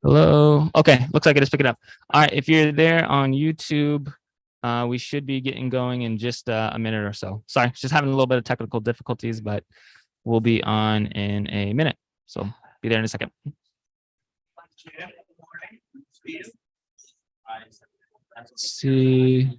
Hello. Okay, looks like it is picking up. All right, if you're there on YouTube, we should be getting going in just a minute or so. Sorry, just having a little bit of technical difficulties, but we'll be on in a minute. So be there in a second. Let's see.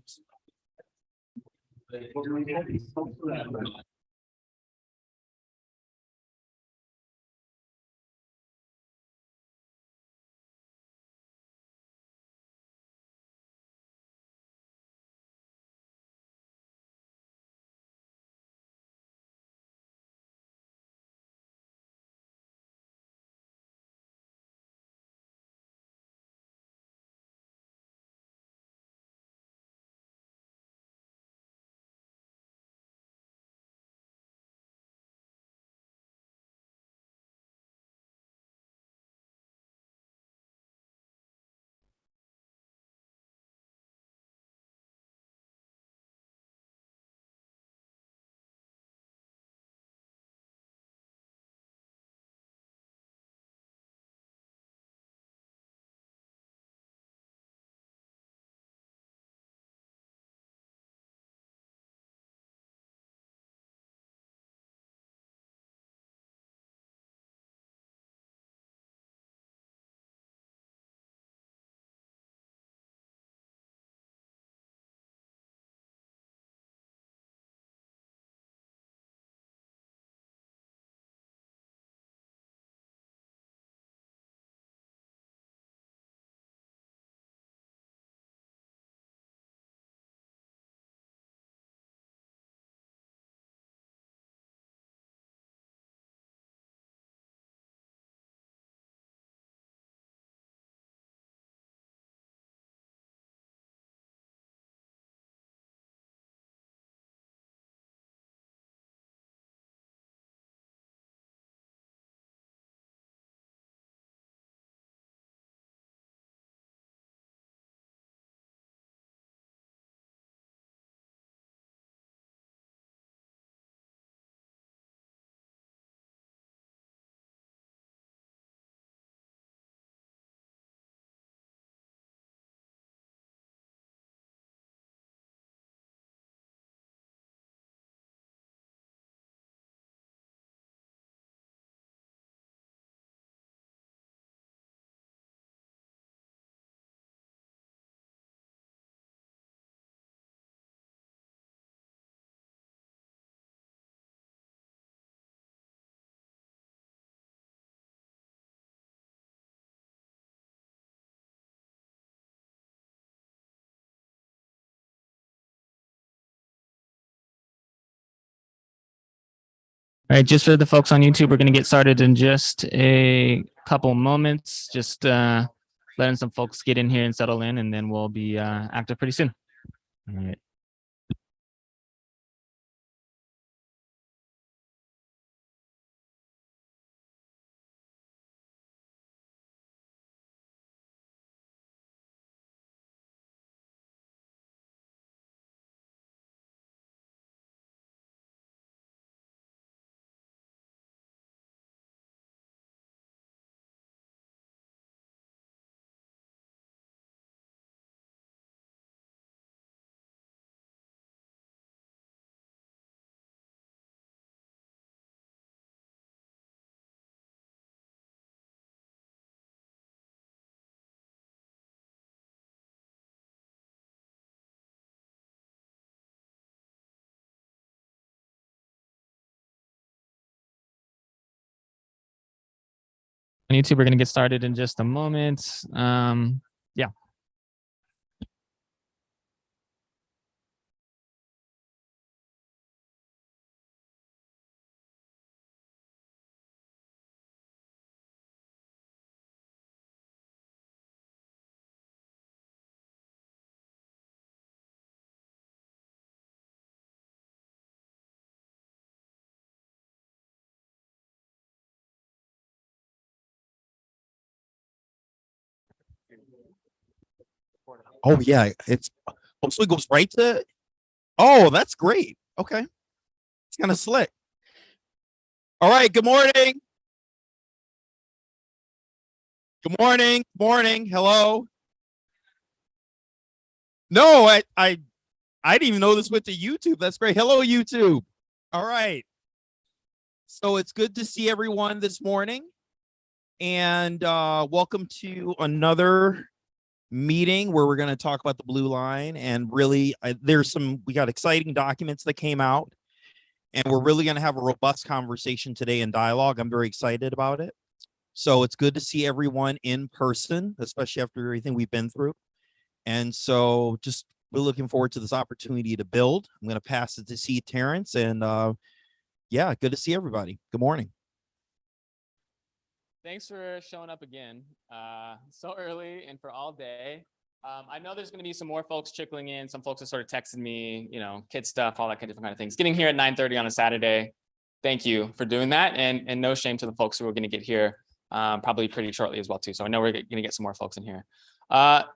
All right, just for the folks on YouTube, we're going to get started in just a couple moments. Just letting some folks get in here and settle in, and then we'll be active pretty soon. All right. On YouTube, we're going to get started in just a moment. Yeah. Oh yeah, it's so it goes right to. Oh, that's great. Okay, it's kind of slick. All right. Good morning. Good morning. Morning. Hello. No, I didn't even know this went to YouTube. That's great. Hello, YouTube. All right. So it's good to see everyone this morning. And welcome to another meeting where we're going to talk about the blue line. And really, we got exciting documents that came out. And we're really going to have a robust conversation today and dialogue. I'm very excited about it. So it's good to see everyone in person, especially after everything we've been through. And so just we're looking forward to this opportunity to build. I'm going to pass it to see Terrence. And yeah, good to see everybody. Good morning. Thanks for showing up again so early and for all day. I know there's going to be some more folks trickling in. Some folks are sort of texting me, kid stuff, all that different kind of things. Getting here at 9:30 on a Saturday. Thank you for doing that. And no shame to the folks who are going to get here probably pretty shortly as well, too. So I know we're going to get some more folks in here.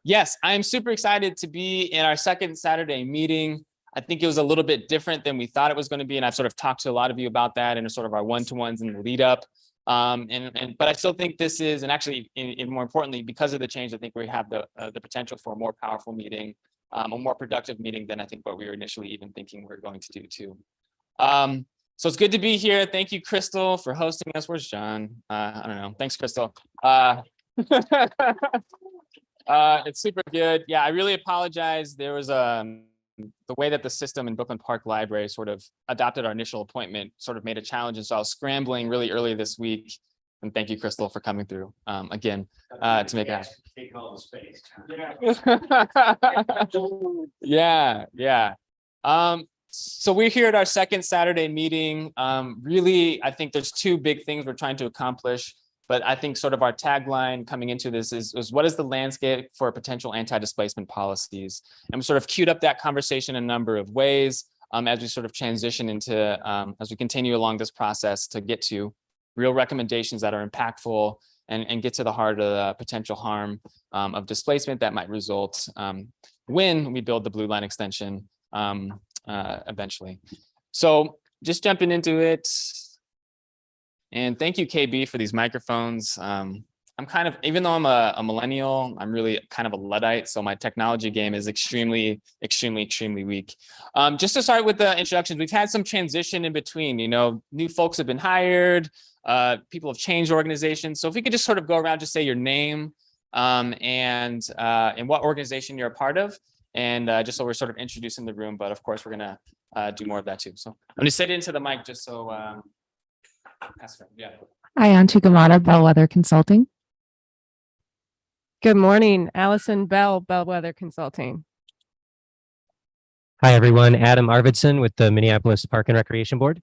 Yes, I am super excited to be in our second Saturday meeting. I think it was a little bit different than we thought it was going to be. And I've sort of talked to a lot of you about that in sort of our one-to-ones in the lead up. But I still think this is, and actually, more importantly, because of the change, I think we have the potential for a more powerful meeting, a more productive meeting than I think what we were initially even thinking we we're going to do too. So it's good to be here. Thank you, Crystal, for hosting us. Where's John? I don't know. Thanks, Crystal. It's super good. Yeah, I really apologize. There was the way that the system in Brooklyn Park Library sort of adopted our initial appointment sort of made a challenge. And so I was scrambling really early this week. And thank you, Crystal, for coming through again to make it happen. Yeah. So we're here at our second Saturday meeting. Really, I think there's two big things we're trying to accomplish. But I think sort of our tagline coming into this is what is the landscape for potential anti-displacement policies? And we sort of queued up that conversation in a number of ways as we sort of transition into, as we continue along this process to get to real recommendations that are impactful and get to the heart of the potential harm of displacement that might result when we build the blue line extension eventually. So just jumping into it. And thank you, KB, for these microphones. I'm kind of, even though I'm a millennial, I'm really kind of a Luddite. So my technology game is extremely weak. Just to start with the introductions, we've had some transition in between, new folks have been hired, people have changed organizations. So if we could just sort of go around, just say your name and what organization you're a part of. And just so we're sort of introducing the room, but of course we're gonna do more of that too. So I'm gonna sit into the mic just so, yeah. Hi, Anti-Displacement, Bellwether Consulting. Good morning, Allison Bell, Bellwether Consulting. Hi, everyone. Adam Arvidsson with the Minneapolis Park and Recreation Board.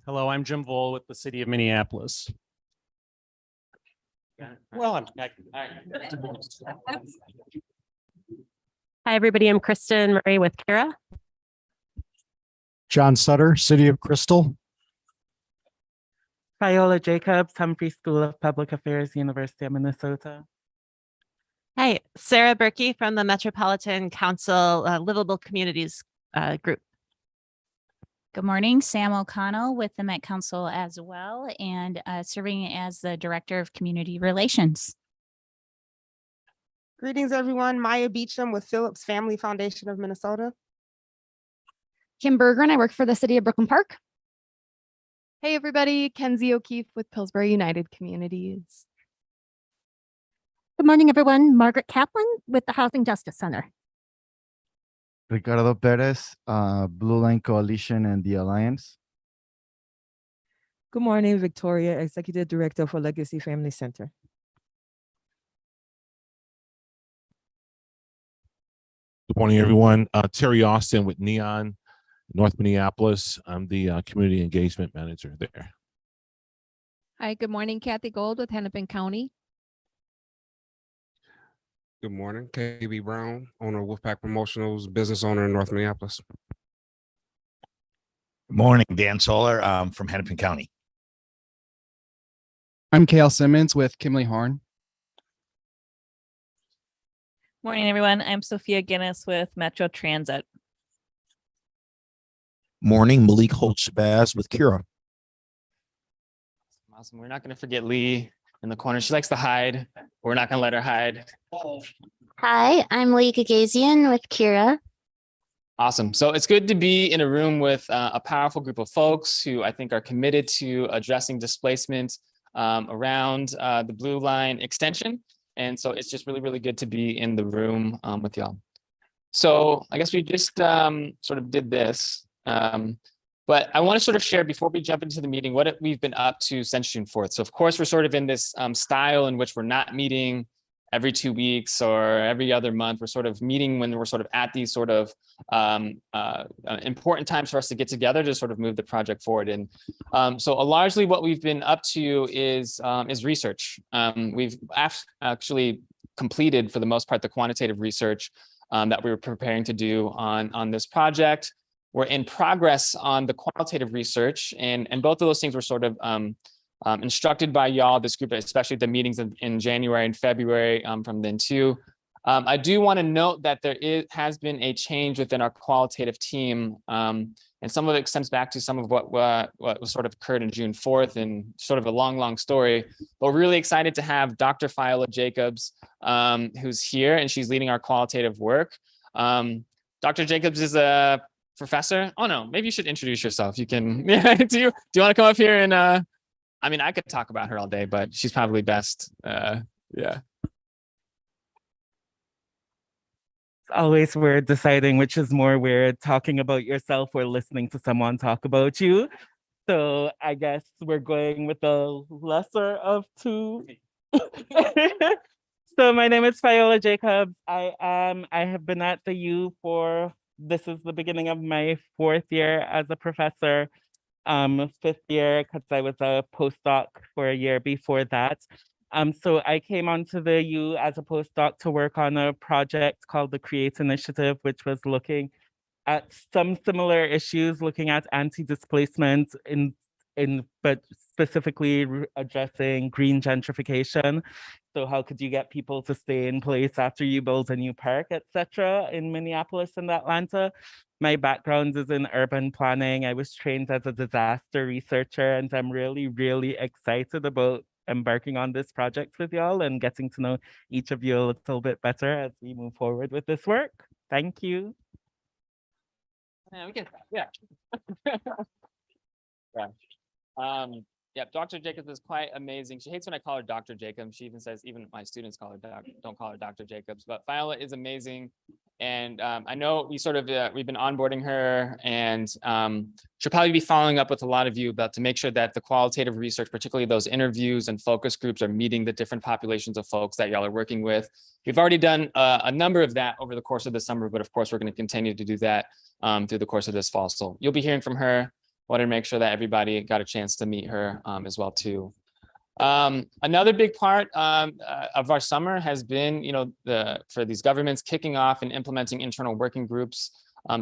Hello, I'm Jim Vole with the City of Minneapolis. Well, Hi, everybody. I'm Kristen Murray with Kira. John Sutter, City of Crystal. Viola Jacobs, Humphrey School of Public Affairs, University of Minnesota. Hi, Sarah Berkey from the Metropolitan Council Livable Communities Group. Good morning, Sam O'Connell with the Met Council as well, and serving as the Director of Community Relations. Greetings, everyone. Maya Beecham with Phillips Family Foundation of Minnesota. Kim Bergeron, I work for the City of Brooklyn Park. Hey, everybody. Kenzie O'Keefe with Pillsbury United Communities. Good morning, everyone. Margaret Kaplan with the Housing Justice Center. Ricardo Perez, Blue Line Coalition and the Alliance. Good morning, Victoria, Executive Director for Legacy Family Center. Good morning, everyone. Terry Austin with Neon, North Minneapolis. I'm the Community Engagement Manager there. Hi, good morning. Kathy Gold with Hennepin County. Good morning. KB Brown, owner of Wolfpack Promotionals, business owner in North Minneapolis. Good morning. Dan Solar from Hennepin County. I'm Kale Simmons with Kimley Horn. Morning, everyone. I'm Sophia Guinness with Metro Transit. Morning, Malik Holt Shabazz with Kira. Awesome. We're not going to forget Lee in the corner. She likes to hide. We're not gonna let her hide. Hi, I'm Lee Gagazian with Kira. Awesome. So it's good to be in a room with a powerful group of folks who I think are committed to addressing displacement around the Blue Line extension. And so it's just really, really good to be in the room with y'all. So I guess we just sort of did this. But I want to sort of share before we jump into the meeting what we've been up to since June 4th. So of course, we're sort of in this style in which we're not meeting every 2 weeks or every other month. We're sort of meeting when we're sort of at these sort of important times for us to get together to sort of move the project forward. And so largely what we've been up to is research. We've actually completed, for the most part, the quantitative research that we were preparing to do on this project. We're in progress on the qualitative research, and both of those things were sort of instructed by y'all, this group, especially the meetings in January and February from then too. I do want to note that there has been a change within our qualitative team, and some of it stems back to some of what was sort of occurred in June 4th, and sort of a long story. But we're really excited to have Dr. Viola Jacobs, who's here, and she's leading our qualitative work. Dr. Jacobs is a professor. Oh no, maybe you should introduce yourself. You can. Do you want to come up here and? I mean, I could talk about her all day, but she's probably best. Yeah. It's always weird deciding which is more weird, talking about yourself or listening to someone talk about you. So I guess we're going with the lesser of two. So my name is Viola Jacobs. I have been at the U for, this is the beginning of my 4th year as a professor. 5th year because I was a postdoc for a year before that. So I came onto the U as a postdoc to work on a project called the CREATE Initiative, which was looking at some similar issues, looking at anti-displacement but specifically addressing green gentrification. So how could you get people to stay in place after you build a new park, etc., in Minneapolis and Atlanta? My background is in urban planning. I was trained as a disaster researcher, and I'm really, really excited about embarking on this project with y'all and getting to know each of you a little bit better as we move forward with this work. Thank you. Yeah, we can. Yeah. Yeah, Dr. Jacobs is quite amazing. She hates when I call her Dr. Jacobs. She even says, even my students call her don't call her Dr. Jacobs. But Viola is amazing, and I know we've been onboarding her, and she'll probably be following up with a lot of you about to make sure that the qualitative research, particularly those interviews and focus groups, are meeting the different populations of folks that y'all are working with. We've already done a number of that over the course of the summer, but of course we're going to continue to do that through the course of this fall. So you'll be hearing from her. Wanted to make sure that everybody got a chance to meet her as well too. Another big part of our summer has been, for these governments kicking off and implementing internal working groups.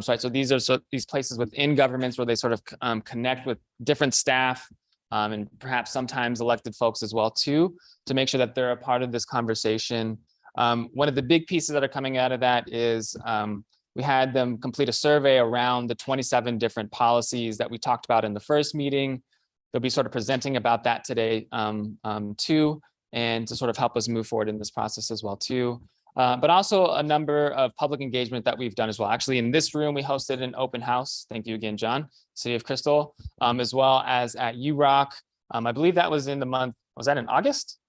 So these are these places within governments where they sort of connect with different staff and perhaps sometimes elected folks as well too, to make sure that they're a part of this conversation. One of the big pieces that are coming out of that is we had them complete a survey around the 27 different policies that we talked about in the first meeting. They'll be sort of presenting about that today too, and to sort of help us move forward in this process as well too. But also a number of public engagement that we've done as well. Actually, in this room, we hosted an open house. Thank you again, John, City of Crystal, as well as at URock. I believe that was in the month, was that in August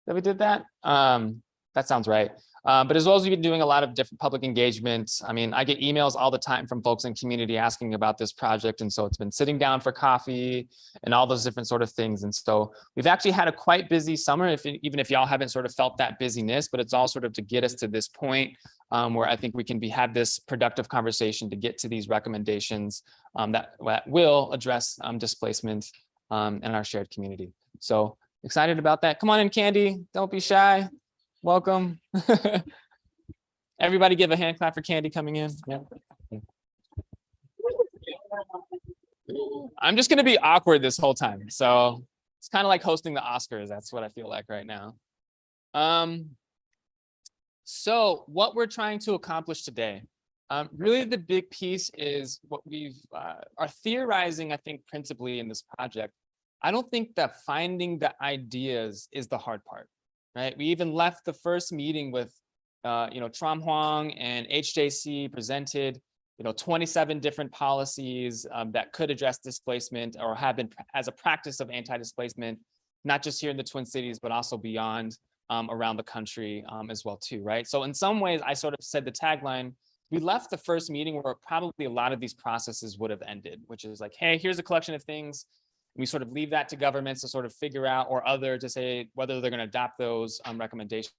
that we did that? That sounds right. But as well as we've been doing a lot of different public engagements. I mean, I get emails all the time from folks in community asking about this project. And so it's been sitting down for coffee and all those different sort of things. And so we've actually had a quite busy summer, even if y'all haven't sort of felt that busyness, but it's all sort of to get us to this point where I think we can have this productive conversation to get to these recommendations that will address displacement in our shared community. So excited about that. Come on in, Candy. Don't be shy. Welcome. Everybody give a hand clap for Candy coming in. Yeah. I'm just going to be awkward this whole time. So it's kind of like hosting the Oscars. That's what I feel like right now. So what we're trying to accomplish today, really the big piece is what we've are theorizing, I think, principally in this project I don't think that finding the ideas is the hard part, right? We even left the first meeting with, Tram Huang and HJC presented, 27 different policies that could address displacement or have been as a practice of anti-displacement, not just here in the Twin Cities, but also beyond around the country as well too, right? So in some ways, I sort of said the tagline, we left the first meeting where probably a lot of these processes would have ended, which is like, hey, here's a collection of things. We sort of leave that to governments to sort of figure out, or other to say whether they're going to adopt those recommendations.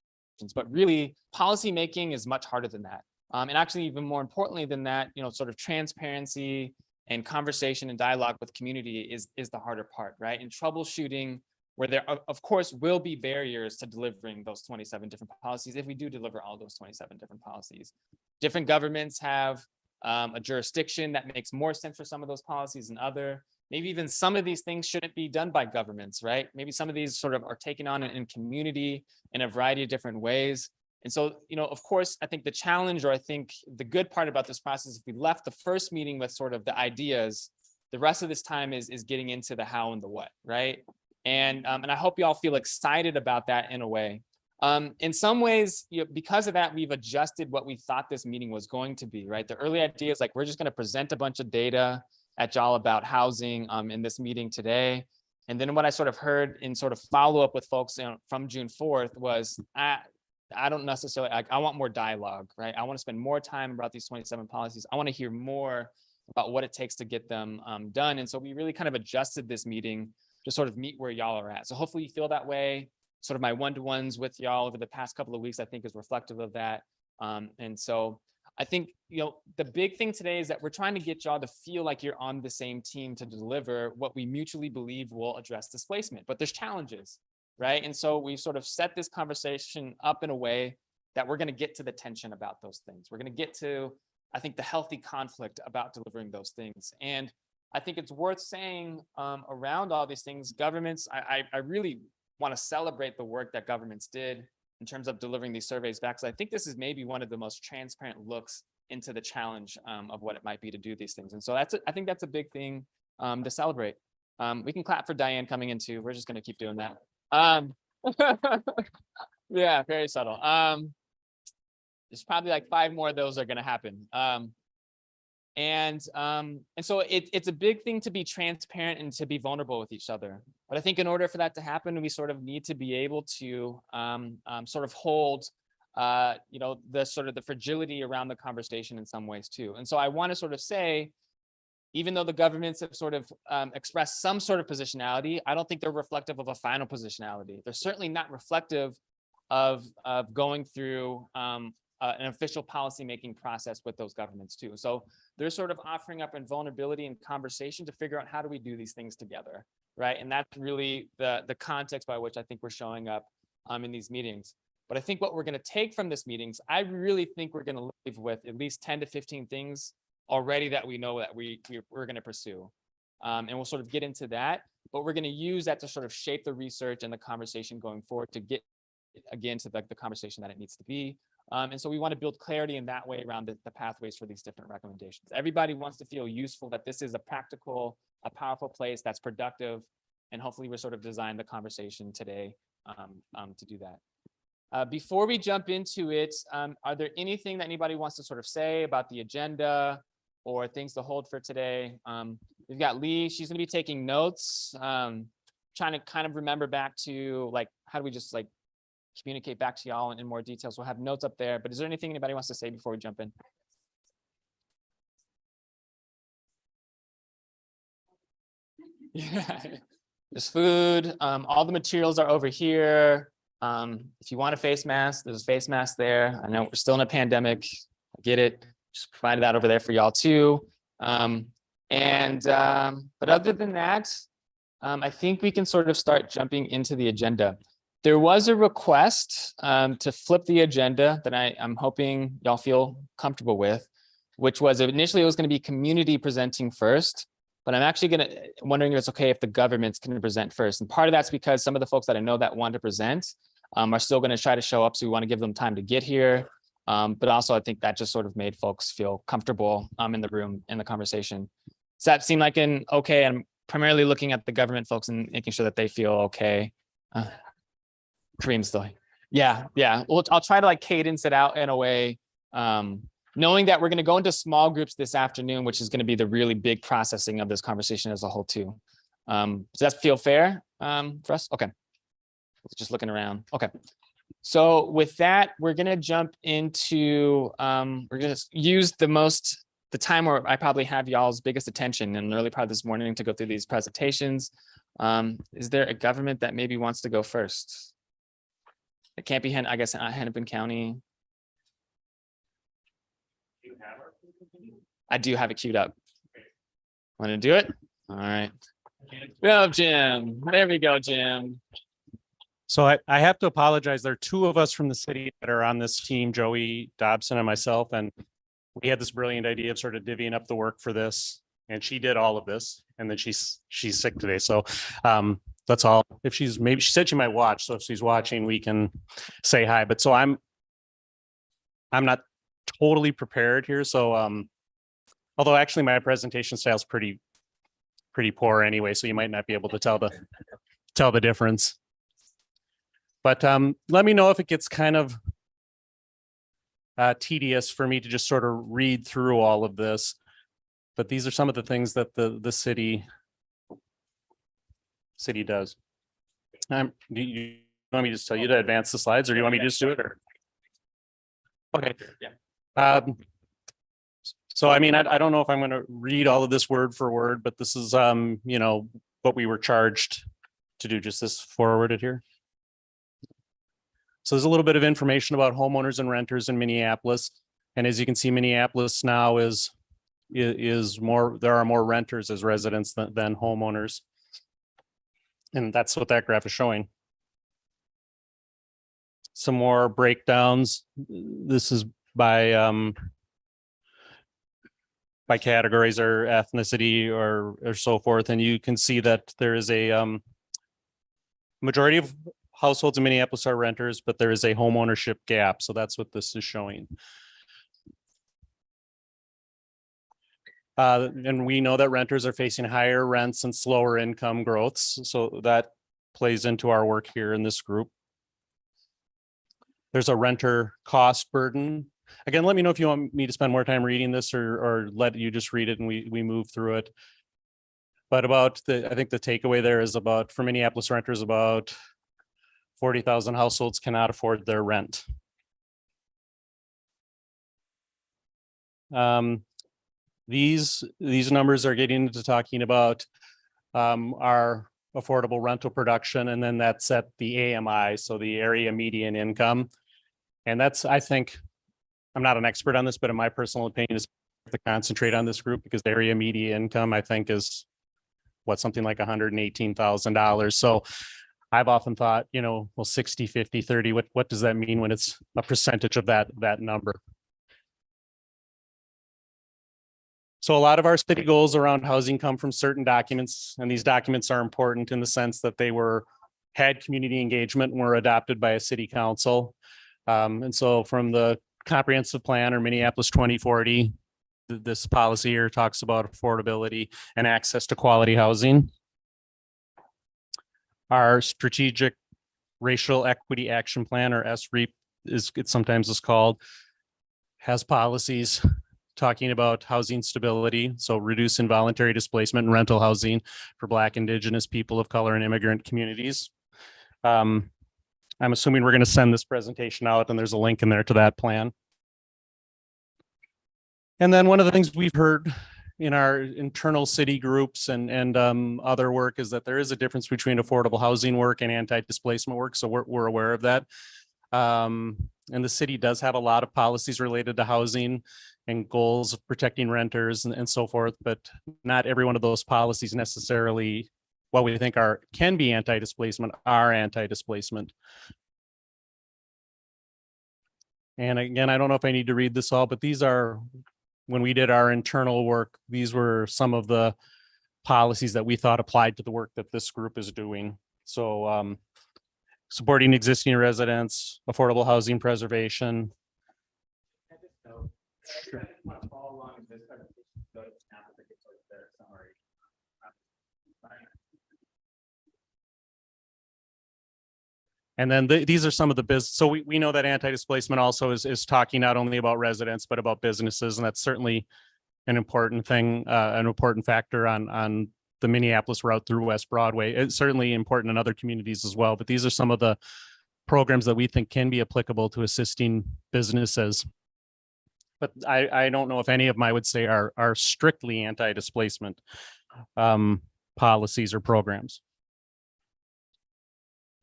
But really, policy making is much harder than that. And actually, even more importantly than that, sort of transparency and conversation and dialogue with community is the harder part, right? And troubleshooting, where there, of course, will be barriers to delivering those 27 different policies if we do deliver all those 27 different policies. Different governments have a jurisdiction that makes more sense for some of those policies than other. Maybe even some of these things shouldn't be done by governments, right? Maybe some of these sort of are taken on in community in a variety of different ways. And so, of course, I think the challenge, or I think the good part about this process, if we left the first meeting with sort of the ideas, the rest of this time is getting into the how and the what, right? And I hope you all feel excited about that in a way. In some ways, because of that, we've adjusted what we thought this meeting was going to be, right? The early idea is like, we're just going to present a bunch of data at y'all about housing in this meeting today. And then what I sort of heard in sort of follow up with folks from June 4th was, I don't necessarily, I want more dialogue, right? I want to spend more time about these 27 policies. I want to hear more about what it takes to get them done. And so we really kind of adjusted this meeting to sort of meet where y'all are at. So hopefully you feel that way. Sort of my one-to-ones with y'all over the past couple of weeks, I think is reflective of that. And so I think, the big thing today is that we're trying to get y'all to feel like you're on the same team to deliver what we mutually believe will address displacement, but there's challenges, right? And so we sort of set this conversation up in a way that we're going to get to the tension about those things. We're going to get to, I think, the healthy conflict about delivering those things. And I think it's worth saying around all these things, governments, I really want to celebrate the work that governments did in terms of delivering these surveys back. So I think this is maybe one of the most transparent looks into the challenge of what it might be to do these things. And so I think that's a big thing to celebrate. We can clap for Diane coming in too. We're just going to keep doing that. Yeah, very subtle. There's probably like 5 more of those are going to happen. And so it's a big thing to be transparent and to be vulnerable with each other. But I think in order for that to happen, we sort of need to be able to sort of hold, the sort of the fragility around the conversation in some ways too. And so I want to sort of say, even though the governments have sort of expressed some sort of positionality, I don't think they're reflective of a final positionality. They're certainly not reflective of going through an official policymaking process with those governments too. So they're sort of offering up in vulnerability and conversation to figure out how do we do these things together, right? And that's really the context by which I think we're showing up in these meetings. But I think what we're going to take from this meetings, I really think we're going to leave with at least 10 to 15 things already that we know that we're going to pursue. And we'll sort of get into that, but we're going to use that to sort of shape the research and the conversation going forward to get again to the conversation that it needs to be. And so we want to build clarity in that way around the pathways for these different recommendations. Everybody wants to feel useful, that this is a practical, a powerful place that's productive. And hopefully we're sort of designed the conversation today to do that. Before we jump into it, are there anything that anybody wants to sort of say about the agenda or things to hold for today? We've got Lee, she's going to be taking notes, trying to kind of remember back to like, how do we just like communicate back to y'all in more details. We'll have notes up there, but is there anything anybody wants to say before we jump in? Yeah, there's food. All the materials are over here. If you want a face mask, there's a face mask there. I know we're still in a pandemic. I get it. Just provided that over there for y'all too. But other than that, I think we can sort of start jumping into the agenda. There was a request to flip the agenda that I'm hoping y'all feel comfortable with, which was initially it was going to be community presenting first, but I'm actually wondering if it's okay if the governments can present first. And part of that's because some of the folks that I know that want to present are still going to try to show up, so we want to give them time to get here. But also I think that just sort of made folks feel comfortable in the room, in the conversation. Does that seem like an okay? And primarily looking at the government folks and making sure that they feel okay. Kareem's still, yeah. Well, I'll try to like cadence it out in a way, knowing that we're going to go into small groups this afternoon, which is going to be the really big processing of this conversation as a whole too. Does that feel fair for us? Okay. Just looking around. Okay. So with that, we're going to jump into, we're going to use the time where I probably have y'all's biggest attention in the early part of this morning to go through these presentations. Is there a government that maybe wants to go first? It can't be, I guess, Hennepin County. I do have it queued up. Want to do it? All right. Go, Jim. There we go, Jim. So I have to apologize. There are two of us from the city that are on this team, Joey Dobson and myself, and we had this brilliant idea of sort of divvying up the work for this, and she did all of this, and then she's sick today. So that's all. If maybe she said she might watch, so if she's watching, we can say hi. But so I'm not totally prepared here. So although actually my presentation style is pretty poor anyway, so you might not be able to tell the difference. But let me know if it gets kind of tedious for me to just sort of read through all of this. But these are some of the things that the city does. Do you want me to just tell you to advance the slides, or do you want me to just do it? Or? Okay. Yeah. So I mean, I don't know if I'm going to read all of this word for word, but this is you know, what we were charged to do. Just this forwarded here. So there's a little bit of information about homeowners and renters in Minneapolis. And as you can see, Minneapolis now is more, there are more renters as residents than homeowners. And that's what that graph is showing. Some more breakdowns. This is by categories or ethnicity or so forth. And you can see that there is a majority of households in Minneapolis are renters, but there is a home ownership gap. So that's what this is showing. And we know that renters are facing higher rents and slower income growths. So that plays into our work here in this group. There's a renter cost burden. Again, let me know if you want me to spend more time reading this or let you just read it and we move through it. But I think the takeaway there is about, for Minneapolis renters, about 40,000 households cannot afford their rent. These numbers are getting into talking about our affordable rental production, and then that's at the AMI, so the area median income. And that's, I think, I'm not an expert on this, but in my personal opinion, is to concentrate on this group because the area median income, I think, is something like $118,000. So I've often thought, you know, well, 60, 50, 30, what does that mean when it's a percentage of that number? So a lot of our city goals around housing come from certain documents, and these documents are important in the sense that they had community engagement and were adopted by a city council. And so from the comprehensive plan, or Minneapolis 2040, this policy here talks about affordability and access to quality housing. Our strategic racial equity action plan, or SREAP, it sometimes is called, has policies talking about housing stability, so reduce involuntary displacement and rental housing for Black, Indigenous, people of color, and immigrant communities. I'm assuming we're going to send this presentation out, and there's a link in there to that plan. And then one of the things we've heard in our internal city groups and other work is that there is a difference between affordable housing work and anti-displacement work. So we're aware of that. And the city does have a lot of policies related to housing and goals of protecting renters and so forth, but not every one of those policies necessarily what we think can be anti-displacement are anti-displacement. And again, I don't know if I need to read this all, but these are, when we did our internal work, these were some of the policies that we thought applied to the work that this group is doing. So supporting existing residents, affordable housing preservation. And then these are some of the so we know that anti-displacement also is talking not only about residents, but about businesses. And that's certainly an important thing, an important factor on the Minneapolis route through West Broadway. It's certainly important in other communities as well, but these are some of the programs that we think can be applicable to assisting businesses. But I don't know if any of them I would say are strictly anti-displacement policies or programs.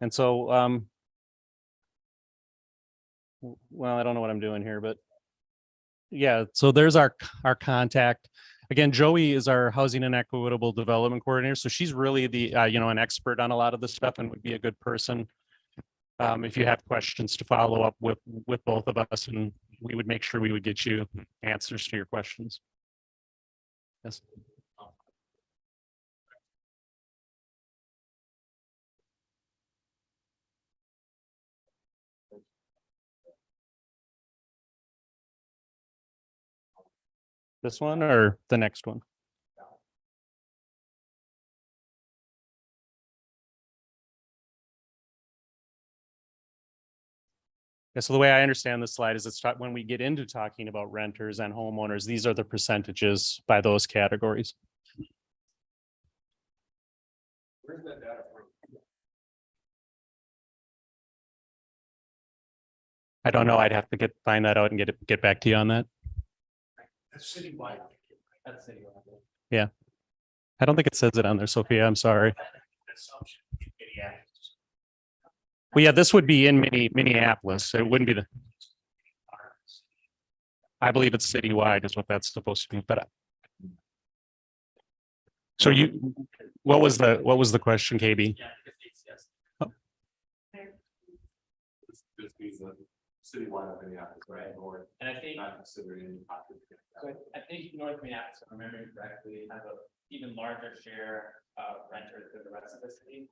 And so, well, I don't know what I'm doing here, but yeah, so there's our contact. Again, Joey is our housing and equitable development coordinator. So she's really the, an expert on a lot of this stuff and would be a good person if you have questions to follow up with both of us, and we would make sure we would get you answers to your questions. Yes. This one or the next one? Yeah, so the way I understand this slide is it's when we get into talking about renters and homeowners, these are the percentages by those categories. Where's that data from? I don't know. I'd have to find that out and get back to you on that. That's citywide. That's citywide. Yeah. I don't think it says it on there, Sophia. I'm sorry. Well, yeah, this would be in Minneapolis. It wouldn't be the. I believe it's citywide is what that's supposed to be. But so what was the question, KB? Oh. Citywide of Minneapolis, right? And I think not considering any population. So I think North Minneapolis, if I'm remembering correctly, has an even larger share of renters than the rest of the city.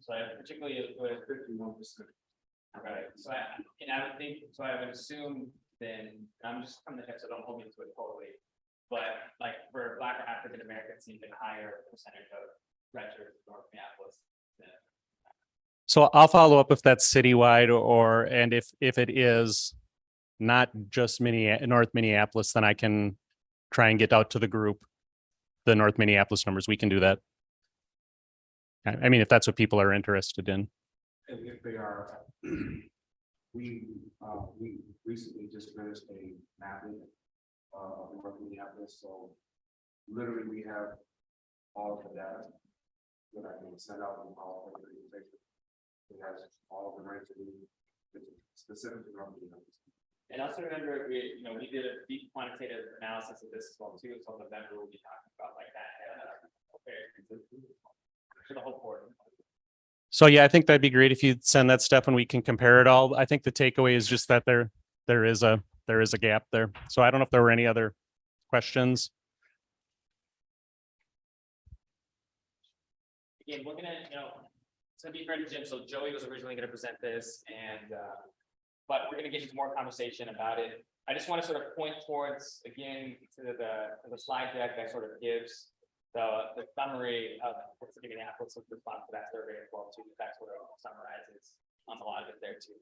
So I particularly with 51%. Right. So I would think, so I would assume then, I'm just from the hip, so don't hold me to it totally. But like for Black or African Americans, even higher percentage of renters in North Minneapolis than. So I'll follow up if that's citywide and if it is not just North Minneapolis, then I can try and get out to the group the North Minneapolis numbers. We can do that. I mean, if that's what people are interested in. If they are, we recently just finished a mapping of North Minneapolis. So literally we have all of the data that I can send out in all of the organization. It has all of the rights to be specific to North Minneapolis. And also remember, we did a deep quantitative analysis of this as well too. So in November we'll be talking about like that for the whole quarter. So yeah, I think that'd be great if you'd send that stuff and we can compare it all. I think the takeaway is just that there is a gap there. So I don't know if there were any other questions. Again, we're gonna, it's gonna be fair to Jim. So Joey was originally gonna present this, and but we're gonna get into more conversation about it. I just want to sort of point towards again to the slide deck that sort of gives the summary of the city of Minneapolis' response to that survey as well too. That sort of summarizes a lot of it there too.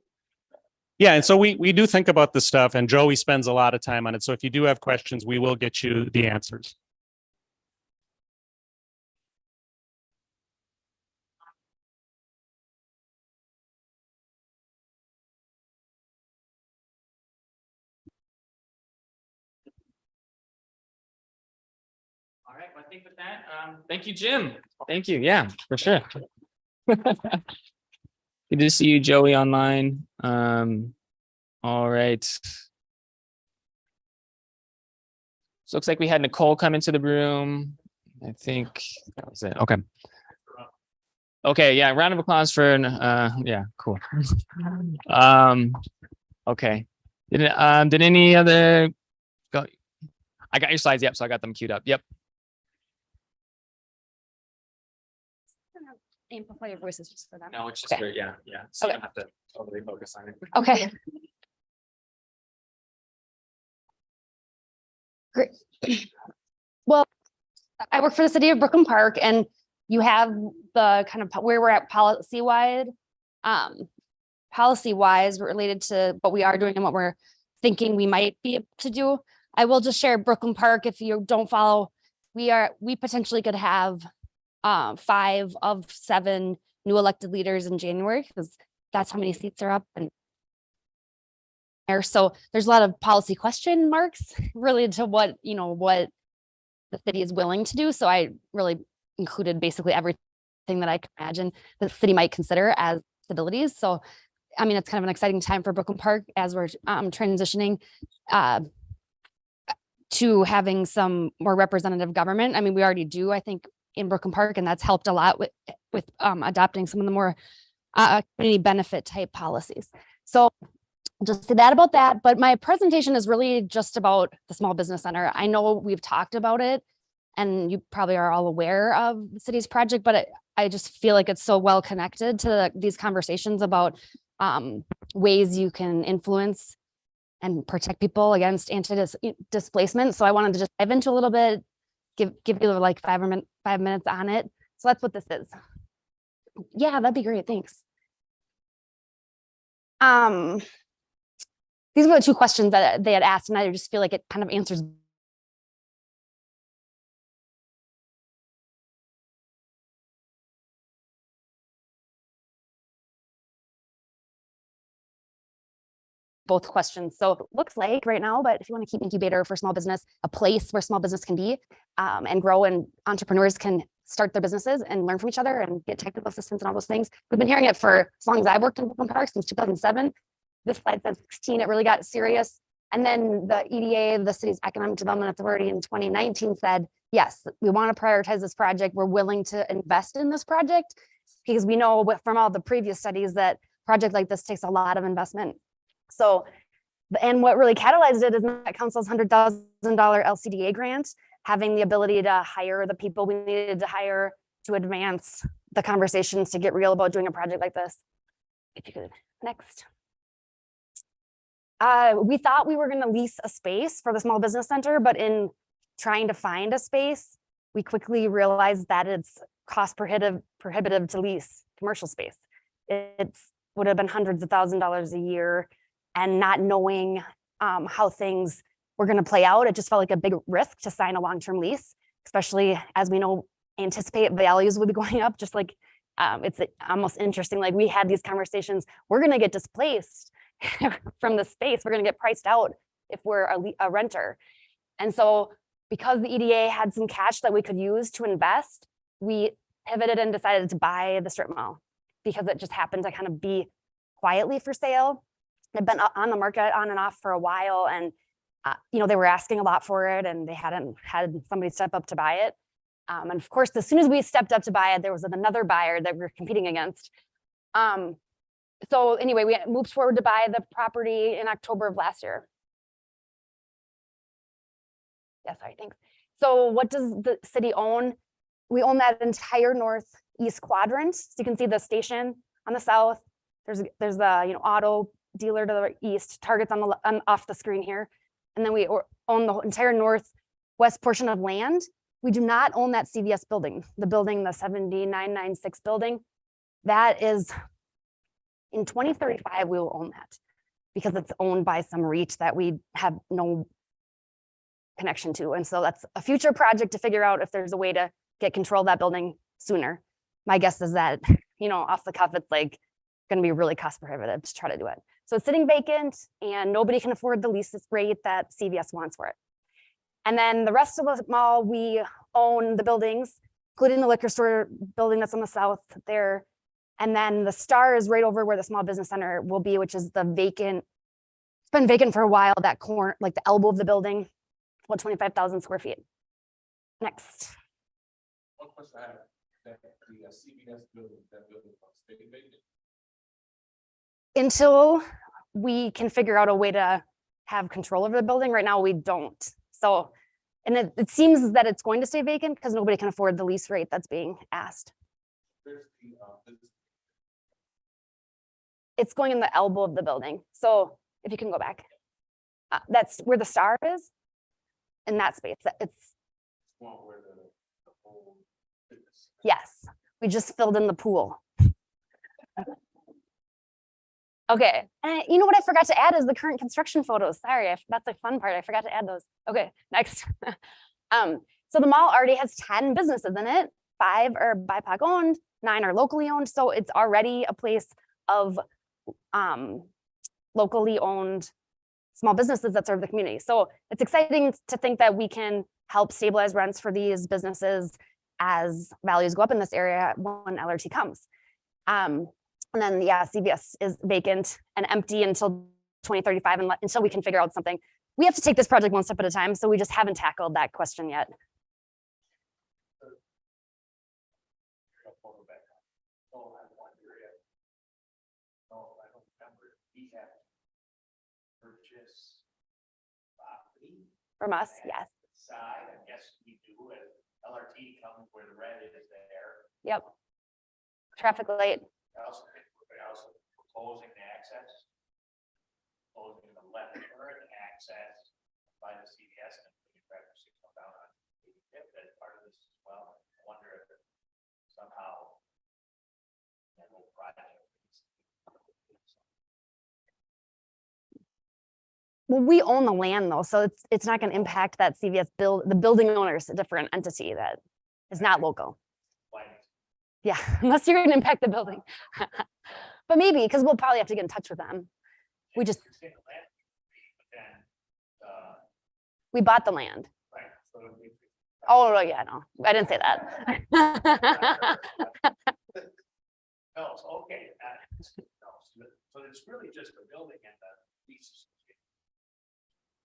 Yeah, and so we do think about this stuff, and Joey spends a lot of time on it. So if you do have questions, we will get you the answers. All right, well, I think with that, thank you, Jim. Thank you. Yeah, for sure. Good to see you, Joey, online. All right. So looks like we had Nicole come into the room. I think that was it. Okay. Okay, yeah, round of applause for yeah, cool. Okay. Did any other go? I got your slides, yep, so I got them queued up. Yep. Amplify your voices just for them. No, it's just great. Yeah. So you don't have to totally focus on it. Okay. Great. Well, I work for the city of Brooklyn Park, and you have the kind of where we're at policy wide. policy wise related to what we are doing and what we're thinking we might be able to do. I will just share Brooklyn Park. If you don't follow, we potentially could have 5 of 7 new elected leaders in January, because that's how many seats are up. And so there's a lot of policy question marks related to what the city is willing to do. So I really included basically everything that I can imagine the city might consider as stabilities. So, I mean, it's kind of an exciting time for Brooklyn Park as we're transitioning to having some more representative government. I mean, we already do, I think, in Brooklyn Park, and that's helped a lot with adopting some of the more community benefit type policies. So just say that about that, but my presentation is really just about the small business center. I know we've talked about it and you probably are all aware of the city's project, but I just feel like it's so well connected to these conversations about ways you can influence and protect people against anti-displacement. So I wanted to just dive into a little bit, give you like 5 minutes on it. So that's what this is. Yeah, that'd be great. Thanks. These were the 2 questions that they had asked, and I just feel like it kind of answers both questions. So it looks like right now, but if you want to keep incubator for small business, a place where small business can be and grow, and entrepreneurs can start their businesses and learn from each other and get technical assistance and all those things. We've been hearing it for as long as I've worked in Brooklyn Park, since 2007. This slide says 16, it really got serious. And then the EDA, the city's economic development authority, in 2019 said, yes, we want to prioritize this project. We're willing to invest in this project, because we know from all the previous studies that a project like this takes a lot of investment. So, and what really catalyzed it is Met Council's $100,000 LCDA grant, having the ability to hire the people we needed to hire to advance the conversations to get real about doing a project like this. If you could, next. We thought we were going to lease a space for the small business center, but in trying to find a space, we quickly realized that it's cost prohibitive to lease commercial space. It would have been hundreds of $1,000s a year, and not knowing how things were going to play out, it just felt like a big risk to sign a long-term lease, especially as we know anticipate values would be going up. Just like it's almost interesting, like we had these conversations, we're going to get displaced from the space, we're going to get priced out if we're a renter. And so because the EDA had some cash that we could use to invest, we pivoted and decided to buy the strip mall, because it just happened to kind of be quietly for sale. It'd been on the market on and off for a while, and they were asking a lot for it, and they hadn't had somebody step up to buy it. And of course, as soon as we stepped up to buy it, there was another buyer that we were competing against. So anyway, we moved forward to buy the property in October of last year. Yeah, sorry, thanks. So what does the city own? We own that entire northeast quadrant. So you can see the station on the south. There's the auto dealer to the east, Target's off the screen here. And then we own the entire northwest portion of land. We do not own that CVS building, the 7996 building. That is, in 2035, we will own that, because it's owned by some REIT that we have no connection to. And so that's a future project to figure out if there's a way to get control of that building sooner. My guess is that, off the cuff, it's like going to be really cost prohibitive to try to do it. So it's sitting vacant, and nobody can afford the lease rate that CVS wants for it. And then the rest of the mall, we own the buildings, including the liquor store building that's on the south there. And then the Star is right over where the small business center will be, which is the vacant. It's been vacant for a while, that corner, like the elbow of the building, about 25,000 square feet. Next. One question I have, that the CVS building, that building stay vacant? Until we can figure out a way to have control over the building. Right now, we don't. So, and it seems that it's going to stay vacant because nobody can afford the lease rate that's being asked. It's going in the elbow of the building. So if you can go back, that's where the Star is, in that space. It's yes, we just filled in the pool. Okay, and you know what I forgot to add is the current construction photos. Sorry, that's a fun part. I forgot to add those. Okay, next. So the mall already has 10 businesses in it. 5 are BIPOC owned, 9 are locally owned. So it's already a place of locally owned small businesses that serve the community. So it's exciting to think that we can help stabilize rents for these businesses as values go up in this area when LRT comes. And then, yeah, CVS is vacant and empty until 2035 until we can figure out something. We have to take this project one step at a time, so we just haven't tackled that question yet. From us, yes. Side, I guess we do, as LRT comes where the red is there. Yep. Traffic light. We're also proposing the access. Closing the left turn access by the CVS and putting traffic signal down on 85th as part of this as well. I wonder if somehow that whole project. Well, we own the land though, so it's not going to impact that CVS build. The building owner is a different entity that is not local. Yeah, unless you're going to impact the building. But maybe, because we'll probably have to get in touch with them. We just we bought the land. Oh yeah, no, I didn't say that. No, it's okay. So it's really just the building and the leases.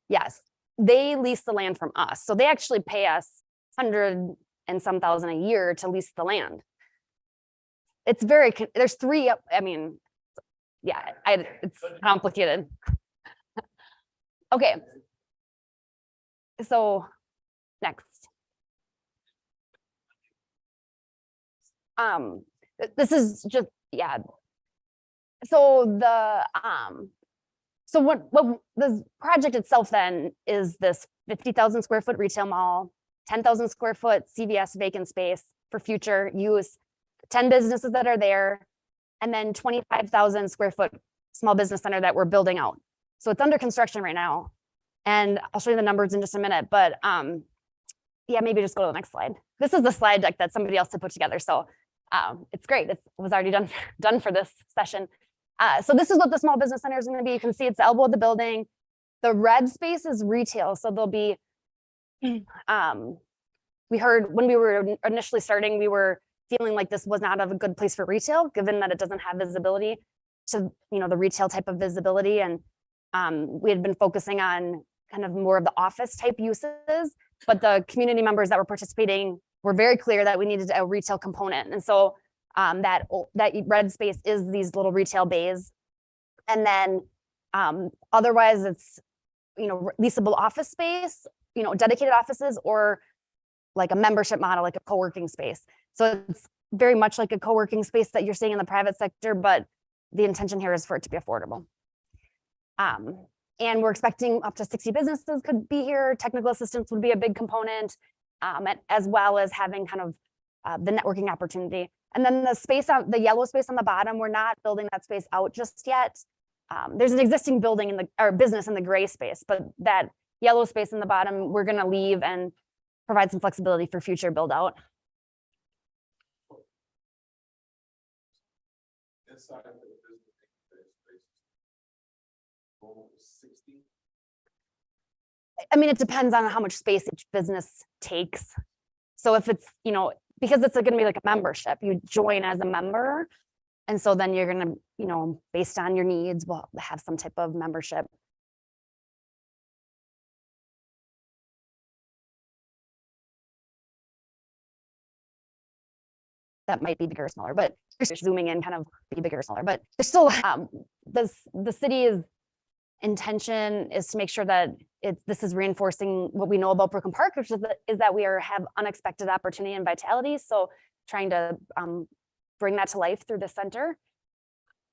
Yes, they lease the land from us. So they actually pay us 100 and some thousand a year to lease the land. It's very, there's 3, I mean, yeah, it's complicated. Okay. So next. This is just, yeah. So so what the project itself then is this 50,000 square foot retail mall, 10,000 square foot CVS vacant space for future use, 10 businesses that are there, and then 25,000 square foot small business center that we're building out. So it's under construction right now. And I'll show you the numbers in just a minute, but yeah, maybe just go to the next slide. This is the slide deck that somebody else had put together. So it's great. It was already done for this session. So this is what the small business center is going to be. You can see it's the elbow of the building. The red space is retail. So there'll be, we heard when we were initially starting, we were feeling like this was not a good place for retail, given that it doesn't have visibility to, the retail type of visibility. And we had been focusing on kind of more of the office type uses, but the community members that were participating were very clear that we needed a retail component. And so that red space is these little retail bays. And then otherwise it's, leasable office space, dedicated offices, or like a membership model, like a co-working space. So it's very much like a co-working space that you're seeing in the private sector, but the intention here is for it to be affordable. And we're expecting up to 60 businesses could be here. Technical assistance would be a big component, as well as having kind of the networking opportunity. And then the space out, the yellow space on the bottom, we're not building that space out just yet. There's an existing building in or business in the gray space, but that yellow space in the bottom, we're going to leave and provide some flexibility for future build out. Inside of the business space, 60. I mean, it depends on how much space each business takes. So if it's, because it's going to be like a membership, you join as a member. And so then you're going to, based on your needs, we'll have some type of membership. That might be bigger or smaller, but zooming in kind of be bigger or smaller, but there's still the city's intention is to make sure that this is reinforcing what we know about Brooklyn Park, which is that we have unexpected opportunity and vitality. So trying to bring that to life through the center.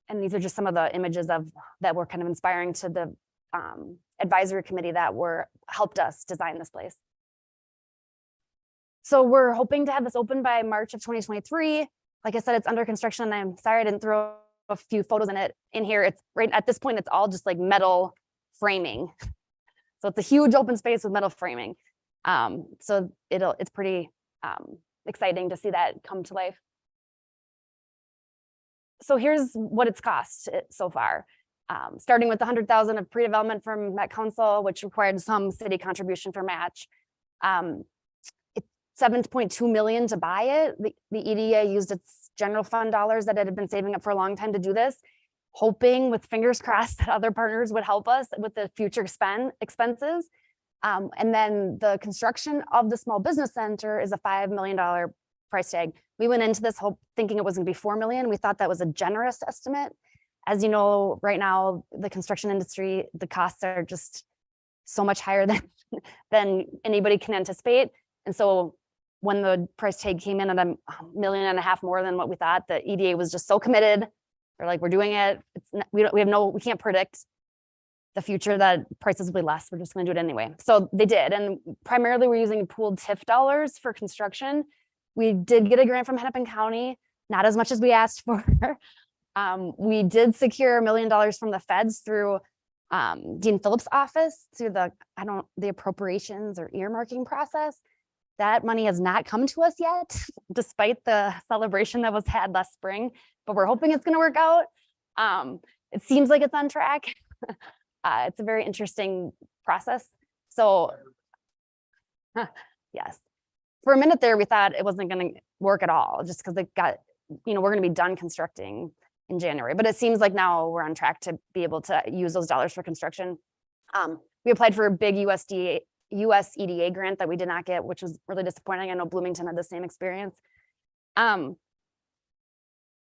And these are just some of the images that were kind of inspiring to the advisory committee that helped us design this place. So we're hoping to have this open by March of 2023. Like I said, it's under construction. I'm sorry I didn't throw a few photos in here. It's right at this point, it's all just like metal framing. So it's a huge open space with metal framing. So it's pretty exciting to see that come to life. So here's what it's cost so far. Starting with the 100,000 of pre-development from Met Council, which required some city contribution for match. It's 7.2 million to buy it. The EDA used its general fund dollars that it had been saving up for a long time to do this, hoping with fingers crossed that other partners would help us with the future expenses. And then the construction of the small business center is a $5 million price tag. We went into this hope thinking it was going to be 4 million. We thought that was a generous estimate. As you know, right now, the construction industry, the costs are just so much higher than anybody can anticipate. And so when the price tag came in at $1.5 million more than what we thought, the EDA was just so committed. They're like, we're doing it. We can't predict the future that prices will be less. We're just going to do it anyway. So they did. And primarily we're using pooled TIF dollars for construction. We did get a grant from Hennepin County, not as much as we asked for. We did secure $1 million from the feds through Dean Phillips' office through the appropriations or earmarking process. That money has not come to us yet, despite the celebration that was had last spring, but we're hoping it's going to work out. It seems like it's on track. It's a very interesting process. So yes, for a minute there, we thought it wasn't going to work at all, just because it got, we're going to be done constructing in January, but it seems like now we're on track to be able to use those dollars for construction. We applied for a big US EDA grant that we did not get, which was really disappointing. I know Bloomington had the same experience. And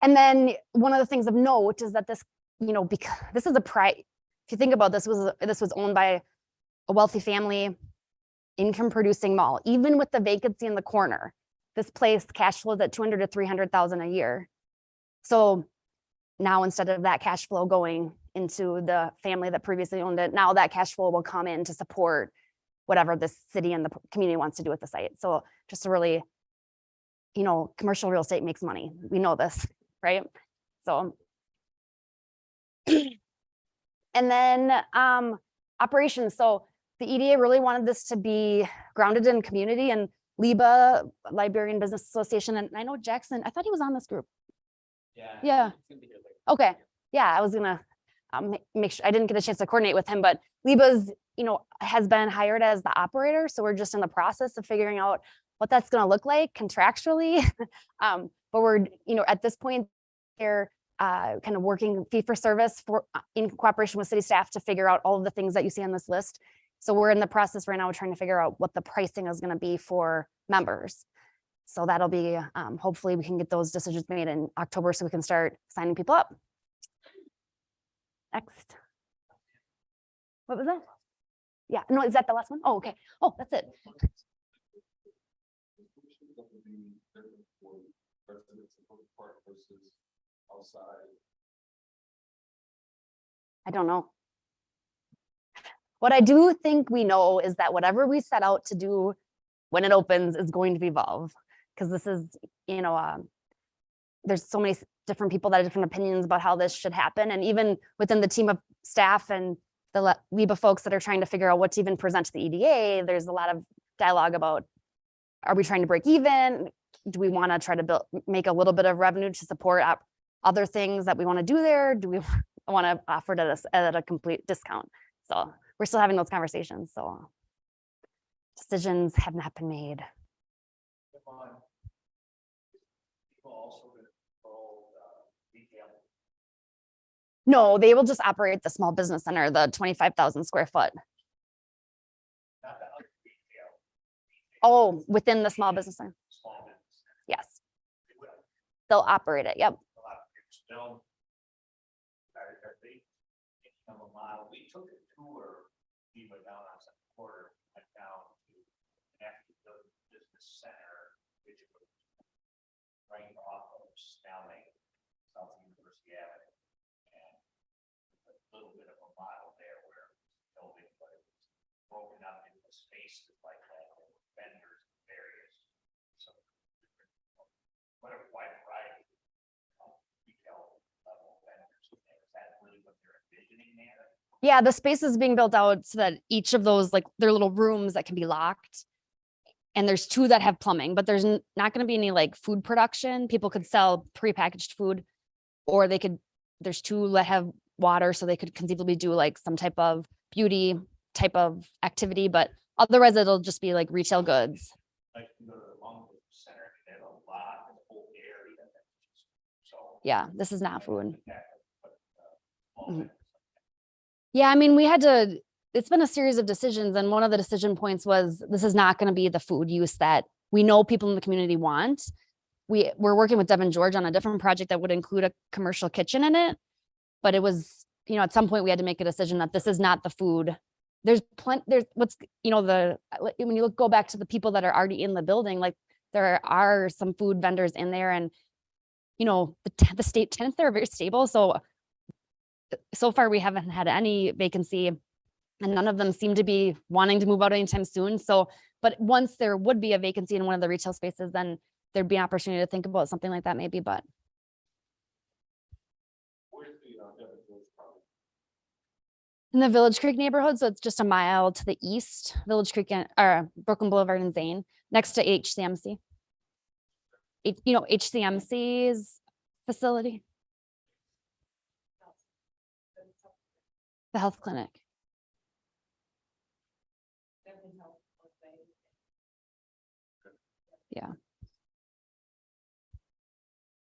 then one of the things of note is that this, because this is if you think about this was owned by a wealthy family, income producing mall. Even with the vacancy in the corner, this place cash flows at 200 to 300,000 a year. So now instead of that cash flow going into the family that previously owned it, now that cash flow will come in to support whatever the city and the community wants to do with the site. So just a really, commercial real estate makes money. We know this, right? So, and then operations. So the EDA really wanted this to be grounded in community, and LIBA, Liberian Business Association, and I know Jackson, I thought he was on this group. Yeah. Okay. Yeah, I was gonna make sure I didn't get a chance to coordinate with him, but LIBA's, has been hired as the operator. So we're just in the process of figuring out what that's gonna look like contractually. But we're, at this point, they're kind of working fee for service in cooperation with city staff to figure out all of the things that you see on this list. So we're in the process right now of trying to figure out what the pricing is gonna be for members. So that'll be, hopefully we can get those decisions made in October so we can start signing people up. Next. What was that? Yeah, no, is that the last one? Oh, okay. Oh, that's it. I don't know. What I do think we know is that whatever we set out to do when it opens is going to evolve, because this is, there's so many different people that have different opinions about how this should happen. And even within the team of staff and the LIBA folks that are trying to figure out what to even present to the EDA, there's a lot of dialogue about, are we trying to break even? Do we want to try to make a little bit of revenue to support other things that we want to do there? Do we want to offer it at a complete discount? So we're still having those conversations. So decisions have not been made. No, they will just operate the small business center, the 25,000 square foot. Oh, within the small business center. Yes. They'll operate it. Yep. We took a tour, even down on some quarter, went down to actually the business center, which was right off of Snelling, South University Avenue, and a little bit of a model there where it was building, but it was broken up into spaces like that, vendors, various, so whatever wide variety of retail level. Yeah, the space is being built out so that each of those, like, they're little rooms that can be locked. And there's 2 that have plumbing, but there's not gonna be any like food production. People could sell prepackaged food, or there's 2 that have water, so they could conceivably do like some type of beauty type of activity, but otherwise it'll just be like retail goods. Like, you go to the Longwood Center, they have a lot, of whole area. So. Yeah, this is not food. All Mhm. that. Yeah, I mean, it's been a series of decisions, and one of the decision points was this is not going to be the food use that we know people in the community want. We're working with Devin George on a different project that would include a commercial kitchen in it, but it was, at some point we had to make a decision that this is not the food. There's when you go back to the people that are already in the building, like there are some food vendors in there, and the state tenants there are very stable. So far we haven't had any vacancy, and none of them seem to be wanting to move out anytime soon. But once there would be a vacancy in one of the retail spaces, then there'd be an opportunity to think about something like that maybe, but. Where's the Devin George property? In the Village Creek neighborhood, so it's just a mile to the east, Village Creek or Brooklyn Boulevard and Zane, next to HCMC. HCMC's facility. The health clinic. Yeah.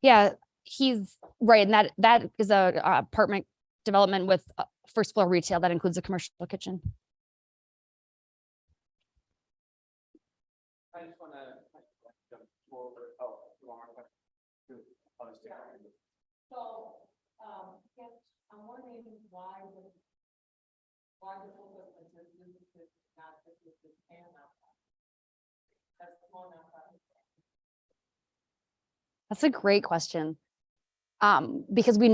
Yeah, he's right. And that is a apartment development with first floor retail that includes a commercial kitchen. I just want to go over. So, yes, I'm wondering why the focus is not this and that's small nonprofit. That's a great question. Because we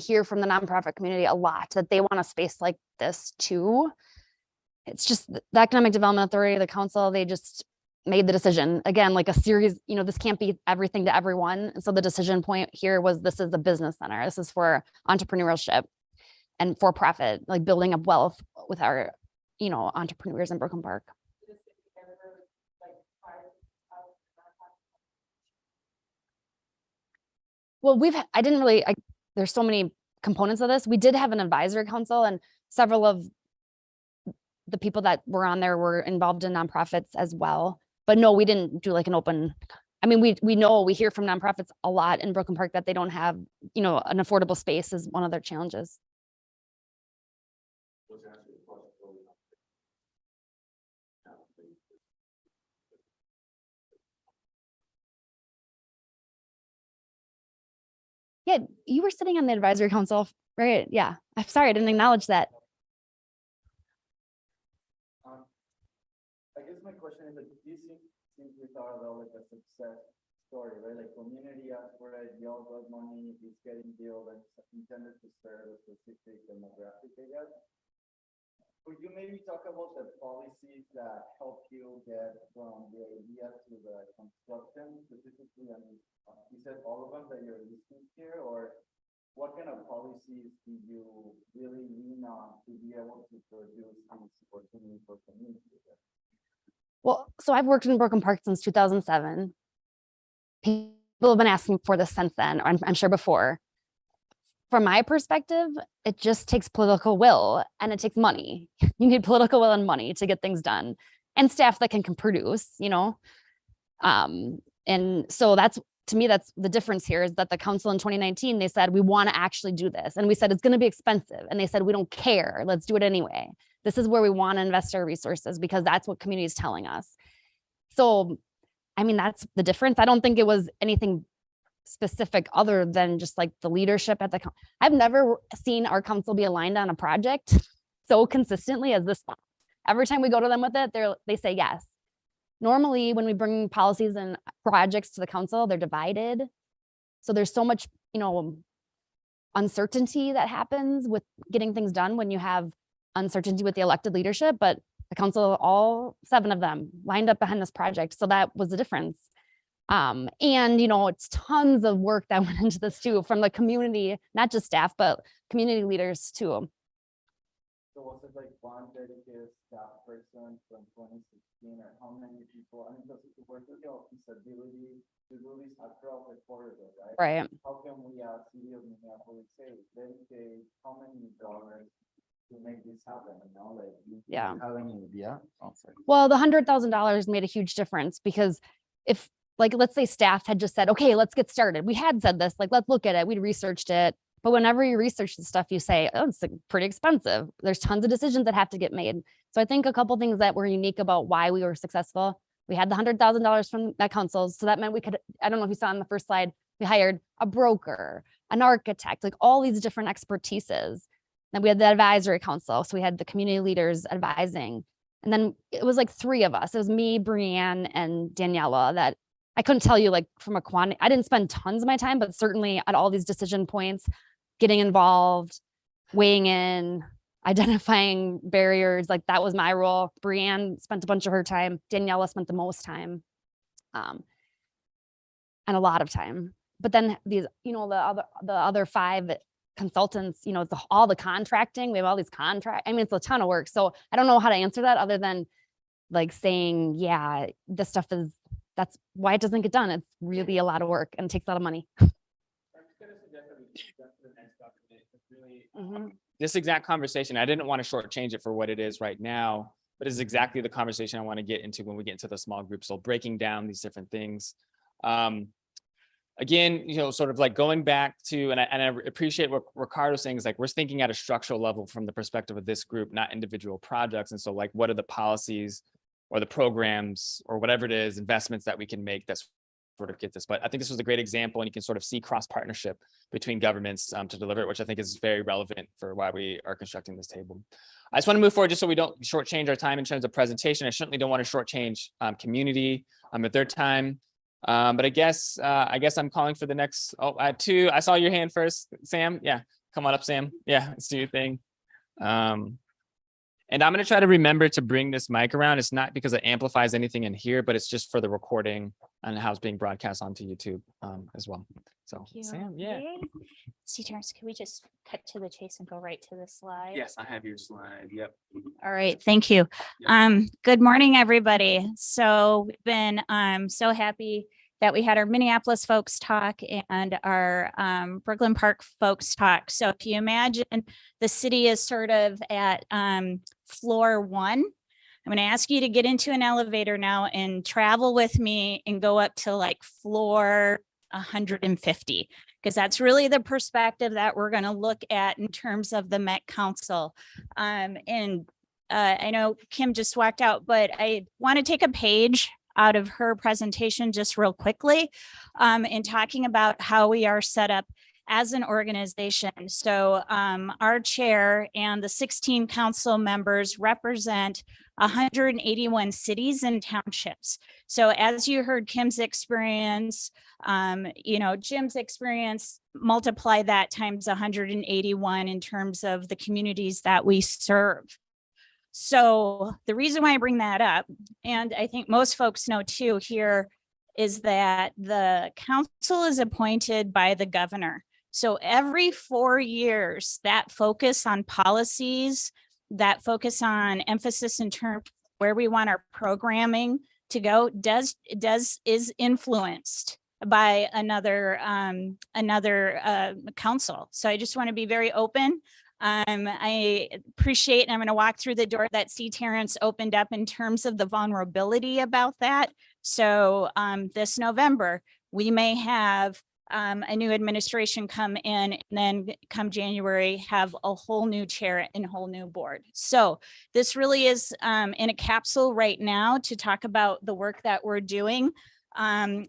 hear from the nonprofit community a lot that they want a space like this too. It's just the Economic Development Authority, the council, they just made the decision. Again, like a series, this can't be everything to everyone. And so the decision point here was this is a business center. This is for entrepreneurship and for profit, like building up wealth with our, entrepreneurs in Brooklyn Park. Well, there's so many components of this. We did have an advisory council, and several of the people that were on there were involved in nonprofits as well. But no, we didn't do like an open, we hear from nonprofits a lot in Brooklyn Park that they don't have, an affordable space is one of their challenges. Yeah, you were sitting on the advisory council, right? Yeah, I'm sorry, I didn't acknowledge that. I guess my question is like, this seems we thought about like a success story, right? Like community asked for it, y'all got money, it's getting billed and it's intended to serve a specific demographic, I guess. Could you maybe talk about the policies that help you get from the idea to the construction specifically? You said all of them that you're listing here, or what kind of policies do you really lean on to be able to produce these opportunities for community? Well, so I've worked in Brooklyn Park since 2007. People have been asking for this since then, or I'm sure before. From my perspective, it just takes political will and it takes money. You need political will and money to get things done, and staff that can produce, and so to me, that's the difference here, is that the council in 2019, they said, we want to actually do this. And we said, it's going to be expensive. And they said, we don't care. Let's do it anyway. This is where we want to invest our resources because that's what community is telling us. So, that's the difference. I don't think it was anything specific other than just like the leadership at I've never seen our council be aligned on a project so consistently as this one. Every time we go to them with it, they say yes. Normally, when we bring policies and projects to the council, they're divided. So there's so much, uncertainty that happens with getting things done when you have uncertainty with the elected leadership. But the council, all 7 of them, lined up behind this project. So that was the difference. And, it's tons of work that went into this too, from the community, not just staff, but community leaders too. So was it like one dedicated staff person from 2016, or how many people? I mean, because if we're thinking of feasibility to do this across the corridor, right? Right. How can we, city of Minneapolis, say, dedicate how many dollars to make this happen? You know, like, Yeah. have any idea? Oh, sorry. Well, the $100,000 made a huge difference because if, like, let's say staff had just said, okay, let's get started. We had said this, like, let's look at it. We'd researched it. But whenever you research the stuff, you say, oh, it's like pretty expensive. There's tons of decisions that have to get made. So I think a couple things that were unique about why we were successful. We had the $100,000 from Met Councils. So that meant we could, I don't know if you saw on the first slide, we hired a broker, an architect, like all these different expertises. Then we had the advisory council. So we had the community leaders advising. And then it was like 3 of us. It was me, Brianne, and Daniela that I couldn't tell you, like, from a quantity. I didn't spend tons of my time, but certainly at all these decision points, getting involved, weighing in, identifying barriers, like that was my role. Brianne spent a bunch of her time. Daniela spent the most time, and a lot of time. But then these, you know, the other 5 consultants, you know, all the contracting, we have all these I mean, it's a ton of work. So I don't know how to answer that other than like saying, yeah, this stuff is, that's why it doesn't get done. It's really a lot of work and takes a lot of money. This exact conversation, I didn't want to shortchange it for what it is right now, but it's exactly the conversation I want to get into when we get into the small group. So breaking down these different things. Again, you know, sort of like going back to, and I appreciate what Ricardo's saying is like, we're thinking at a structural level from the perspective of this group, not individual projects. And so like, what are the policies or the programs or whatever it is, investments that we can make that's sort of get this. But I think this was a great example, and you can sort of see cross partnership between governments to deliver it, which I think is very relevant for why we are constructing this table. I just want to move forward just so we don't shortchange our time in terms of presentation. I certainly don't want to shortchange community at their time. But I guess I'm calling for the next. Oh, I had 2. I saw your hand first, Sam. Yeah, come on up, Sam. Yeah, let's do your thing. And I'm going to try to remember to bring this mic around. It's not because it amplifies anything in here, but it's just for the recording and how it's being broadcast onto YouTube as well. So Sam, yeah. See, Terrence, can we just cut to the chase and go right to the slide? Yes, I have your slide. Yep. All right, thank you. Good morning, everybody. So we've been so happy that we had our Minneapolis folks talk and our Brooklyn Park folks talk. So if you imagine the city is sort of at floor 1, I'm going to ask you to get into an elevator now and travel with me and go up to like floor 150, because that's really the perspective that we're going to look at in terms of the Met Council. I know Kim just walked out, but I want to take a page out of her presentation just real quickly in talking about how we are set up as an organization. So our chair and the 16 council members represent 181 cities and townships. So as you heard Kim's experience, you know, Jim's experience, multiply that times 181 in terms of the communities that we serve. So the reason why I bring that up, and I think most folks know too here, is that the council is appointed by the governor. So every 4 years, that focus on policies, that focus on emphasis in terms of where we want our programming to go is influenced by another council. So I just want to be very open. I appreciate, and I'm going to walk through the door that C. Terrence opened up in terms of the vulnerability about that. So this November, we may have a new administration come in, and then come January, have a whole new chair and whole new board. So this really is in a capsule right now to talk about the work that we're doing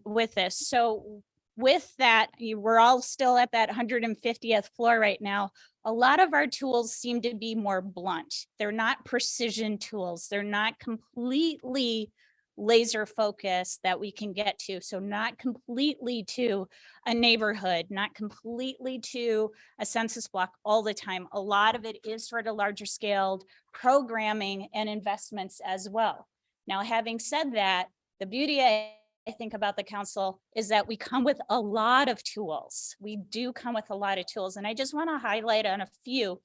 with this. So with that, we're all still at that 150th floor right now. A lot of our tools seem to be more blunt. They're not precision tools. They're not completely laser focused that we can get to. So not completely to a neighborhood, not completely to a census block all the time. A lot of it is sort of larger scaled programming and investments as well. Now, having said that, the beauty I think about the council is that we come with a lot of tools. We do come with a lot of tools, and I just want to highlight on a few.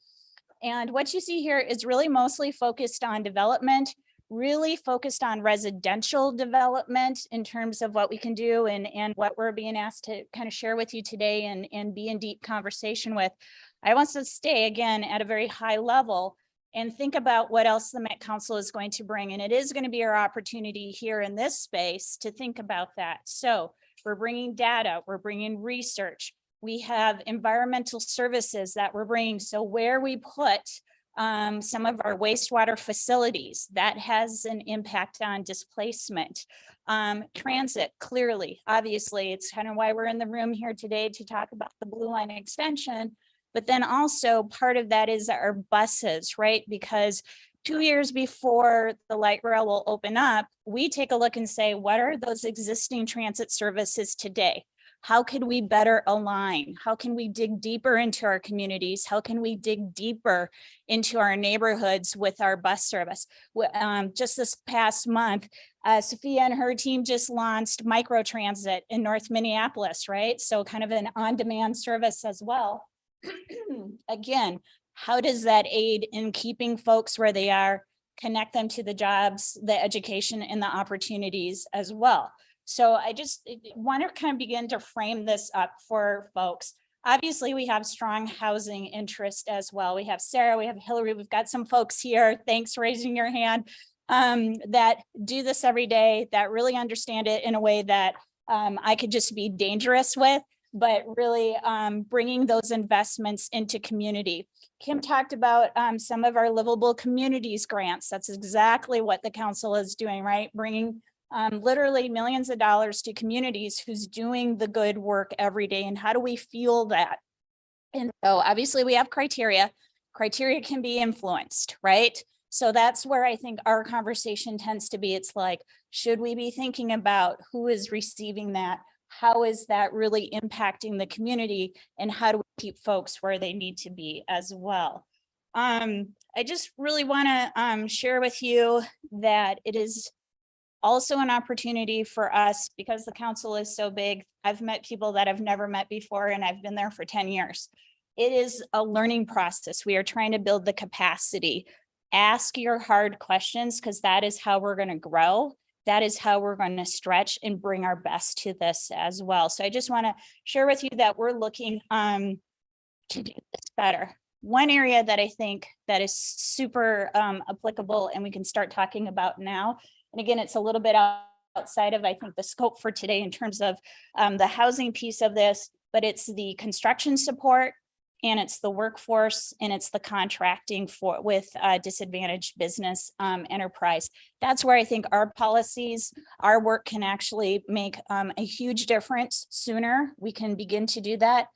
And what you see here is really mostly focused on development, really focused on residential development in terms of what we can do and what we're being asked to kind of share with you today and be in deep conversation with. I want to stay again at a very high level and think about what else the Met Council is going to bring. And it is going to be our opportunity here in this space to think about that. So we're bringing data, we're bringing research, we have environmental services that we're bringing. So where we put some of our wastewater facilities, that has an impact on displacement. Transit, clearly, obviously, it's kind of why we're in the room here today to talk about the Blue Line extension. But then also part of that is our buses, right? Because 2 years before the light rail will open up, we take a look and say, what are those existing transit services today? How can we better align? How can we dig deeper into our communities? How can we dig deeper into our neighborhoods with our bus service? Just this past month, Sophia and her team just launched microtransit in North Minneapolis, right? So kind of an on-demand service as well. Again, how does that aid in keeping folks where they are, connect them to the jobs, the education, and the opportunities as well? So I just want to kind of begin to frame this up for folks. Obviously, we have strong housing interest as well. We have Sarah, we have Hillary, we've got some folks here. Thanks for raising your hand, that do this every day, that really understand it in a way that I could just be dangerous with, but really bringing those investments into community. Kim talked about some of our livable communities grants. That's exactly what the council is doing, right? Bringing literally millions of dollars to communities who's doing the good work every day. And how do we fuel that? And so obviously we have criteria. Criteria can be influenced, right? So that's where I think our conversation tends to be. It's like, should we be thinking about who is receiving that? How is that really impacting the community? And how do we keep folks where they need to be as well? I just really want to share with you that it is also an opportunity for us, because the council is so big. I've met people that I've never met before, and I've been there for 10 years. It is a learning process. We are trying to build the capacity. Ask your hard questions, because that is how we're going to grow. That is how we're going to stretch and bring our best to this as well. So I just want to share with you that we're looking to do this better. One area that I think that is super applicable and we can start talking about now, and again, it's a little bit outside of, I think, the scope for today in terms of the housing piece of this, but it's the construction support, and it's the workforce, and it's the contracting with disadvantaged business enterprise. That's where I think our policies, our work can actually make a huge difference sooner. We can begin to do that.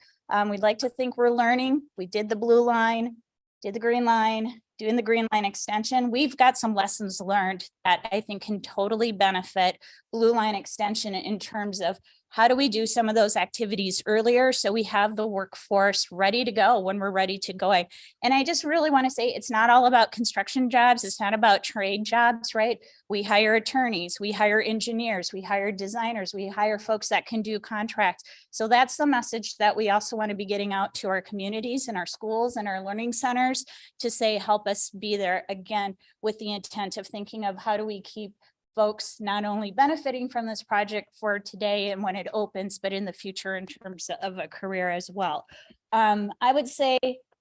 We'd like to think we're learning. We did the blue line, did the green line, doing the green line extension. We've got some lessons learned that I think can totally benefit blue line extension in terms of how do we do some of those activities earlier so we have the workforce ready to go when we're ready to go. And I just really want to say it's not all about construction jobs. It's not about trade jobs, right? We hire attorneys, we hire engineers, we hire designers, we hire folks that can do contracts. So that's the message that we also want to be getting out to our communities and our schools and our learning centers to say, help us be there again with the intent of thinking of how do we keep folks not only benefiting from this project for today and when it opens, but in the future in terms of a career as well. I would say,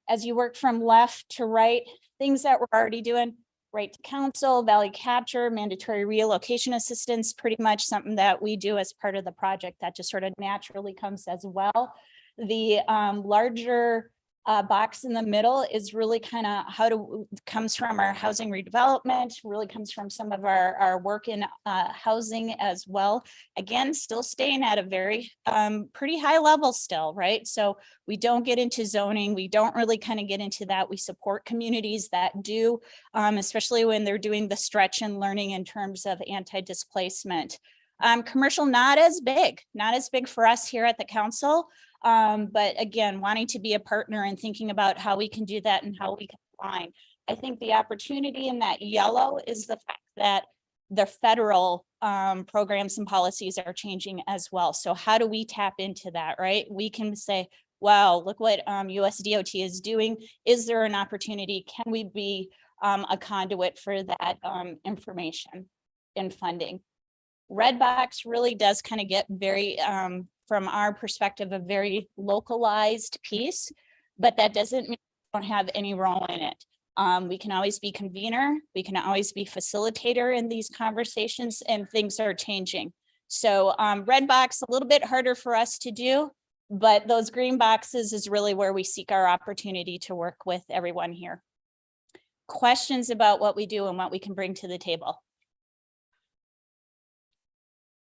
as you work from left to right, things that we're already doing, right to council, valley capture, mandatory relocation assistance, pretty much something that we do as part of the project that just sort of naturally comes as well. The larger box in the middle is really kind of comes from our housing redevelopment, really comes from some of our work in housing as well. Again, still staying at a very pretty high level still, right? So we don't get into zoning. We don't really kind of get into that. We support communities that do, especially when they're doing the stretch and learning in terms of anti-displacement. Commercial, not as big for us here at the council. But again, wanting to be a partner and thinking about how we can do that and how we can align. I think the opportunity in that yellow is the fact that the federal programs and policies are changing as well. So how do we tap into that, right? We can say, wow, look what USDOT is doing. Is there an opportunity? Can we be a conduit for that information and funding? Redbox really does kind of get very, from our perspective, a very localized piece, but that doesn't mean we don't have any role in it. We can always be convener, we can always be facilitator in these conversations, and things are changing. So Redbox, a little bit harder for us to do, but those green boxes is really where we seek our opportunity to work with everyone here. Questions about what we do and what we can bring to the table?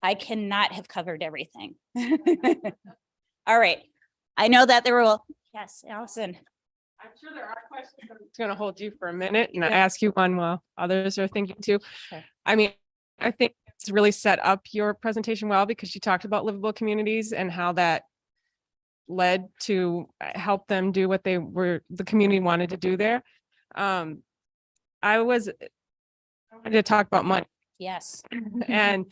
I cannot have covered everything. All right. I know that there will, yes, Allison. I'm sure there are questions. I'm just going to hold you for a minute and ask you one while others are thinking too. Sure. I mean, I think it's really set up your presentation well, because you talked about livable communities and how that led to help them do what the community wanted to do there. I wanted to talk about money. Yes. And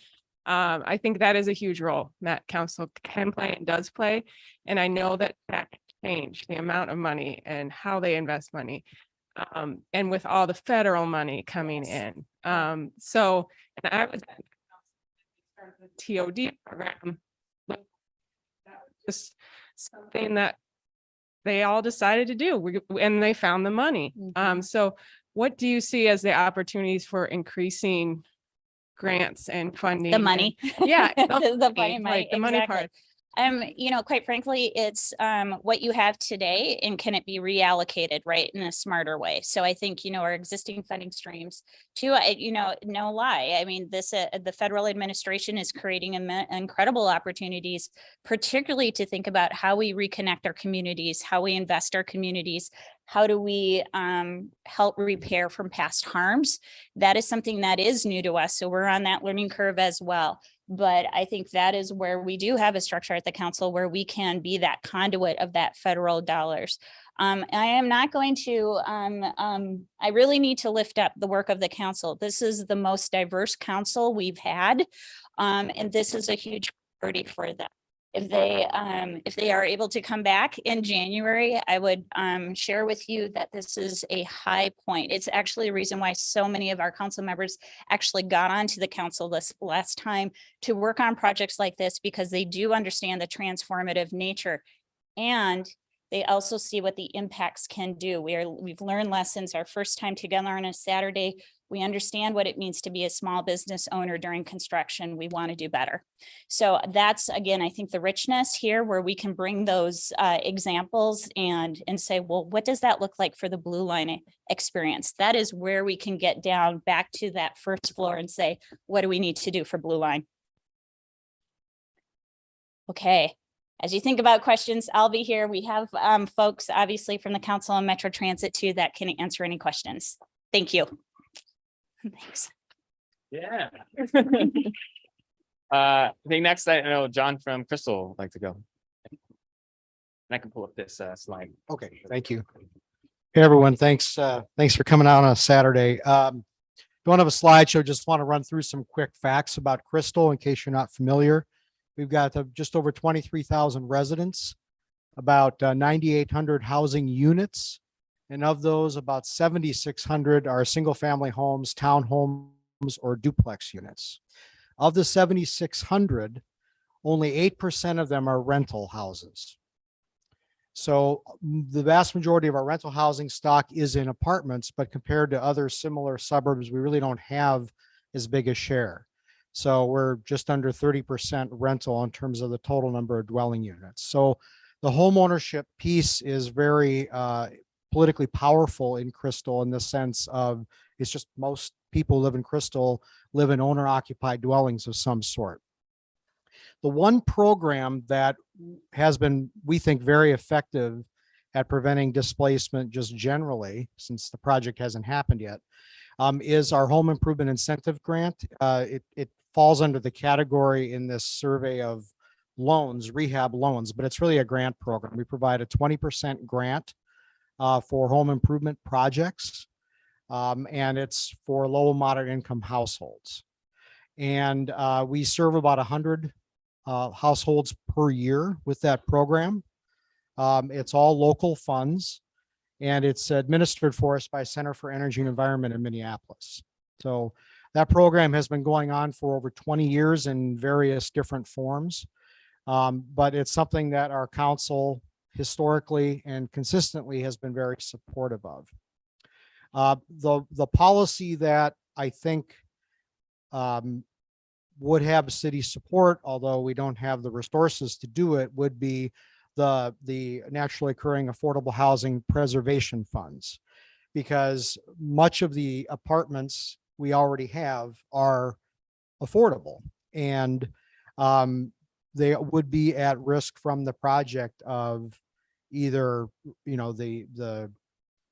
I think that is a huge role that council can play and does play. And I know that change the amount of money and how they invest money. And with all the federal money coming in. So, and I was at the TOD program. That was just something that they all decided to do, and they found the money. So what do you see as the opportunities for increasing grants and funding? The money. Yeah. The money, like the money exactly. part. You know, quite frankly, it's what you have today, and can it be reallocated right in a smarter way? So I think, you know, our existing funding streams too, you know, no lie. I mean, this, the federal administration is creating incredible opportunities, particularly to think about how we reconnect our communities, how we invest our communities, how do we help repair from past harms? That is something that is new to us. So we're on that learning curve as well. But I think that is where we do have a structure at the council where we can be that conduit of that federal dollars. I am not going to, I really need to lift up the work of the council. This is the most diverse council we've had. And this is a huge priority for them. If they are able to come back in January, I would share with you that this is a high point. It's actually a reason why so many of our council members actually got onto the council this last time to work on projects like this, because they do understand the transformative nature, and they also see what the impacts can do. We've learned lessons our first time together on a Saturday. We understand what it means to be a small business owner during construction. We want to do better. So that's, again, I think the richness here where we can bring those examples and say, well, what does that look like for the Blue Line experience? That is where we can get down back to that first floor and say, what do we need to do for Blue Line? Okay. As you think about questions, I'll be here. We have folks obviously from the council and Metro Transit too that can answer any questions. Thank you. Thanks. Yeah. I think next, I know John from Crystal would like to go. And I can pull up this slide. Okay, thank you. Hey, everyone. Thanks for coming out on a Saturday. Don't have a slideshow, just want to run through some quick facts about Crystal in case you're not familiar. We've got just over 23,000 residents, about 9,800 housing units. And of those, about 7,600 are single family homes, townhomes, or duplex units. Of the 7,600, only 8% of them are rental houses. So the vast majority of our rental housing stock is in apartments, but compared to other similar suburbs, we really don't have as big a share. So we're just under 30% rental in terms of the total number of dwelling units. So the home ownership piece is very politically powerful in Crystal, in the sense of it's just most people who live in Crystal live in owner occupied dwellings of some sort. The one program that has been, we think, very effective at preventing displacement just generally, since the project hasn't happened yet, is our home improvement incentive grant. It falls under the category in this survey of loans, rehab loans, but it's really a grant program. We provide a 20% grant for home improvement projects, and it's for low and moderate income households. And we serve about 100 households per year with that program. It's all local funds, and it's administered for us by Center for Energy and Environment in Minneapolis. So that program has been going on for over 20 years in various different forms. But it's something that our council historically and consistently has been very supportive of. The policy that I think would have city support, although we don't have the resources to do it, would be the naturally occurring affordable housing preservation funds, because much of the apartments we already have are affordable, and they would be at risk from the project of either, you know, the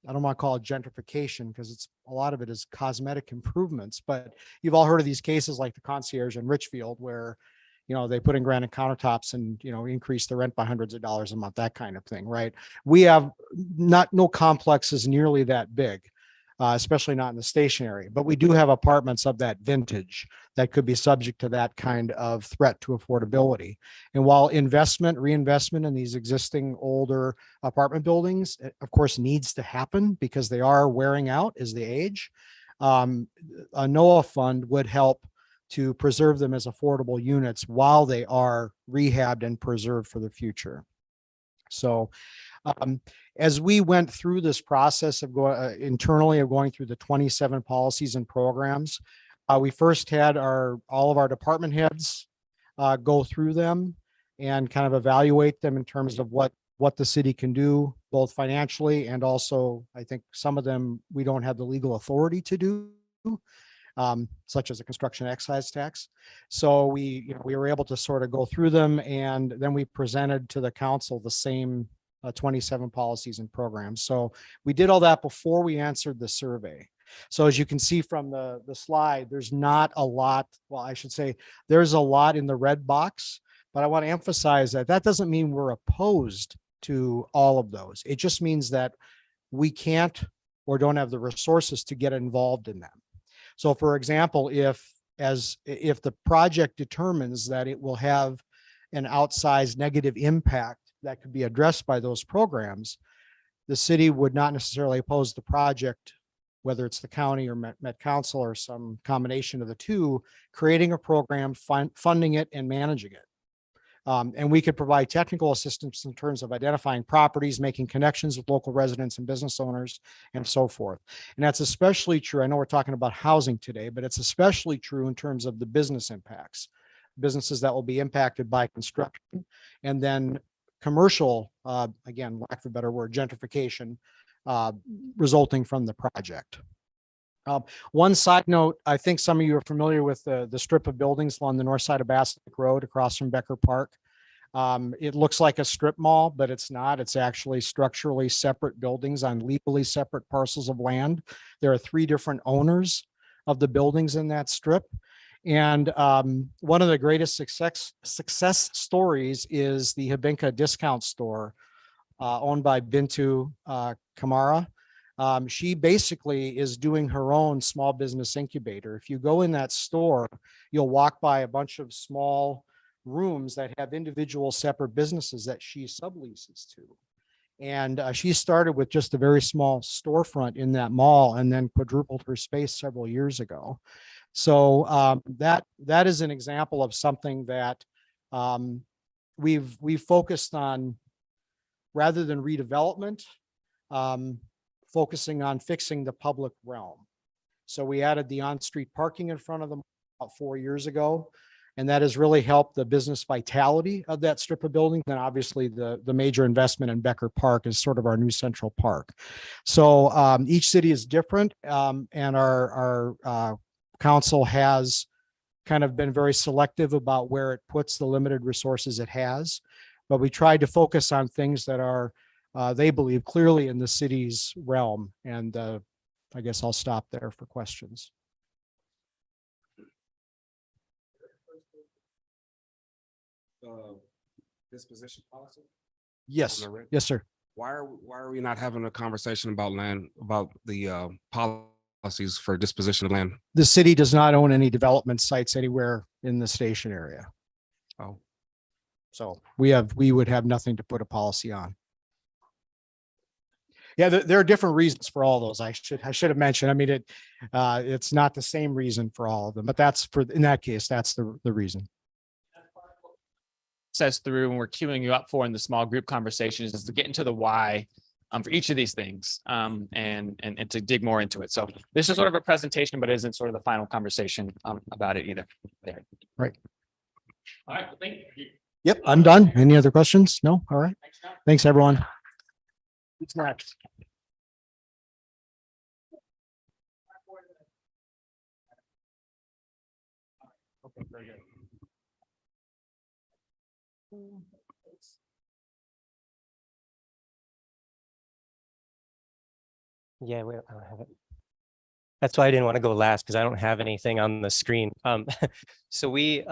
I don't want to call it gentrification, because it's a lot of it is cosmetic improvements, but you've all heard of these cases like the concierge in Richfield, where, you know, they put in granite countertops and, you know, increase the rent by hundreds of dollars a month, that kind of thing, right? We have no complexes nearly that big, especially not in the stationary, but we do have apartments of that vintage that could be subject to that kind of threat to affordability. And while reinvestment in these existing older apartment buildings, of course, needs to happen because they are wearing out as they age, a NOAA fund would help to preserve them as affordable units while they are rehabbed and preserved for the future. So as we went through this process of internally of going through the 27 policies and programs, we first had all of our department heads go through them and kind of evaluate them in terms of what the city can do, both financially, and also I think some of them we don't have the legal authority to do, such as a construction excise tax. So we were able to sort of go through them, and then we presented to the council the same 27 policies and programs. So we did all that before we answered the survey. So as you can see from the slide, there's not a lot. Well, I should say there's a lot in the red box, but I want to emphasize that that doesn't mean we're opposed to all of those. It just means that we can't or don't have the resources to get involved in them. So for example, if the project determines that it will have an outsized negative impact that could be addressed by those programs, the city would not necessarily oppose the project, whether it's the county or Met Council or some combination of the two, creating a program, funding it and managing it. And we could provide technical assistance in terms of identifying properties, making connections with local residents and business owners, and so forth. And that's especially true. I know we're talking about housing today, but it's especially true in terms of the business impacts, businesses that will be impacted by construction, and then commercial, again, lack of a better word, gentrification, resulting from the project. One side note, I think some of you are familiar with the strip of buildings along the north side of Bassett Road across from Becker Park. It looks like a strip mall, but it's not. It's actually structurally separate buildings on legally separate parcels of land. There are 3 different owners of the buildings in that strip. And one of the greatest success stories is the Habinka discount store owned by Bintu Kamara. She basically is doing her own small business incubator. If you go in that store, you'll walk by a bunch of small rooms that have individual separate businesses that she subleases to. And she started with just a very small storefront in that mall and then quadrupled her space several years ago. So that is an example of something that we've focused on, rather than redevelopment, focusing on fixing the public realm. So we added the on-street parking in front of them about 4 years ago, and that has really helped the business vitality of that strip of buildings. And obviously the major investment in Becker Park is sort of our new central park. So each city is different, and our council has kind of been very selective about where it puts the limited resources it has, but we tried to focus on things that are, they believe, clearly in the city's realm. And I guess I'll stop there for questions. Disposition policy? Yes. Yes, sir. Why are we not having a conversation about the policies for disposition of land? The city does not own any development sites anywhere in the station area. Oh. So we would have nothing to put a policy on. Yeah, there are different reasons for all those. I should have mentioned. I mean, it's not the same reason for all of them, but in that case, that's the reason. Says through when we're queuing you up for in the small group conversations is to get into the why for each of these things and to dig more into it. So this is sort of a presentation, but isn't sort of the final conversation about it either. There. Right. All right. Thank you. Yep, I'm done. Any other questions? No? All right. Thanks, everyone. Who's next? Okay, very good. Yeah, I don't have it. That's why I didn't want to go last because I don't have anything on the screen. So we,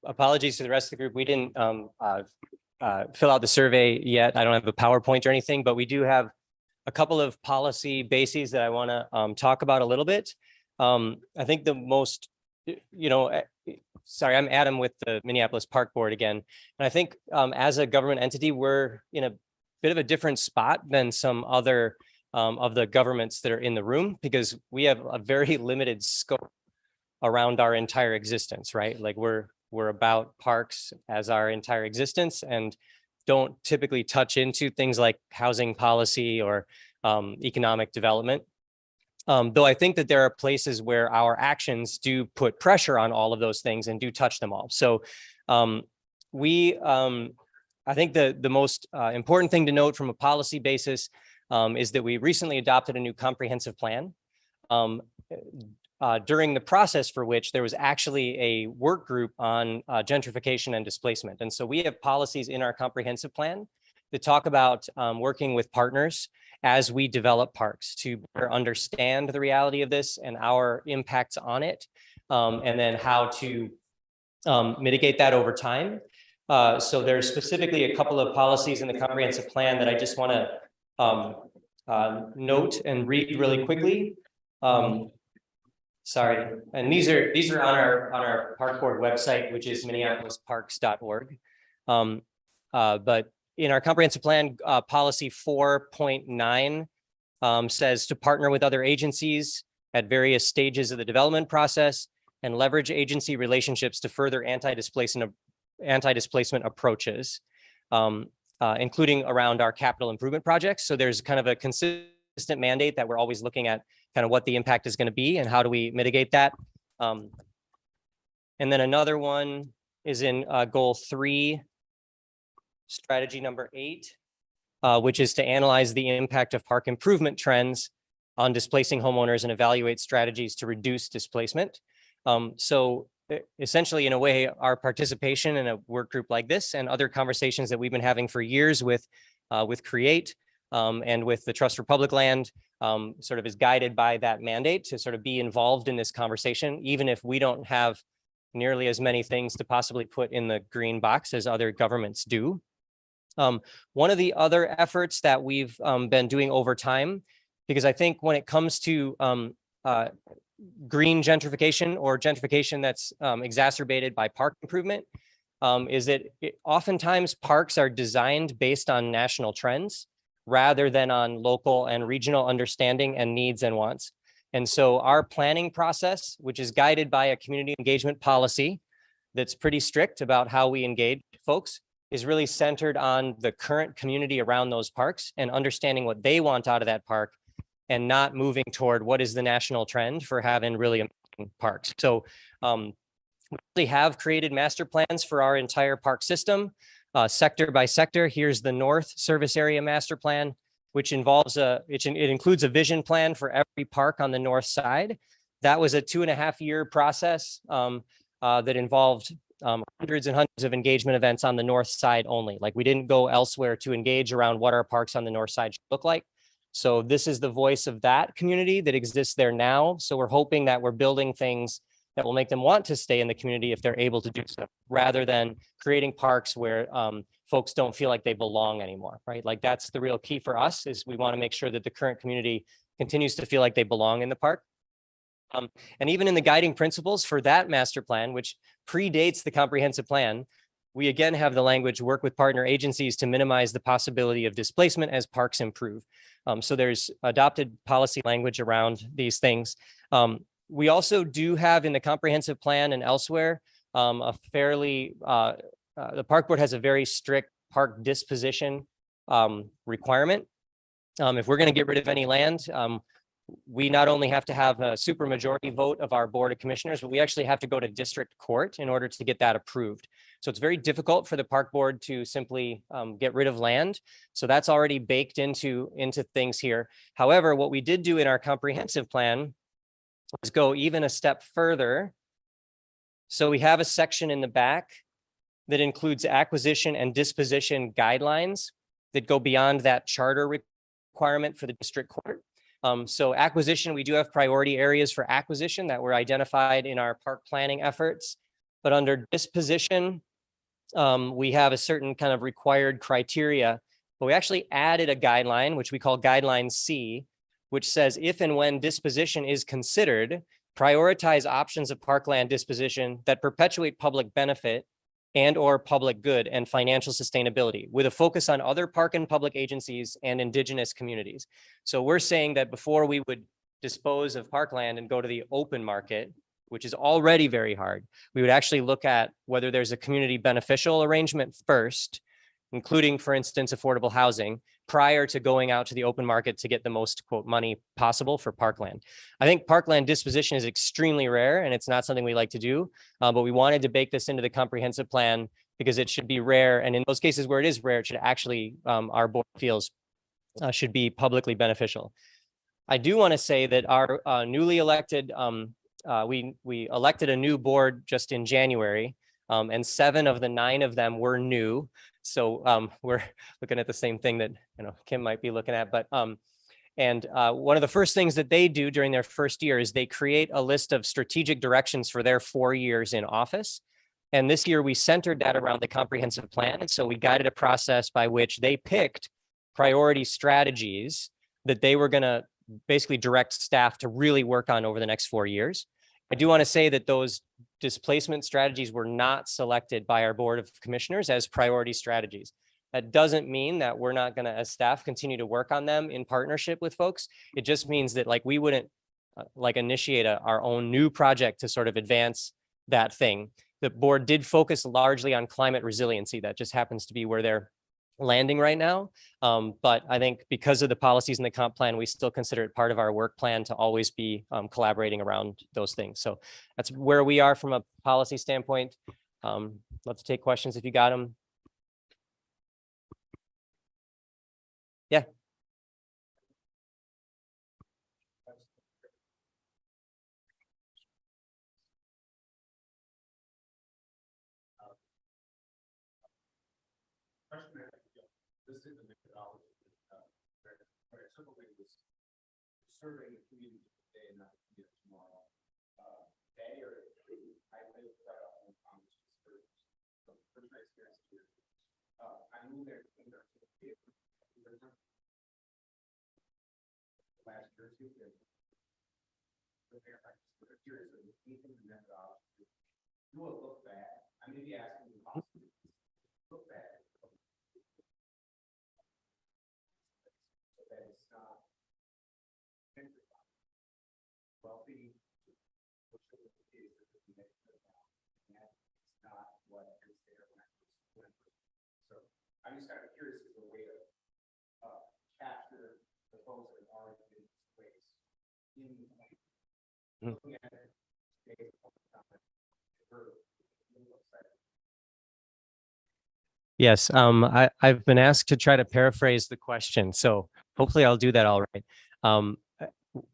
apologies to the rest of the group. We didn't fill out the survey yet. I don't have a PowerPoint or anything, but we do have a couple of policy bases that I want to talk about a little bit. I think the most, sorry, I'm Adam with the Minneapolis Park Board again. And I think as a government entity, we're in a bit of a different spot than some other of the governments that are in the room, because we have a very limited scope around our entire existence, right? Like we're about parks as our entire existence and don't typically touch into things like housing policy or economic development. Though I think that there are places where our actions do put pressure on all of those things and do touch them all. So I think the most important thing to note from a policy basis is that we recently adopted a new comprehensive plan. During the process for which there was actually a work group on gentrification and displacement. And so we have policies in our comprehensive plan that talk about working with partners as we develop parks to better understand the reality of this and our impacts on it, and then how to mitigate that over time. So there's specifically a couple of policies in the comprehensive plan that I just want to note and read really quickly. Sorry, and these are on our park board website, which is minneapolisparks.org. But in our comprehensive plan, policy 4.9 says to partner with other agencies at various stages of the development process and leverage agency relationships to further anti-displacement approaches, including around our capital improvement projects. So there's kind of a consistent mandate that we're always looking at kind of what the impact is going to be and how do we mitigate that. And then another one is in goal 3, strategy number 8, which is to analyze the impact of park improvement trends on displacing homeowners and evaluate strategies to reduce displacement. So essentially, in a way, our participation in a work group like this and other conversations that we've been having for years with CREATE and with the Trust for Public Land sort of is guided by that mandate to sort of be involved in this conversation, even if we don't have nearly as many things to possibly put in the green box as other governments do. One of the other efforts that we've been doing over time, because I think when it comes to green gentrification or gentrification that's exacerbated by park improvement, is that oftentimes parks are designed based on national trends rather than on local and regional understanding and needs and wants. And so our planning process, which is guided by a community engagement policy that's pretty strict about how we engage folks, is really centered on the current community around those parks and understanding what they want out of that park and not moving toward what is the national trend for having really amazing parks. So we really have created master plans for our entire park system, sector by sector. Here's the North Service Area Master Plan, which involves it includes a vision plan for every park on the north side. That was a 2.5-year process that involved hundreds and hundreds of engagement events on the north side only. Like we didn't go elsewhere to engage around what our parks on the north side should look like. So this is the voice of that community that exists there now. So we're hoping that we're building things that will make them want to stay in the community if they're able to do so, rather than creating parks where folks don't feel like they belong anymore, right? Like that's the real key for us, is we want to make sure that the current community continues to feel like they belong in the park. And even in the guiding principles for that master plan, which predates the comprehensive plan, we again have the language, work with partner agencies to minimize the possibility of displacement as parks improve. So there's adopted policy language around these things. We also do have in the comprehensive plan and elsewhere, a fairly, the park board has a very strict park disposition requirement. If we're going to get rid of any land, we not only have to have a supermajority vote of our board of commissioners, but we actually have to go to district court in order to get that approved. So it's very difficult for the park board to simply get rid of land. So that's already baked into things here. However, what we did do in our comprehensive plan was go even a step further. So we have a section in the back that includes acquisition and disposition guidelines that go beyond that charter requirement for the district court. So acquisition, we do have priority areas for acquisition that were identified in our park planning efforts. But under disposition, we have a certain kind of required criteria, but we actually added a guideline, which we call guideline C, which says if and when disposition is considered, prioritize options of parkland disposition that perpetuate public benefit and or public good and financial sustainability with a focus on other park and public agencies and indigenous communities. So we're saying that before we would dispose of parkland and go to the open market, which is already very hard, we would actually look at whether there's a community beneficial arrangement first, including, for instance, affordable housing, prior to going out to the open market to get the most, quote, money possible for parkland. I think parkland disposition is extremely rare and it's not something we like to do, but we wanted to bake this into the comprehensive plan because it should be rare. And in those cases where it is rare, it should actually, our board feels, should be publicly beneficial. I do want to say that our newly elected, we elected a new board just in January, and 7 of the 9 of them were new. So we're looking at the same thing that Kim might be looking at, but one of the first things that they do during their first year is they create a list of strategic directions for their 4 years in office. And this year we centered that around the comprehensive plan. And so we guided a process by which they picked priority strategies that they were going to basically direct staff to really work on over the next 4 years. I do want to say that those displacement strategies were not selected by our board of commissioners as priority strategies. That doesn't mean that we're not going to, as staff, continue to work on them in partnership with folks. It just means that like we wouldn't initiate our own new project to sort of advance that thing. The board did focus largely on climate resiliency. That just happens to be where they're landing right now. But I think because of the policies in the comp plan, we still consider it part of our work plan to always be collaborating around those things. So that's where we are from a policy standpoint. Love to take questions if you got them. Yeah. This is the methodology. Surveying the community today and not tomorrow. Today or I live on Congress first. So first my experience here. I moved there last year too. Curious of anything in the methodology. Do a look back. I may be asking you look back. So that it's not wealthy, which is not what is there when I went. So I'm just kind of curious as a way to capture the folks that have already been displaced in the plan. Looking at it, Yes, I've been asked to try to paraphrase the question, so hopefully I'll do that all right.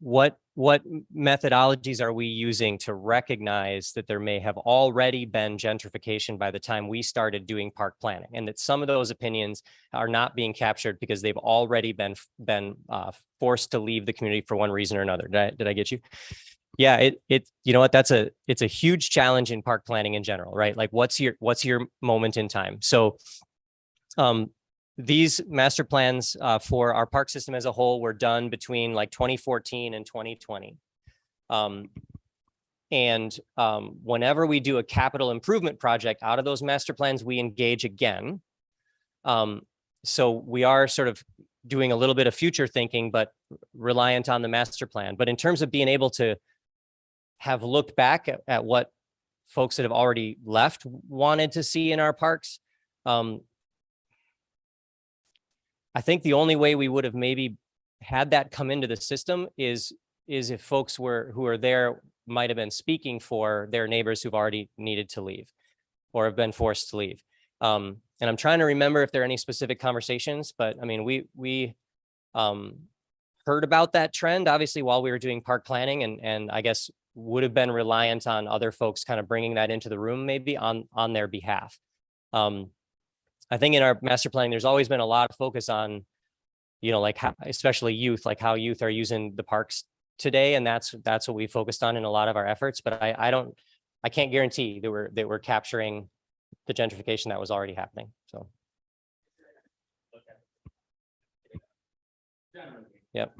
What methodologies are we using to recognize that there may have already been gentrification by the time we started doing park planning, and that some of those opinions are not being captured because they've already been forced to leave the community for one reason or another? Did I get you? Yeah, you know what, it's a huge challenge in park planning in general, right? Like what's your moment in time? So these master plans for our park system as a whole were done between like 2014 and 2020. And whenever we do a capital improvement project out of those master plans, we engage again. So we are sort of doing a little bit of future thinking, but reliant on the master plan. But in terms of being able to have looked back at what folks that have already left wanted to see in our parks, I think the only way we would have maybe had that come into the system is if folks who are there might have been speaking for their neighbors who've already needed to leave or have been forced to leave. And I'm trying to remember if there are any specific conversations, but I mean, we heard about that trend, obviously, while we were doing park planning, and I guess would have been reliant on other folks kind of bringing that into the room, maybe on their behalf. I think in our master planning, there's always been a lot of focus on, you know, like how, especially youth, like how youth are using the parks today. And that's what we focused on in a lot of our efforts. But I can't guarantee that we're capturing the gentrification that was already happening. So. Yep.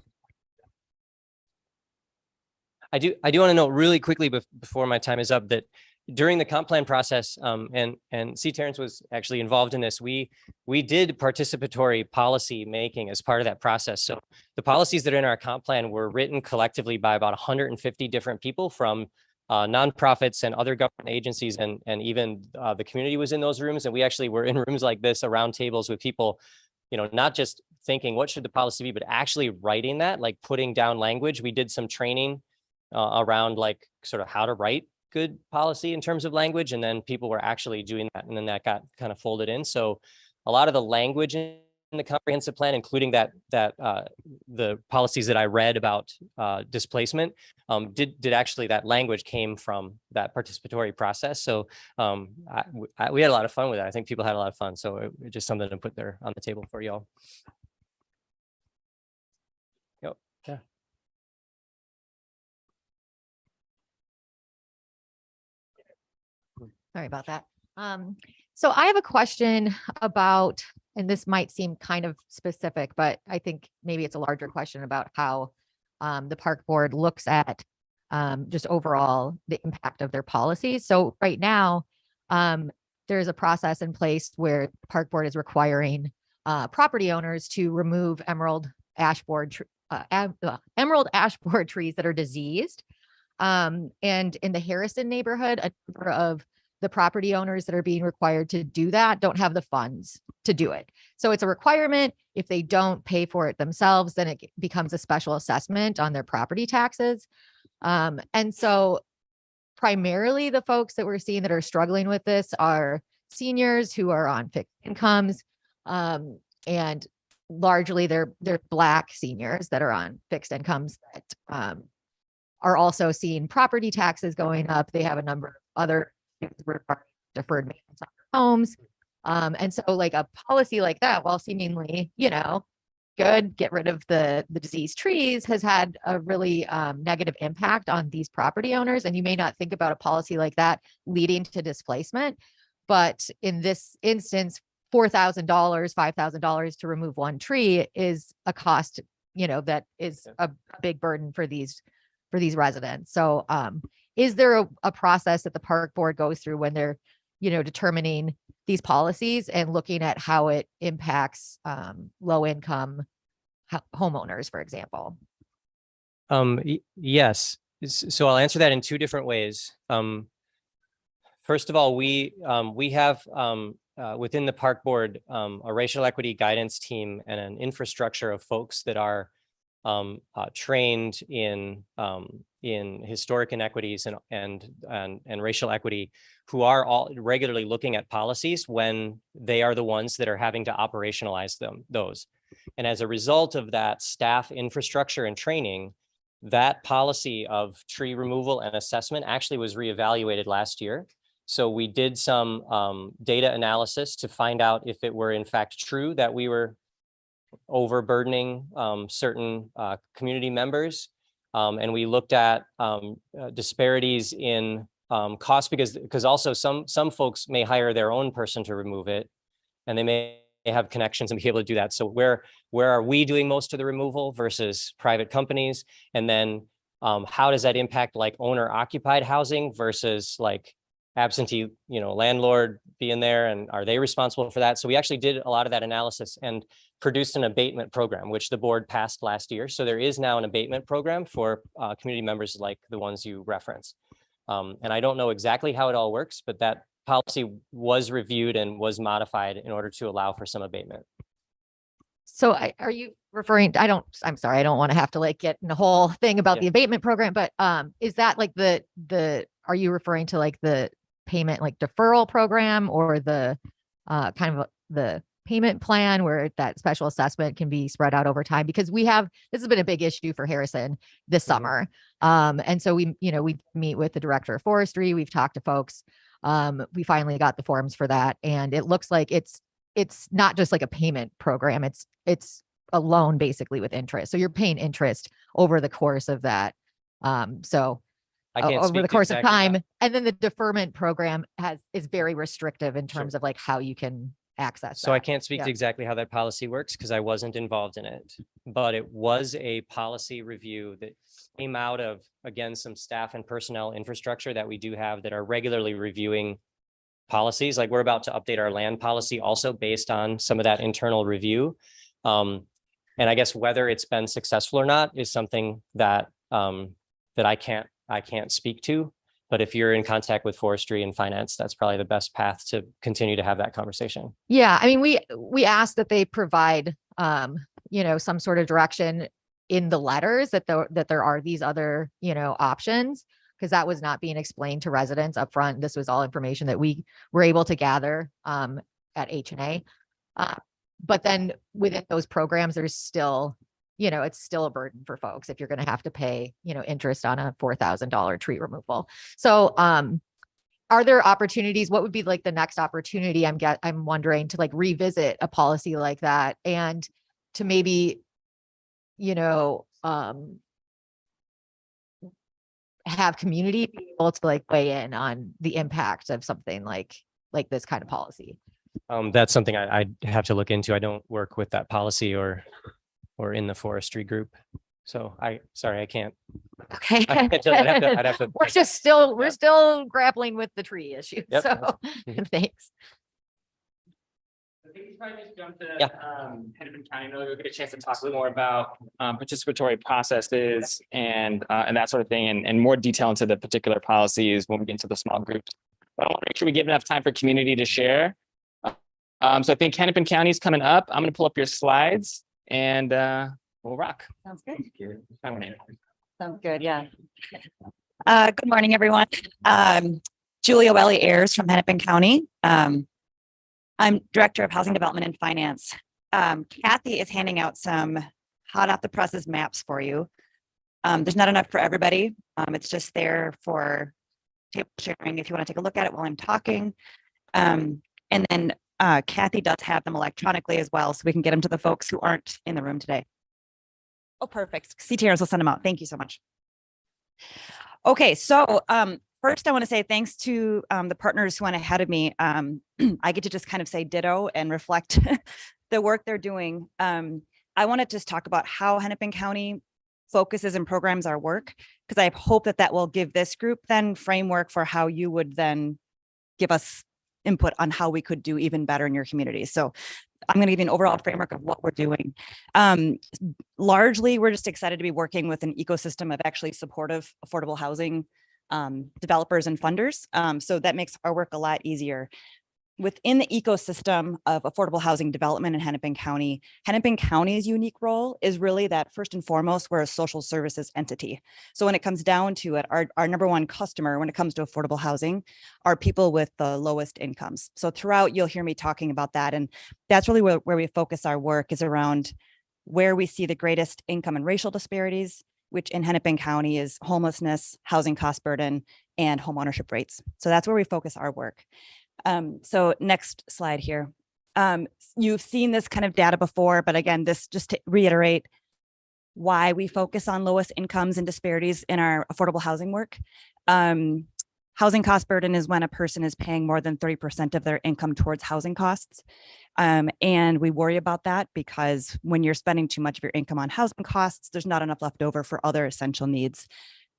I do want to note really quickly before my time is up that during the comp plan process, and C. Terrence was actually involved in this, we did participatory policy making as part of that process. So the policies that are in our comp plan were written collectively by about 150 different people from nonprofits and other government agencies, and even the community was in those rooms. And we actually were in rooms like this around tables with people, you know, not just thinking what should the policy be, but actually writing that, like putting down language. We did some training around like sort of how to write good policy in terms of language, and then people were actually doing that, and then that got kind of folded in. So a lot of the language in the comprehensive plan, including the policies that I read about displacement, did actually, that language came from that participatory process. So we had a lot of fun with it. I think people had a lot of fun. So it's just something to put there on the table for y'all. Yep. Yeah. Sorry about that. So I have a question about, and this might seem kind of specific, but I think maybe it's a larger question about how the park board looks at just overall the impact of their policies. So right now, there's a process in place where the park board is requiring property owners to remove emerald ash borer trees that are diseased. And in the Harrison neighborhood, a number of the property owners that are being required to do that don't have the funds to do it. So it's a requirement. If they don't pay for it themselves, then it becomes a special assessment on their property taxes. And so primarily the folks that we're seeing that are struggling with this are seniors who are on fixed incomes, and largely they're Black seniors that are on fixed incomes that are also seeing property taxes going up. They have a number of other deferred maintenance on their homes. And so like a policy like that, while seemingly, you know, good, get rid of the diseased trees, has had a really negative impact on these property owners. And you may not think about a policy like that leading to displacement, but in this instance, $4,000, $5,000 to remove one tree is a cost, you know, that is a big burden for these residents. So is there a process that the park board goes through when they're, you know, determining these policies and looking at how it impacts low income homeowners, for example? Yes. So I'll answer that in two different ways. First of all, we have within the park board a racial equity guidance team and an infrastructure of folks that are trained in historic inequities and racial equity, who are all regularly looking at policies when they are the ones that are having to operationalize those. And as a result of that staff infrastructure and training, that policy of tree removal and assessment actually was reevaluated last year. So we did some data analysis to find out if it were in fact true that we were overburdening certain community members. And we looked at disparities in cost, because also some folks may hire their own person to remove it, and they may have connections and be able to do that. So where are we doing most of the removal versus private companies? And then How does that impact like owner occupied housing versus like absentee, landlord being there, and are they responsible for that? So we actually did a lot of that analysis and produced an abatement program, which the board passed last year. So there is now an abatement program for community members like the ones you referenced. And I don't know exactly how it all works, but that policy was reviewed and was modified in order to allow for some abatement. So are you referring, I'm sorry, I don't want to have to like get in the whole thing about the abatement program, but is that like are you referring to like the payment like deferral program, or the kind of the payment plan where that special assessment can be spread out over time? Because this has been a big issue for Harrison this summer. And so we meet with the director of forestry. We've talked to folks. We finally got the forms for that. And it looks like it's not just like a payment program. It's a loan basically with interest. So you're paying interest over the course of that. So over the course of time. And then the deferment program is very restrictive in terms of like how you can access So that. I can't speak to exactly how that policy works because I wasn't involved in it, but it was a policy review that came out of, again, some staff and personnel infrastructure that we do have that are regularly reviewing policies. Like we're about to update our land policy also based on some of that internal review. And I guess whether it's been successful or not is something that that I can't speak to. But if you're in contact with forestry and finance, that's probably the best path to continue to have that conversation. Yeah, I mean, we ask that they provide some sort of direction in the letters that there are these other options, because that was not being explained to residents up front. This was all information that we were able to gather at H&A. But then within those programs, there's still, it's still a burden for folks if you're going to have to pay, interest on a $4,000 tree removal. So are there opportunities? What would be like the next opportunity? I'm wondering to like revisit a policy like that and to maybe, have community be able to like weigh in on the impact of something like this kind of policy. That's something I'd have to look into. I don't work with that policy or in the forestry group. So I can't. Okay. I'd have to We're still grappling with the tree issue. Yep. So thanks. I think you probably just jump to Hennepin County. We'll get a chance to talk a little more about participatory processes and that sort of thing, and more detail into the particular policies when we get into the small groups. But I want to make sure we give enough time for community to share. So I think Hennepin County is coming up. I'm going to pull up your slides and we'll rock. Sounds good. My name. Sounds good. Yeah. Good morning, everyone. Julia Welly Ayers from Hennepin County. I'm Director of Housing Development and Finance. Kathy is handing out some hot off the presses maps for you. There's not enough for everybody. It's just there for table sharing if you want to take a look at it while I'm talking. And then Kathy does have them electronically as well, so we can get them to the folks who aren't in the room today. Oh, perfect. CTRs will send them out. Thank you so much. Okay, so first I want to say thanks to the partners who went ahead of me. I get to just kind of say ditto and reflect the work they're doing. I want to just talk about how Hennepin County focuses and programs our work, because I hope that will give this group then framework for how you would then give us input on how we could do even better in your community. So I'm going to give you an overall framework of what we're doing. Largely, we're just excited to be working with an ecosystem of actually supportive, affordable housing developers and funders. So that makes our work a lot easier. Within the ecosystem of affordable housing development in Hennepin County's unique role is really that first and foremost, we're a social services entity. So when it comes down to it, our number one customer when it comes to affordable housing are people with the lowest incomes. So throughout, you'll hear me talking about that. And that's really where we focus our work, is around where we see the greatest income and racial disparities, which in Hennepin County is homelessness, housing cost burden, and home ownership rates. So that's where we focus our work. So next slide here. You've seen this kind of data before, but again, this just to reiterate why we focus on lowest incomes and disparities in our affordable housing work. Housing cost burden is when a person is paying more than 30% of their income towards housing costs. And we worry about that because when you're spending too much of your income on housing costs, there's not enough left over for other essential needs.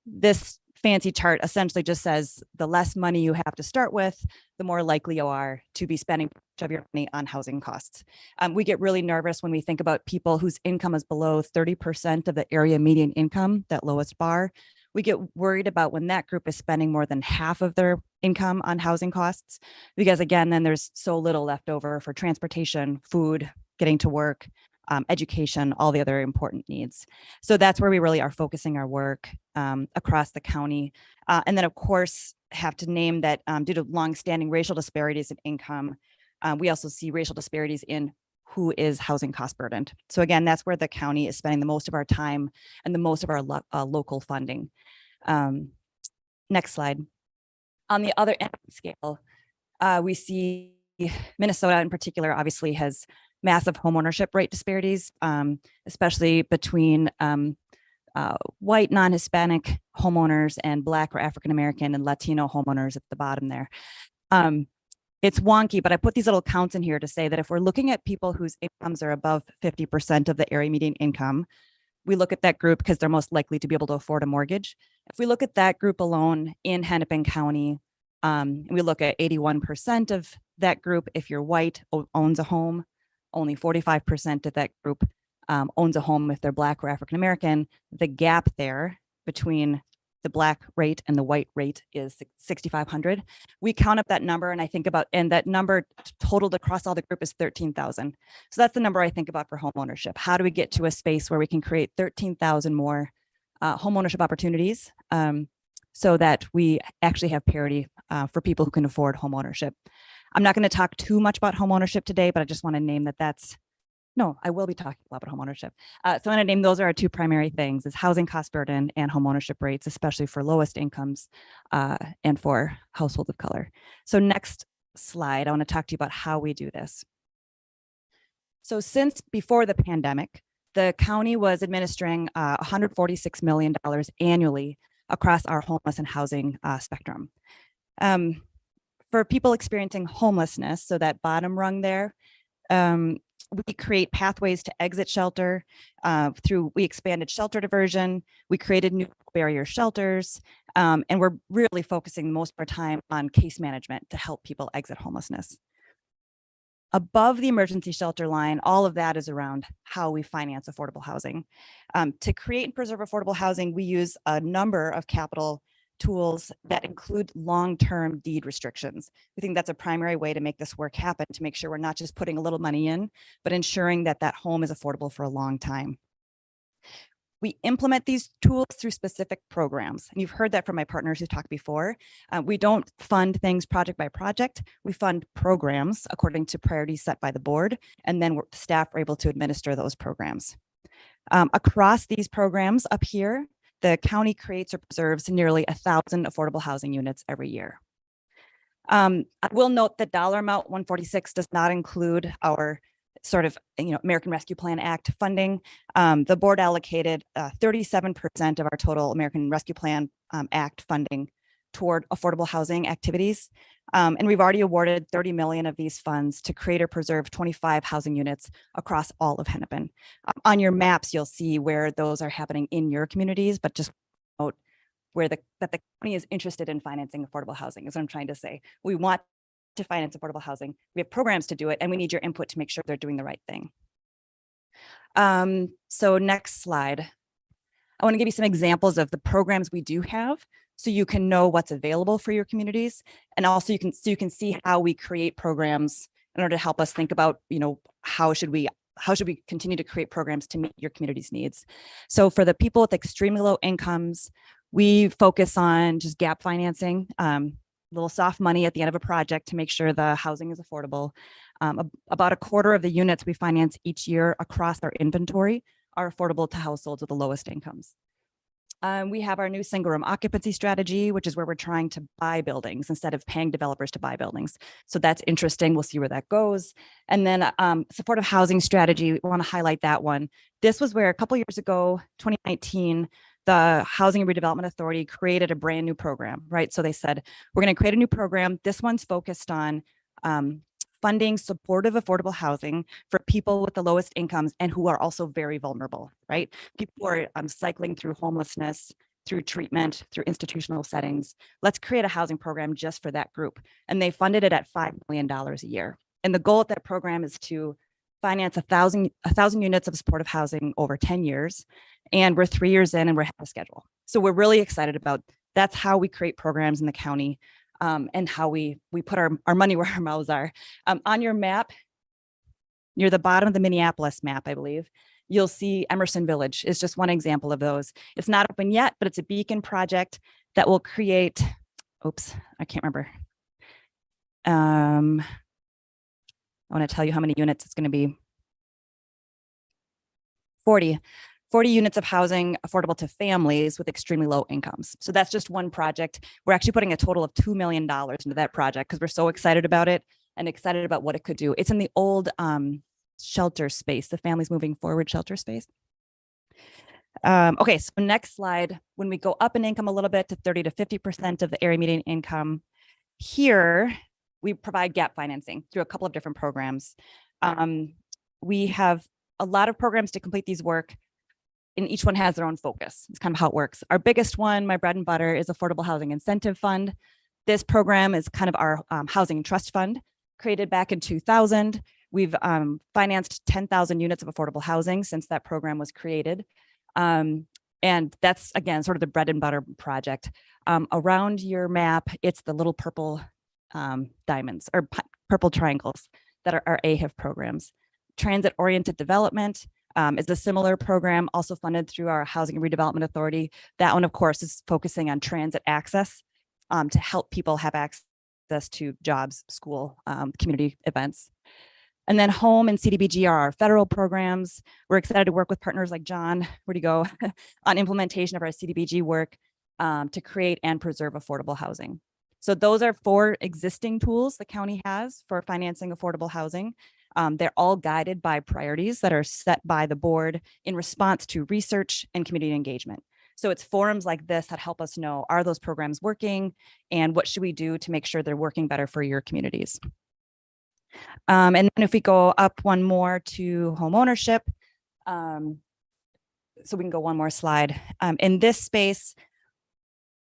This fancy chart essentially just says the less money you have to start with, the more likely you are to be spending much of your money on housing costs. We get really nervous when we think about people whose income is below 30% of the area median income, that lowest bar. We get worried about when that group is spending more than half of their income on housing costs, because again, then there's so little left over for transportation, food, getting to work, education, all the other important needs. So that's where we really are focusing our work across the county. And then of course, have to name that due to longstanding racial disparities in income, we also see racial disparities in who is housing cost burdened. So again, that's where the county is spending the most of our time and the most of our local funding. Next slide. On the other end of the scale, we see Minnesota in particular obviously has massive homeownership rate disparities, especially between white non-Hispanic homeowners and Black or African-American and Latino homeowners at the bottom there. It's wonky, but I put these little counts in here to say that if we're looking at people whose incomes are above 50% of the area median income, we look at that group because they're most likely to be able to afford a mortgage. If we look at that group alone in Hennepin County, we look at 81% of that group, if you're white, owns a home. Only 45% of that group owns a home if they're Black or African American. The gap there between the Black rate and the white rate is 6,500. We count up that number and I think about, and that number totaled across all the group is 13,000. So that's the number I think about for home ownership. How do we get to a space where we can create 13,000 more home ownership opportunities so that we actually have parity for people who can afford home ownership? I'm not going to talk too much about home ownership today, but I just want to name no, I will be talking about home ownership. So I'm going to name those are our two primary things: is housing cost burden and home ownership rates, especially for lowest incomes and for households of color. So next slide, I want to talk to you about how we do this. So since before the pandemic, the county was administering $146 million annually across our homeless and housing spectrum. For people experiencing homelessness, so that bottom rung there, we create pathways to exit shelter we expanded shelter diversion, we created new barrier shelters, and we're really focusing most of our time on case management to help people exit homelessness. Above the emergency shelter line, all of that is around how we finance affordable housing. To create and preserve affordable housing, we use a number of capital tools that include long-term deed restrictions. We think that's a primary way to make this work happen, to make sure we're not just putting a little money in, but ensuring that that home is affordable for a long time. We implement these tools through specific programs. And you've heard that from my partners who talked before. We don't fund things project by project. We fund programs according to priorities set by the board, and then staff are able to administer those programs. Across these programs up here, the county creates or preserves nearly 1,000 affordable housing units every year. I will note the dollar amount 146 does not include our sort of American Rescue Plan Act funding. The board allocated 37% of our total American Rescue Plan Act funding toward affordable housing activities. And we've already awarded 30 million of these funds to create or preserve 25 housing units across all of Hennepin. On your maps, you'll see where those are happening in your communities, but just note that the county is interested in financing affordable housing is what I'm trying to say. We want to finance affordable housing. We have programs to do it, and we need your input to make sure they're doing the right thing. So next slide. I want to give you some examples of the programs we do have, so you can know what's available for your communities, and also you can see how we create programs in order to help us think about, how should we continue to create programs to meet your community's needs. So for the people with extremely low incomes, we focus on just gap financing, little soft money at the end of a project to make sure the housing is affordable. About a quarter of the units we finance each year across our inventory are affordable to households with the lowest incomes. We have our new single room occupancy strategy, which is where we're trying to buy buildings instead of paying developers to buy buildings. So that's interesting. We'll see where that goes. And then supportive housing strategy, we want to highlight that one. This was where a couple years ago, 2019, the Housing and Redevelopment Authority created a brand new program, right? So they said, we're going to create a new program. This one's focused on funding supportive affordable housing for people with the lowest incomes and who are also very vulnerable, right? People who are cycling through homelessness, through treatment, through institutional settings. Let's create a housing program just for that group. And they funded it at $5 million a year. And the goal of that program is to finance 1,000 units of supportive housing over 10 years. And we're 3 years in and we're ahead of schedule. So we're really excited about that's how we create programs in the county, and how we put our money where our mouths are. On your map, near the bottom of the Minneapolis map, I believe, you'll see Emerson Village is just one example of those. It's not open yet, but it's a beacon project that will create, oops, I can't remember. I want to tell you how many units it's going to be. 40 units of housing affordable to families with extremely low incomes. So that's just one project. We're actually putting a total of $2 million into that project because we're so excited about it and excited about what it could do. It's in the old shelter space, the Families Moving Forward shelter space. Okay, so next slide, when we go up in income a little bit to 30 to 50% of the area median income, here we provide gap financing through a couple of different programs. We have a lot of programs to complete these work, and each one has their own focus. It's kind of how it works. Our biggest one, my bread and butter, is Affordable Housing Incentive Fund. This program is kind of our housing trust fund, created back in 2000. We've financed 10,000 units of affordable housing since that program was created. And that's, again, sort of the bread and butter project. Around your map, it's the little purple diamonds or purple triangles that are our AHIF programs. Transit-oriented development is a similar program, also funded through our Housing and Redevelopment Authority. That one, of course, is focusing on transit access to help people have access to jobs, school, community events. And then home and CDBG are our federal programs. We're excited to work with partners like John, where'd he go, on implementation of our CDBG work to create and preserve affordable housing. So those are 4 existing tools the county has for financing affordable housing. They're all guided by priorities that are set by the board in response to research and community engagement. So it's forums like this that help us know, are those programs working and what should we do to make sure they're working better for your communities? And then if we go up one more to home ownership, so we can go one more slide. In this space,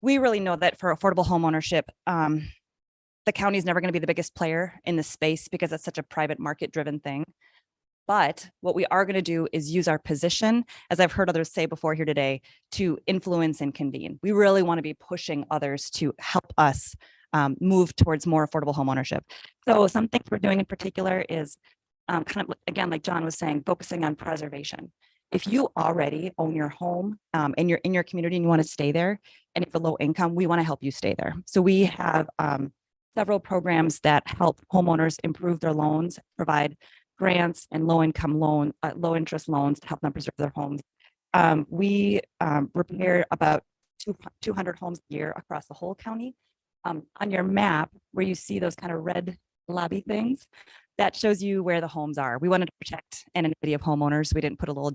we really know that for affordable home ownership, the county is never going to be the biggest player in this space because it's such a private market driven thing. But what we are going to do is use our position, as I've heard others say before here today, to influence and convene. We really want to be pushing others to help us move towards more affordable home ownership. So some things we're doing in particular is kind of, again, like John was saying, focusing on preservation. If you already own your home and you're in your community and you want to stay there, and if you're low income, we want to help you stay there. So we have several programs that help homeowners improve their loans, provide grants and low interest loans to help them preserve their homes. We repair about 200 homes a year across the whole county. On your map, where you see those kind of red lobby things, that shows you where the homes are. We wanted to protect anonymity of homeowners. We didn't put a little,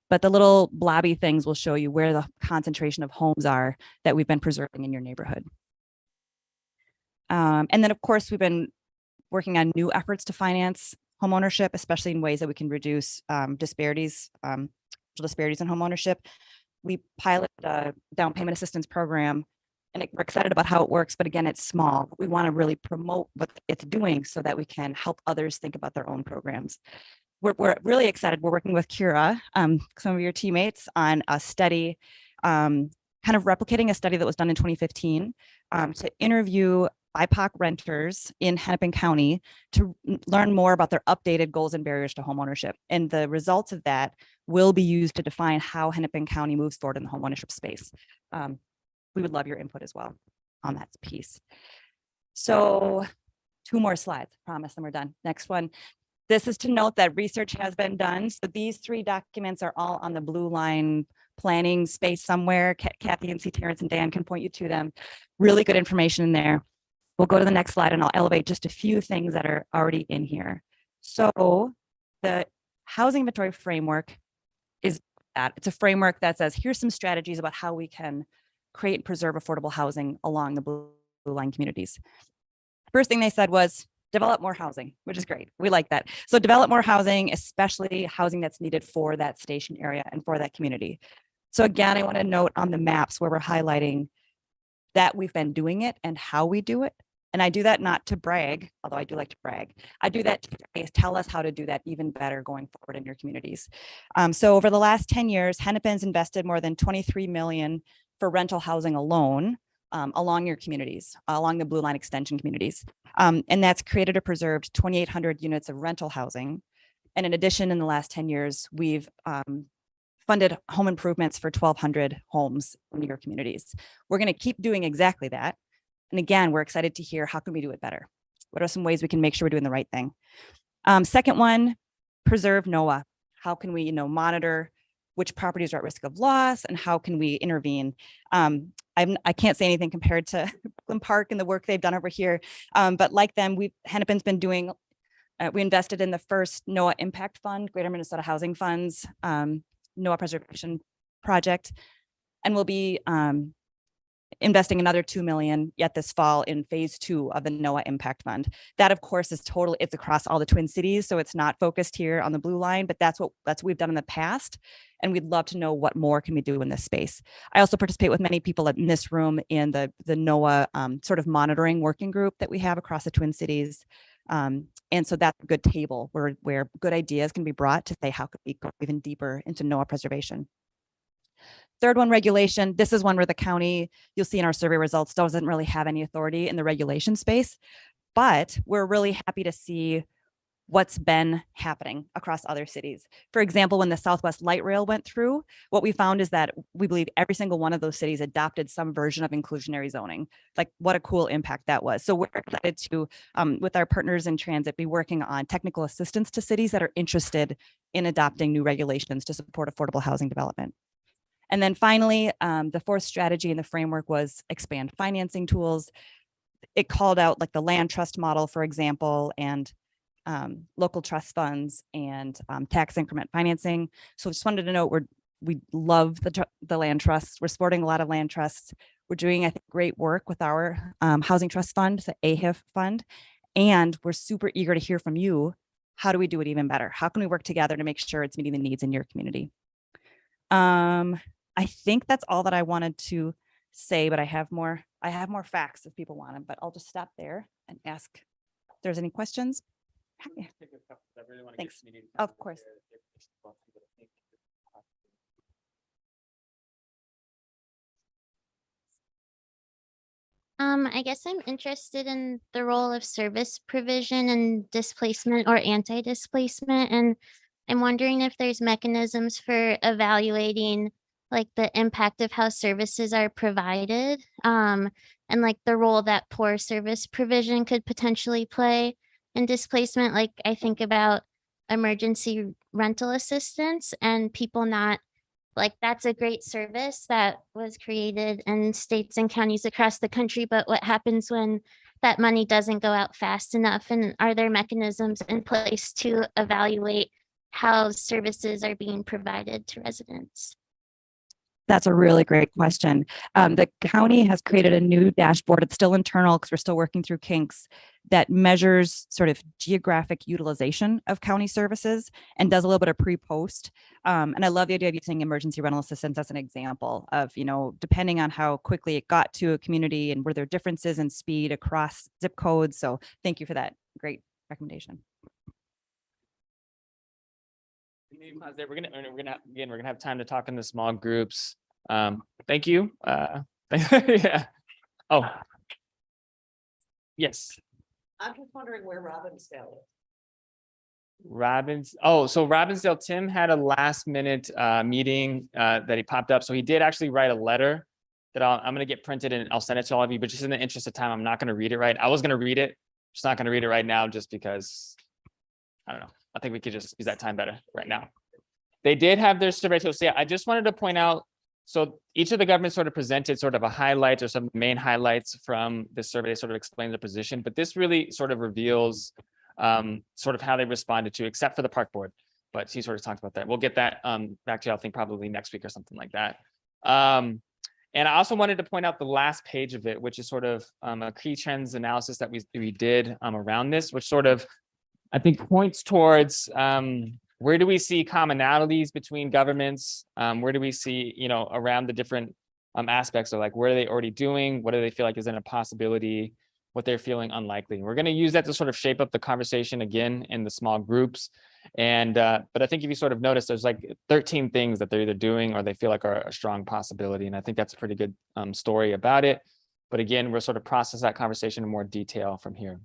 but the little blobby things will show you where the concentration of homes are that we've been preserving in your neighborhood. And then, of course, we've been working on new efforts to finance homeownership, especially in ways that we can reduce disparities in homeownership. We piloted a down payment assistance program, and we're excited about how it works. But again, it's small. We want to really promote what it's doing so that we can help others think about their own programs. We're really excited. We're working with Kira, some of your teammates, on a study, kind of replicating a study that was done in 2015 to interview BIPOC renters in Hennepin County to learn more about their updated goals and barriers to homeownership. And the results of that will be used to define how Hennepin County moves forward in the homeownership space. We would love your input as well on that piece. So 2 more slides, I promise, and we're done. Next one. This is to note that research has been done. So these 3 documents are all on the blue line planning space somewhere. Kathy and C. Terrence and Dan can point you to them. Really good information in there. We'll go to the next slide and I'll elevate just a few things that are already in here. So the housing inventory framework is that. It's a framework that says, here's some strategies about how we can create and preserve affordable housing along the Blue Line communities. First thing they said was develop more housing, which is great. We like that. So develop more housing, especially housing that's needed for that station area and for that community. So again, I want to note on the maps where we're highlighting that we've been doing it and how we do it. And I do that not to brag, although I do like to brag. I do that to tell us how to do that even better going forward in your communities. So over the last 10 years, Hennepin's invested more than 23 million for rental housing alone along your communities, along the Blue Line extension communities. And that's created or preserved 2,800 units of rental housing. And in addition, in the last 10 years, we've funded home improvements for 1,200 homes in your communities. We're going to keep doing exactly that. And again, we're excited to hear how can we do it better? What are some ways we can make sure we're doing the right thing? Second one, preserve NOAA. How can we, monitor which properties are at risk of loss and how can we intervene? I can't say anything compared to Brooklyn Park and the work they've done over here, but like them, Hennepin's been doing. We invested in the first NOAA Impact Fund, Greater Minnesota Housing Funds, NOAA Preservation Project, and we'll be investing another 2 million yet this fall in phase 2 of the NOAA Impact Fund. That of course is it's across all the Twin Cities. So it's not focused here on the Blue Line, but that's what we've done in the past. And we'd love to know what more can we do in this space. I also participate with many people in this room in the NOAA sort of monitoring working group that we have across the Twin Cities. And so that's a good table where good ideas can be brought to say, how could we go even deeper into NOAA preservation? Third one, regulation. This is one where the county, you'll see in our survey results, doesn't really have any authority in the regulation space, but we're really happy to see what's been happening across other cities. For example, when the Southwest Light Rail went through, what we found is that we believe every single one of those cities adopted some version of inclusionary zoning. Like what a cool impact that was. So we're excited to, with our partners in transit, be working on technical assistance to cities that are interested in adopting new regulations to support affordable housing development. And then finally, the fourth strategy in the framework was expand financing tools. It called out like the land trust model, for example, and local trust funds and tax increment financing. So just wanted to note we love the land trusts. We're supporting a lot of land trusts. We're doing, I think, great work with our housing trust fund, the AHIF fund, and we're super eager to hear from you. How do we do it even better? How can we work together to make sure it's meeting the needs in your community? I think that's all that I wanted to say, but I have more facts if people want them, but I'll just stop there and ask if there's any questions. Thanks. Of course. I guess I'm interested in the role of service provision and displacement or anti-displacement. And I'm wondering if there's mechanisms for evaluating like the impact of how services are provided, and like the role that poor service provision could potentially play in displacement. Like I think about emergency rental assistance and people not like, that's a great service that was created in states and counties across the country, but what happens when that money doesn't go out fast enough? And are there mechanisms in place to evaluate how services are being provided to residents? That's a really great question. The county has created a new dashboard. It's still internal because we're still working through kinks that measures sort of geographic utilization of county services and does a little bit of pre-post. And I love the idea of using emergency rental assistance as an example of, depending on how quickly it got to a community and were there differences in speed across zip codes. So thank you for that great recommendation. We're gonna have time to talk in the small groups. Thank you. Yeah. Oh. Yes. I'm just wondering where Robbinsdale is. So Robbinsdale, Tim had a last minute meeting that he popped up. So he did actually write a letter that I'm gonna get printed and I'll send it to all of you, but just in the interest of time, I'm not gonna read it right. I was gonna read it, just not gonna read it right now just because, I don't know. I think we could just use that time better right now. They did have their survey tools. So yeah, I just wanted to point out, so each of the governments sort of presented sort of a highlight or some main highlights from this survey. They sort of explain their position, but this really sort of reveals sort of how they responded to, except for the park board. but she sort of talked about that. We'll get that back to you, I think probably next week or something like that. And I also wanted to point out the last page of it, which is sort of a key trends analysis that we did around this, which sort of, I think, points towards where do we see commonalities between governments? Where do we see, you know, around the different aspects of like, what are they already doing? What do they feel like is in a possibility? What they're feeling unlikely. We're going to use that to sort of shape up the conversation again in the small groups. And but I think if you sort of notice, there's like 13 things that they're either doing or they feel like are a strong possibility. And I think that's a pretty good story about it. But again, we'll sort of process that conversation in more detail from here.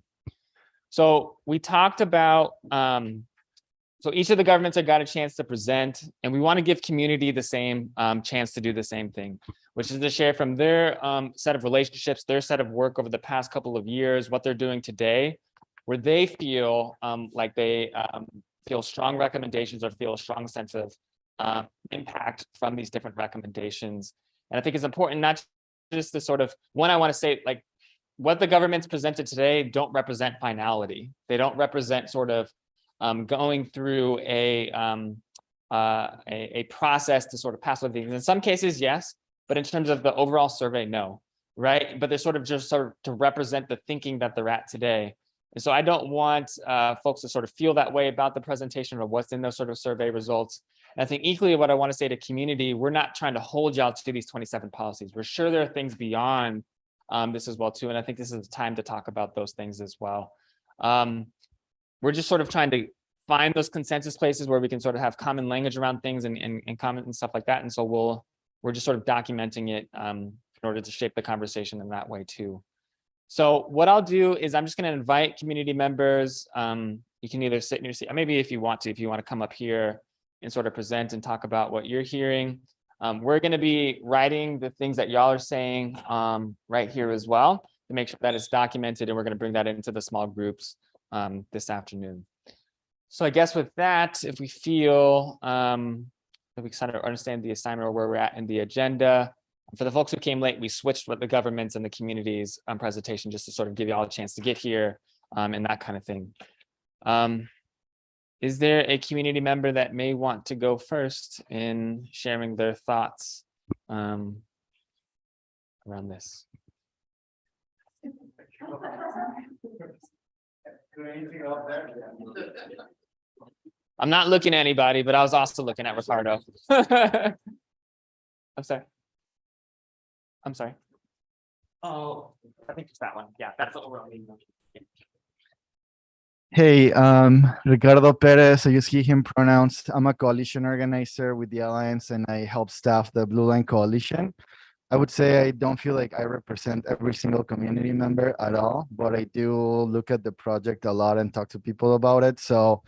So we talked about, so each of the governments have got a chance to present, and we want to give community the same chance to do the same thing, which is to share from their set of relationships, their set of work over the past couple of years, what they're doing today, where they feel like they feel strong recommendations or feel a strong sense of impact from these different recommendations. And I think it's important not just to sort of, one, I want to say like what the government's presented today don't represent finality. They don't represent sort of going through a process to sort of pass over things. In some cases, yes, but in terms of the overall survey, no, right? But they're sort of just sort of to represent the thinking that they're at today. And so I don't want folks to sort of feel that way about the presentation or what's in those sort of survey results. And I think equally what I want to say to community, we're not trying to hold y'all to these 27 policies. We're sure there are things beyond this as well too. And I think this is time to talk about those things as well. We're just sort of trying to find those consensus places where we can sort of have common language around things and comment and stuff like that. And so we're just sort of documenting it in order to shape the conversation in that way too. So what I'll do is I'm just going to invite community members. You can either sit in your seat, or maybe if you want to come up here and sort of present and talk about what you're hearing. We're going to be writing the things that y'all are saying right here as well to make sure that it's documented, and we're going to bring that into the small groups this afternoon. So I guess with that, if we feel that we kind of understand the assignment or where we're at in the agenda, for the folks who came late, we switched with the governments and the communities presentation just to sort of give you all a chance to get here and that kind of thing. Is there a community member that may want to go first in sharing their thoughts around this? I'm not looking at anybody, but I was also looking at Ricardo. I'm sorry. I'm sorry. Oh, I think it's that one. Yeah, that's what we're on. Hey, Ricardo Perez, I use he, him pronouns. I'm a coalition organizer with the Alliance and I help staff the Blue Line Coalition. I would say I don't feel like I represent every single community member at all, but I do look at the project a lot and talk to people about it. So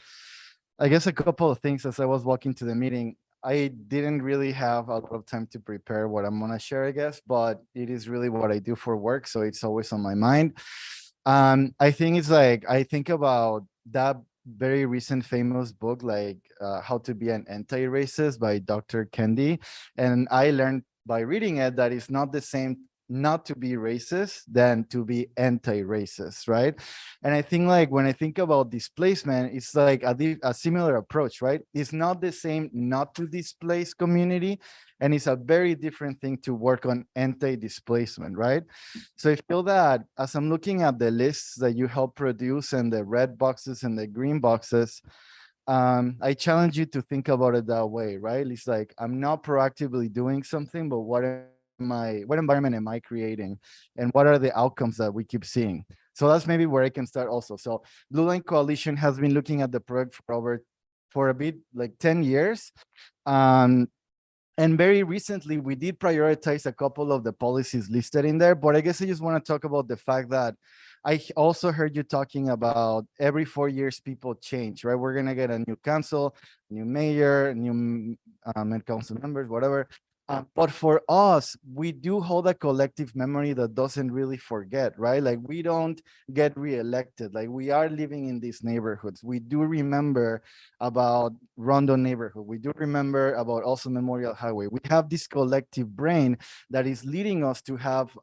I guess a couple of things as I was walking to the meeting. I didn't really have a lot of time to prepare what I'm gonna share, I guess, but it is really what I do for work, so it's always on my mind. I think it's like, I think about that very recent famous book, like How to Be an Anti-Racist by Dr. Kendi, and I learned by reading it that it's not the same not to be racist than to be anti-racist, right? And I think like when I think about displacement, it's like a similar approach, right? It's not the same not to displace community, and it's a very different thing to work on anti-displacement, right? So I feel that as I'm looking at the lists that you help produce and the red boxes and the green boxes, I challenge you to think about it that way, right? It's like, I'm not proactively doing something, but what environment am I creating? And what are the outcomes that we keep seeing? So that's maybe where I can start also. So Blue Line Coalition has been looking at the project for a bit, like 10 years. And very recently, we did prioritize a couple of the policies listed in there, but I guess I just want to talk about the fact that I also heard you talking about every 4 years, people change, right? We're going to get a new council, new mayor, new council members, whatever. But for us, we do hold a collective memory that doesn't really forget, right? Like we don't get reelected. Like we are living in these neighborhoods. We do remember about Rondo neighborhood. We do remember about also Memorial Highway. We have this collective brain that is leading us to have,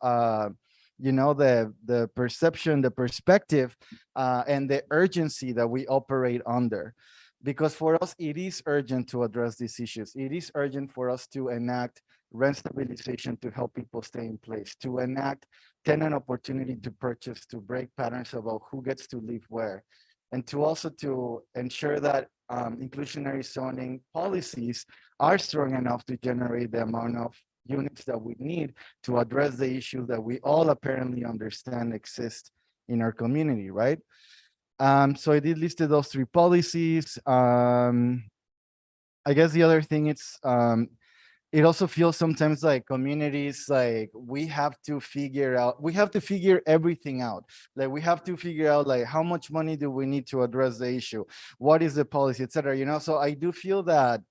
you know, the perception, the perspective, and the urgency that we operate under. because for us, it is urgent to address these issues. It is urgent for us to enact rent stabilization to help people stay in place, to enact tenant opportunity to purchase, to break patterns about who gets to live where, and to also to ensure that inclusionary zoning policies are strong enough to generate the amount of units that we need to address the issue that we all apparently understand exist in our community, right? So I did listed those three policies. I guess the other thing it's it also feels sometimes like communities like we have to figure everything out. Like we have to figure out like how much money do we need to address the issue, what is the policy, etc. You know, so I do feel that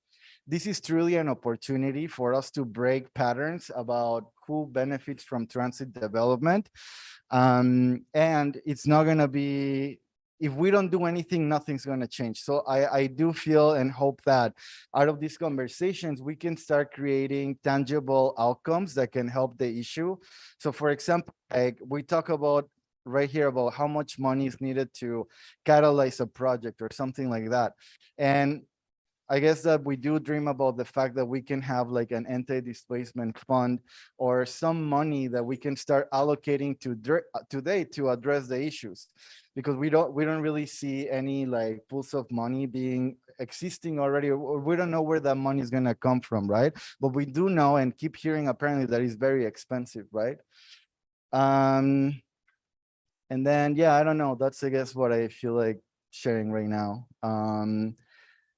this is truly an opportunity for us to break patterns about who benefits from transit development. And it's not going to be, if we don't do anything, nothing's going to change. So I do feel and hope that out of these conversations, we can start creating tangible outcomes that can help the issue. So for example, like we talk about right here about how much money is needed to catalyze a project or something like that. And I guess that we do dream about the fact that we can have like an anti-displacement fund or some money that we can start allocating today to address the issues, because we don't really see any like pools of money being existing already, or we don't know where that money is going to come from, right? But we do know and keep hearing apparently that it's very expensive, right? And then yeah, I don't know, that's I guess what I feel like sharing right now.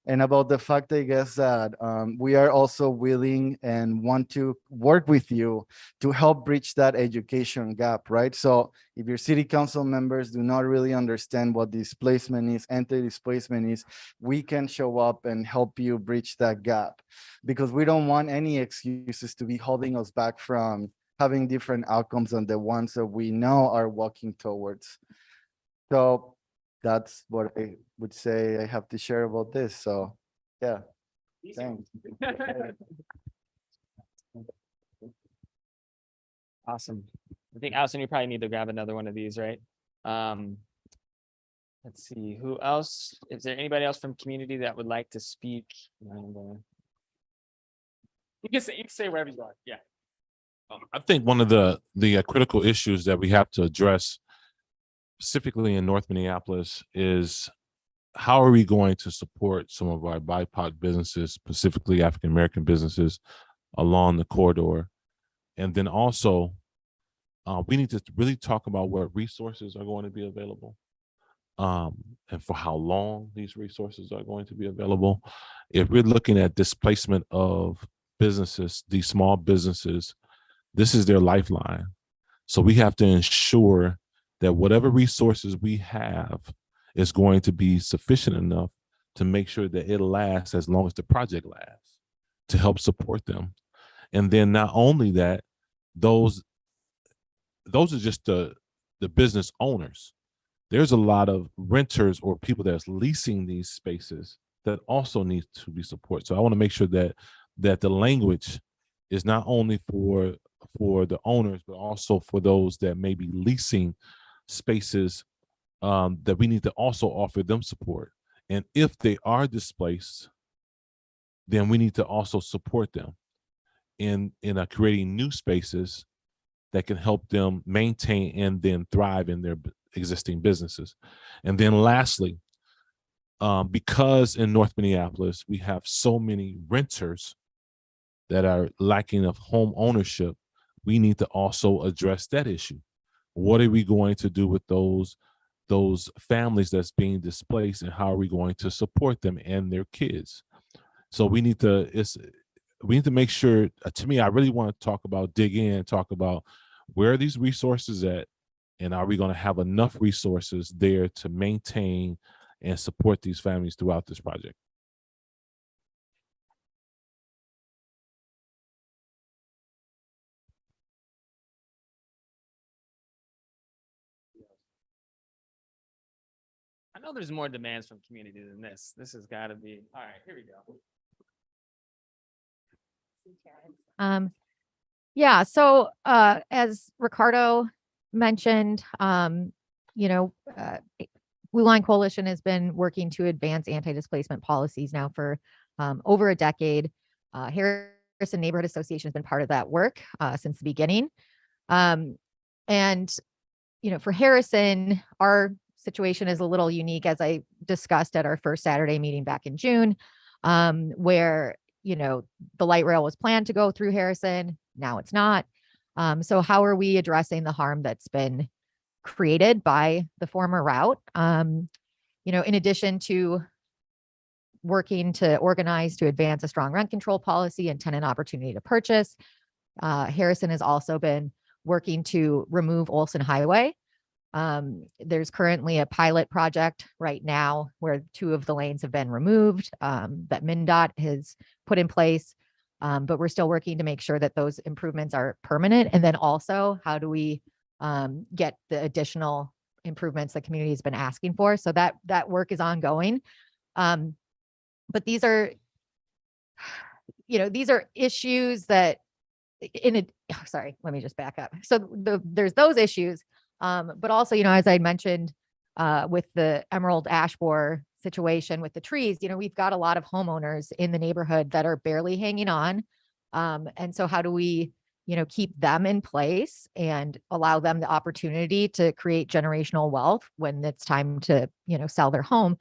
And about the fact, I guess, that we are also willing and want to work with you to help bridge that education gap, right? So if your city council members do not really understand what displacement is, anti-displacement is, we can show up and help you bridge that gap, because we don't want any excuses to be holding us back from having different outcomes than the ones that we know are walking towards. So that's what I would say I have to share about this. So yeah, thanks. Awesome. I think Allison, you probably need to grab another one of these, right? Let's see, who else? Is there anybody else from community that would like to speak? You can say wherever you want. Yeah. I think one of the critical issues that we have to address specifically in North Minneapolis is how are we going to support some of our BIPOC businesses, specifically African-American businesses along the corridor? And then also, we need to really talk about what resources are going to be available, and for how long these resources are going to be available. If we're looking at displacement of businesses, these small businesses, this is their lifeline. So we have to ensure that whatever resources we have is going to be sufficient enough to make sure that it lasts as long as the project lasts, to help support them. And then not only that, those are just the business owners. There's a lot of renters or people that's leasing these spaces that also need to be supported. So I want to make sure that the language is not only for the owners, but also for those that may be leasing spaces, that we need to also offer them support. And if they are displaced, then we need to also support them in creating new spaces that can help them maintain and then thrive in their existing businesses. And then lastly, because in North Minneapolis, we have so many renters that are lacking of home ownership, we need to also address that issue. What are we going to do with those families that's being displaced, and how are we going to support them and their kids? So we need to make sure, to me, I really want to talk about where are these resources at, and are we going to have enough resources there to maintain and support these families throughout this project? I know there's more demands from community than this. This has got to be, all right, here we go. Yeah, so as Ricardo mentioned, you know, Blue Line Coalition has been working to advance anti-displacement policies now for over a decade. Harrison Neighborhood Association has been part of that work since the beginning. And, you know, for Harrison, our situation is a little unique, as I discussed at our first Saturday meeting back in June, where, you know, the light rail was planned to go through Harrison. Now it's not. So how are we addressing the harm that's been created by the former route? You know, in addition to working to organize to advance a strong rent control policy and tenant opportunity to purchase, Harrison has also been working to remove Olson Highway. There's currently a pilot project right now where 2 of the lanes have been removed that MnDOT has put in place. But we're still working to make sure that those improvements are permanent. And then also, how do we get the additional improvements the community has been asking for? So that work is ongoing. But these are, you know, these are issues that sorry, let me just back up. So there's those issues, but also, you know, as I mentioned, with the Emerald Ash Borer situation with the trees, you know, we've got a lot of homeowners in the neighborhood that are barely hanging on. And so how do we, you know, keep them in place and allow them the opportunity to create generational wealth when it's time to, you know, sell their home?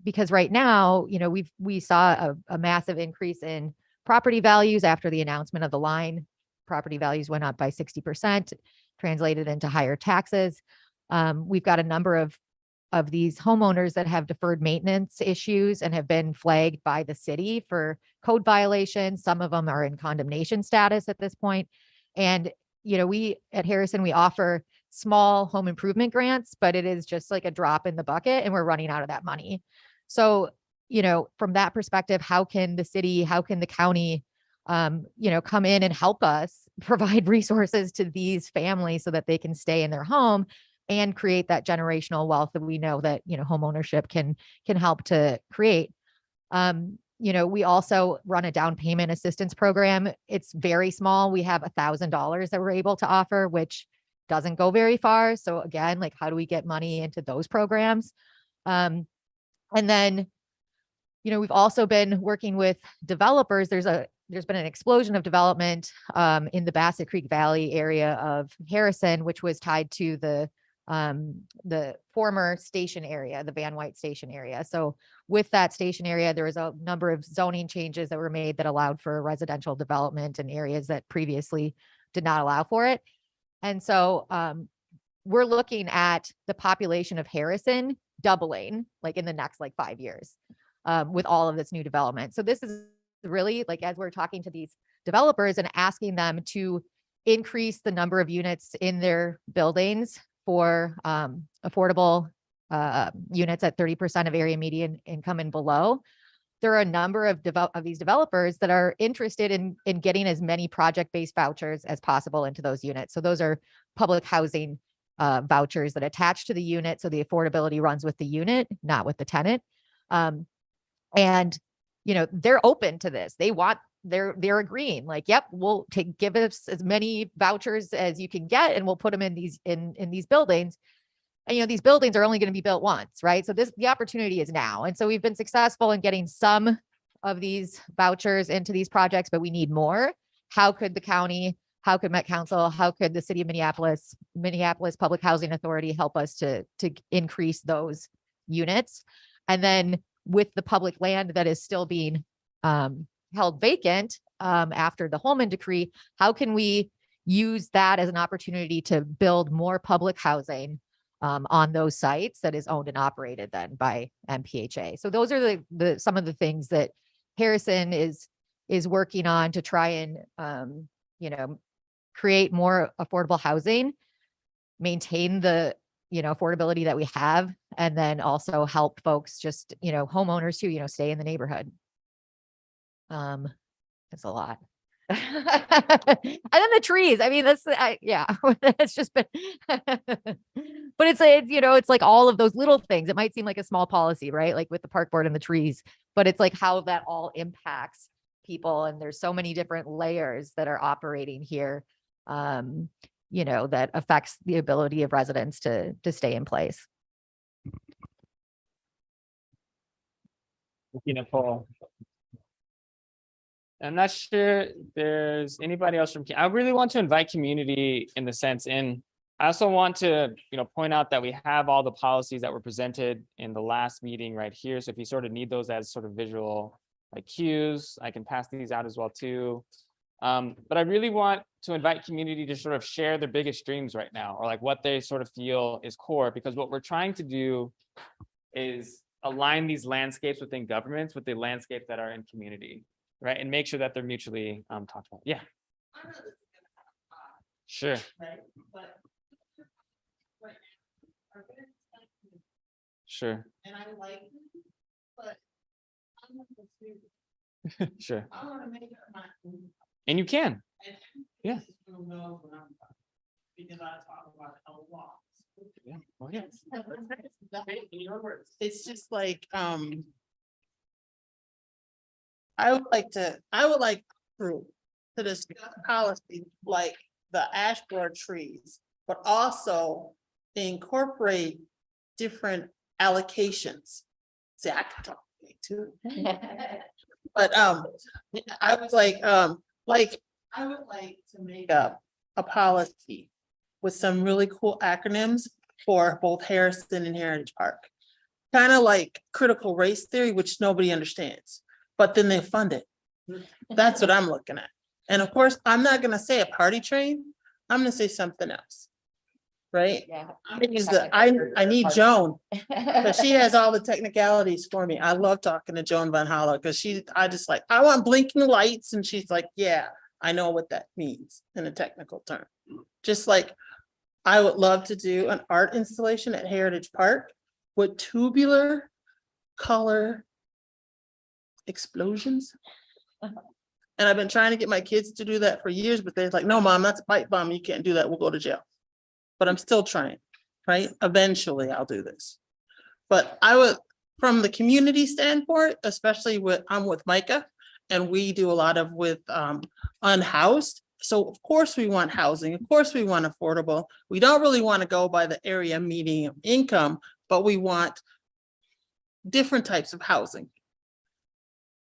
Because right now, you know, we saw a massive increase in property values after the announcement of the line. Property values went up by 60%, translated into higher taxes. We've got a number of these homeowners that have deferred maintenance issues and have been flagged by the city for code violations. Some of them are in condemnation status at this point. And, you know, we at Harrison, we offer small home improvement grants, but it is just like a drop in the bucket and we're running out of that money. So, you know, from that perspective, how can the city, how can the county, you know, come in and help us provide resources to these families so that they can stay in their home and create that generational wealth that we know that, you know, home ownership can help to create. You know, we also run a down payment assistance program. It's very small. We have $1,000 that we're able to offer, which doesn't go very far. So again, like, how do we get money into those programs? And then, you know, we've also been working with developers. There's been an explosion of development in the Bassett Creek Valley area of Harrison, which was tied to the former station area, the Van White station area. So with that station area, there was a number of zoning changes that were made that allowed for residential development in areas that previously did not allow for it. And so we're looking at the population of Harrison doubling like in the next like 5 years with all of this new development. So this is really like, as we're talking to these developers and asking them to increase the number of units in their buildings for affordable units at 30% of area median income and below, there are a number of these developers that are interested in getting as many project-based vouchers as possible into those units. So those are public housing vouchers that attach to the unit. So the affordability runs with the unit, not with the tenant. And, you know, they're open to this. They're agreeing like, yep, we'll give us as many vouchers as you can get, and we'll put them in these buildings. And, you know, these buildings are only going to be built once, right? So the opportunity is now. And so we've been successful in getting some of these vouchers into these projects, but we need more. How could the county, how could Met Council, how could the city of Minneapolis Public Housing Authority help us to increase those units? And then with the public land that is still being held vacant after the Holman decree, how can we use that as an opportunity to build more public housing on those sites that is owned and operated then by MPHA? So those are the some of the things that Harrison is working on to try and you know, create more affordable housing, maintain the, you know, affordability that we have, and then also help folks just, you know, homeowners who, you know, stay in the neighborhood. It's a lot. And then the trees, I mean, yeah, it's just been, but it's you know, it's like all of those little things. It might seem like a small policy, right? Like with the park board and the trees, but it's like how that all impacts people. And there's so many different layers that are operating here, you know, that affects the ability of residents to stay in place. Looking at Paul. I'm not sure there's anybody else from, I really want to invite community in the sense in, I also want to, point out that we have all the policies that were presented in the last meeting right here. So if you sort of need those as sort of visual like cues, I can pass these out as well too. But I really want to invite community to sort of share their biggest dreams right now, or like what they sort of feel is core, because what we're trying to do is align these landscapes within governments with the landscapes that are in community, right? And make sure that they're mutually talked about. Yeah. Sure. Sure. And I like it, but I'm not the student. Sure. I want to make up my own. And you can. And Yeah. people know what I'm about, because I talk about it a lot. Yeah. Oh, yeah. In your words. It's just like, I would like to discuss policy like the ash borer trees, but also incorporate different allocations. See, I can talk too. But I was like I would like to make up a policy with some really cool acronyms for both Harrison and Heritage Park. Kind of like critical race theory, which nobody understands, but then they fund it. That's what I'm looking at. And of course, I'm not gonna say a party train, I'm gonna say something else. Right? Yeah. I'm gonna use I need Joan, because she has all the technicalities for me. I love talking to Joan Van Holla, because I want blinking lights, and she's like, yeah, I know what that means in a technical term. Just like I would love to do an art installation at Heritage Park with tubular color explosions. And I've been trying to get my kids to do that for years, but they're like, no, mom, that's a pipe bomb. You can't do that. We'll go to jail. But I'm still trying, right? Eventually I'll do this. But I would, from the community standpoint, especially I'm with Micah, and we do a lot of with unhoused. So of course we want housing, of course we want affordable. We don't really want to go by the area median income, but we want different types of housing.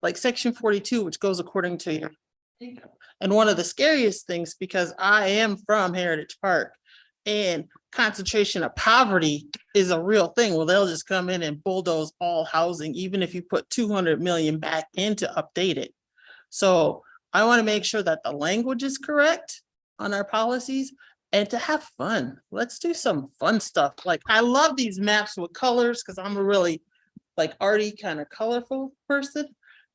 Like section 42, which goes according to your income. And one of the scariest things, because I am from Heritage Park, and concentration of poverty is a real thing. Well, they'll just come in and bulldoze all housing, even if you put 200 million back in to update it. So I want to make sure that the language is correct on our policies and to have fun. Let's do some fun stuff. Like I love these maps with colors because I'm a really like arty kind of colorful person.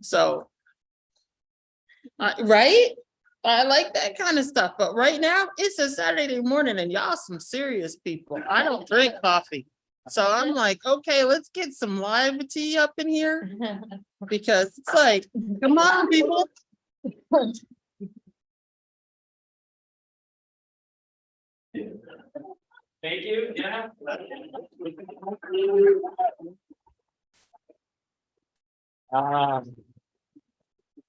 So, right? I like that kind of stuff, but right now it's a Saturday morning and y'all some serious people. I don't drink coffee. So I'm like, okay, let's get some live tea up in here because it's like, come on, people. Thank you. Yeah.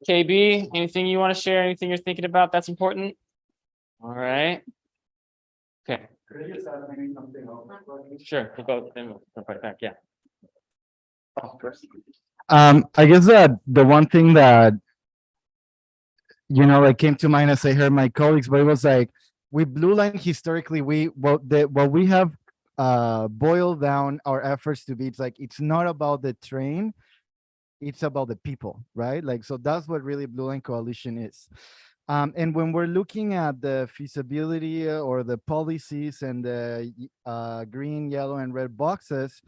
KB, anything you want to share? Anything you're thinking about that's important? All right. Okay. Could I just add maybe something else? Sure. We'll go then we'll come right back. Yeah. I guess that the one thing that like came to mind as I heard my colleagues, but it was like with Blue Line historically, what we have boiled down our efforts to be, it's like it's not about the train, it's about the people, right? Like, so that's what really Blue Line Coalition is. And when we're looking at the feasibility or the policies and the green, yellow, and red boxes,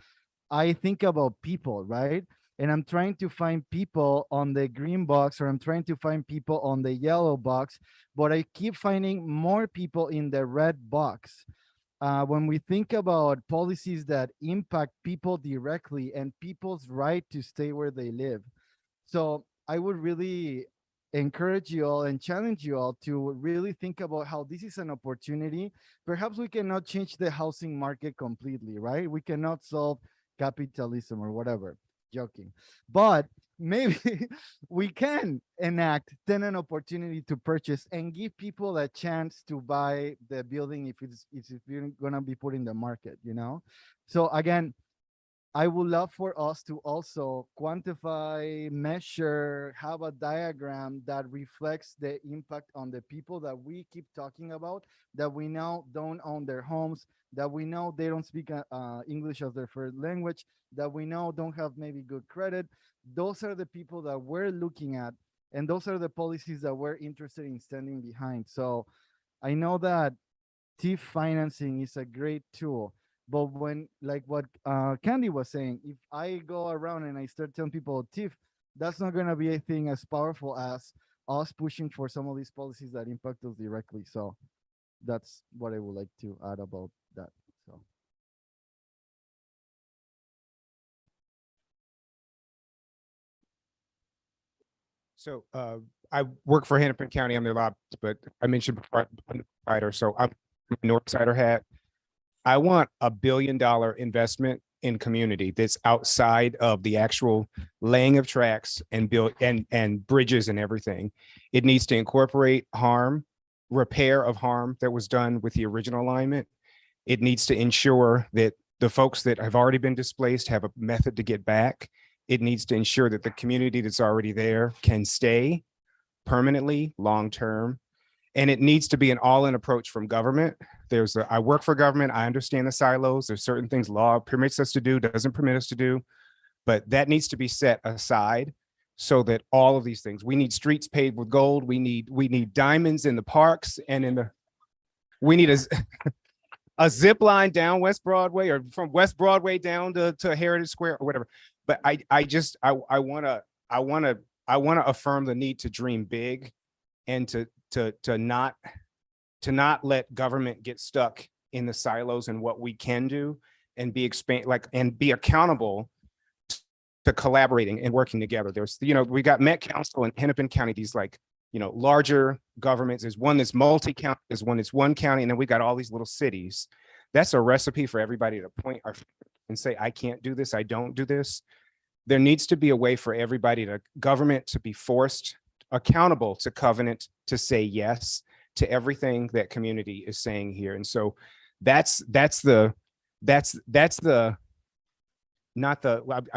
I think about people, right? And I'm trying to find people on the green box, or I'm trying to find people on the yellow box, but I keep finding more people in the red box. When we think about policies that impact people directly and people's right to stay where they live. So I would really encourage you all and challenge you all to really think about how this is an opportunity. Perhaps we cannot change the housing market completely, right? We cannot solve capitalism or whatever, joking. But maybe we can enact tenant opportunity to purchase and give people a chance to buy the building if it's going to be put in the market, So again, I would love for us to also quantify, measure, have a diagram that reflects the impact on the people that we keep talking about, that we know don't own their homes, that we know they don't speak English as their first language, that we know don't have maybe good credit. Those are the people that we're looking at, and those are the policies that we're interested in standing behind. So I know that TIF financing is a great tool, but when, like what Candy was saying, if I go around and I start telling people TIF, that's not going to be a thing as powerful as us pushing for some of these policies that impact us directly. So that's what I would like to add about that. So. So I work for Hennepin County. I'm the lobbyist, but I mentioned before I'm the provider. So I'm a Northsider hat. I want $1 billion investment in community that's outside of the actual laying of tracks and build and bridges and everything. It needs to incorporate repair of harm that was done with the original alignment. It needs to ensure that the folks that have already been displaced have a method to get back. It needs to ensure that the community that's already there can stay permanently, long-term. And it needs to be an all-in approach from government. I work for government. I understand the silos. There's certain things law permits us to do, doesn't permit us to do, but that needs to be set aside so that all of these things, we need streets paved with gold. We need diamonds in the parks and we need a zip line down West Broadway or from West Broadway down to Heritage Square or whatever. But I want to affirm the need to dream big and to not let government get stuck in the silos and what we can do and be accountable to collaborating and working together. There's, we got Met Council and Hennepin County, these larger governments. There's one that's multi-county, there's one that's one county, and then we got all these little cities. That's a recipe for everybody to point and say, I can't do this, I don't do this. There needs to be a way for government to be forced accountable to covenant to say yes to everything that community is saying here. And so I'm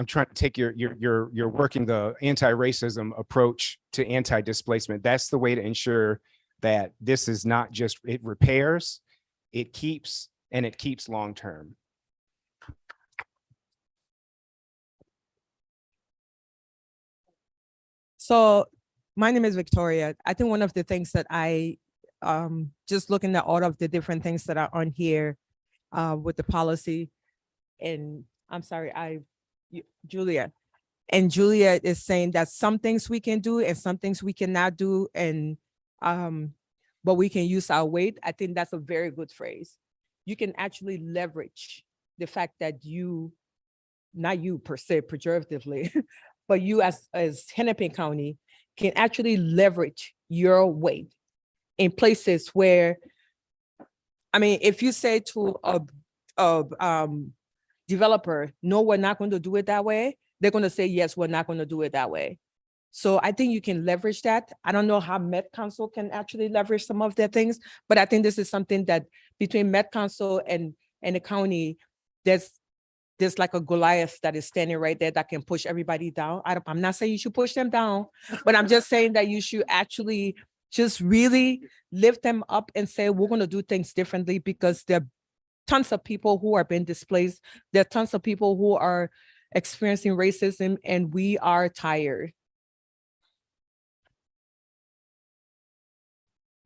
trying to take you're working the anti-racism approach to anti-displacement. That's the way to ensure that this is not just, it repairs, it keeps long-term. So my name is Victoria. I think one of the things that I, just looking at all of the different things that are on here with the policy, and I'm sorry, Julia is saying that some things we can do and some things we cannot do, and but we can use our weight. I think that's a very good phrase. You can actually leverage the fact that not you per se pejoratively, but you as Hennepin County can actually leverage your weight in places where, I mean, if you say to a developer, no, we're not going to do it that way, they're going to say, yes, we're not going to do it that way. So I think you can leverage that. I don't know how Met Council can actually leverage some of their things, but I think this is something that between Met Council and the county, there's like a Goliath that is standing right there that can push everybody down. I'm not saying you should push them down, but I'm just saying that you should actually just really lift them up and say, we're going to do things differently, because there are tons of people who are being displaced. There are tons of people who are experiencing racism, and we are tired.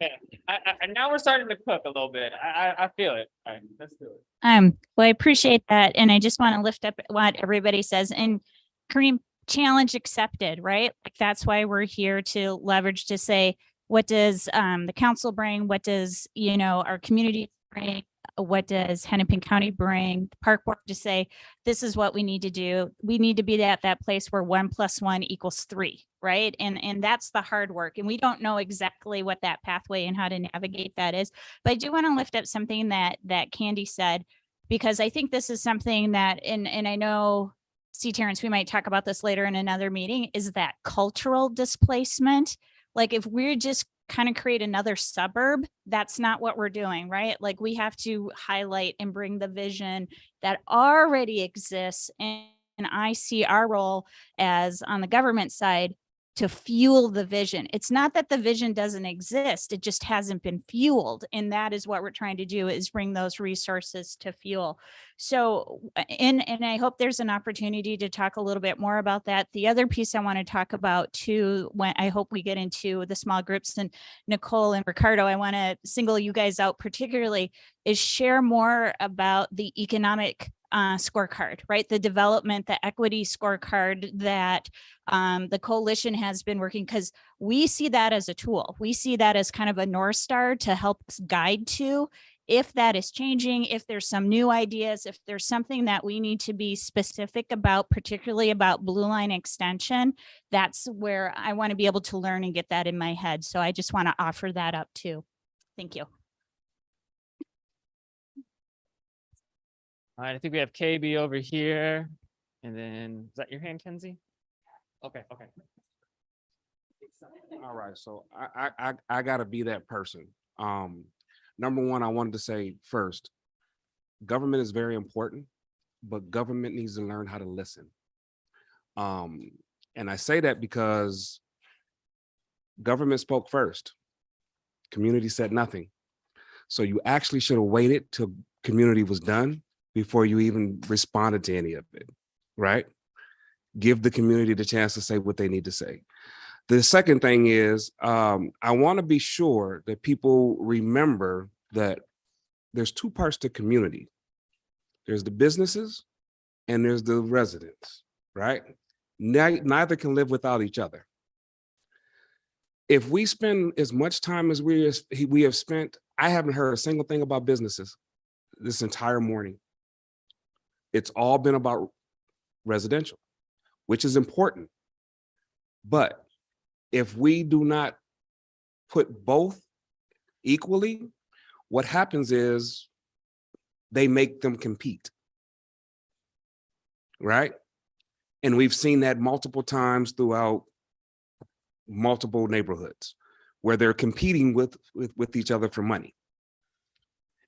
Yeah, and now we're starting to cook a little bit. I feel it. All right, let's do it. Well, I appreciate that. And I just want to lift up what everybody says. And Kareem, challenge accepted, right? Like that's why we're here to leverage to say, what does the council bring? What does, our community bring? What does Hennepin County bring? The park board to say, this is what we need to do. We need to be at that place where 1 + 1 = 3, right? And that's the hard work. And we don't know exactly what that pathway and how to navigate that is. But I do want to lift up something that Candy said, because I think this is something that, and I know, see, Terrence, we might talk about this later in another meeting, is that cultural displacement. Like if we're just kind of create another suburb. That's not what we're doing, right? Like we have to highlight and bring the vision that already exists. And I see our role as on the government side to fuel the vision. It's not that the vision doesn't exist, it just hasn't been fueled. And that is what we're trying to do, is bring those resources to fuel. So, and I hope there's an opportunity to talk a little bit more about that. The other piece I want to talk about too, when I hope we get into the small groups, and Nicole and Ricardo, I want to single you guys out particularly, is share more about the economic scorecard, right? The development, the equity scorecard that the coalition has been working, because we see that as a tool. We see that as kind of a North Star to help us guide to if that is changing, if there's some new ideas, if there's something that we need to be specific about, particularly about Blue Line extension. That's where I want to be able to learn and get that in my head. So I just want to offer that up too. Thank you. All right, I think we have KB over here. And then, is that your hand, Kenzie? Okay, okay. All right, so I gotta be that person. Number one, I wanted to say first, government is very important, but government needs to learn how to listen. And I say that because government spoke first. Community said nothing. So you actually should have waited till community was done before you even responded to any of it, right? Give the community the chance to say what they need to say. The second thing is, I want to be sure that people remember that there's two parts to community. There's the businesses and there's the residents, right? Neither can live without each other. If we spend as much time as we have spent, I haven't heard a single thing about businesses this entire morning. It's all been about residential, which is important. But if we do not put both equally, what happens is they make them compete, right? And we've seen that multiple times throughout multiple neighborhoods where they're competing with each other for money.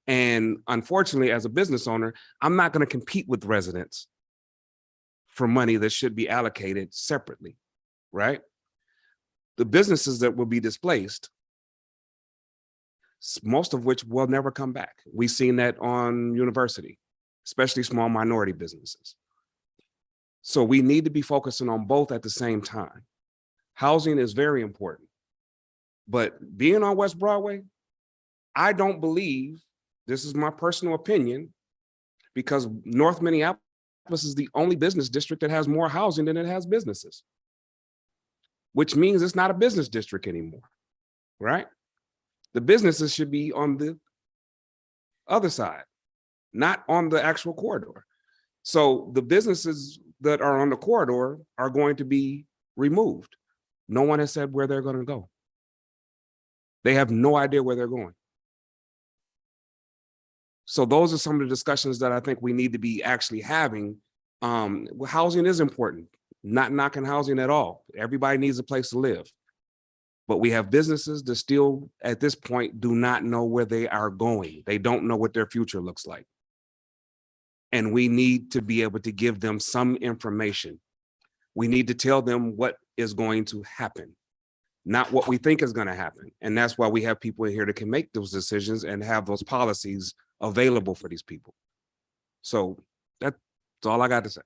And unfortunately, as a business owner, I'm not going to compete with residents for money that should be allocated separately, right? The businesses that will be displaced, most of which will never come back. We've seen that on University, especially small minority businesses. So we need to be focusing on both at the same time. Housing is very important, but being on West Broadway, I don't believe, this is my personal opinion, because North Minneapolis is the only business district that has more housing than it has businesses, which means it's not a business district anymore, right? The businesses should be on the other side, not on the actual corridor. So the businesses that are on the corridor are going to be removed. No one has said where they're going to go. They have no idea where they're going. So those are some of the discussions that I think we need to be actually having. Housing is important, not knocking housing at all. Everybody needs a place to live. But we have businesses that still, at this point, do not know where they are going. They don't know what their future looks like. And we need to be able to give them some information. We need to tell them what is going to happen, not what we think is going to happen. And that's why we have people in here that can make those decisions and have those policies available for these people. So that's all I got to say.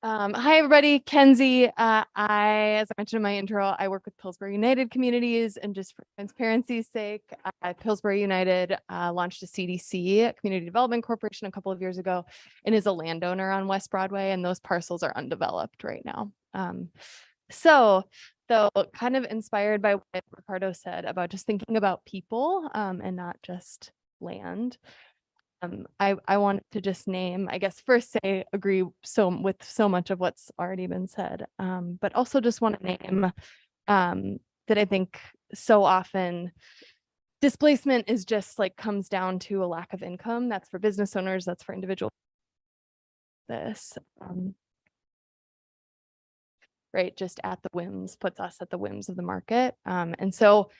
Hi, everybody. Kenzie. As I mentioned in my intro, I work with Pillsbury United Communities, and just for transparency's sake, Pillsbury United launched a CDC, a Community Development Corporation, a couple of years ago, and is a landowner on West Broadway, and those parcels are undeveloped right now. So kind of inspired by what Ricardo said about just thinking about people and not just land. I want to just name, I guess, first say agree with so much of what's already been said, but also just want to name that I think so often displacement is just like comes down to a lack of income. That's for business owners, that's for individuals. right? Just at the whims, puts us at the whims of the market. And so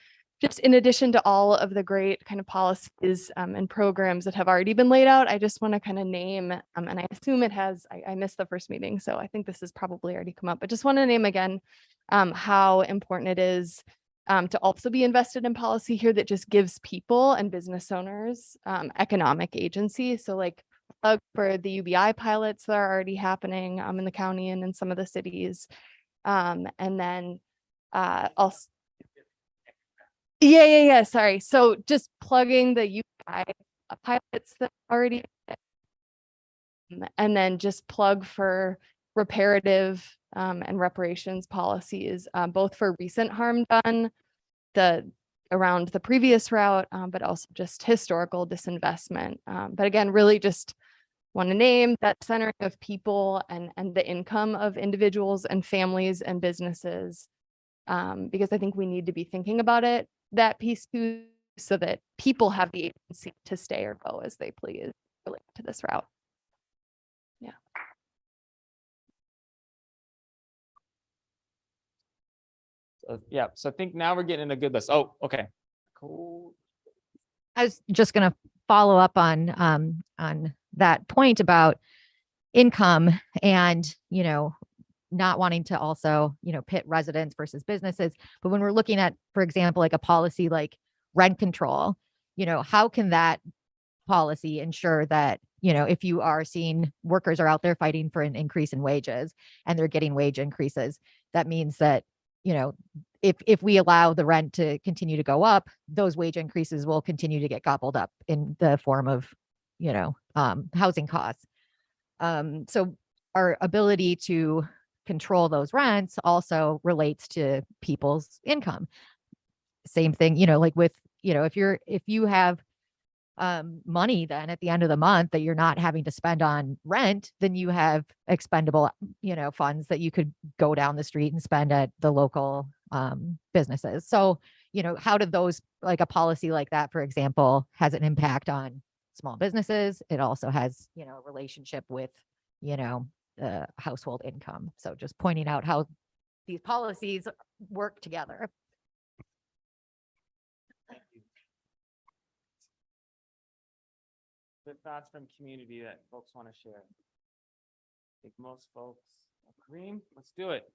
just in addition to all of the great kind of policies and programs that have already been laid out, I just want to kind of name, and I assume it has, I missed the first meeting, so I think this has probably already come up, but just want to name again how important it is to also be invested in policy here that just gives people and business owners economic agency. So like for the UBI pilots that are already happening in the county and in some of the cities. And then also, yeah. Sorry. So just plugging the UBI pilots that already, and then just plug for reparative and reparations policies, both for recent harm done around the previous route, but also just historical disinvestment. But again, really just want to name that centering of people and the income of individuals and families and businesses, because I think we need to be thinking about that piece too, so that people have the agency to stay or go as they please related to this route. Yeah. Yeah, so I think now we're getting a good list. Oh, okay. Cool. I was just going to follow up on that point about income and, not wanting to also, pit residents versus businesses. But when we're looking at, for example, like a policy like rent control, how can that policy ensure that, if you are seeing workers are out there fighting for an increase in wages and they're getting wage increases, that means that, if we allow the rent to continue to go up, those wage increases will continue to get gobbled up in the form of, housing costs. So our ability to control those rents also relates to people's income. Same thing, like with, if you have money then at the end of the month that you're not having to spend on rent, then you have expendable, funds that you could go down the street and spend at the local businesses. So, how did those, like a policy like that, for example, has an impact on small businesses? It also has, a relationship with, household income. So just pointing out how these policies work together. Good thoughts from community that folks want to share. I think most folks agree. Let's do it.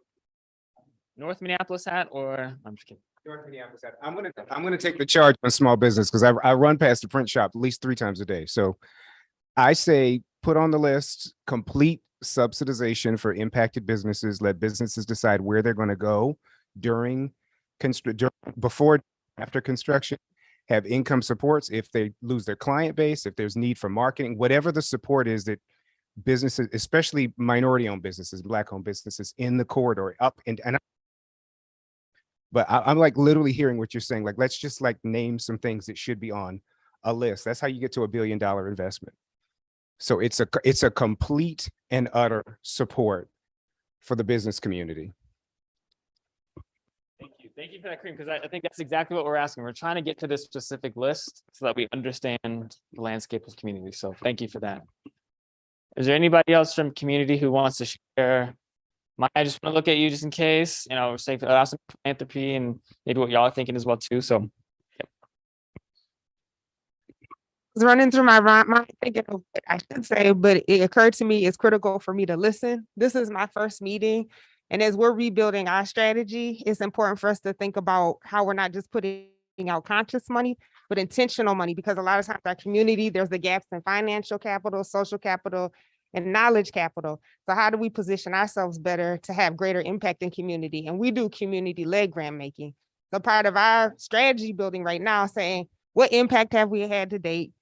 North Minneapolis hat, or I'm just kidding. North Minneapolis hat. I'm gonna take the charge on small business because I run past the print shop at least 3 times a day. So I say put on the list complete subsidization for impacted businesses. Let businesses decide where they're going to go before, after construction. Have income supports if they lose their client base, if there's need for marketing, whatever the support is that businesses, especially minority-owned businesses, Black-owned businesses in the corridor up and but I'm like literally hearing what you're saying. Like, let's just like name some things that should be on a list. That's how you get to $1 billion investment. So it's a complete and utter support for the business community. Thank you for that, Kareem, because I think that's exactly what we're asking. We're trying to get to this specific list so that we understand the landscape of community. So thank you for that. Is there anybody else from community who wants to share? I just want to look at you just in case, say some philanthropy and maybe what y'all are thinking as well too. So Was running through my mind thinking of what I should say, but it occurred to me it's critical for me to listen. This is my first meeting. And as we're rebuilding our strategy, it's important for us to think about how we're not just putting out conscious money, but intentional money, because a lot of times our community, there's the gaps in financial capital, social capital, and knowledge capital. So how do we position ourselves better to have greater impact in community? And we do community-led grant making. So part of our strategy building right now saying, what impact have we had to date?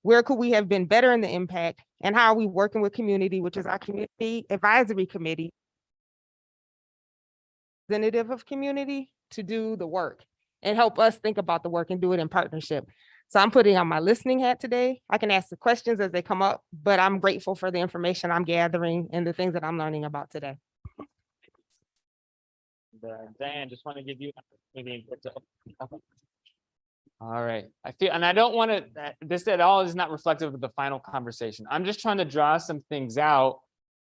Where could we have been better in the impact? And how are we working with community, which is our community advisory committee, representative of community, to do the work and help us think about the work and do it in partnership. So I'm putting on my listening hat today. I can ask the questions as they come up, but I'm grateful for the information I'm gathering and the things that I'm learning about today. Dan, just want to give you maybe. All right. I feel, and I don't want to, this at all is not reflective of the final conversation. I'm just trying to draw some things out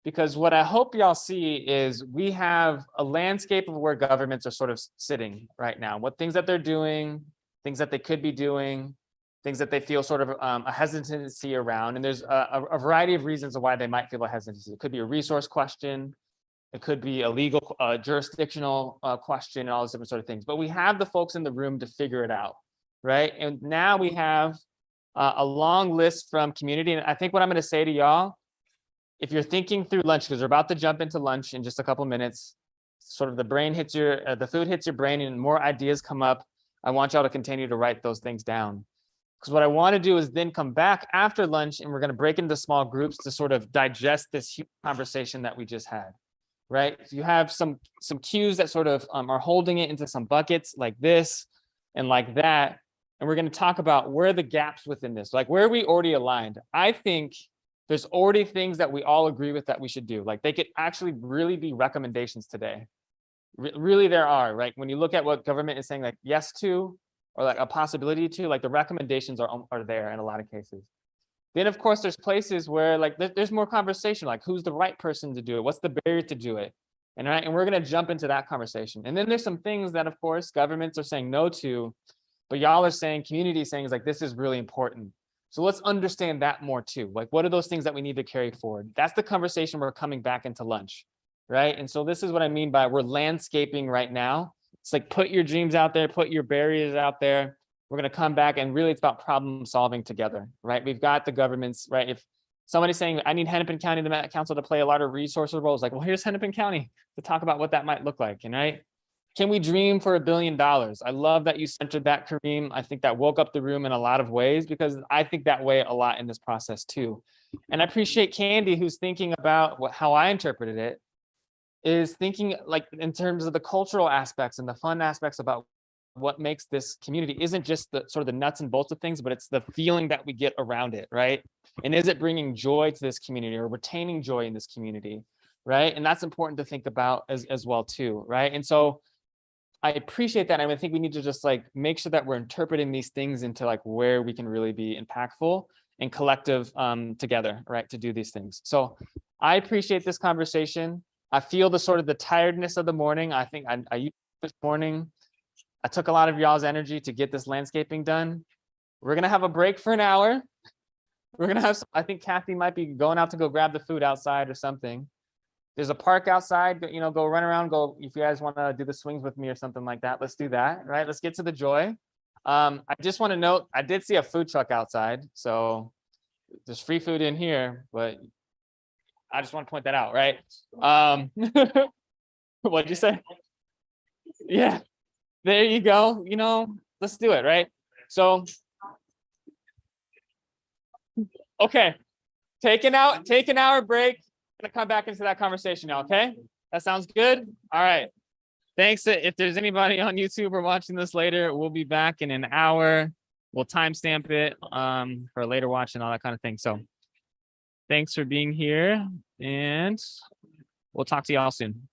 because what I hope y'all see is we have a landscape of where governments are sort of sitting right now, what things that they're doing, things that they could be doing, things that they feel sort of a hesitancy around. And there's a variety of reasons why they might feel a hesitancy. It could be a resource question. It could be a legal jurisdictional question and all those different sort of things. But we have the folks in the room to figure it out, right? And now we have a long list from community. And I think what I'm going to say to y'all, if you're thinking through lunch, because we're about to jump into lunch in just a couple minutes, sort of the brain hits your, the food hits your brain and more ideas come up. I want y'all to continue to write those things down. Because what I want to do is then come back after lunch and we're going to break into small groups to sort of digest this huge conversation that we just had, right? So you have some cues that sort of are holding it into some buckets like this and like that. And we're going to talk about where are the gaps within this, like where are we already aligned? I think there's already things that we all agree with that we should do. Like they could actually really be recommendations today. Really there are, right? When you look at what government is saying like yes to, or like a possibility to, like the recommendations are there in a lot of cases. Then of course there's places where like there's more conversation, like who's the right person to do it? What's the barrier to do it? And right, and we're gonna jump into that conversation. And then there's some things that of course governments are saying no to, but y'all are saying, community is saying is like, this is really important. So let's understand that more too. Like, what are those things that we need to carry forward? That's the conversation we're coming back into lunch, right? And so this is what I mean by we're landscaping right now. It's like, put your dreams out there, put your barriers out there. We're going to come back and really it's about problem solving together, right? We've got the governments, right? If somebody's saying, I need Hennepin County, the Met Council to play a lot of resource roles, like, well, here's Hennepin County to talk about what that might look like. And right. Can we dream for $1 billion? I love that you centered that, Kareem. I think that woke up the room in a lot of ways because I think that way a lot in this process too. And I appreciate Candy, who's thinking about how I interpreted it, is thinking like in terms of the cultural aspects and the fun aspects about what makes this community isn't just the sort of the nuts and bolts of things, but it's the feeling that we get around it, right? And is it bringing joy to this community or retaining joy in this community, right? And that's important to think about as well too, right? And so I appreciate that. And I think we need to just like make sure that we're interpreting these things into like where we can really be impactful and collective together, right, to do these things. So I appreciate this conversation. I feel the sort of the tiredness of the morning. I think I used this morning. I took a lot of y'all's energy to get this landscaping done. We're gonna have a break for an hour. We're gonna have, I think Kathy might be going out to go grab the food outside or something. There's a park outside, you know, go run around, go, if you guys want to do the swings with me or something like that, let's do that, right? Let's get to the joy. I just want to note, I did see a food truck outside, so there's free food in here, but I just want to point that out, right? What'd you say? Yeah, there you go. You know, let's do it, right? So, okay, take an hour break. Gonna come back into that conversation now, okay? That sounds good. All right. Thanks. If there's anybody on YouTube or watching this later, we'll be back in an hour. We'll timestamp it for later watch and all that kind of thing. So thanks for being here and we'll talk to y'all soon.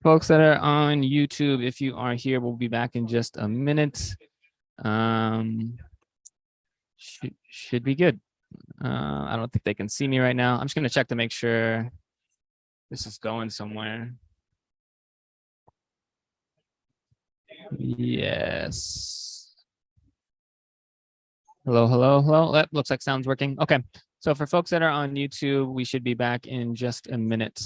folks that are on YouTube, if you are here, we'll be back in just a minute. Should be good. I don't think they can see me right now. I'm just going to check to make sure this is going somewhere. Yes. Hello, hello, hello. That looks like sound's working. Okay. So for folks that are on YouTube, we should be back in just a minute.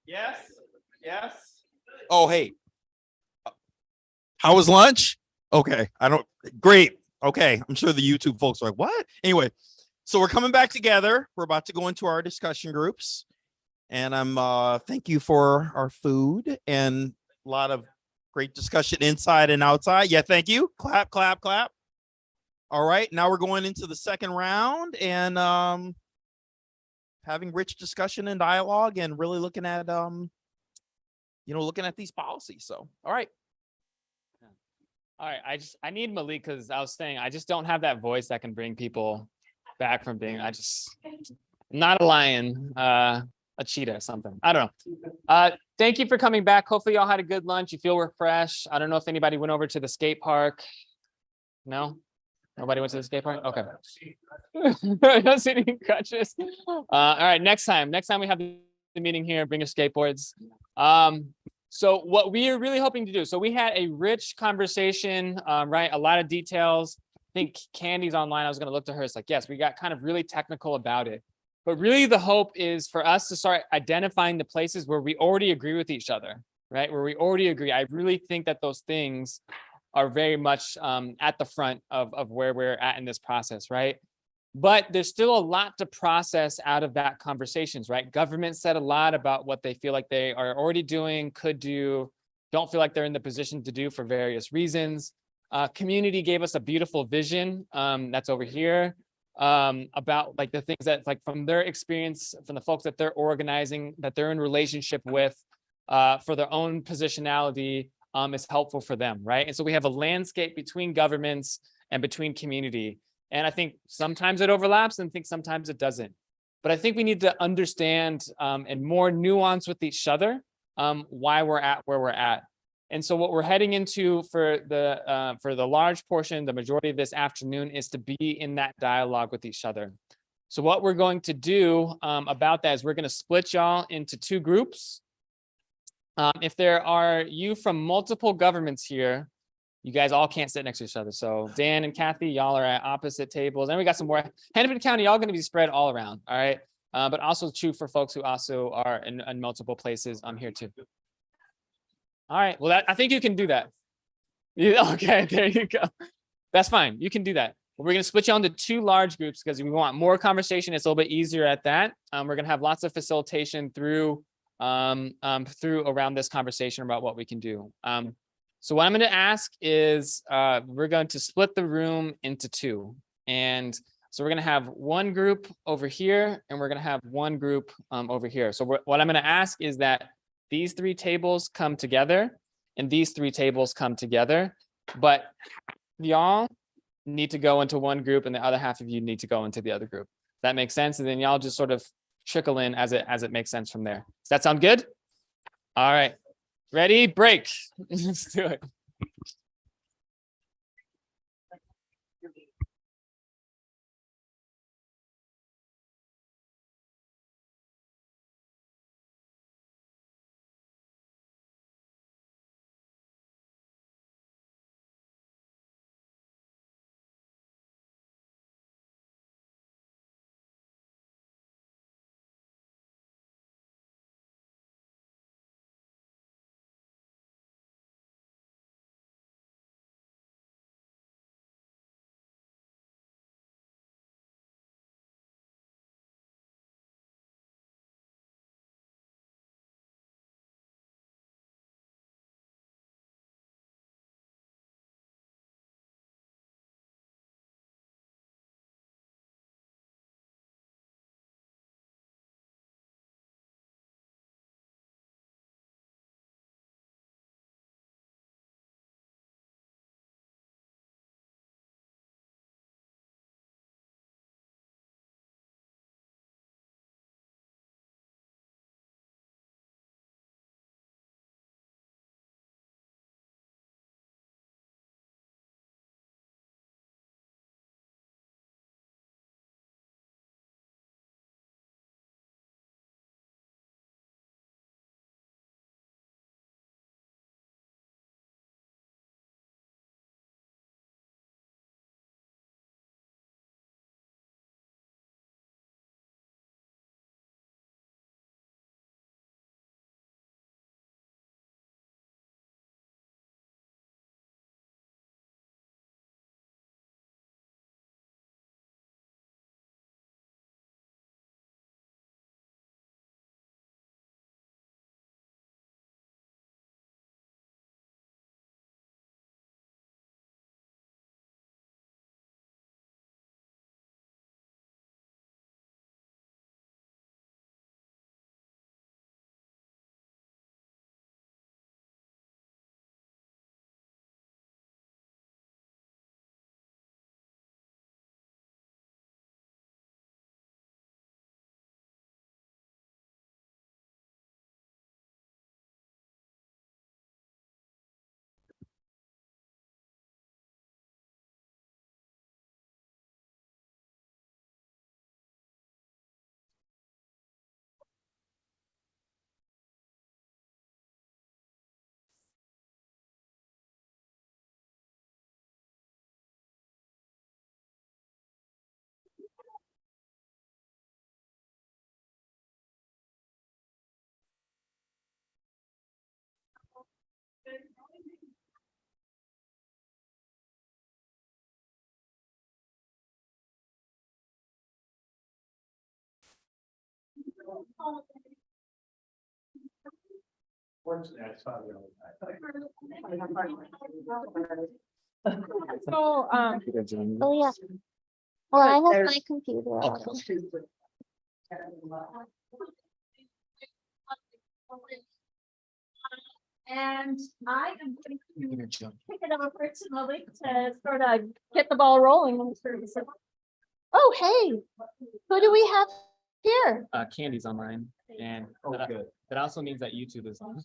Yes, yes. Oh, hey. How was lunch? Okay, I don't, great. Okay, I'm sure the YouTube folks are like, what? Anyway, so we're coming back together. We're about to go into our discussion groups. And thank you for our food and a lot of great discussion inside and outside. Yeah, thank you. Clap, clap, clap. All right, now we're going into the second round and having rich discussion and dialogue and really looking at looking at these policies. So, all right. All right, I need Malik because I was saying I just don't have that voice that can bring people back from being. I'm not a lion, a cheetah or something. I don't know. Thank you for coming back. Hopefully y'all had a good lunch. You feel refreshed. I don't know if anybody went over to the skate park. No, nobody went to the skate park. Okay. No sitting crutches. All right, next time we have the meeting here, bring your skateboards. So what we are really hoping to do, so we had a rich conversation, right? A lot of details. I think Candy's online. I was going to look to her. It's like, yes, we got kind of really technical about it. But really the hope is for us to start identifying the places where we already agree with each other, right? Where we already agree. I really think that those things are very much at the front of where we're at in this process, right? But there's still a lot to process out of that conversations, right? Government said a lot about what they feel like they are already doing, could do, don't feel like they're in the position to do for various reasons. Community gave us a beautiful vision that's over here about like the things that like from their experience, from the folks that they're organizing, that they're in relationship with for their own positionality is helpful for them, right? And so we have a landscape between governments and between community. And I think sometimes it overlaps and I think sometimes it doesn't. But I think we need to understand in more nuance with each other why we're at where we're at. And so what we're heading into for the large portion, the majority of this afternoon is to be in that dialogue with each other. So what we're going to do about that is we're going to split y'all into two groups. If there are you from multiple governments here, you guys all can't sit next to each other. So Dan and Kathy, y'all are at opposite tables. And we got some more. Hennepin County, y'all going to be spread all around. All right. But also true for folks who also are in multiple places. I'm here too. All right. Well, I think you can do that. Okay, there you go. That's fine. You can do that. We're going to split you into two large groups because we want more conversation. It's a little bit easier at that. We're going to have lots of facilitation through around this conversation about what we can do. So what I'm going to ask is we're going to split the room into two. And so we're going to have one group over here and we're going to have one group over here. So what I'm going to ask is that these three tables come together and these three tables come together. But y'all need to go into one group and the other half of you need to go into the other group. That makes sense. And then y'all just sort of trickle in as it makes sense from there. Does that sound good? All right. Ready? Break. Let's do it. So, Oh, yeah. Well, I have my computer. out. And I am going to pick it up personally to sort of get the ball rolling. Oh, hey, who do we have here? Candy's online, and that also means that YouTube is on.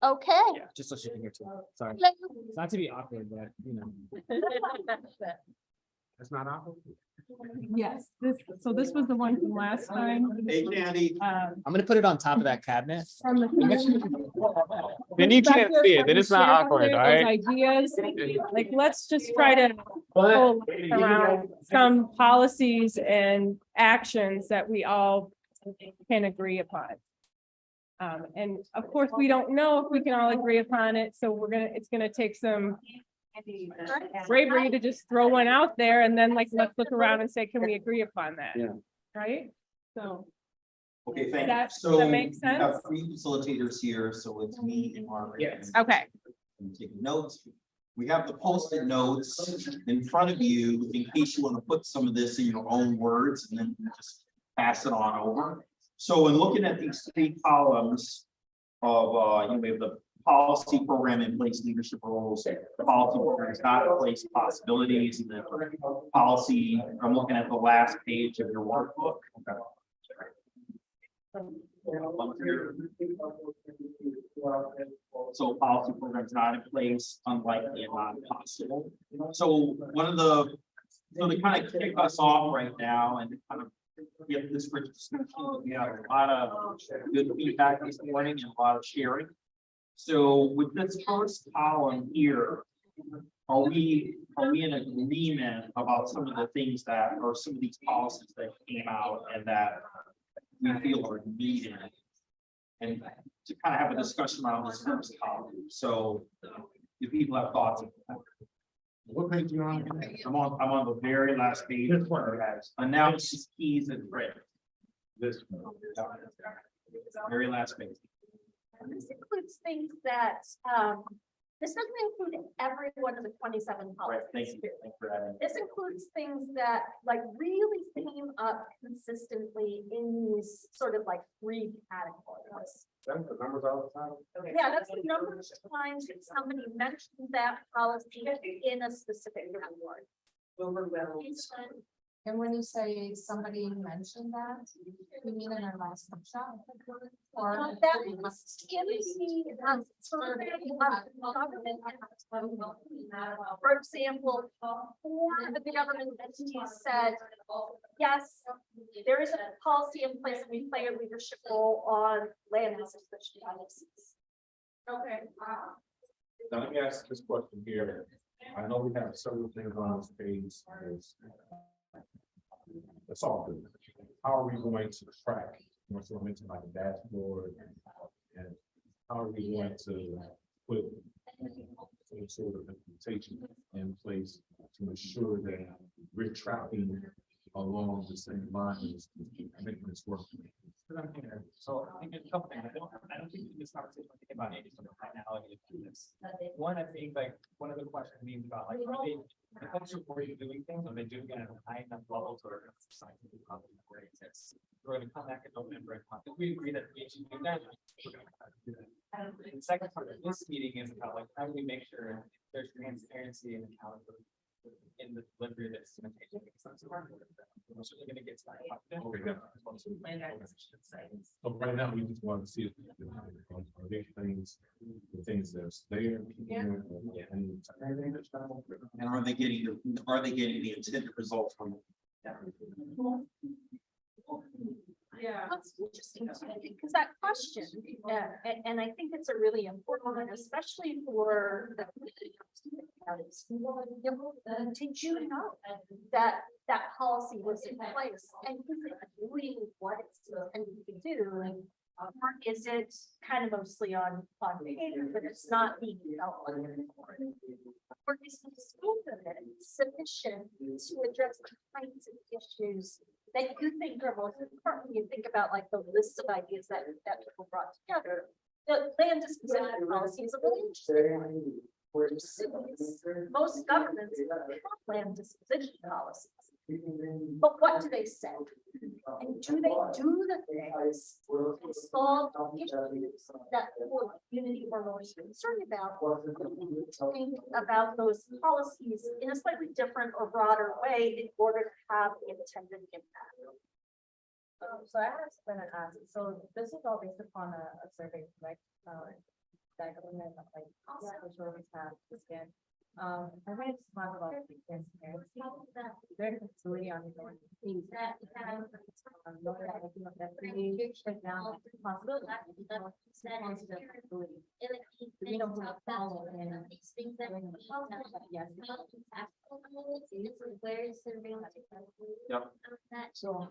Okay. Yeah, just so she can hear too. Sorry. Hello. It's not to be awkward, but you know. That's not awful. yes, so this was the one from last time. Hey, Candy. I'm gonna put it on top of that cabinet. From the Then you can't see it. Then it's not awkward, all right? Ideas, like, let's just try to pull around some policies and actions that we all can agree upon. And of course, we don't know if we can all agree upon it, so it's gonna take some bravery to just throw one out there and then let's look around and say, can we agree upon that? Yeah. Right? So. Okay, thank you. Does So that make we have sense? 3 facilitators here, so it's me and Margaret. Yes. Okay. I'm taking notes. We have the post-it notes in front of you in case you want to put some of this in your own words and then just pass it on over. So in looking at these 3 columns of, we have the policy program in place, leadership roles, the policy program is not in place, possibilities, and the policy, I'm looking at the last page of your workbook. So policy programs not in place, unlikely and not possible. So to kind of kick us off right now and kind of get this rich discussion, we have a lot of good feedback this morning and a lot of sharing. So with this first column here, are we in agreement about some of the things that, or some of these policies that came out and that we feel are needed? And to kind of have a discussion around this first column. So if people have thoughts. What page are you on? I'm on the very last page where it has announced keys and red. This very last page. This includes things that, this doesn't include every one of the 27 policies. Thank you for adding. This includes things that like really came up consistently in these sort of like 3 categories. That's the numbers all the time. Yeah, that's the number of times that somebody mentioned that policy in a specific category. And when you say somebody mentioned that, you mean in our last workshop? Or That was in the, for example, 4 of the government entities said, yes, there is a policy in place and we play a leadership role on land acquisition policies. Okay. Now let me ask this question here. I know we have several things on this page. That's all good. How are we going to track, what's mentioned like a dashboard, and how are we going to put some sort of implementation in place to ensure that we're tracking along the same lines, making this work? So I think there's a couple things. I don't think this conversation is about any sort of finality of this. One, I think like one of the questions means about like, are they, the folks who are doing things, are they doing it at a high enough level to scientific where it exists? We're going to come back in November and if we agree that we should do that, we're going to try to do that. And the second part of this meeting is about like, how do we make sure there's transparency and accountability in the delivery of this implementation? We're certainly going to get to that. So right now, we just want to see if are there things, the things that's there. And are they getting the intended results from it? Yeah. That's interesting, because that question, and I think it's a really important one, especially for the. Did you know that policy was in place and is it doing what it's intended to do? Or is it kind of mostly on paper, but it's not being developed? Or is the scope of it sufficient to address the kinds of issues that you think are most important? When you think about like the list of ideas that people brought together. The land disposition policy is a really interesting one. Most governments have land disposition policies. But what do they say? And do they do the things to solve issues that the community are most concerned about? Think about those policies in a slightly different or broader way in order to have the intended impact. So I have been asked, so this is all based upon a survey, right? That government, like, which always have this again. I wanted to talk about the transparency. Their facility on the things that Where is the real? Yep. So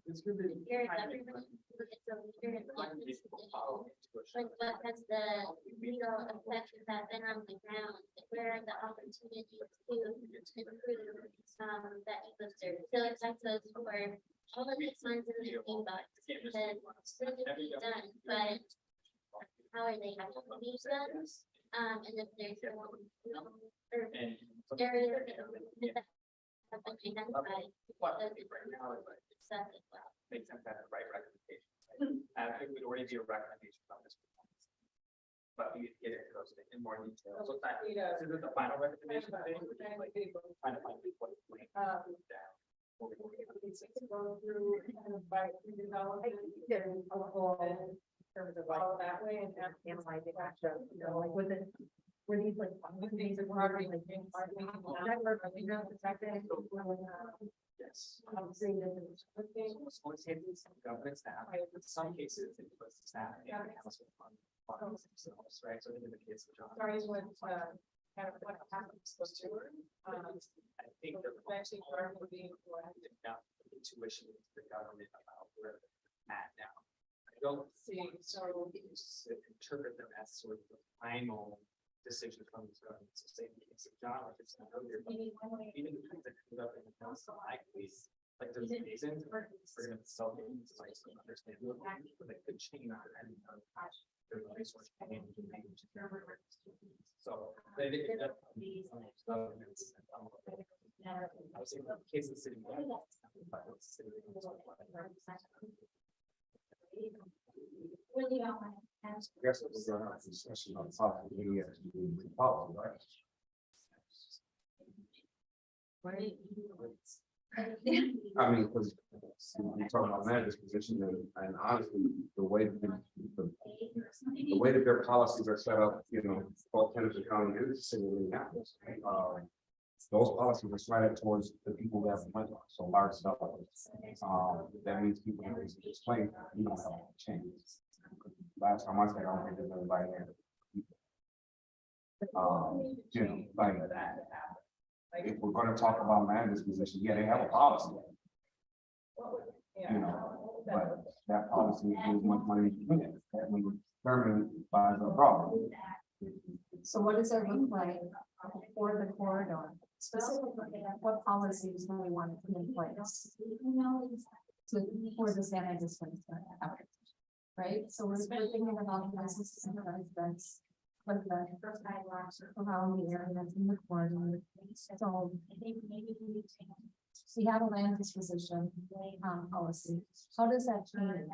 it's good that you're everyone, it's a leader in the office. Like what has the legal effect of that been on the ground? Where are the opportunities to improve that ecosystem? So it's like those for all of these ones in the inbox, then still to be done, but how are they actually being done? And if there's areas that have been identified. Makes sense to have the right recommendation. It would already be a recommendation on this. But we get into those in more detail. So that is it the final recommendation thing? Trying to find what to bring down. Go through kind of by redeveloping terms of all that way and analyzing action, you know, like with it. Were these like, these are property, like, Yes. Government staff, in some cases, it was staff and council funds themselves, right? So they did the kids. Sorry, what, kind of what happens to her? I think the actually would be intuition to the government about where they're at now. I don't see, so interpret them as sort of the final decision from the government. So say in the case of John, like it's not earlier, but even the things that come up in the council, like there's reasons we're gonna sell things like to understand, but they could change depending on their resource change and language. So they did that. I was saying, in the case of the city. I guess it was a discussion on policy, right? I mean, because we talk about manager's position and honestly, the way that their policies are set up, you know, both Henderson County and the city of Minneapolis. Those policies are slanted towards the people that have money, so large developers. That means people have to explain, you know, how to change. Last time I said, I don't think there's anybody there. You know, like if we're gonna talk about manager's position, yeah, they have a policy. You know, but that policy is much money in it, that we determine by the problem. So what does that look like for the corridor? Specifically, what policies do we want to put in place? For this anti-displacement effort, right? So we're thinking about businesses and residents. Like the around the area that's in the corridor. So we have a land disposition policy. How does that change?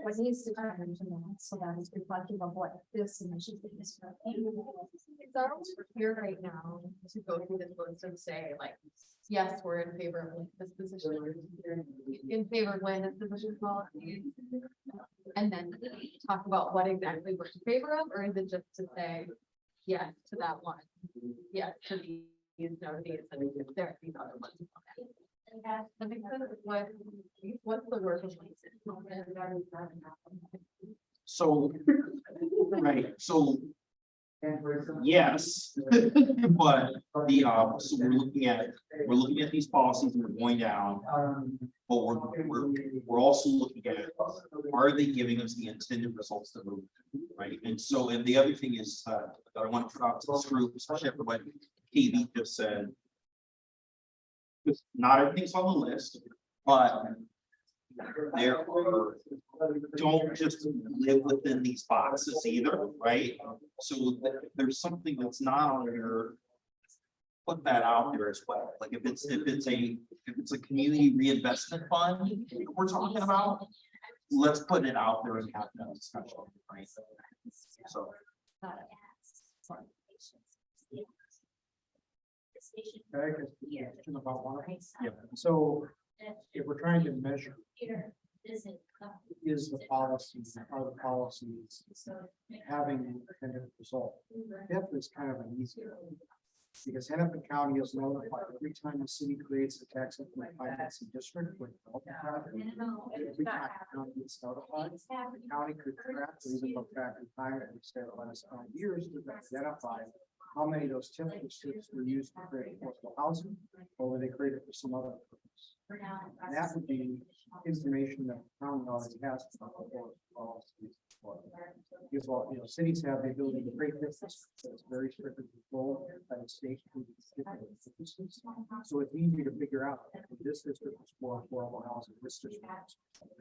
What needs to change in that so that it's reflective of what this initiative is. It's our here right now to go through this list and say like, yes, we're in favor of this position, in favor of land disposition policies. And then talk about what exactly we're in favor of, or is it just to say yes to that one? Yes to these, no, these, and there are these other ones. And because what's the word? So, right, so Yes, but so we're looking at these policies and we're going down. But we're also looking at, are they giving us the intended results that we're, right? And so, and the other thing is, that I want to put out to this group, especially after what KB just said. Not everything's on the list, but therefore, don't just live within these boxes either, right? So if there's something that's not on your, put that out there as well. Like if it's a community reinvestment fund we're talking about, let's put it out there and have that discussion, right? So. Yeah, so if we're trying to measure, is the policy, are the policies having an intended result? That is kind of an easy one. Because Hennepin County is notified every time the city creates a tax increment financing district with development property. Every time the county gets notified, the county could track or even look back in time and say the last 5 years to identify how many of those TIF districts were used to create affordable housing, or were they created for some other purpose. And that would be information that the county already has about affordable policies. Because, well, you know, cities have the ability to create this, so it's very strictly controlled by the state. So it's easy to figure out if this district is for affordable housing, this district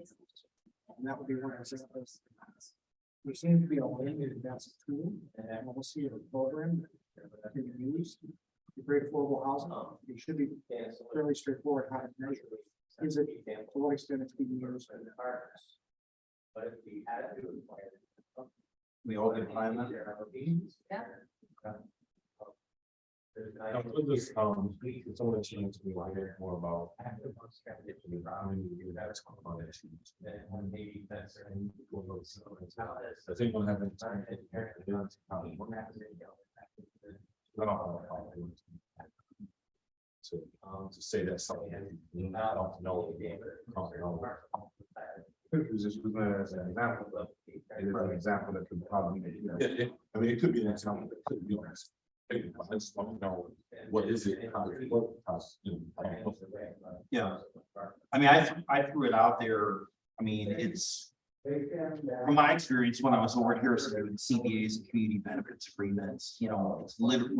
is. And that would be one of the things. There seems to be a limited that's a tool, and we'll see a program that can be used to create affordable housing. It should be fairly straightforward how to measure it. Is it, to what extent it's being used? But if we had to, we all can find that. Yeah. With this, it's only changed me to hear more about. Maybe that's. Does anyone have any time? To say that something I don't know. Just using it as an example, but it is an example that could probably be. I mean, it could be an example that could be honest. I just want to know what is it? Yeah, I mean, I threw it out there. I mean, it's from my experience when I was over here doing CBAs and community benefits agreements. You know, it's literally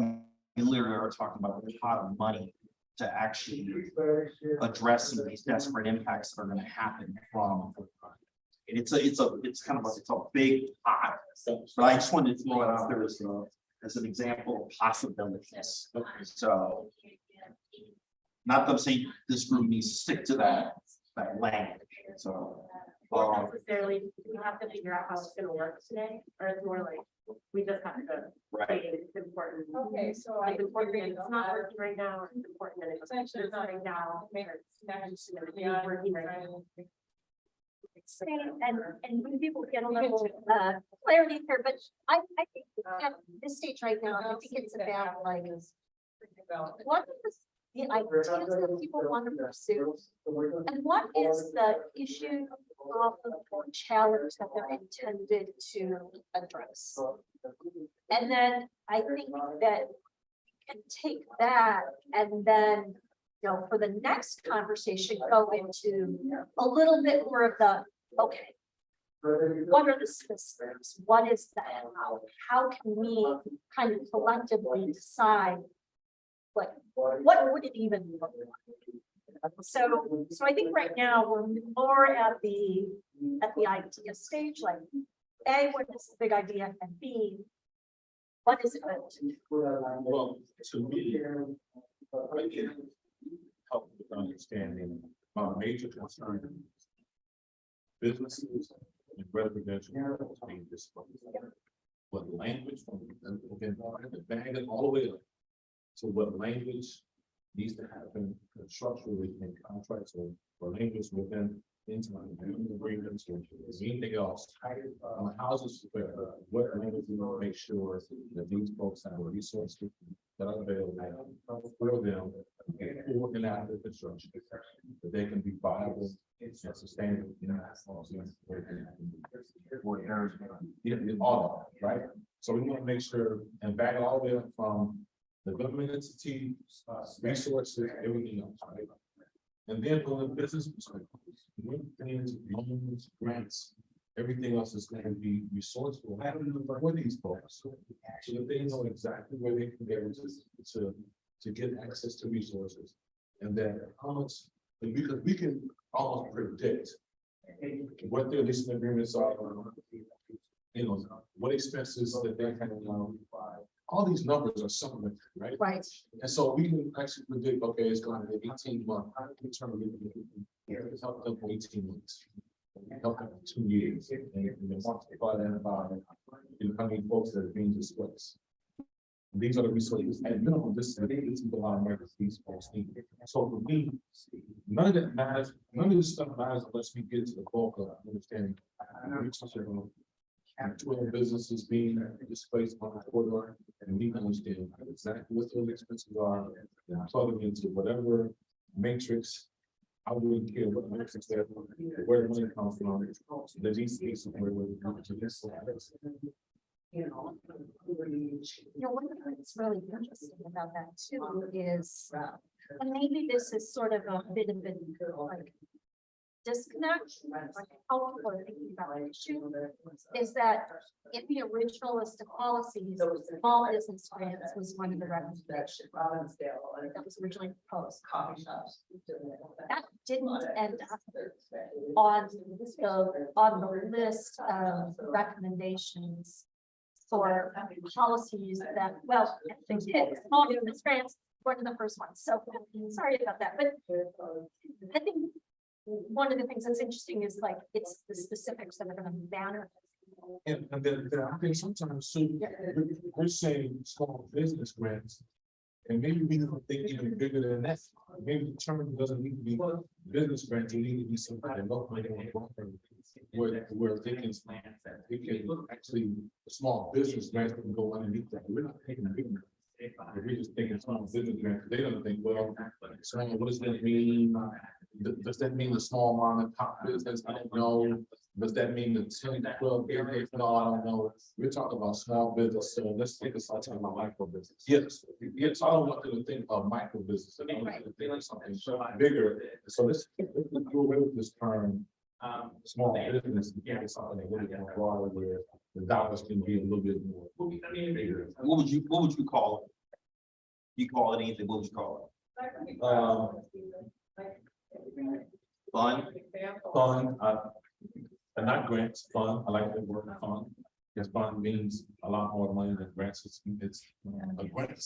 we literally are talking about a pot of money to actually address some of these desperate impacts that are going to happen from. And it's kind of a big pot, but I just wanted to throw it out there as an example of possibilities. So, not that I'm saying this group needs to stick to that language. So, Not necessarily, we have to figure out how it's gonna work today, or it's more like, we just have to. Right. It's important. Okay, so it's important that it's not working right now, it's important that it's actually not right now. It's working right now. And when people get a little clarity here, but I think at this stage right now, I think it's about like. What is the ideas that people want to pursue? And what is the issue of the challenge that they're intended to address? And then I think that we can take that and then, you know, for the next conversation, go into a little bit more of the, okay, what are the specifics? What is the how can we kind of collectively decide what would it even look like? So I think right now we're more at the idea stage, like A, what is the big idea, and B, what is it going to do? Well, to me, I can help with understanding major concerns. Businesses and residential being displaced. What language from the bag it all the way up to what language needs to happen structurally in contracts or language within agreements or anything else. On houses, what language we want to make sure that these folks have the resources that are available for them and working out the construction that they can be viable and sustainable. All right. So we want to make sure and back all the way up from the government entity, resources, everything else, right? And then from the business perspective, things, loans, grants, everything else is going to be resourceful for these folks. So that they know exactly where they can get to get access to resources. And then how much, because we can almost predict what their leasing agreements are, you know, what expenses that they have. All these numbers are supplementary, right? Right. And so we can actually predict, okay, it's going to be 18 months. Help them for 18 months. Help them for 2 years. And then multiply that by how many folks that are being displaced. These are the resources. At minimum, this is the line of records these folks need. So for me, none of that matters. None of this stuff matters unless we get to the bulk of understanding. 12 businesses being displaced on the corridor, and we understand exactly what those expenses are, and plug them into whatever matrix. I wouldn't care what matrix they're, where the money comes from. There needs to be somewhere where we come to this. You know, one thing that's really interesting about that too is, and maybe this is sort of a bit of a like disconnect, like how people are thinking about the issue, is that in the original list of policies, small business grants was one of the recommendations that was originally proposed. That didn't end up on the list of recommendations for policies that, well, they did, small business grants were the first ones, so sorry about that, but I think one of the things that's interesting is like, it's the specifics that are gonna matter. And then I think sometimes too, we're saying small business grants. And maybe we don't think even bigger than that. Maybe the term doesn't need to be business grants, it need to be something where they can actually, small business grants can go underneath that. We're not taking big. We're just thinking small business grants. They don't think, well, so what does that mean? Does that mean the small mom and pop business? I don't know. Does that mean the 10 to 12 business? No, I don't know. We're talking about small business, so let's think of talking about micro business. Yes, yes, I don't want them to think of micro business. I want them to think of something bigger. So let's go away with this term, small business. Yeah, something a little bit more broader where the dollars can be a little bit more. Bigger. What would you call it? You call it anything, what would you call it? Fun, and not grants, fun. I like the word fun. Because fun means a lot more money than grants. It's a grant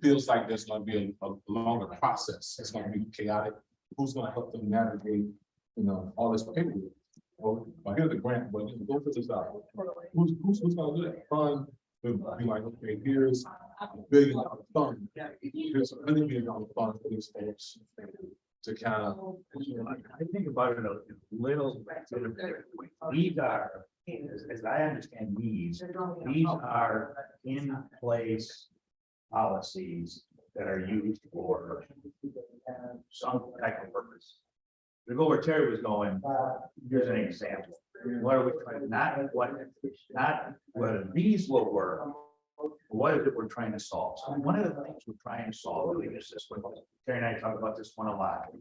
feels like there's going to be a longer process. It's going to be chaotic. Who's going to help them navigate, you know, all this paperwork? Well, here's the grant, but go for this out. Who's going to do that? Fun. Be like, okay, here's $1 billion fund. Here's $1 billion fund for these folks to kind of. I think about it a little bit. These are, as I understand these are in place policies that are used for some type of purpose. To go where Terry was going, here's an example. What are we trying, not whether these will work, what is it we're trying to solve? So one of the things we're trying to solve really is this one. Terry and I talk about this one a lot.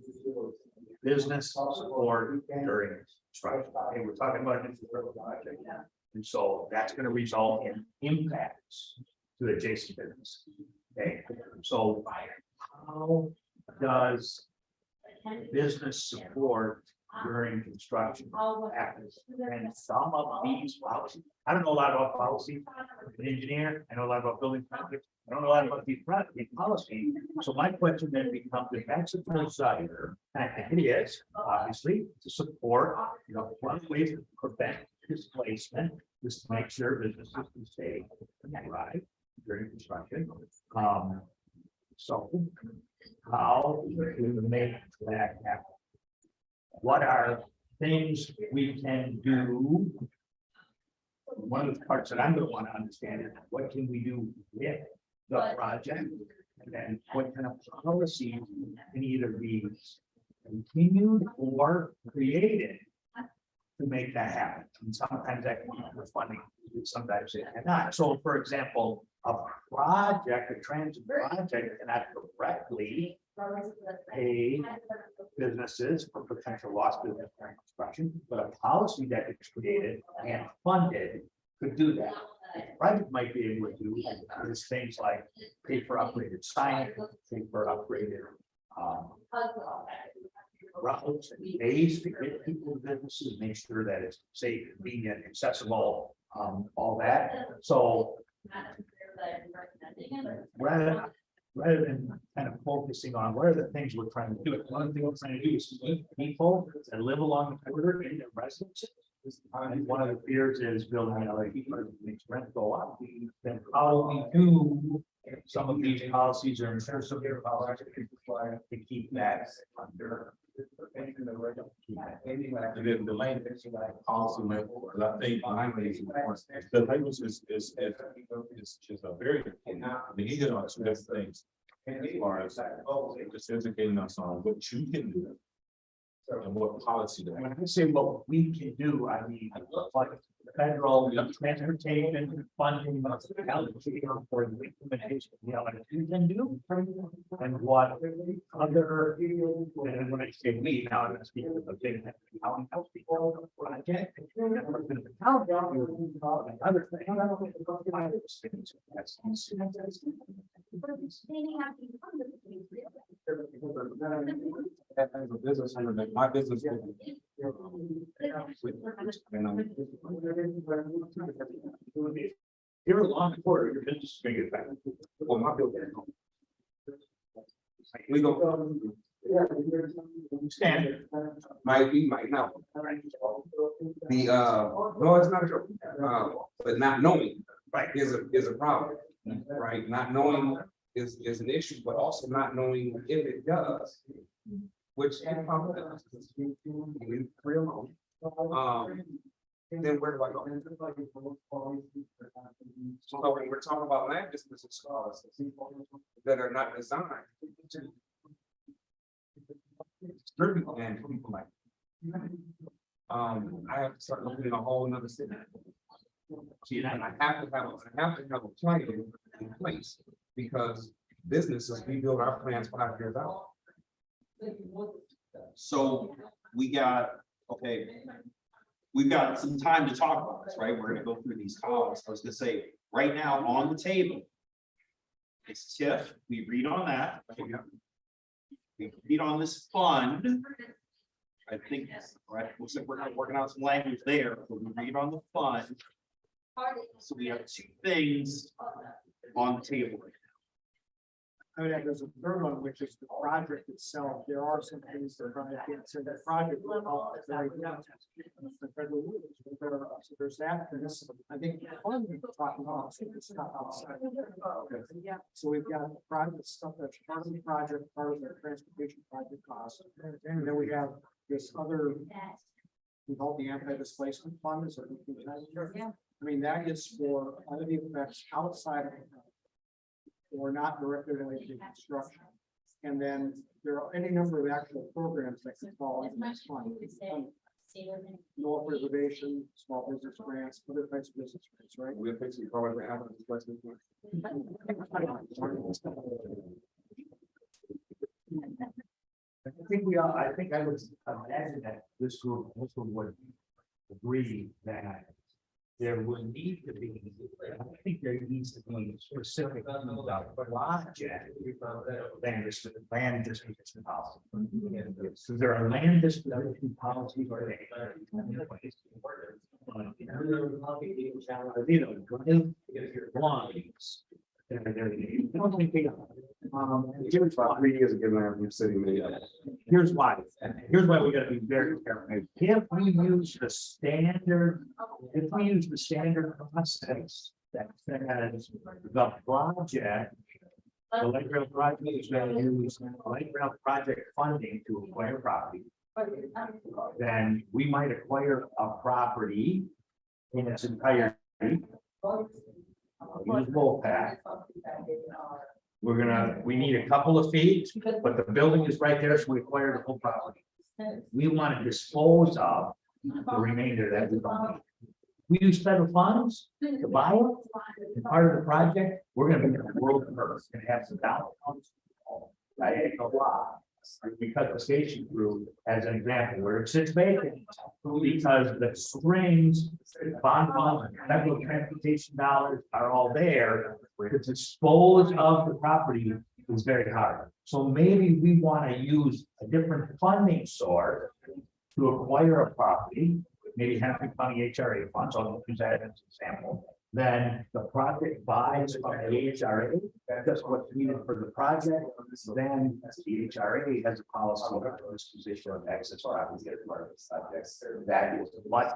Business support during construction. Okay, we're talking about an infrastructure project. And so that's going to result in impacts to adjacent business. Okay, so how does business support during construction happens? And some of these policies, I don't know a lot about policy. I'm an engineer, I know a lot about building projects. I don't know a lot about these policies. So my question then becomes, if that's a desire, and I think it is, obviously, to support, you know, one way to prevent displacement is to make sure businesses can stay alive during construction. So how do we make that happen? What are things we can do? One of the parts that I'm going to want to understand is what can we do with the project? And then what kind of policies can either be continued or created to make that happen. And sometimes that can be with funding, sometimes it cannot. So for example, a project, a transit project cannot directly pay businesses for potential lost business during construction, but a policy that is created and funded could do that. Private might be able to do is things like pay for upgraded signage, pay for upgraded routes and ways to get people to businesses, make sure that it's safe, convenient, accessible, all that. So rather than kind of focusing on what are the things we're trying to do, one of the things we're trying to do is keep people that live along the border in their residences. And one of the fears is building another makes rent go up. Then how do we do some of these policies or ensure some of their policies to keep that under. The land policy, I think the language is just a very important. I mean, he hit on two different things. As far as just educating us on what you can do and what policy. When I say what we can do, I mean like federal transportation funding allocation for the implementation of the LRT you can do, and what other, and when I say we, now I'm going to speak of a big town health people project. Other things. As a business owner, like my business. You're along the border, your business is going to get back. Well, my building. We go. Standard. Might be, might not. The, no, it's not true. But not knowing, right, is a problem, right? Not knowing is an issue, but also not knowing if it does. Which it probably does. Then where do I go? So when we're talking about land disposition policies that are not designed to and people like, I have to start looking at a whole nother city. And I have to have a plan in place because businesses, we build our plans 5 years out. So we've got some time to talk about this, right? We're gonna go through these columns. I was gonna say, right now on the table, it's TIF, we read on that. We read on this fund. I think, right, looks like we're not working out some language there, but we read on the fund. So we have 2 things on the table. I mean, there's a third one, which is the project itself. There are some things that are going to get to that project. So there's that, and this, I think, talking about stuff outside. So we've got project stuff that's part of the project, part of the transportation project cost. And then we have this other, we call the anti-displacement fund. Is I mean, that is for other effects outside of or not directly related to construction. And then there are any number of actual programs that can fall into this fund. North reservation, small business grants, other types of business grants, right? We're fixing probably have a displacement. I think I would imagine that this group would agree that there would need to be, I think there needs to be specific project land disposition policy. So there are land disposition policies already. Here's why 3 years ago, we're sitting there. Here's why we gotta be very careful. If we use the standard, process that says the project, the light rail project is gonna use light rail project funding to acquire property, then we might acquire a property in its entirety. Use both path. We need a couple of feet, but the building is right there, so we acquire the whole property. We want to dispose of the remainder that we don't need. We use federal funds to buy it, and part of the project, we're gonna be the world first, and have some down. That ain't a lot. Because the station crew, as an example, where it sits vacant, because the springs, bond funds, federal transportation dollars are all there. To dispose of the property is very hard. So maybe we want to use a different funding source to acquire a property, maybe Hennepin County HRA funds, I'll use that as an example. Then the project buys from the HRA, that's what's needed for the project. Then the HRA has a policy of disposition of excess property as part of the project. That is much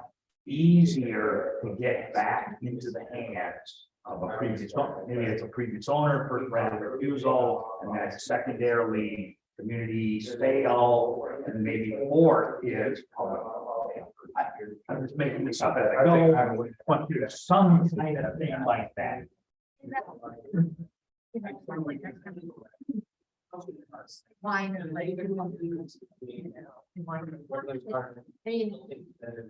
easier to get back into the hands of a previous owner. Maybe it's a previous owner, first right of refusal, and then secondarily community sale, and maybe fourth is public. I'm just making this up as I go, but there's some kind of thing like that. Line of like. I mean,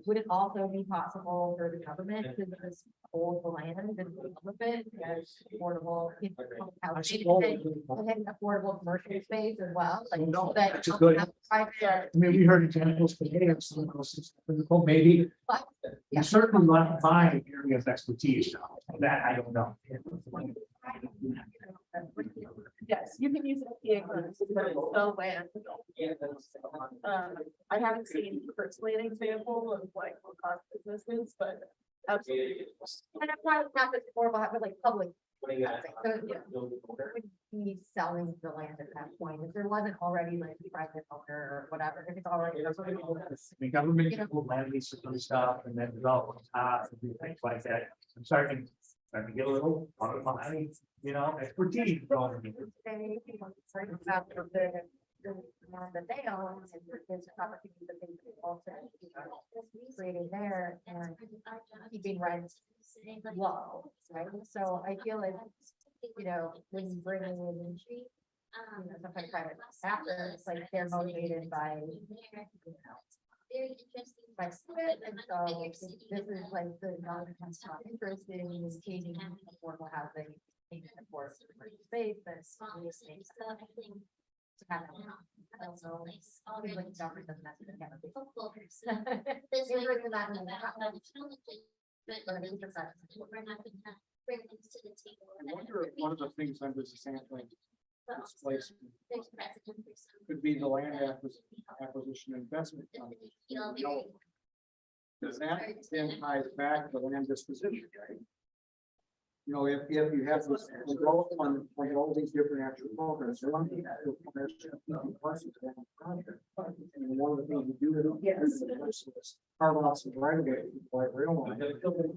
would it also be possible for the government to just hold the land and develop it as affordable? Housing, and affordable commercial space as well, like. No, that which is good. private- I mean, we heard examples today of some of those, maybe. You certainly want to find areas of expertise. That I don't know. Yes, you can use it, but it's so land. I haven't seen personally an example of like what cost businesses, but absolutely. And it's not just affordable, but like public. housing. So, yeah, would be selling the land at that point, if there wasn't already like a private owner or whatever, if it's already. I mean, government will land lease some stuff and then develop on top and do things like that. I'm starting to get a little behind, expertise. About the land that they own, and there's opportunities that they could also creating there and keeping rents low, right? So I feel like, when you bring in, some kind of private actor, it's like they're motivated by, by split, and so this is like the non-defense not interested in changing affordable housing, changing affordable space, but space to have it. I don't know, like Joffrey doesn't have to have a big- You're bringing that in. One of the things under the sampling displacement could be the land acquisition investment fund. Does that then ties back to the land disposition, right? If you have this growth on all these different actual programs, one of the actual and one of the things we do is carve out some right of way, like rail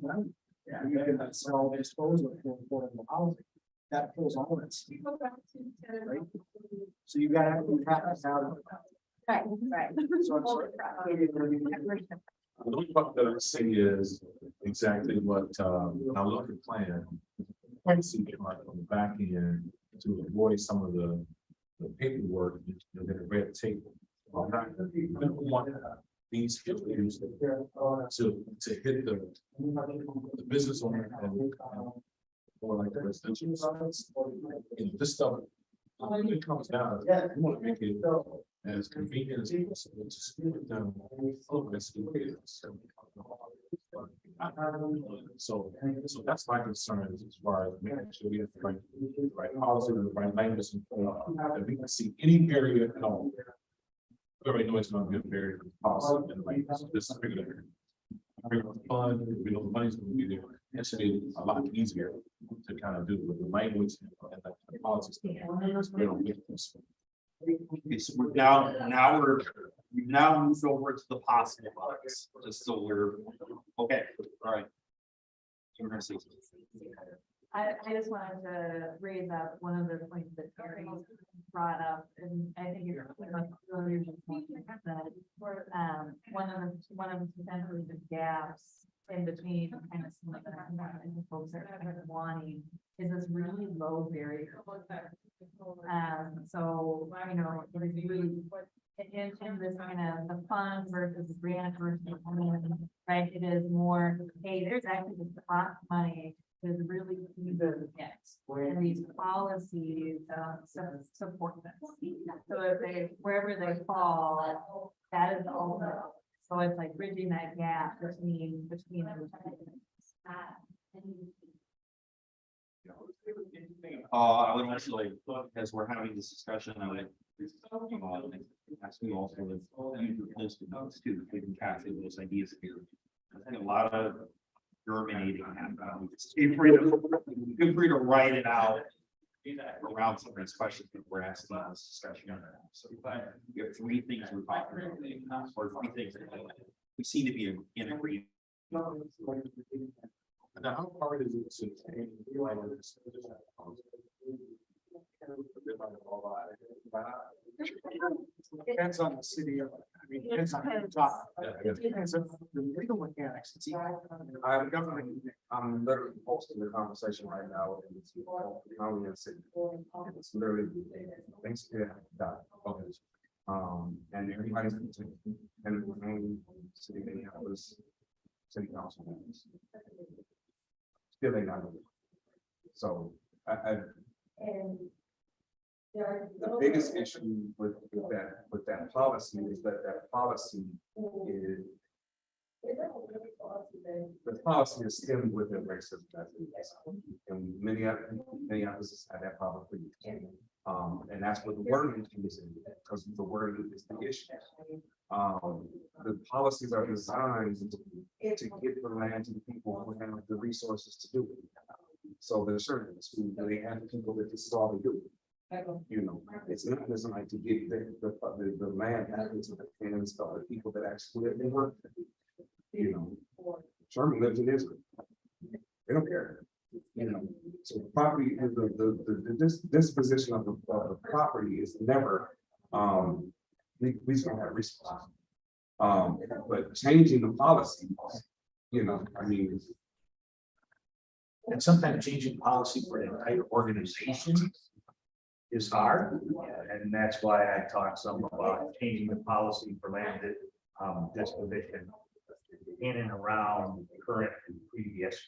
line. Yeah, you can sell disposal for affordable housing. That pulls all that steam. Right? So you have. Right, right. So I'm sorry. What the city is exactly what, our local plan. Policy on the back end to avoid some of the paperwork, the red tape. I'm not we don't want these issues to hit the business owner and or like the residential sides. This stuff, it comes down, we want to make it as convenient as possible to speed it down. So that's my concern as far as making sure we have the right policy and the right language, that we can see any area at all. Everybody knows it's going to be a very policy and like this regular. Fund, we know the money's going to be there. It should be a lot easier to kind of do with the language and the policies. We don't get this. Okay, so we've now moved over to the possible bugs, just so we're, okay, all right. You're gonna say something. I just wanted to raise up one of the points that Gary brought up, and I think you're earlier just that one of the potentially the gaps in between kind of some of the folks are kind of wanting is this really low barrier. So it is really, in this kind of the fund versus the grant versus, I mean, right, it is more, hey, there's actually this pot money is really key to get. And these policies, support them. So if they, wherever they fall, that is all. So it's like bridging that gap between those. I would actually, as we're having this discussion, I would ask you also those too, we can capture those ideas here. I think a lot of germinating happening. Feel free to write it out around some of these questions that we're asking in this discussion. So you have three things we're talking about, or three things that we seem to be in agreement. Now, how hard is it to change? Depends on the city. I mean, depends on the top. Depends on the legal mechanics. It's I'm government, I'm literally posting the conversation right now. And it's county and city. It's literally things to that. And everybody's and city Minneapolis city council members. Still ain't not. So the biggest issue with that policy is that policy is the policy is still within racism. And Minneapolis has had that problem for years. And that's what the wording is in, because the wording is the issue. The policies are designed to get the land to the people who have the resources to do it. So there's certain schools where they have people that this is all they do. You know, it's not designed to get the land back into the hands of the people that actually live in work. You know, Sherman lives in Israel. They don't care. You know, so property is the disposition of the property is never we don't have resources. But changing the policy, you know, I mean, and sometimes changing policy for an entire organization is hard. And that's why I talked some about changing the policy for land disposition in and around current and previous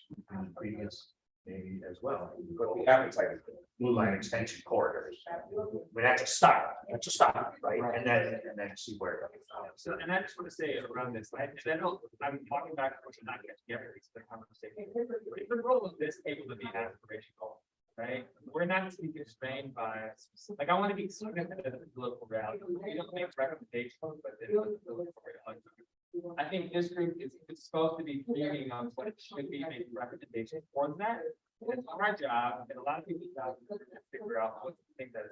maybe as well. But the appetite blue line extension corridors. I mean, that's a start, right? And then see where it goes. So, and I just want to say around this, I'm talking back to what you're not getting together. It's the conversation. The role of this table to be aspirational, right? We're not to be constrained by, like, I want to be significant of the political reality. We don't make recommendations, but it's the political reality. I think this group is supposed to be thinking on what it should be, making recommendations for that. It's our job, and a lot of people's job is to figure out what the thing that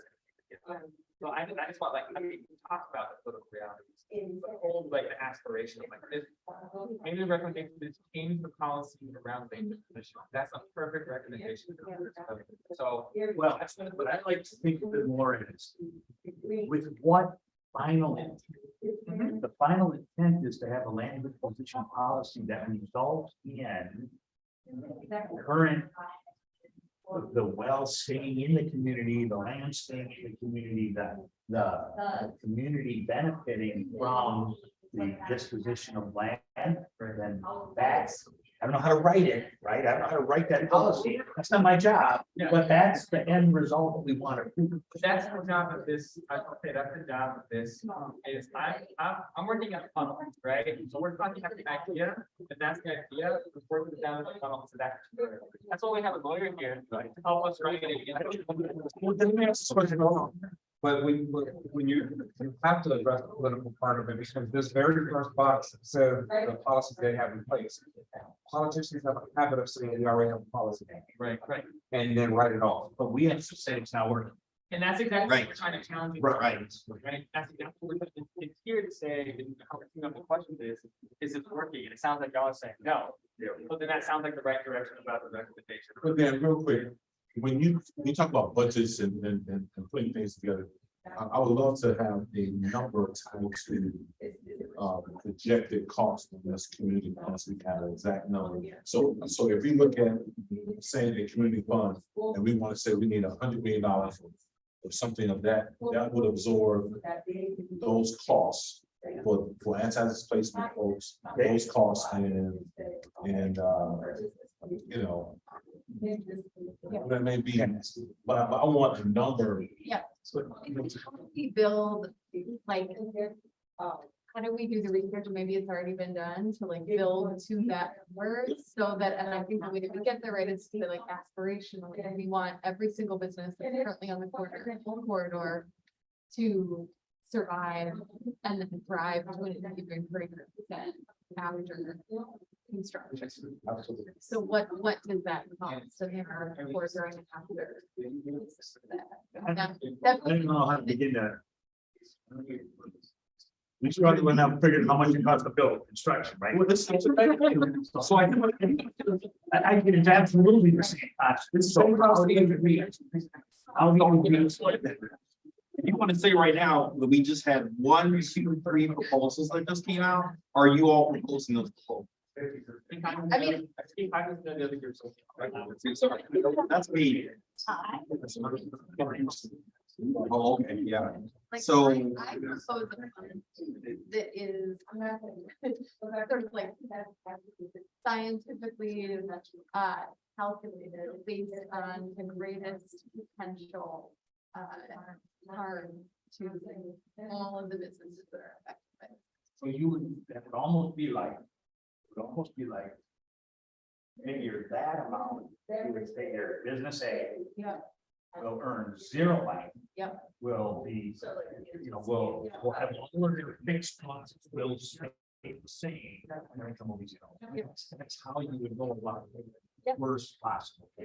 is going to be. So I just want, like, I mean, we talk about the political realities, but hold like the aspiration, like this. Maybe the recommendation is change the policy around the position. That's a perfect recommendation. So, well, but I'd like to think a bit more in this. With what final intent? The final intent is to have a land acquisition policy that results in current, the well staying in the community, the land staying in the community, the community benefiting from the disposition of land, then that's, I don't know how to write it, right? I don't know how to write that policy. That's not my job, but that's the end result that we want to. That's the job of this. Okay, that's the job of this. Is I'm working at the funnel, right? So we're talking about the idea, and that's the idea. We're working down the funnel to that. That's why we have a lawyer here to help us write it. But when you have to address the political part of it, because this very first box says the policy they have in place. Politicians have a habit of saying we already have a policy. Right. And then write it off. But we have to say it's not working. And that's exactly what we're trying to challenge. Right. That's exactly what it's here to say. How the question is it working? And it sounds like y'all are saying no. But then that sounds like the right direction about the recommendation. But then real quick, when you talk about budgets and putting things together, I would love to have a number tied to projected cost in this community once we have an exact number. So if we look at saying a community fund and we want to say we need $100 million or something of that, that would absorb those costs for anti-displacement folks, those costs and, you know, that may be, but I want a number. Yeah. We build, like, how do we do the research? Maybe it's already been done to like build to that word so that, and I think the way that we get there, right, is to like aspirationally, and we want every single business that's currently on the corridor to survive and then thrive to an even greater extent after construction. So what does that cost to him or corridor and after? I don't know how to begin to. We struggle when I'm figuring how much it costs to build construction, right? So I get it absolutely the same cost. This is so costly. If you want to say right now that we just had 1, 2, 3 proposals that just came out, are you all proposing those proposals? I mean, That's me. Oh, okay, yeah. like, So. I propose a fund that is, I'm not sort of like scientifically calculated based on the greatest potential harm to all of the businesses that are affected by it. So you would, that would almost be like, figure that amount, you would figure business A. Yeah. Will earn 0 money. Yep. Will be, you know, we'll have all of their fixed costs will stay the same. Their income will be 0. That's how you would go about it. Worst possible. To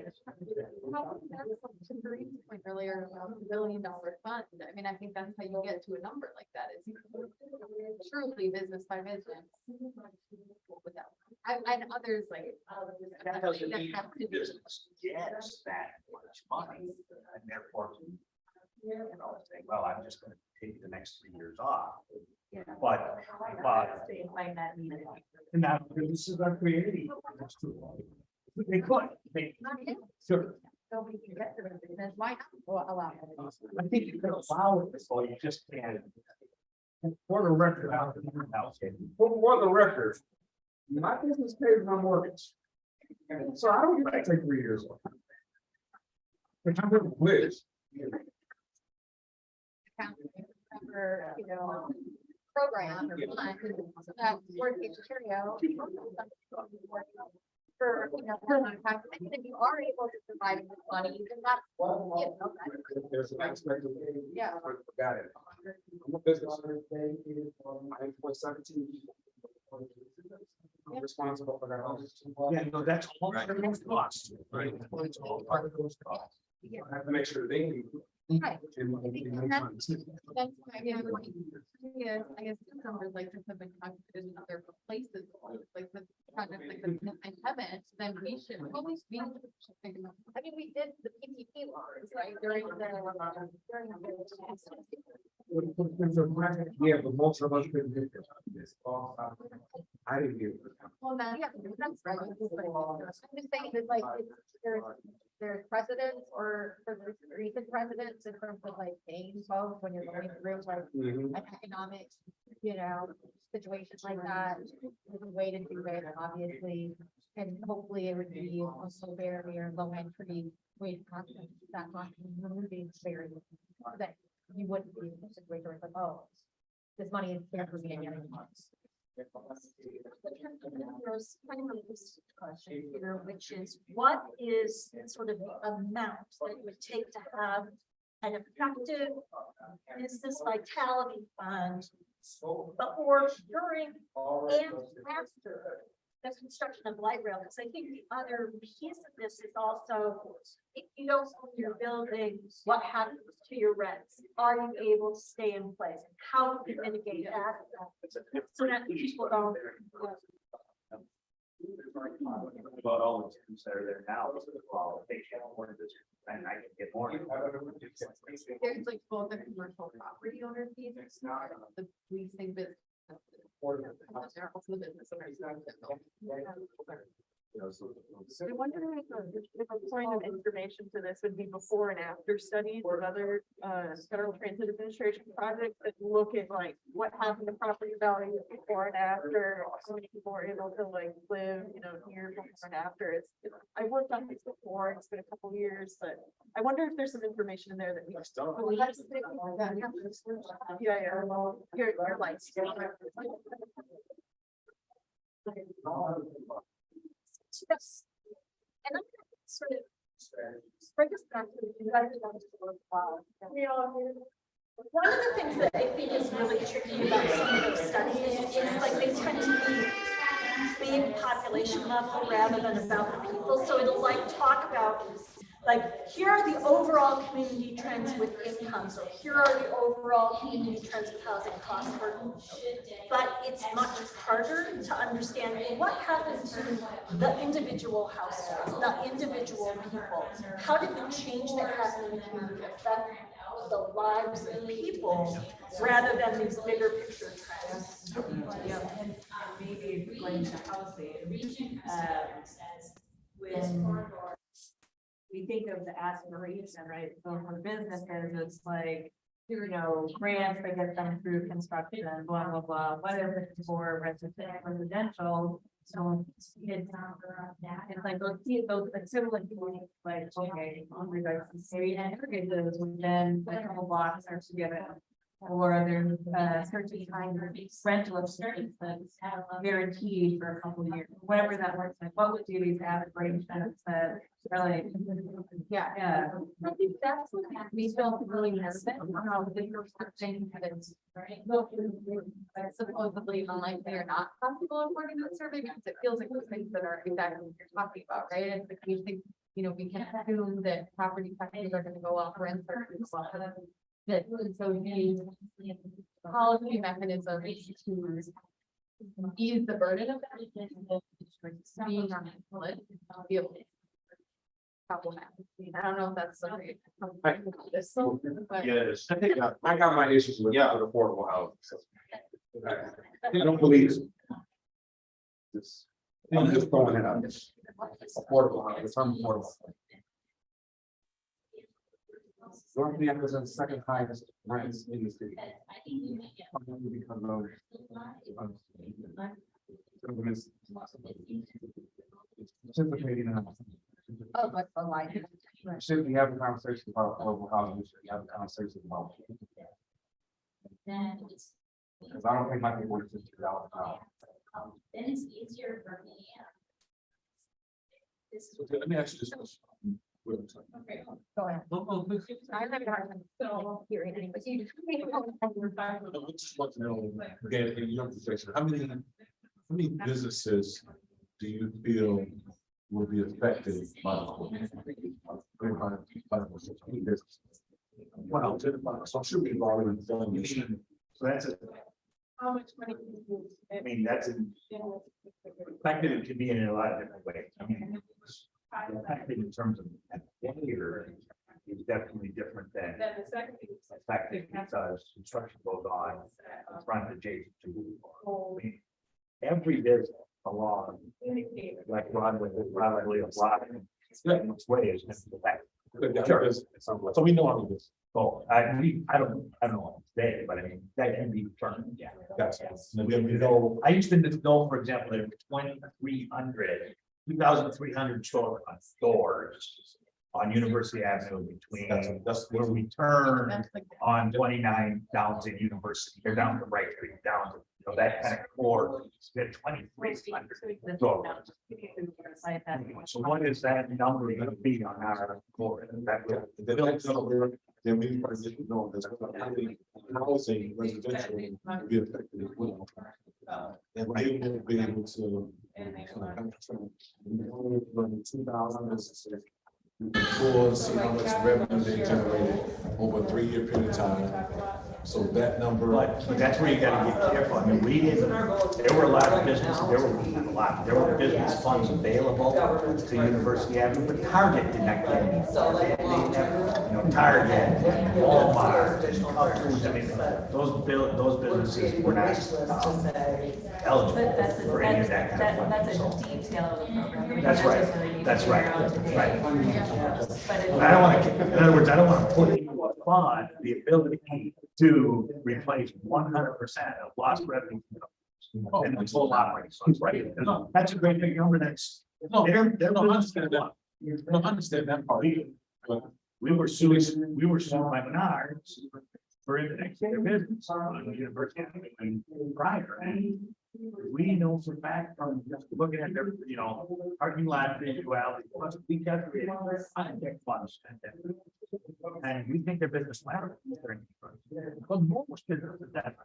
Kareem's point earlier about the $1 billion fund, I mean, I think that's how you get to a number like that, is truly business by business. Without, and others like. That doesn't mean business gets that much money, and therefore, you know, say, well, I'm just gonna take the next 3 years off. But. And now businesses are creating. They could, sure. So we can get to the business, why not allow it? I think you could allow it, so you just can't. For the record, for the record, my business pays my mortgage. So I don't get to take 3 years off. But I'm gonna wish. For, you know, program or fund, that work case scenario. For, you know, for contract, I think that you are able to provide this money, even that, you know, There's an aspect of. yeah. Got it. I'm a business owner. I employ 17 people. I'm responsible for their homes. Yeah, no, that's all part of those costs. Right. It's all part of those costs. I have to make sure they. Right. That's why, yeah, I guess some numbers like this have been calculated in other places, like the project like the I haven't, then we should always be. I mean, we did the PPP laws, right, during the. Yeah, but most of us didn't get this. I didn't get it. Well, now, yeah, that's right. I'm just saying that like, there's precedents or for the recent precedents in terms of like paying folks when you're going through like an economic, you know, situations like that. There's a way to do it, obviously, and hopefully it would be also barrier, low entry way to process that removing barriers that you wouldn't be in a situation where it's like, oh, this money is there for me and getting months. There's kind of this question here, which is what is sort of the amount that it would take to have an effective business vitality fund before, during, and after the construction of light rail? Because I think the other piece of this is also, if you don't own your building, what happens to your rents? Are you able to stay in place? How do you mitigate that? So that people don't. About all the students that are there now, well, they can't afford this, and I can get more. There's like both the commercial property owner fees, it's not the leasing business. There are also the business owners. I wonder if a point of information to this would be before and after studies of other Federal Transit Administration projects that look at like what happened to property values before and after, how many people were able to like live, near before and after. I worked on this before, it's been a couple years, but I wonder if there's some information in there that we your lights. Yes. And I'm gonna sort of bring us back to one of the things that I think is really tricky about some of those studies is like they tend to be big population level rather than about the people. So it'll like talk about like, here are the overall community trends with incomes, or here are the overall community trends with housing cost burden. But it's much harder to understand what happens to the individual households, the individual people. How did the change that happened in the community affect the lives of people rather than these bigger picture trends? Yeah, and maybe going to housing, when we think of the aspiration, right? So for businesses, it's like, grants that get them through construction, blah, blah, blah. What if it's for residential? So it's like those equivalent points, like, okay, maybe aggregate those, and then a couple blocks are together. Or there's certain kind of rental insurance that's guaranteed for a couple of years, whatever that works like. What would do these average benefits that really, yeah. I think that's what we felt really nervous how they were saying that it's supposedly unlikely or not possible according to the survey, because it feels like those things that are exactly what you're talking about, right? And like we think, we can assume that property taxes are going to go up, rents are going to go up. That so the policy mechanism to ease the burden of that being on it feel problematic. I don't know if that's something. Yes, I think I got my issues with affordable housing. I don't believe this. I'm just throwing it out. Affordable housing, it's unaffordable. North Minneapolis has the second highest rents in the city. Oh, what's the line? Should we have a conversation about affordable housing? Should we have a conversation about? Because I don't think my people would just $50 an hour. Then it's easier for me. Let me ask you this question. Okay, go ahead. I'm having a hard time hearing anything, but you I just want to know, again, in your position, how many businesses do you feel will be affected by the well, so I'm sure we've already done this. So that's it. How much money? I mean, that's affected, it could be in a lot of different ways. I mean, affected in terms of behavior is definitely different than affected because construction goes on in front adjacent to. Every business along, like Broadway, probably a lot of way is affected. So we know all of this. Oh, I don't know today, but I mean, that can be determined. Yeah. That's. I used to know, for example, there were 2,300 stores on University Avenue between that's where we turn on 29 down to University, or down to Right Street, down to that kind of core. 2,300 stores. So what is that number going to be on our core? Then we probably know that housing residential will be affected as well. And they will be able to. 2,000 see how much revenue they generated over a 3-year period of time So that number. But that's where you gotta get careful. I mean, we didn't, there were a lot of business, there were business funds available to University Avenue, but Target did not get any. They have, you know, Target, Walmart, Whole Foods, I mean, those businesses were not eligible for any of that kind of funding. That's So- a detail of the program. That's right, that's right, right. I don't want to, in other words, I don't want to put into a fund the ability to replace 100% of lost revenue. And it's all operating funds, right? That's a great big number. That's, they're understand that. I understand that part. we were sued by Menards for indexing their business on the University and prior. And we know for a fact from just looking at their, you know, parking lot visuality, we calculated index funds. And we think their business matters. But most businesses that.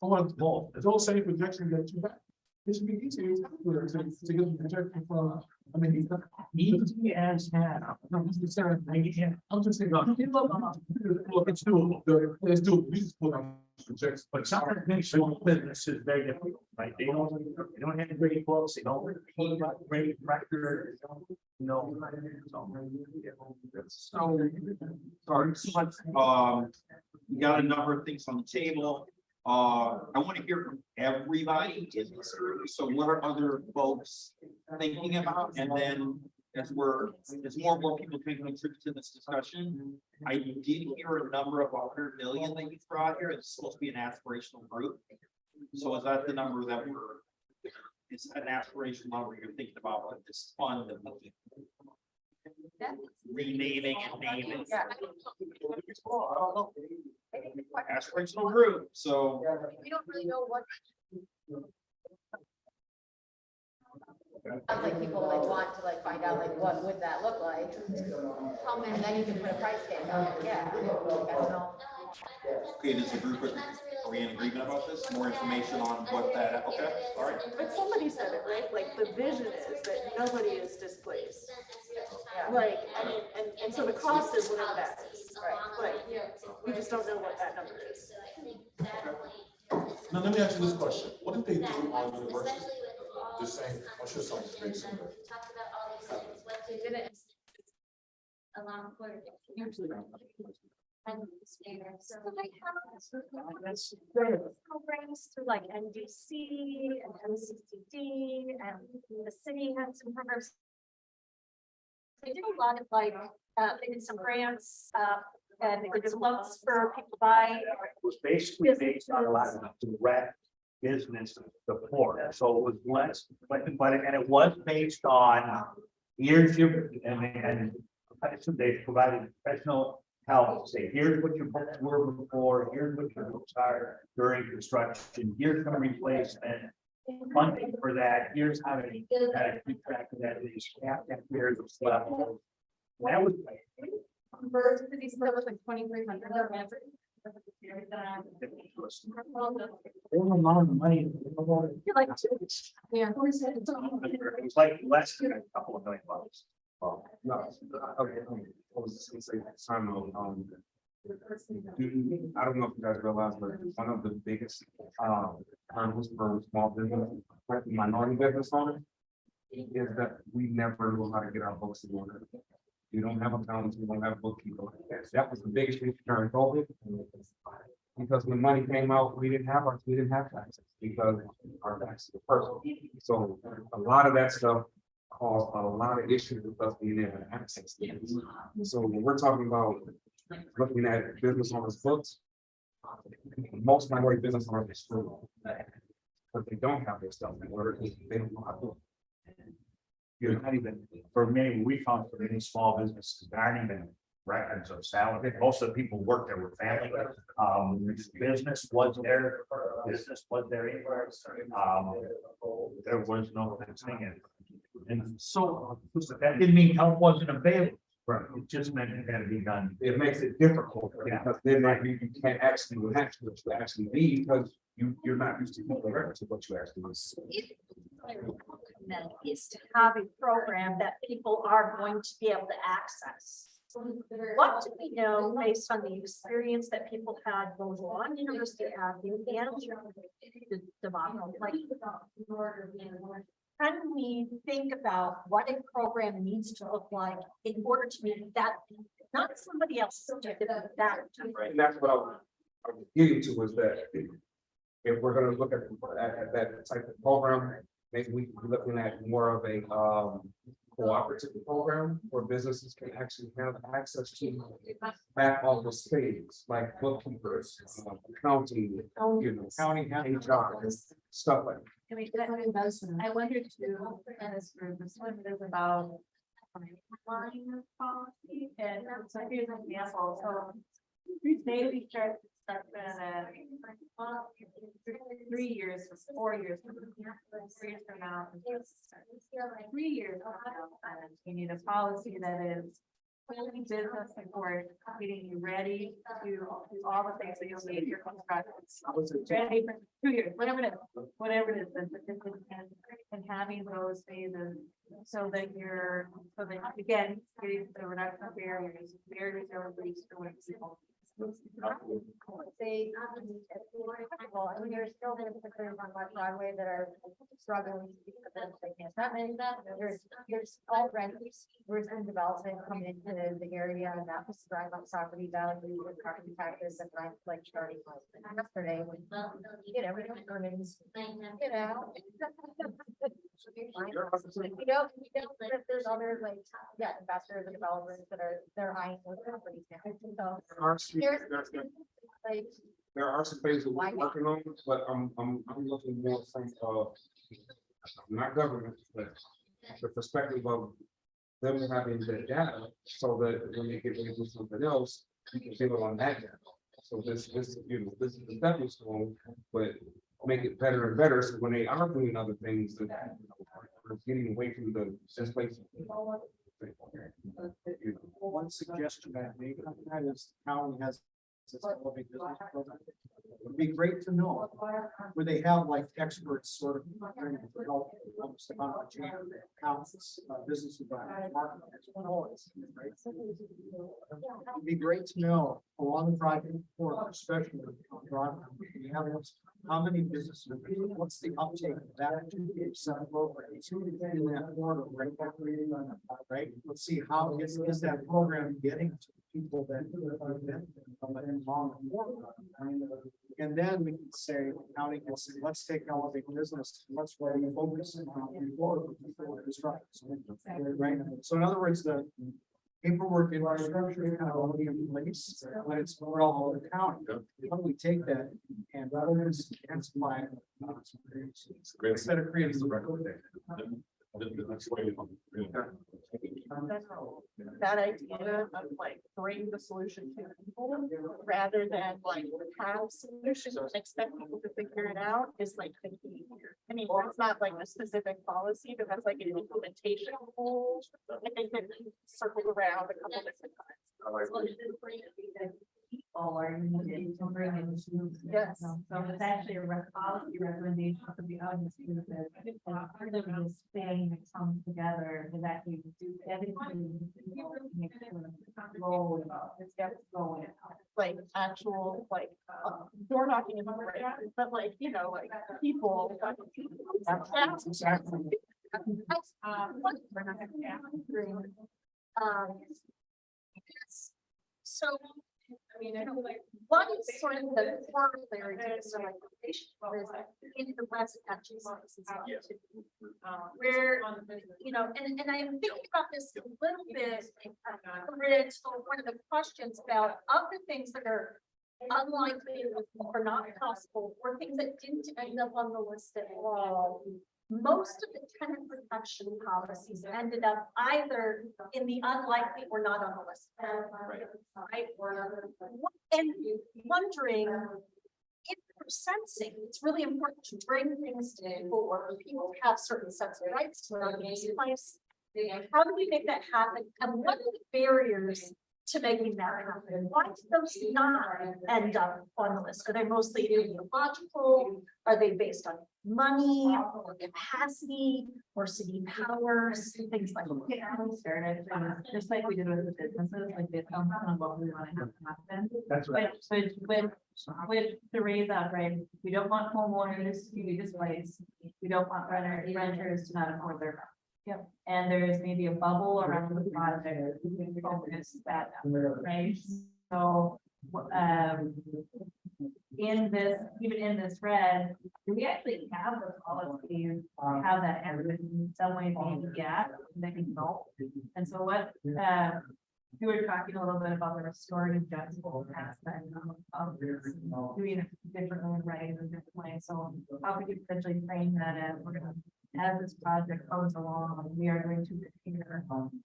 Well, it's all same projection that you have. It should be easy to get the projection from, I mean, easy as now. I'm just saying, look, it's doable. It's doable. We just put on projections. But some of the small businesses, very difficult, right? They don't have great books, they don't have great record, no. So, sorry, so much, we got a number of things on the table. I want to hear from everybody in this group. So what are other folks thinking about? And then as more and more people can contribute to this discussion, I did hear a number of 100 million that you brought here. It's supposed to be an aspirational group. So is that the number that it's an aspirational number you're thinking about, like this fund that we keep renaming and naming? Aspirational group, so. We don't really know what. Sounds like people like want to like find out like what would that look like? How many, and then you can put a price tag on it, yeah. I don't know. Okay, does the group, are we in agreement about this? More information on what that, okay, all right. But somebody said it, right? Like the vision is that nobody is displaced. Like, I mean, and so the cost is whatever that is, right? Like, we just don't know what that number is. Now, let me ask you this question. What did they do on university? Just saying, what's your son's face? Programs through like NDC and MCCD, and the city had some programs. They did a lot of like, they did some grants, and they did loans for people to buy. It was basically based on a lot of direct business support, so it was less, but and it was based on here's your, and they provided professional help, say, here's what your books were before, here's what your books are during construction, here's some replacement funding for that, here's how to keep track of that, these years of stuff. That was. For these, that was like 2,300. Money. You're like, yeah. It was like less than a couple of million bucks. No, okay, I was just gonna say, Simon, I don't know if you guys realize, but one of the biggest, hurdles for small business, especially minority business owners, is that we never know how to get our books in order. We don't have accountants, we don't have bookkeepers. That was the biggest issue during COVID. Because when money came out, we didn't have taxes because our taxes were personal. So a lot of that stuff caused a lot of issues with us being able to access things. So when we're talking about looking at business owners' books, most minority business owners struggle. But they don't have their stuff in order, they don't know how to do it. You're not even, for many, we found for many small businesses, there aren't even records of salary. Most of the people work there with family. Business was there, there was no such thing. And so that didn't mean help wasn't available. Right. It just meant it had to be done. It makes it difficult because then you can't actually match what you actually need because you're not used to keeping records of what you actually need. Is to have a program that people are going to be able to access. What do we know based on the experience that people had both on University Avenue and the debacle? Like, can we think about what a program needs to look like in order to meet that, not somebody else's objective, but that. And that's what I was getting to, was that if we're gonna look at that type of program, maybe we could be looking at more of a cooperative program where businesses can actually have access to back office things like bookkeepers, accounting, accounting, HR, stuff like that. I mean, I wondered too, in this group, this one is about line policy, and so here's an example, so maybe start at 3 years, 4 years, 3 years from now, 3 years from now, and you need a policy that is fully business support, getting you ready to do all the things that you'll need your construction. Ready for 2 years, whatever it is, and having those phases so that again, getting the reduction of barriers are released for when people. Say, well, I mean, there's still particularly on Broadway that are struggling to keep the bench, they can't have any of that. There's already recent development coming into the area, and that was drive up property value and property taxes, and like starting yesterday. You know, we don't earnings, you know. There's other like, investors and developers that they're eyeing those properties now. So There are some things that we're working on, but I'm looking more from not government, but the perspective of them having the data, so that when they get ready to do something else, we can build on that data. So this is the stepping stone, but make it better and better. So when they are doing other things, that we're getting away from the displacement. One suggestion I make that is county has. It would be great to know where they have like experts sort of help accountants, business environment, marketing, right? It'd be great to know along the project for especially on Broadway, you have how many businesses, what's the uptake of that program in that corridor, right? Let's see how is that program getting to people that and then we can say, county can say, let's take Elevate Business, let's really focus on construction. Right. So in other words, the paperwork infrastructure is kind of already in place, but it's for all over the county. How do we take that and supply instead of creating the record? That idea of like bring the solution to people rather than like have solutions and expect people to figure it out is like the key here. I mean, it's not like a specific policy, but that's like an implementation goal. I think that circled around a couple different times. People are needed to bring in. Yes. So it's actually a policy recommendation for the audience. Part of this thing that comes together is actually do everything. Make sure roll it's got to go in. Like actual, like door knocking is great, but like, you know, like people. So, I mean, I don't like, what is sort of the corollary to this like in the West actually where, you know, and I'm thinking about this a little bit, Rich, one of the questions about other things that are unlikely or not possible, or things that didn't end up on the list at all. Most of the tenant protection policies ended up either in the unlikely or not on the list. Right? And wondering if we're sensing it's really important to bring things to people or people have certain sets of rights to run in place. How do we make that happen? And what are the barriers to making that happen? Why did those not end up on the list? Are they mostly ideological? Are they based on money or capacity or city powers, things like that? Just like we did with the businesses, like they come on what we want to have happen. That's right. But with the raise up, right, we don't want homeowners to be displaced. We don't want renters to not afford their. Yep. And there's maybe a bubble around the project. Focus that, right? So, in this, even in this red, we actually have the policies, have that in some way being gap, they can help. And so what, we were talking a little bit about the restorative justice aspect of this, doing it differently, right, in a different way. So how could you potentially frame that as we're gonna, as this project goes along, we are going to consider some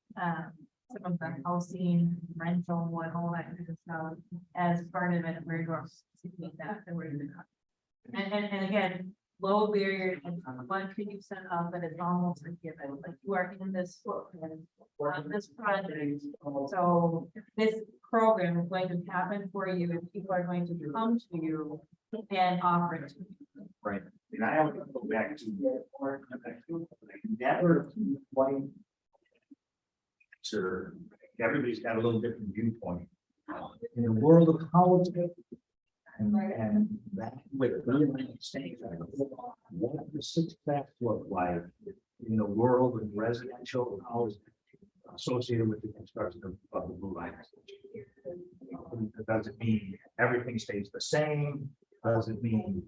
of the housing, rental, what all that kind of stuff as part of it, we're going to make that, and we're gonna. And again, low barrier, and one can you set up that is almost a given, like you are in this footprint on this project. So this program is going to happen for you, and people are going to come to you and offer it to you. Right. And I have to go back to never quite. Sure, everybody's got a little different viewpoint. In the world of housing. And that with what the success look like in the world of residential housing associated with the construction of the Blue Line. Does it mean everything stays the same? Does it mean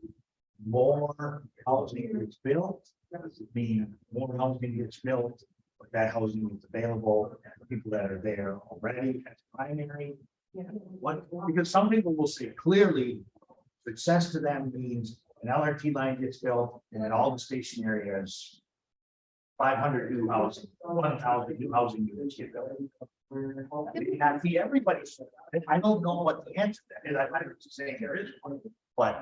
more housing is built? Does it mean more housing gets built, but that housing is available and the people that are there already as primary? What, because some people will say clearly, success to them means an LRT line gets built and then all the station areas, 500 new housing, 1,000 new housing units get built. It may not be everybody's. I don't know what the answer to that is. I'm not saying there is one, but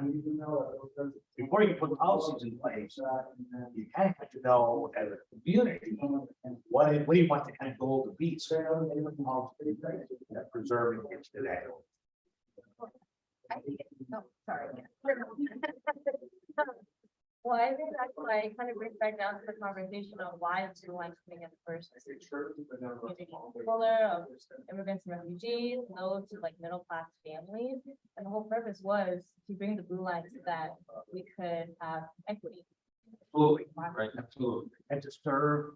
before you put policies in place, you kind of have to know as a community, what do you want the end goal to be? So preserving it today. Sorry. Well, I think that's why kind of brings back down to the conversation of why it's Blue Line coming in the first place. Community of color, of immigrants and refugees, those to like middle class families, and the whole purpose was to bring the Blue Line so that we could have equity. Absolutely, right, absolutely. And to serve,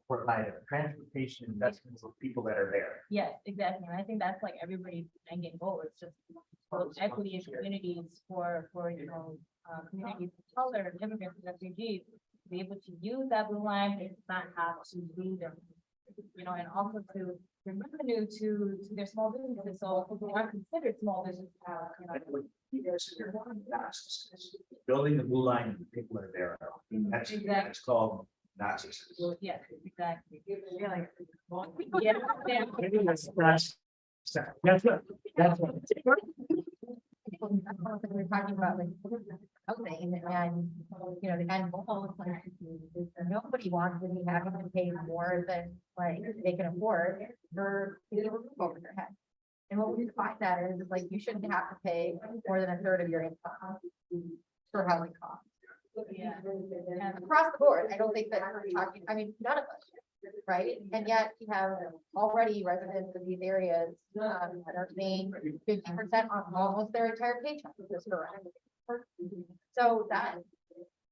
provide transportation investments of people that are there. Yes, exactly, and I think that's like everybody's end game goal, it's just equity in communities for you know, communities of color, immigrants and refugees, to be able to use that Blue Line and not have to leave them, you know, and also to bring revenue to their small businesses. So if they are considered small businesses, Building the Blue Line, and the people that are there. That's Exactly. called not success. well, yeah, exactly. You're like, That's what. We're talking about like housing and, you know, the animal homes, like, nobody wants to be having to pay more than like they can afford for the roof over their head. And what we find that is like, you shouldn't have to pay more than a third of your income for housing costs. yeah. And across the board, I don't think that we're talking, I mean, none of us, right? And yet you have already residents of these areas that are paying 50% on almost their entire paycheck just for rent. So that's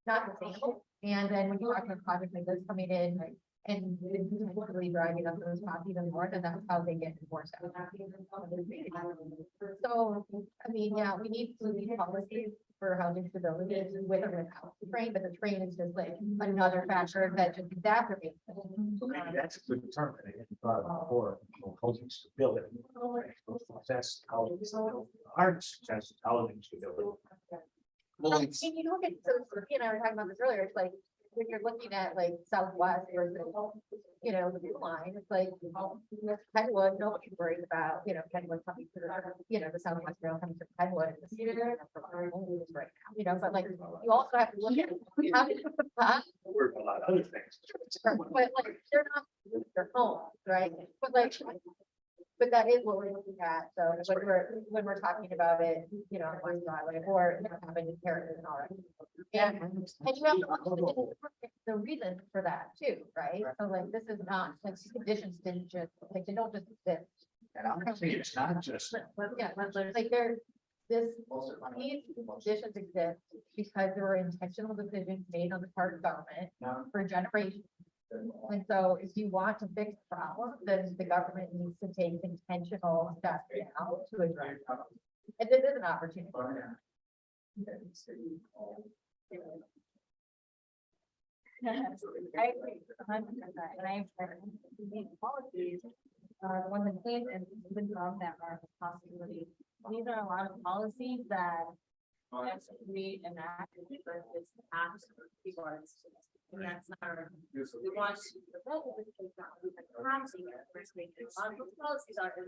not sustainable. And then when you talk about projects like this coming in and really driving up those costs even more, then that's how they get enforced. So, I mean, yeah, we need policies for housing stability with or without the train, but the train is just like another factor that just exacerbates. That's a good term. that I hadn't thought about before, housing stability. Success, housing, hard success, housing stability. Well, and you look at, so Sophia and I were talking about this earlier, it's like, when you're looking at like Southwest versus, you know, the Blue Line, it's like, Penwood, nobody's worried about, you know, Penwood coming to the, you know, the Southwest Rail coming to Penwood. Right now, you know, but like, you also have to look at how to, We're a lot of other things. but like, they're not, their homes, right? But But that is what we're looking at, so when we're talking about it, you know, on driveway or having inheritance and all that. And you have to look at the reason for that too, right? So like, this is not, like, conditions didn't just, like, they don't just exist. And I'm saying it's not just. Yeah, like these conditions exist because there were intentional decisions made on the part of government for generations. And so if you want to fix the problem, then the government needs to take intentional steps now to address it. And this is an opportunity. I agree 100%. And I these policies are one of the things and even from that are a possibility. These are a lot of policies that we enact versus ask people. And that's not, we want to develop this policies are in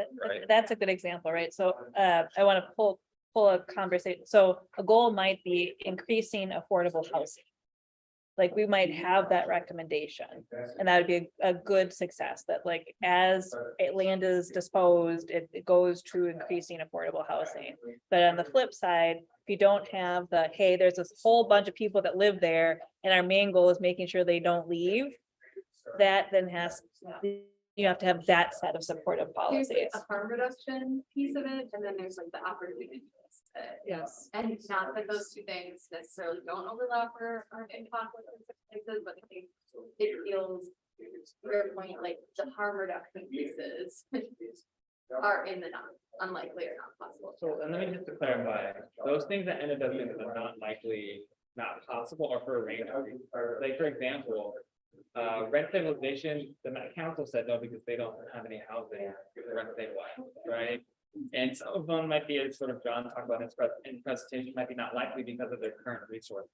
the That's a good example, right? So I want to pull a conversation. So a goal might be increasing affordable housing. Like we might have that recommendation, and that would be a good success, that like as land is disposed, it goes to increasing affordable housing. But on the flip side, if you don't have the, hey, there's this whole bunch of people that live there and our main goal is making sure they don't leave, that then you have to have that set of supportive policies. There's a harm reduction piece of it, and then there's like the opportunity. Yes. And not that those two things necessarily don't overlap or are in conflict in some places, but I think it feels, to your point, like the harm reduction pieces are in the unlikely or not possible. So, and let me just to clarify, those things that ended up being the not likely, not possible are for a range of reasons. Like, for example, rent stabilization, the Met Council said no, because they don't have any housing, the rent stabilized, right? And some of them might be, as sort of John talked about in his presentation, might be not likely because of their current resources.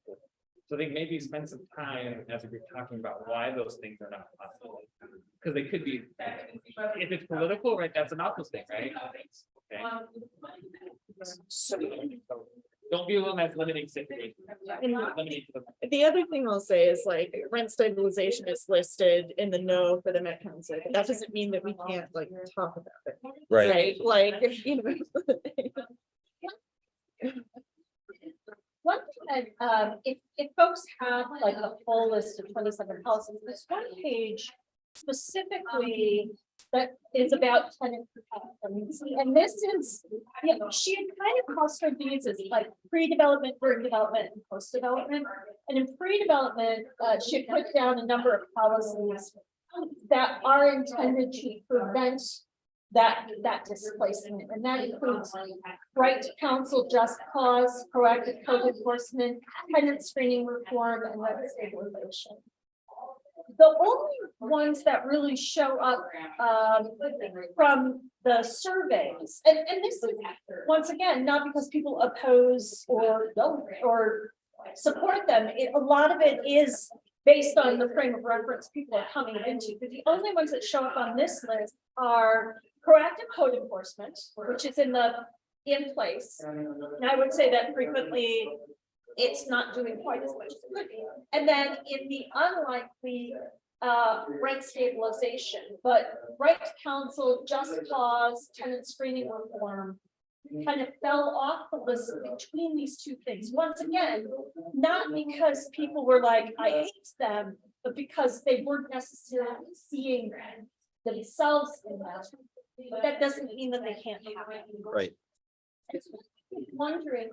So they maybe spend some time as we're talking about why those things are not possible. Because they could be, if it's political, right, that's an awful thing, right? Okay. So don't view them as limiting situations. The other thing I'll say is like rent stabilization is listed in the no for the Met Council. But that doesn't mean that we can't like talk about it. Right. Like, you know. One thing that, if folks have like a full list of 27 policies, there's one page specifically that is about tenant protection. And this is, you know, she had kind of clustered these as like pre-development, during development, and post-development. And in pre-development, she had put down a number of policies that are intended to prevent that displacement, and that includes right to counsel, just cause, proactive code enforcement, tenant screening reform, and rent stabilization. The only ones that really show up from the surveys, and this is once again not because people oppose or don't or support them. A lot of it is based on the frame of reference people are coming into. But the only ones that show up on this list are proactive code enforcement, which is in place. And I would say that frequently it's not doing quite as much as it could be. And then in the unlikely rent stabilization, but right to counsel, just cause, tenant screening reform kind of fell off the list between these two things. Once again, not because people were like, I hate them, but because they weren't necessarily seeing themselves in that. But that doesn't mean that they can't happen. Right. Wondering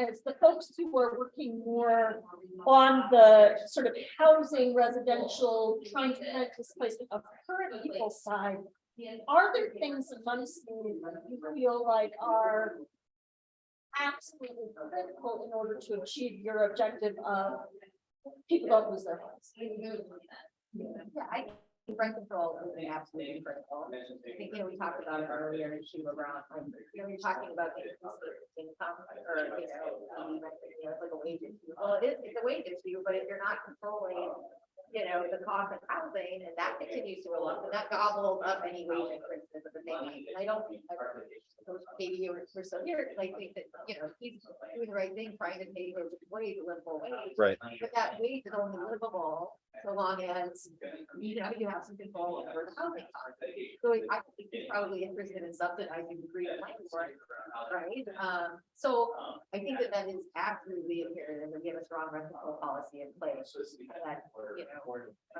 as the folks who are working more on the sort of housing, residential, trying to prevent displacement of current people's side, are there things in Muncie that you feel like are absolutely critical in order to achieve your objective of people don't lose their homes? Yeah, I think rent control is absolutely critical. I think, we talked about it earlier in Sheila Brown. You're talking about income or, it's like a wage issue. Well, it's a wage issue, but if you're not controlling you know, the cost of housing, and that continues to go up, and that gobbles up any wage increases that they make. And I don't think, maybe we're still here, because I think that, you know, he's doing the right thing, trying to pay the wage, a livable wage. Right. But that wage is only livable so long as, you know, you have some control over the housing cost. So I think he's probably interested in subsidizing the green landlord, right? So I think that is absolutely imperative, and we have a strong rental policy in place. That, you know,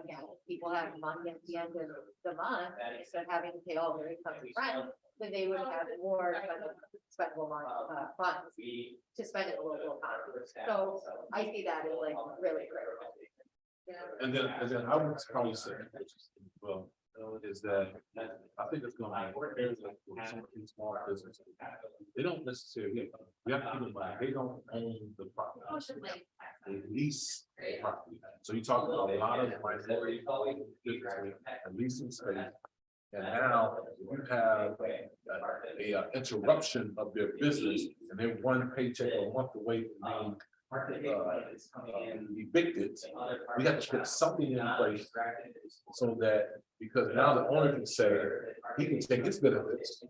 again, people have money at the end of the month, instead of having to pay all their income and rent, then they would have more spendable funds to spend in the local economy. So I see that as like really critical. And then I would probably say, well, is that I think it's gonna be areas like some of these small businesses. They don't necessarily, we have to keep in mind, they don't own the property. They lease the property. So you talk about a lot of minority businesses and leasing space. And now you have a interruption of their business, and they're one paycheck a month away from being evicted. We have to put something in place so that, because now the owner can say he can take his benefits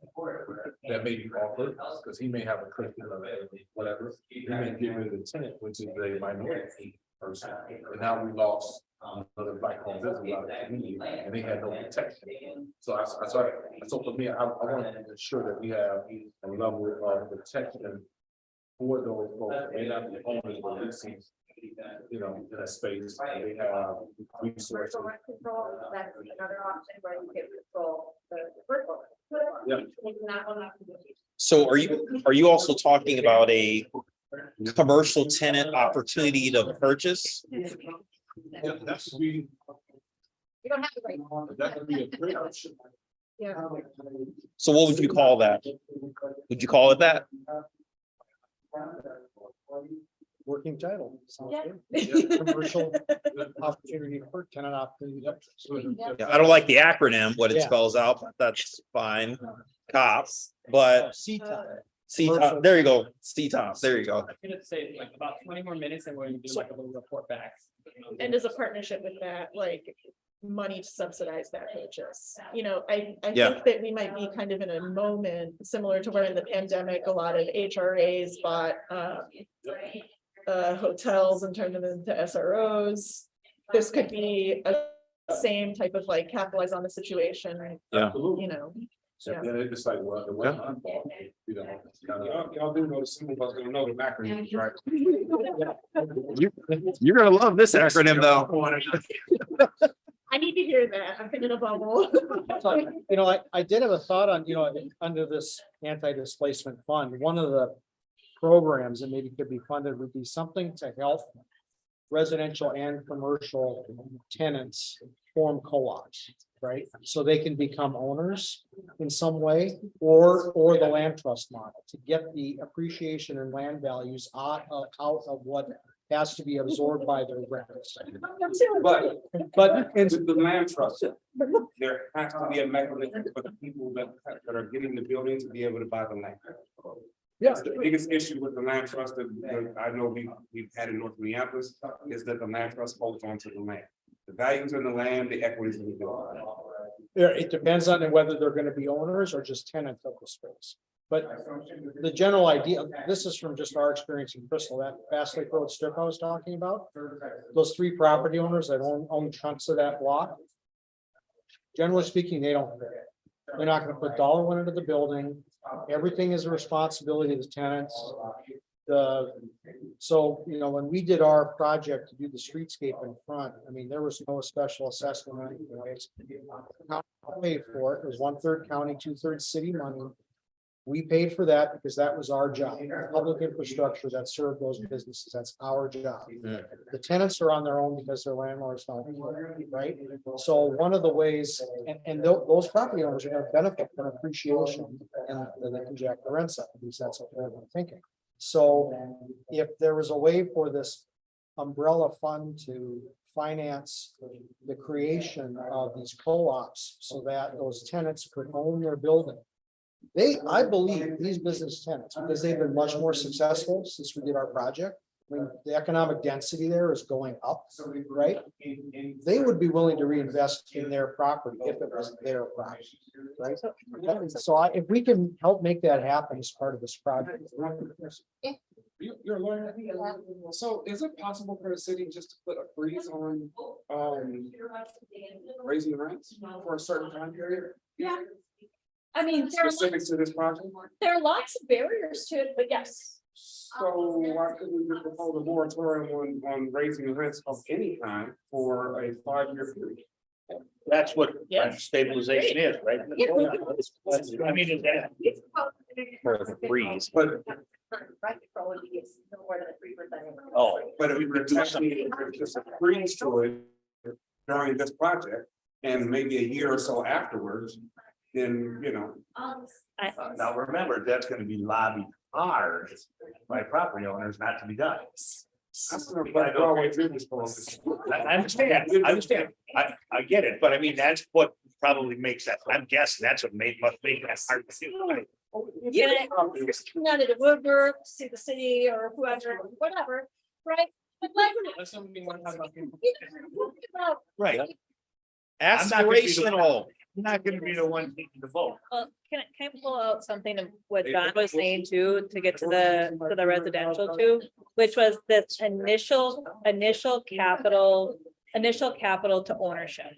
that may be offered, because he may have a cushion or whatever. He may give it a tenant, which is a minority person, and now we lost another black owned business out of the community, and they had no protection. So for me, I want to ensure that we have a level of protection for those folks. They may not be owners, but leasing, you know, in a space, they have resources. Commercial rent control, that's another option where you can control the vertical. Yeah. So are you also talking about a commercial tenant opportunity to purchase? Yeah, that's we. You don't have to write. That could be a great option. Yeah. So what would you call that? Would you call it that? Working title. Sounds Yeah. good. Yeah, commercial opportunity for tenant opportunity. Yeah, I don't like the acronym, what it Yeah. spells out, but that's fine. Cops, but C-top. C-top, there you go. C-top, there you go. I'm gonna say like about 20 more minutes and we're gonna do like a little report back. And as a partnership with that, like money to subsidize that purchase. You know, I Yeah. think that we might be kind of in a moment similar to where in the pandemic, a lot of HRAs bought hotels and turned them into SROs. This could be a same type of like capitalize on the situation. Yeah. You know. Yeah, they just like, well, the way I'm involved, you know, kind of. Y'all do know some of us gonna know the acronyms, right? You're gonna love this acronym though. I need to hear that. I'm in a bubble. So, you know, I did have a thought on, you know, under this anti-displacement fund, one of the programs that maybe could be funded would be something to help residential and commercial tenants form co-ops, right? So they can become owners in some way, or the land trust model to get the appreciation in land values out of what has to be absorbed by their renters. But with the land trust, there has to be a mechanism for the people that are getting the building to be able to buy the land. Yeah. The biggest issue with the land trust that I know we've had in North Minneapolis is that the land trust holds on to the land. The values in the land, the equities in the building. Yeah, it depends on whether they're going to be owners or just tenants of the space. But the general idea, this is from just our experience in Crystal, that Bass Lake Road strip I was talking about. Those 3 property owners that own chunks of that block. Generally speaking, they don't care. They're not going to put $1 into the building. Everything is a responsibility of the tenants. So, you know, when we did our project to do the streetscape in front, I mean, there was no special assessment or anything. I paid for it. It was 1/3 county, 2/3 city money. We paid for that because that was our job. Public infrastructure that served those businesses, that's our job. The tenants are on their own because their landlords don't, right? So one of the ways, and those property owners are going to benefit from appreciation and they can jack the rents up, at least that's what they're thinking. So if there was a way for this umbrella fund to finance the creation of these co-ops so that those tenants could own their building. I believe these business tenants, because they've been much more successful since we did our project, I mean, the economic density there is going up, right? They would be willing to reinvest in their property if it was their property, right? So if we can help make that happen as part of this project. You're a lawyer. So is it possible for the city just to put a freeze on, raising rents for a certain time period? Yeah. I mean, Specific to this project? there are lots of barriers to it, but yes. So why couldn't we just propose a moratorium on raising rents of any kind for a 5-year period? That's what Yes. stabilization is, right? Yeah. I mean, is that for the freeze? But, Oh, but if we were actually just a freeze to it during this project and maybe a year or so afterwards, then, you know. now remember, that's gonna be lobbied hard by property owners not to be done. I understand, I get it, but I mean, that's what probably makes that, I'm guessing that's what must make that hard to do. You know, come out of Woodburg, see the city or whoever, whatever, right? But like. Right. Aspirational. You're not gonna be the one taking the vote. Well, can I pull out something of what John was saying too, to get to the residential too, which was this initial capital to ownership.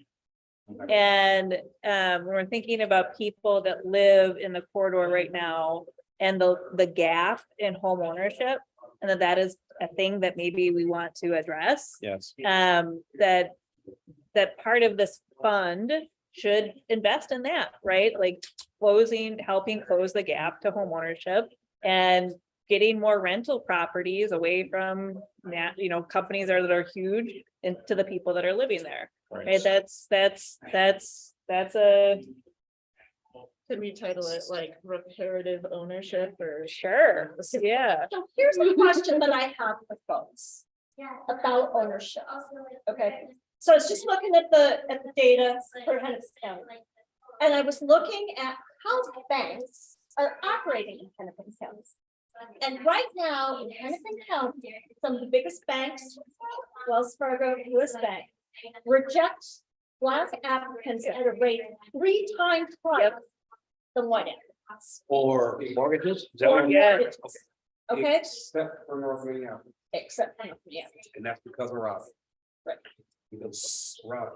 And we're thinking about people that live in the corridor right now and the gap in home ownership. And that is a thing that maybe we want to address. Yes. That part of this fund should invest in that, right? Like helping close the gap to home ownership and getting more rental properties away from that, companies that are huge and to the people that are living there. Right? That's a. Could we title it like reparative ownership or? Sure, yeah. So here's a question that I have for folks about ownership. Okay, so I was just looking at the data for Hennepin County. And I was looking at how banks are operating in Hennepin County. And right now in Hennepin County, some of the biggest banks, Wells Fargo, US Bank, reject Black applicants at a rate 3 times higher than white applicants. Or mortgages? Is that Or what you had? mortgages. Okay, Except for North Minneapolis, except, yeah, and that's because of Robbie. right. Because Robbie.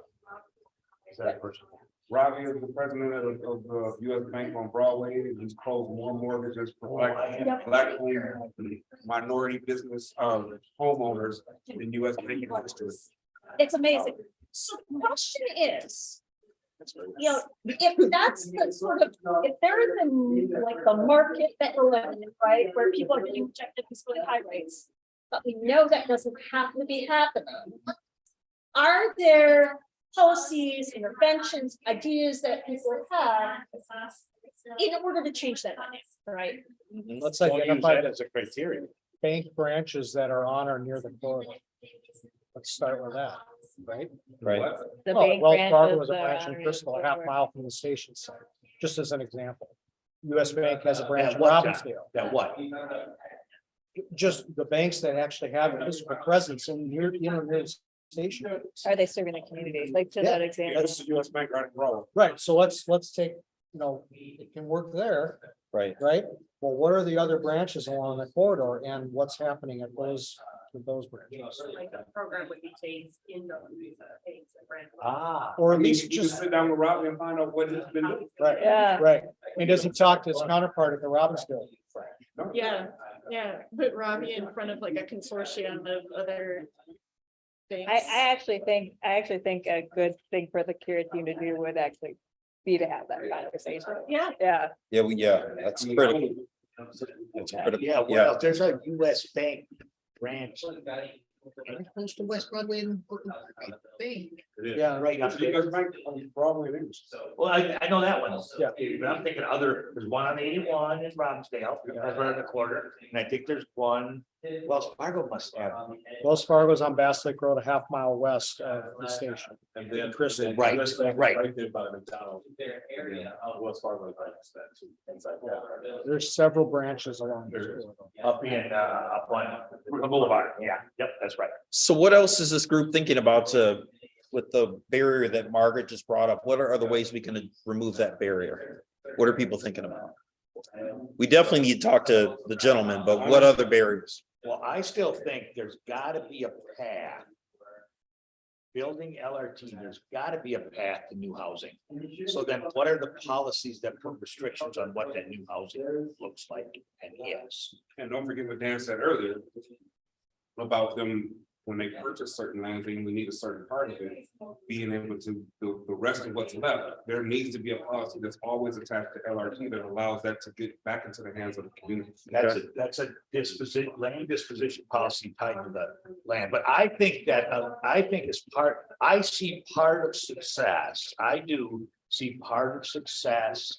Robbie is the president of the US Bank on Broadway, and he's closed more mortgages for black home, minority business homeowners in US banking history. It's amazing. So the question is, if that's the sort of, if there is like the market that we're living in, right, where people are being rejected with really high rates, but we know that doesn't have to be happening. Are there policies, interventions, ideas that people have in order to change that dynamic, right? Let's Don't use identify that the as a criteria. bank branches that are on or near the corridor. Let's start with that, right? Right. The Well, bank Wells Fargo branches was a that branch are in on Crystal, a the half corridor. mile from the station site, just as an example. US Bank has a branch in That what, John? Robbinsdale. That what? Just the banks that actually have a physical presence in near the station. Are they serving the community? Like to Yeah, that example? That's the US Bank right in Broadway. Right, so let's take, it can work there, Right. right? Well, what are the other branches along the corridor and what's happening at those branches? Like the program would be phased in the. Ah. Or I at mean, least you just, just sit down with Robbie and find out what he's been doing. right, Yeah. right. And does he talk to his counterpart at the Robbinsdale? Yeah, put Robbie in front of like a consortium of other. Things. I actually think a good thing for the CARE team to do would actually be to have that conversation. Yeah. Yeah. Yeah, that's critical. That's critical. Yeah, well, there's a US Bank branch. Close to West Broadway. I think. Yeah. Right up there. US Bank on Broadway. it is. Well, I know that one. Yeah. But I'm thinking there's one on 81 in Robbinsdale, that's right on the corner, and I think there's one Wells Fargo must have. Wells Fargo's on Bass Lake Road, a half-mile west of the station. And then Kristen. Right there by McDonald's. Wells Fargo, right next to that too, things like that. There's several branches along this corridor. Up in, up on Boulevard, yeah, yep, that's right. So what else is this group thinking about to, with the barrier that Margaret just brought up? What are other ways we can remove that barrier? What are people thinking about? We definitely need to talk to the gentleman, but what other barriers? Well, I still think there's gotta be a path. Building LRT, there's gotta be a path to new housing. So then what are the policies that put restrictions on what that new housing looks like and is? And don't forget what Dan said earlier about them, when they purchase certain land, we need a certain part of it, being able to, the rest of what's left, there needs to be a policy that's always attached to LRT that allows that to get back into the hands of the community. That's a disposition, land disposition policy tied to the land, but I think that, I think as part, I see part of success, I do see part of success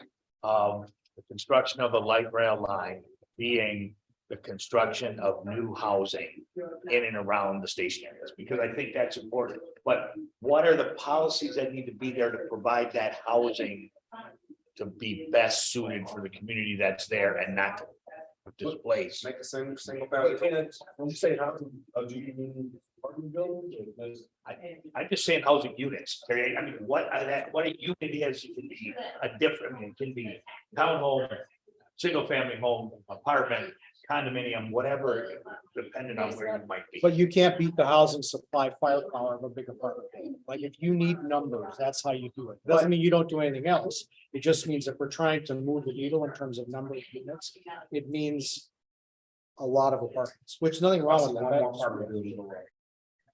of the construction of a light rail line being the construction of new housing in and around the station areas, because I think that's important. But what are the policies that need to be there to provide that housing to be best suited for the community that's there and not to displace? Make the same single family. When you say housing, do you mean apartment buildings or does? I'm just saying housing units. I mean, what a unit is, it can be a different, I mean, it can be townhome, single family home, apartment, condominium, whatever, depending on where you might be. But you can't beat the housing supply firepower of a big apartment building. Like if you need numbers, that's how you do it. Doesn't mean you don't do anything else. It just means if we're trying to move the needle in terms of number of units, it means a lot of apartments, which nothing wrong with that.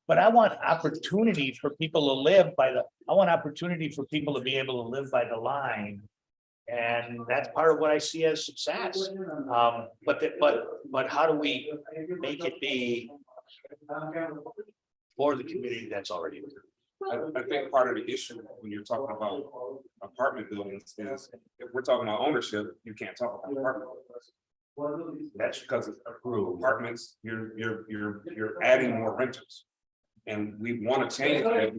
But I want opportunity for people to live by the, I want opportunity for people to be able to live by the line. And that's part of what I see as success. But how do we make it be for the community that's already there? I think part of the issue when you're talking about apartment buildings is if we're talking about ownership, you can't talk about apartment buildings. That's because it's approved apartments, you're adding more renters. And we want to change that.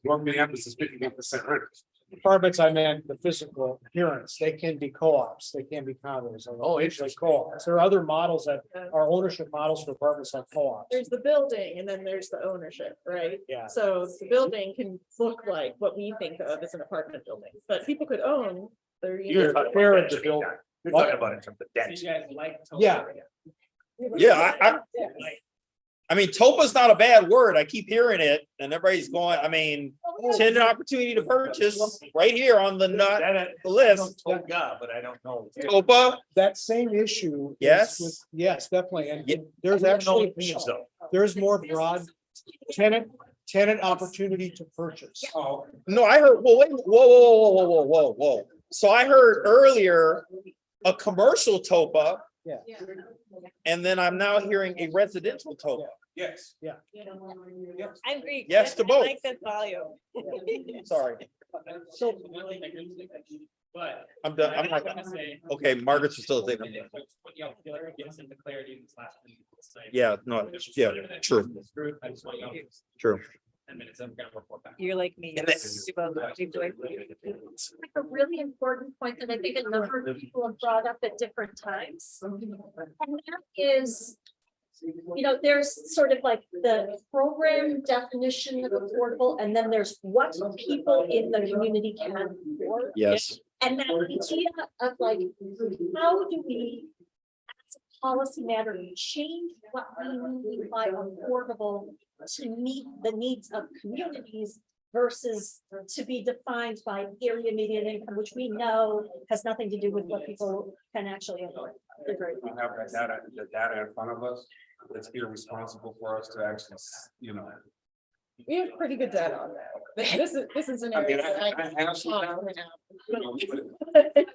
North Minneapolis is 58% renters. Apartments, I meant the physical appearance. They can be co-ops, they can be condos. Oh, it's like co-ops. There are other models that are ownership models for apartments like co-ops. There's the building and then there's the ownership, right? Yeah. So the building can look like what we think of as an apartment building, but people could own their. You're Fair to build. You're talking about in terms of density. Yeah. Yeah, I mean, TOPA's not a bad word. I keep hearing it and everybody's going, I mean, tenant opportunity to purchase right here on the list. Yeah, but I don't know. TOPA, That same issue. is Yes. with- Yes, definitely. And Yeah. there's I don't know what actually, it means, though. there's more broad tenant opportunity to purchase. Oh, no, I heard, well, wait, whoa. So I heard earlier a commercial TOPA. Yeah. And then I'm now hearing a residential TOPA. yes. Yeah. I agree. Yes to I both. like this volume. Sorry, So. I'm done. I'm not, okay, Margaret's facilitating. Yeah, no, yeah, true. True. 10 minutes, I'm gonna report back. You're like me. And It's Like a really important point that I think a number of people have brought up at different times. And that is, you know, there's sort of like the program definition of affordable, and then there's what people in the community can afford. Yes. And that idea of like, how do we, as a policy matter, change what we mean by affordable to meet the needs of communities versus to be defined by area median income, which we know has nothing to do with what people can actually afford. We have the data in front of us. It's irresponsible for us to actually, you know. We have pretty good data on that. This is an I mean, area. that I have some I- data, you know, but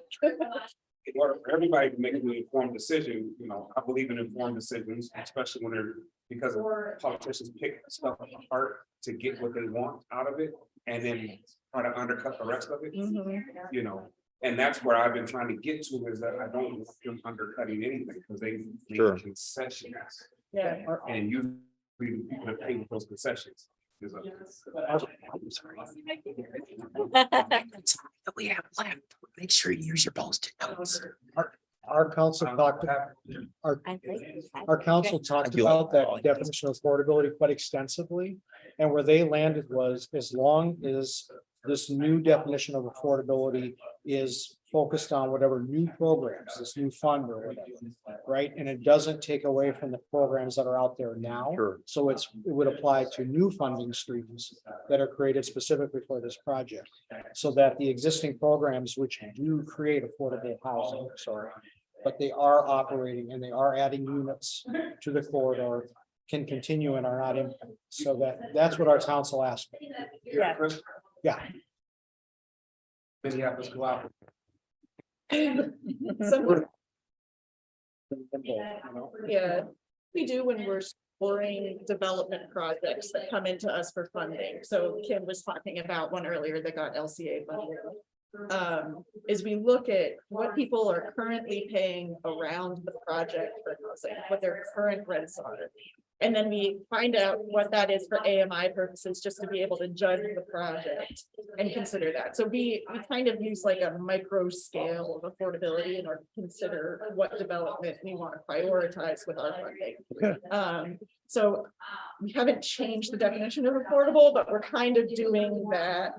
in order for everybody to make an informed decision, you know, I believe in informed decisions, especially when they're, because of politicians pick stuff apart to get what they want out of it and then try to undercut the rest of it, you know. And that's where I've been trying to get to, is that I don't want them undercutting anything because they Sure. make concessions. Yeah. And you, people have paid those concessions. There's a- I'm sorry. We have left. Make sure you use your post-it notes. Our council talked, our council talked about that definition of affordability quite extensively. And where they landed was, as long as this new definition of affordability is focused on whatever new programs, this new fund or whatever, right? And it doesn't take away from the programs that are out there now. Sure. So it would apply to new funding streams that are created specifically for this project. So that the existing programs, which do create affordable housing, but they are operating and they are adding units to the corridor, can continue and are not impacted. So that's what our council asked. Yeah. Yeah. Minneapolis go out. Yeah, we do when we're scoring development projects that come into us for funding. So Kim was talking about one earlier that got LCA funding. Is we look at what people are currently paying around the project for housing, what their current rents are. And then we find out what that is for AMI purposes, just to be able to judge the project and consider that. So we kind of use like a micro scale of affordability in order to consider what development we want to prioritize with our funding. So we haven't changed the definition of affordable, but we're kind of doing that.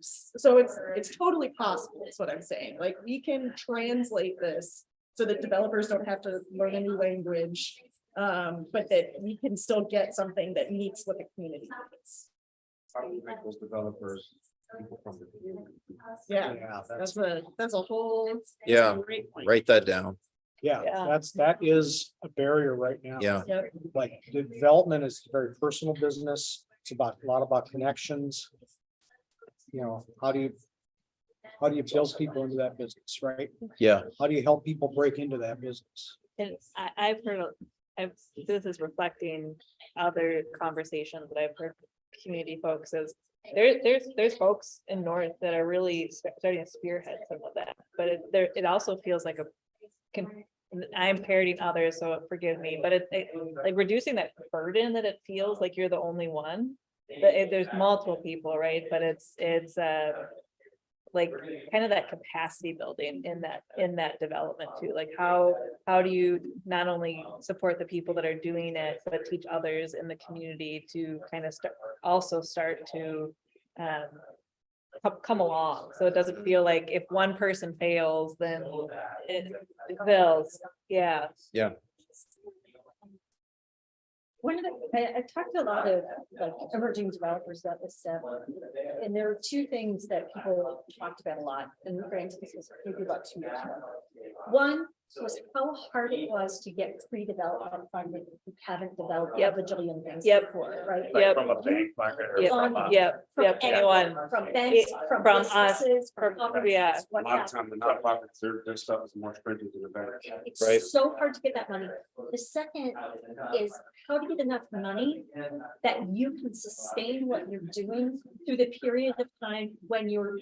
So it's totally possible, is what I'm saying. Like, we can translate this so that developers don't have to learn a new language. But that we can still get something that meets what the community needs. How do you make those developers people from the community? Yeah, that's a whole. Yeah, great point. write that down. Yeah, Yeah. that is a barrier right now. Yeah. Yep. Like, the development is a very personal business. It's about a lot about connections. You know, how do you build people into that business, right? Yeah. How do you help people break into that business? And I've heard, this is reflecting other conversations that I've heard from community folks is there's folks in North that are really starting to spearhead some of that, but it also feels like I'm parroting others, so forgive me, but it like reducing that burden that it feels like you're the only one. There's multiple people, right? But it's like kind of that capacity building in that development too. Like how do you not only support the people that are doing it, but teach others in the community to kind of start to come along, so it doesn't feel like if one person fails, then it fails. Yeah. Yeah. One of the, I've talked to a lot of like emerging developers about this stuff, and there are two things that people talked about a lot, and granted, this was maybe about 2 years ago. One was how hard it was to get pre-development funding if you haven't developed a bajillion things before, right? Yep. From a bank, like, or from a- Yep. Anyone. From banks, from us, businesses, from companies, yeah. A what lot of have time the nonprofits, their stuff is more stringent than the bank. It's Right. so hard to get that money. The second is how to get enough money that you can sustain what you're doing through the period of time when you're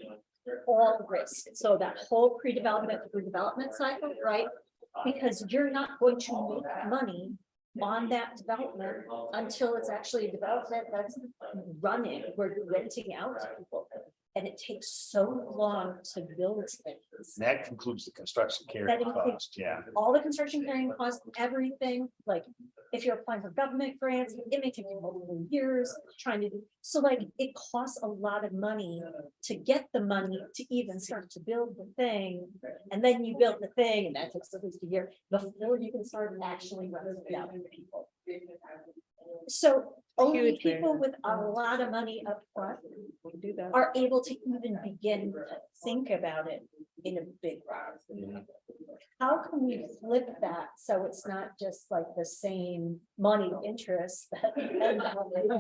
all risk. So that whole pre-development through development cycle, right? Because you're not going to make money on that development until it's actually a development that's running, we're renting out to people. And it takes so long to build things. That concludes the construction That carrying includes cost, yeah. all the construction carrying costs, everything, like if you're applying for government grants, it may take you multiple years trying to do. So like, it costs a lot of money to get the money to even start to build the thing. And then you build the thing and that takes at least a year before you can start actually running it out to people. So only people with a lot of money up front are able to even begin to think about it in a big way. How can we flip that so it's not just like the same money interest that community development,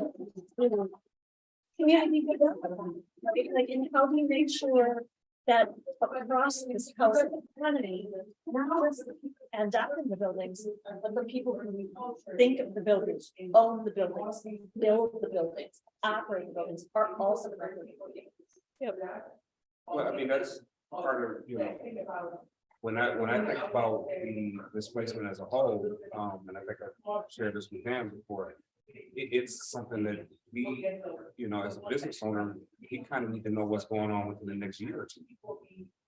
right? Like, and how do you make sure that across this housing economy, not just the people who end up in the buildings, but the people who think of the buildings, own the buildings, build the buildings, operate the buildings are also part of the building. Well, I mean, that's part of, you know, when I think about the displacement as a whole, and I think I've shared this with Dan before, it's something that we, you know, as a business owner, he kind of need to know what's going on within the next year or two.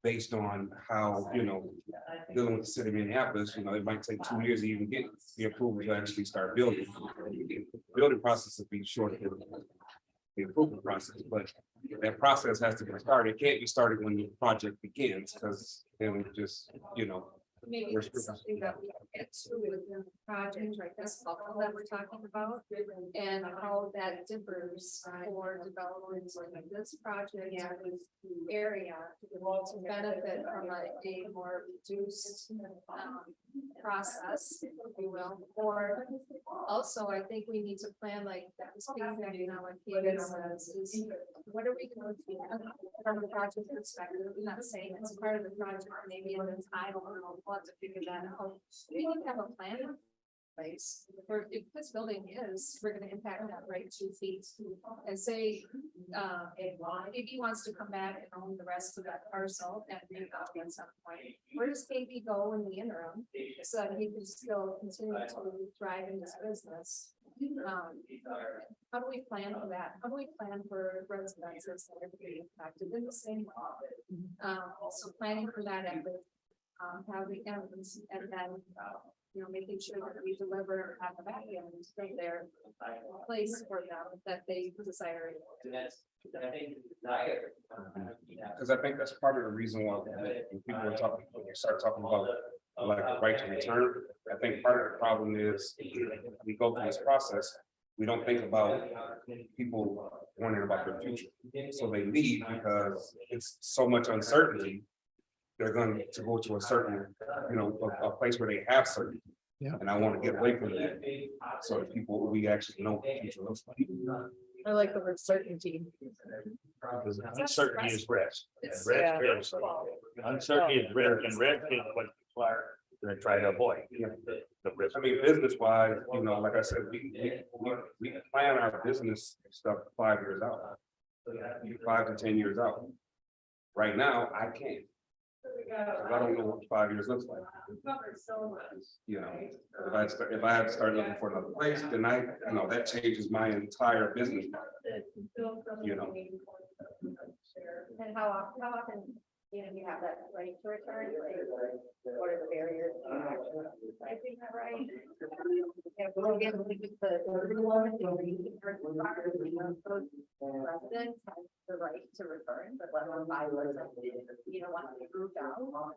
Based on how, you know, dealing with the city of Minneapolis, you know, it might take 2 years to even get the approval to actually start building. The building process will be shorter than the approval process, but that process has to be started. It can't be started when the project begins, because then it just, you know. Maybe it's something that we can get to within the project, right, this bubble that we're talking about, and how that differs for developments like this project or this area to benefit from a more reduced process, if you will. Or also, I think we need to plan like that was being, you know, like Katie says, is what are we going to do from the project perspective? I'm not saying it's part of the project, maybe in the title, we'll have to figure that out. We need to have a plan in place where if this building is, we're gonna impact that right 2 feet. And say, if he wants to come back and own the rest of that parcel and redevelop at some point, where does KB go in the interim? So that he can still continue to thrive in this business. How do we plan for that? How do we plan for residences that are being impacted in the same way? So planning for that effort, how we can, and then, you know, making sure that we deliver at the back end that their place for them that they desire. Because I think that's part of the reason why when people are talking, when you start talking about like the right to return, I think part of the problem is we go through this process, we don't think about people wondering about their future. So they leave because it's so much uncertainty. They're going to go to a certain, you know, a place where they have certainty. Yeah. And I want to get away from that. So that people, we actually know what the future looks like. I like the word certainty. Uncertainty is risk. And It's- risk yeah. is, uncertainty is risk, and risk is what we're gonna try to avoid. The risk. I mean, business wise, you know, like I said, we plan our business stuff 5 years out. 5 to 10 years out. Right now, I can't. I don't know what 5 years looks like. You know, if I have to start looking for another place, then you know, that changes my entire business model. You know. And how often, you know, you have that right to return, what are the barriers? I think that right. Yeah, but again, we just the residents have the right to return, but let them buy what you don't want to be moved out.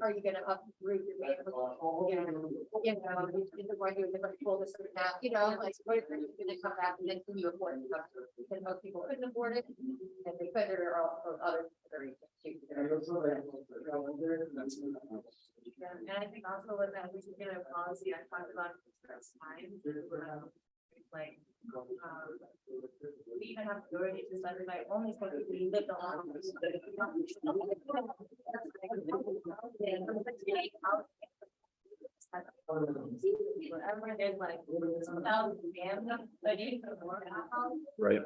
Are you gonna uproot your vehicle? You know, why do a different pool this and that, you know, like, what if you're gonna come back and then can you afford it? Because most people couldn't afford it, and they could, or also other. And I think also with that, we should get a policy, I talked about first time. Like, we even have authority to decide like only for people who live alone. Wherever there's like 1,000 dams, but you can work out. Right.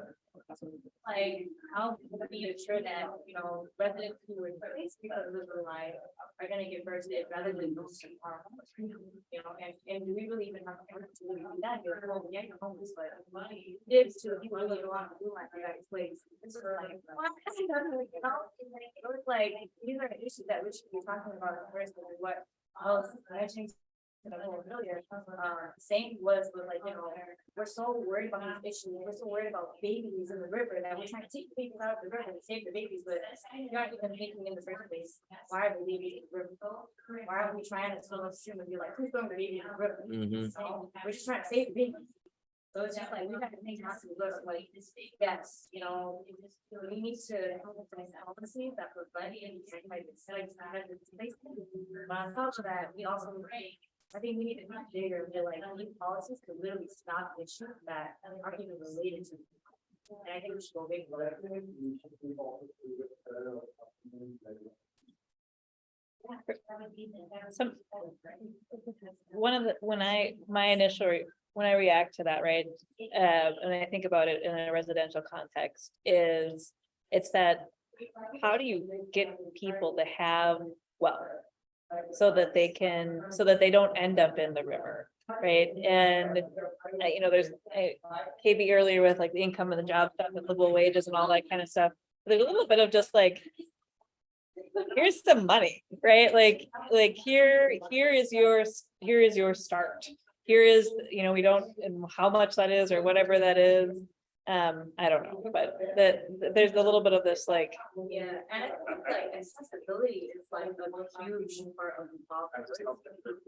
Like, how can we ensure that, you know, residents who are placed because of the life are gonna get first aid rather than those who are, you know, and do we really even have to do that? You're home, yeah, you're homeless, but it's to people who really want to do like that place. It's sort of like, well, you know, it's like, these are issues that we should be talking about first, and what else I think. Earlier, saying was like, you know, we're so worried about these issues, we're so worried about babies in the river that we're trying to take the babies out of the river and save the babies, but you're not even thinking in the first place, why are the babies in the river? Why are we trying to swim upstream and be like, who's throwing the baby in the river? We're just trying to save the baby. So it's just like, we have to think not to look like, yes, you know, we need to have policies that prevent and like, but on top of that, we also, I think we need to be bigger, and be like, these policies could literally stop issues that aren't even related to. And I think we should go big for it. One of the, when I react to that, right, and I think about it in a residential context, is it's that, how do you get people to have, well, so that they don't end up in the river, right? And you know, there's KB earlier with like the income and the job stuff and livable wages and all that kind of stuff. There's a little bit of just like, here's some money, right? Like here is your start. Here is, you know, we don't, and how much that is or whatever that is. I don't know, but there's a little bit of this like. Yeah, and I think like accessibility is like a huge part of the problem.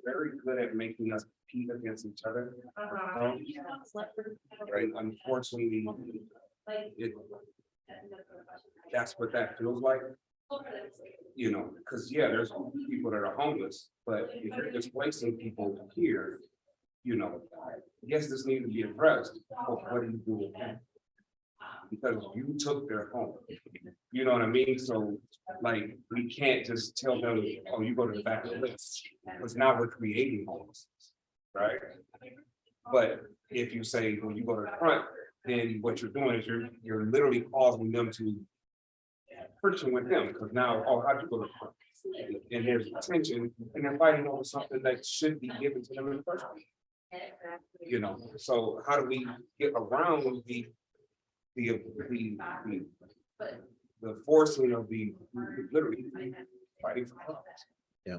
Very good at making us compete against each other. Uh-huh. Right, unfortunately, it, that's what that feels like. You know, because yeah, there's people that are homeless, but if you're displacing people here, you know, yes, this needs to be addressed, but what do you do with that? Because you took their home, you know what I mean? So like, we can't just tell them, oh, you go to the back of the list, because now we're creating homelessness, right? But if you say, when you go to the front, then what you're doing is you're literally causing them to friction with them, because now, oh, how'd you go to the front? And there's tension, and they're fighting over something that should be given to them in the first place. You know, so how do we get around the forcing of the literally fighting for cause? Yeah.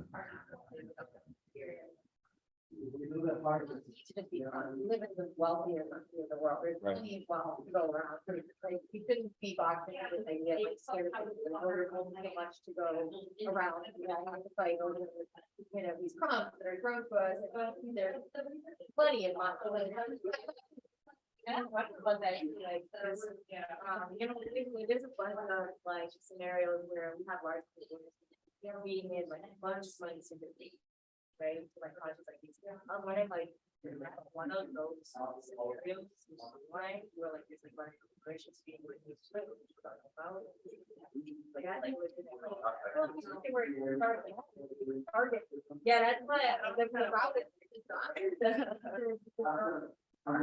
Living with wealthier country in the world, there's Right. plenty of wealth to go around. Like, you couldn't be boxing with the idea like scared of the order so much to go around. You know, have to fight over, you know, these crumbs that are thrown to us. There's plenty of money. And what that like, is, you know, there's a bunch of like scenarios where we have large businesses, you know, being in like a bunch of money to the right? Like projects like these. I'm wondering like one of those scenarios, why we're like this like corporations being like about like I like target. Yeah, that's why I'm gonna route it. So I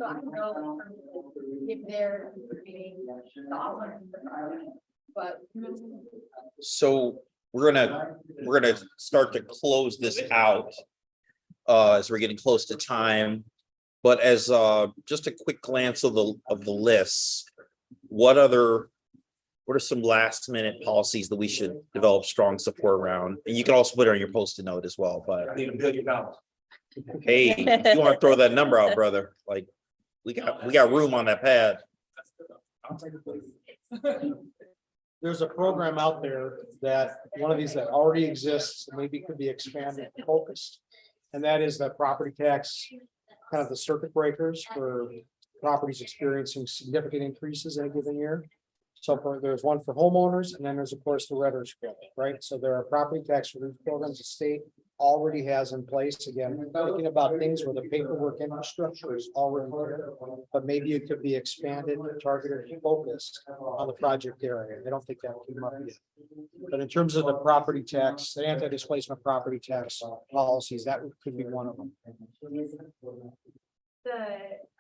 don't know if they're being dollars, but. So we're gonna start to close this out as we're getting close to time. But as just a quick glance of the lists, what are some last minute policies that we should develop strong support around? And you can also put it on your post-it note as well, but I need $1 billion. hey, if you want to throw that number out, brother, like we got room on that pad. I'll take it, please. There's a program out there that, one of these that already exists, and maybe could be expanded and focused. And that is the property tax, kind of the circuit breakers for properties experiencing significant increases in a given year. So there's one for homeowners, and then there's of course the renters credit, right? So there are property tax relief programs the state already has in place. Again, thinking about things where the paperwork infrastructure is already there, but maybe it could be expanded, targeted, and focused on the project area. I don't think that came up yet. But in terms of the property tax, the anti-displacement property tax policies, that could be one of them.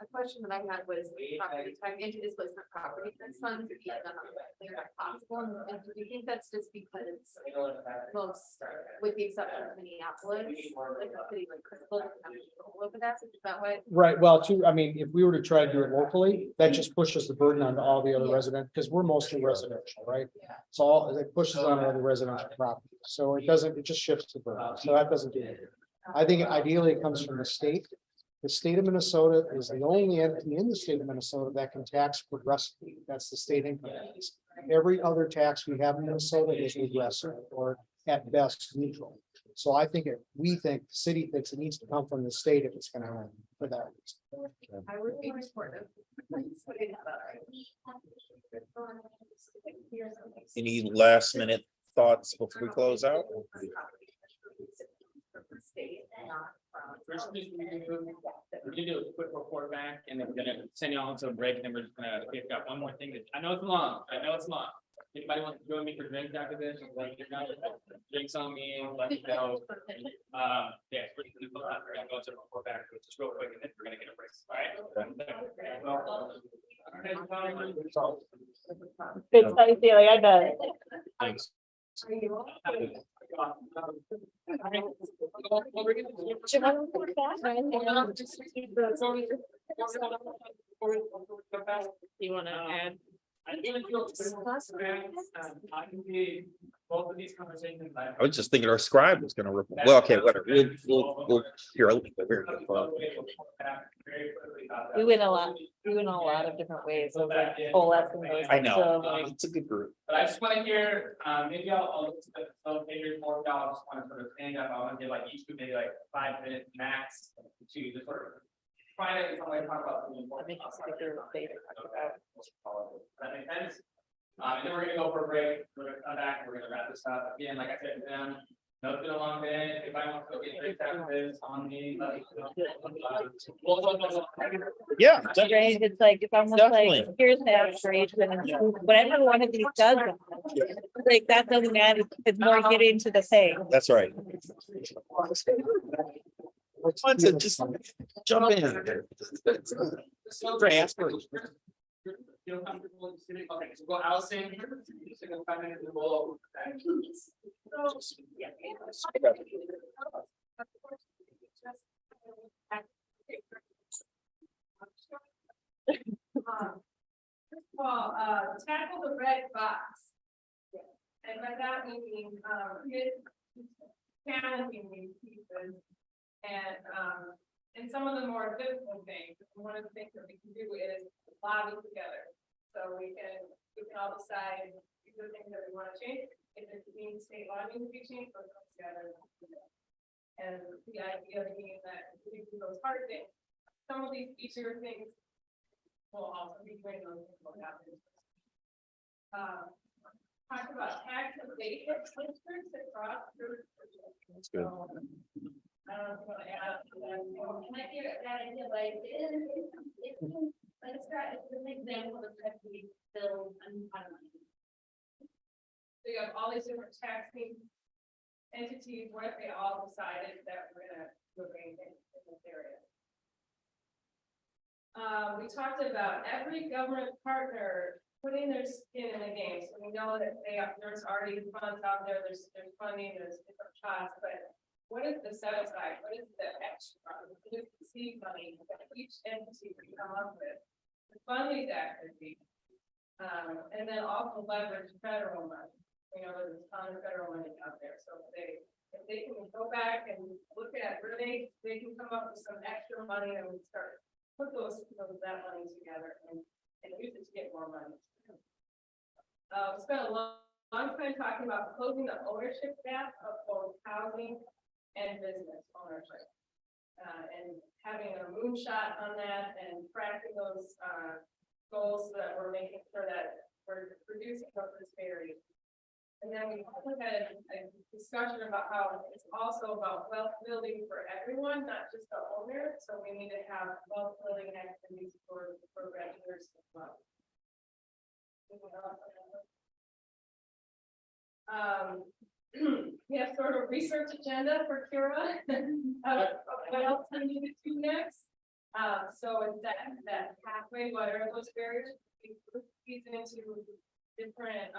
A question that I had was property tax, anti-displacement property tax funds be done on clear as possible, and do you think that's just because most, with the exception of Minneapolis, like the city like Crystal, have control over that, is that why? Right, well, too, I mean, if we were to try to do it locally, that just pushes the burden onto all the other residents, because we're mostly residential, right? So it pushes on other residential property, so it just shifts the burden, so that doesn't do it. I think ideally it comes from the state. The state of Minnesota is the only entity in the state of Minnesota that can tax progressively. That's the state income tax. Every other tax we have in Minnesota is regressive or at best neutral. So I think we think the city thinks it needs to come from the state if it's going to happen for that reason. I would be supportive. Any last minute thoughts before we close out? First, we're gonna do a quick report back, and then we're gonna send y'all into a break, and then we're just gonna pick up one more thing. I know it's long. Anybody wants to join me for drinks after this? Like, drinks on me, let me know. Yeah, we're gonna go to the report back just real quick, and then we're gonna get a break. All right. Good stuff, like I bet. Thanks. You want to add? I even feel I can be both of these conversations. I was just thinking our scribe was gonna, well, okay, whatever, we'll hear a little bit here. We went a lot, we went a lot of different ways of like coalescing those. I know, so, like, it's a good group. But I just want to hear, maybe I'll look at the facilitators more, y'all just want to sort of stand up, I want to give like each group maybe like 5 minutes max to just sort of try to in some way talk about the important. That makes sense? And then we're gonna go for a break, we're gonna come back, and we're gonna wrap this up, again, like I said to them, no, it's been a long day, if I want to go get break taxes on me. Yeah. Right, it's like, it's almost like, here's the aspiration, and whatever one of these does, like, that doesn't matter, it's more getting to the thing. That's right. Just jump in. Great aspiration. Feel comfortable sitting, okay, so go Allison, just take 5 minutes and we'll. First of all, tackle the red box. And by that we mean, challenging these pieces. And some of the more difficult things, one of the things that we can do is lobby together. So we can all decide these are the things that we want to change. If it means state law needs to be changed, let's come together. And the idea being that we do those hard things. Some of these easier things will also be doing those things will happen. Talk about tax evasion districts across. That's good. I don't know if you want to add to that. Might be that idea, like, let's try, it's an example of how we build entitlement. So you have all these different taxing entities, what if they all decided that we're gonna do anything in this area? We talked about every government partner putting their skin in the game, so we know that there's already funds out there, there's funding, there's different shots, but what is the set aside? What is the extra? What is the seed money that each entity can come up with to fund these activities? And then also leverage federal money. You know, there's a ton of federal money out there. So if they can go back and look at where they can come up with some extra money and we start put that money together and use it to get more money. We spent a long time talking about closing the ownership gap of both housing and business ownership, and having a moonshot on that and tracking those goals so that we're making sure that we're reducing those disparities. And then we also had a discussion about how it's also about wealth building for everyone, not just the owner. So we need to have wealth building activities for renters as well. We have sort of research agenda for Kira. What else we need to do next? So it's that pathway, what are those barriers? We feed into different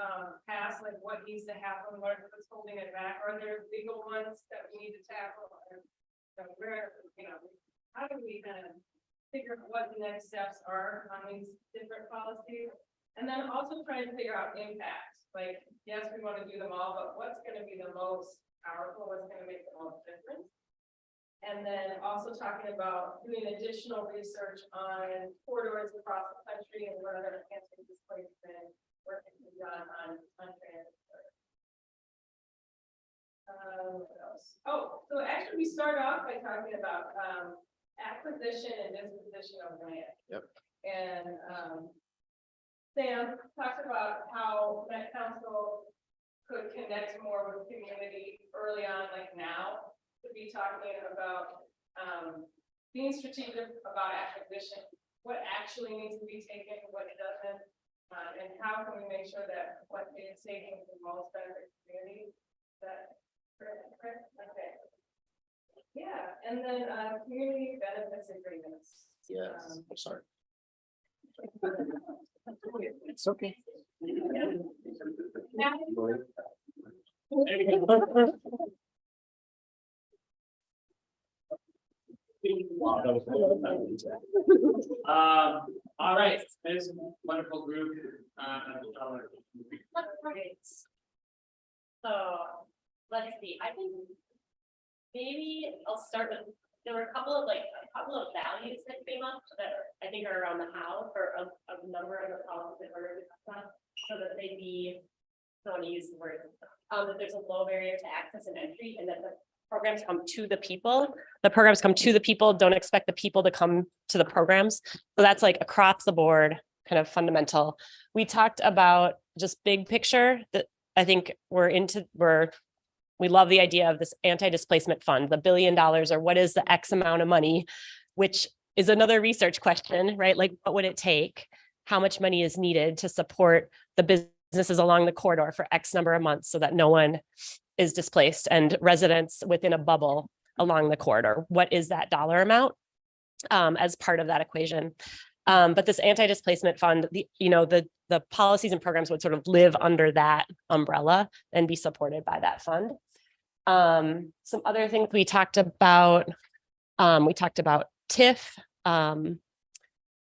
paths, like what needs to happen, what's holding it back, are there legal ones that we need to tackle? And where, how do we kind of figure out what the next steps are on these different policies? And then also trying to figure out impact. Like, yes, we want to do them all, but what's going to be the most powerful, what's going to make the most difference? And then also talking about doing additional research on corridors across the country and what other anti-displacement work can be done on transit. What else? Oh, so actually we start off by talking about acquisition and disposition of land. Yep. And Sam talked about how that council could connect more with community early on, like now, to be talking about being strategic about acquisition, what actually needs to be taken, what it doesn't, and how can we make sure that what is taken is the most benefit community. That correct? Okay. Yeah, and then community benefits agreements. Yes, I'm sorry. It's okay. All right, this wonderful group. So, let's see, I think maybe I'll start with, there were a couple of values that came up that I think are around the how for a number of the policies that we're going to talk about, so that they be, I don't want to use the word, that there's a low barrier to access and entry, and that the programs come to the people. The programs come to the people, don't expect the people to come to the programs. So that's like across the board, kind of fundamental. We talked about just big picture that I think we love the idea of this anti-displacement fund, the $1 billion, or what is the X amount of money, which is another research question, right? Like, what would it take? How much money is needed to support the businesses along the corridor for X number of months so that no one is displaced and residents within a bubble along the corridor? What is that dollar amount as part of that equation? But this anti-displacement fund, the policies and programs would sort of live under that umbrella and be supported by that fund. Some other things we talked about TIF.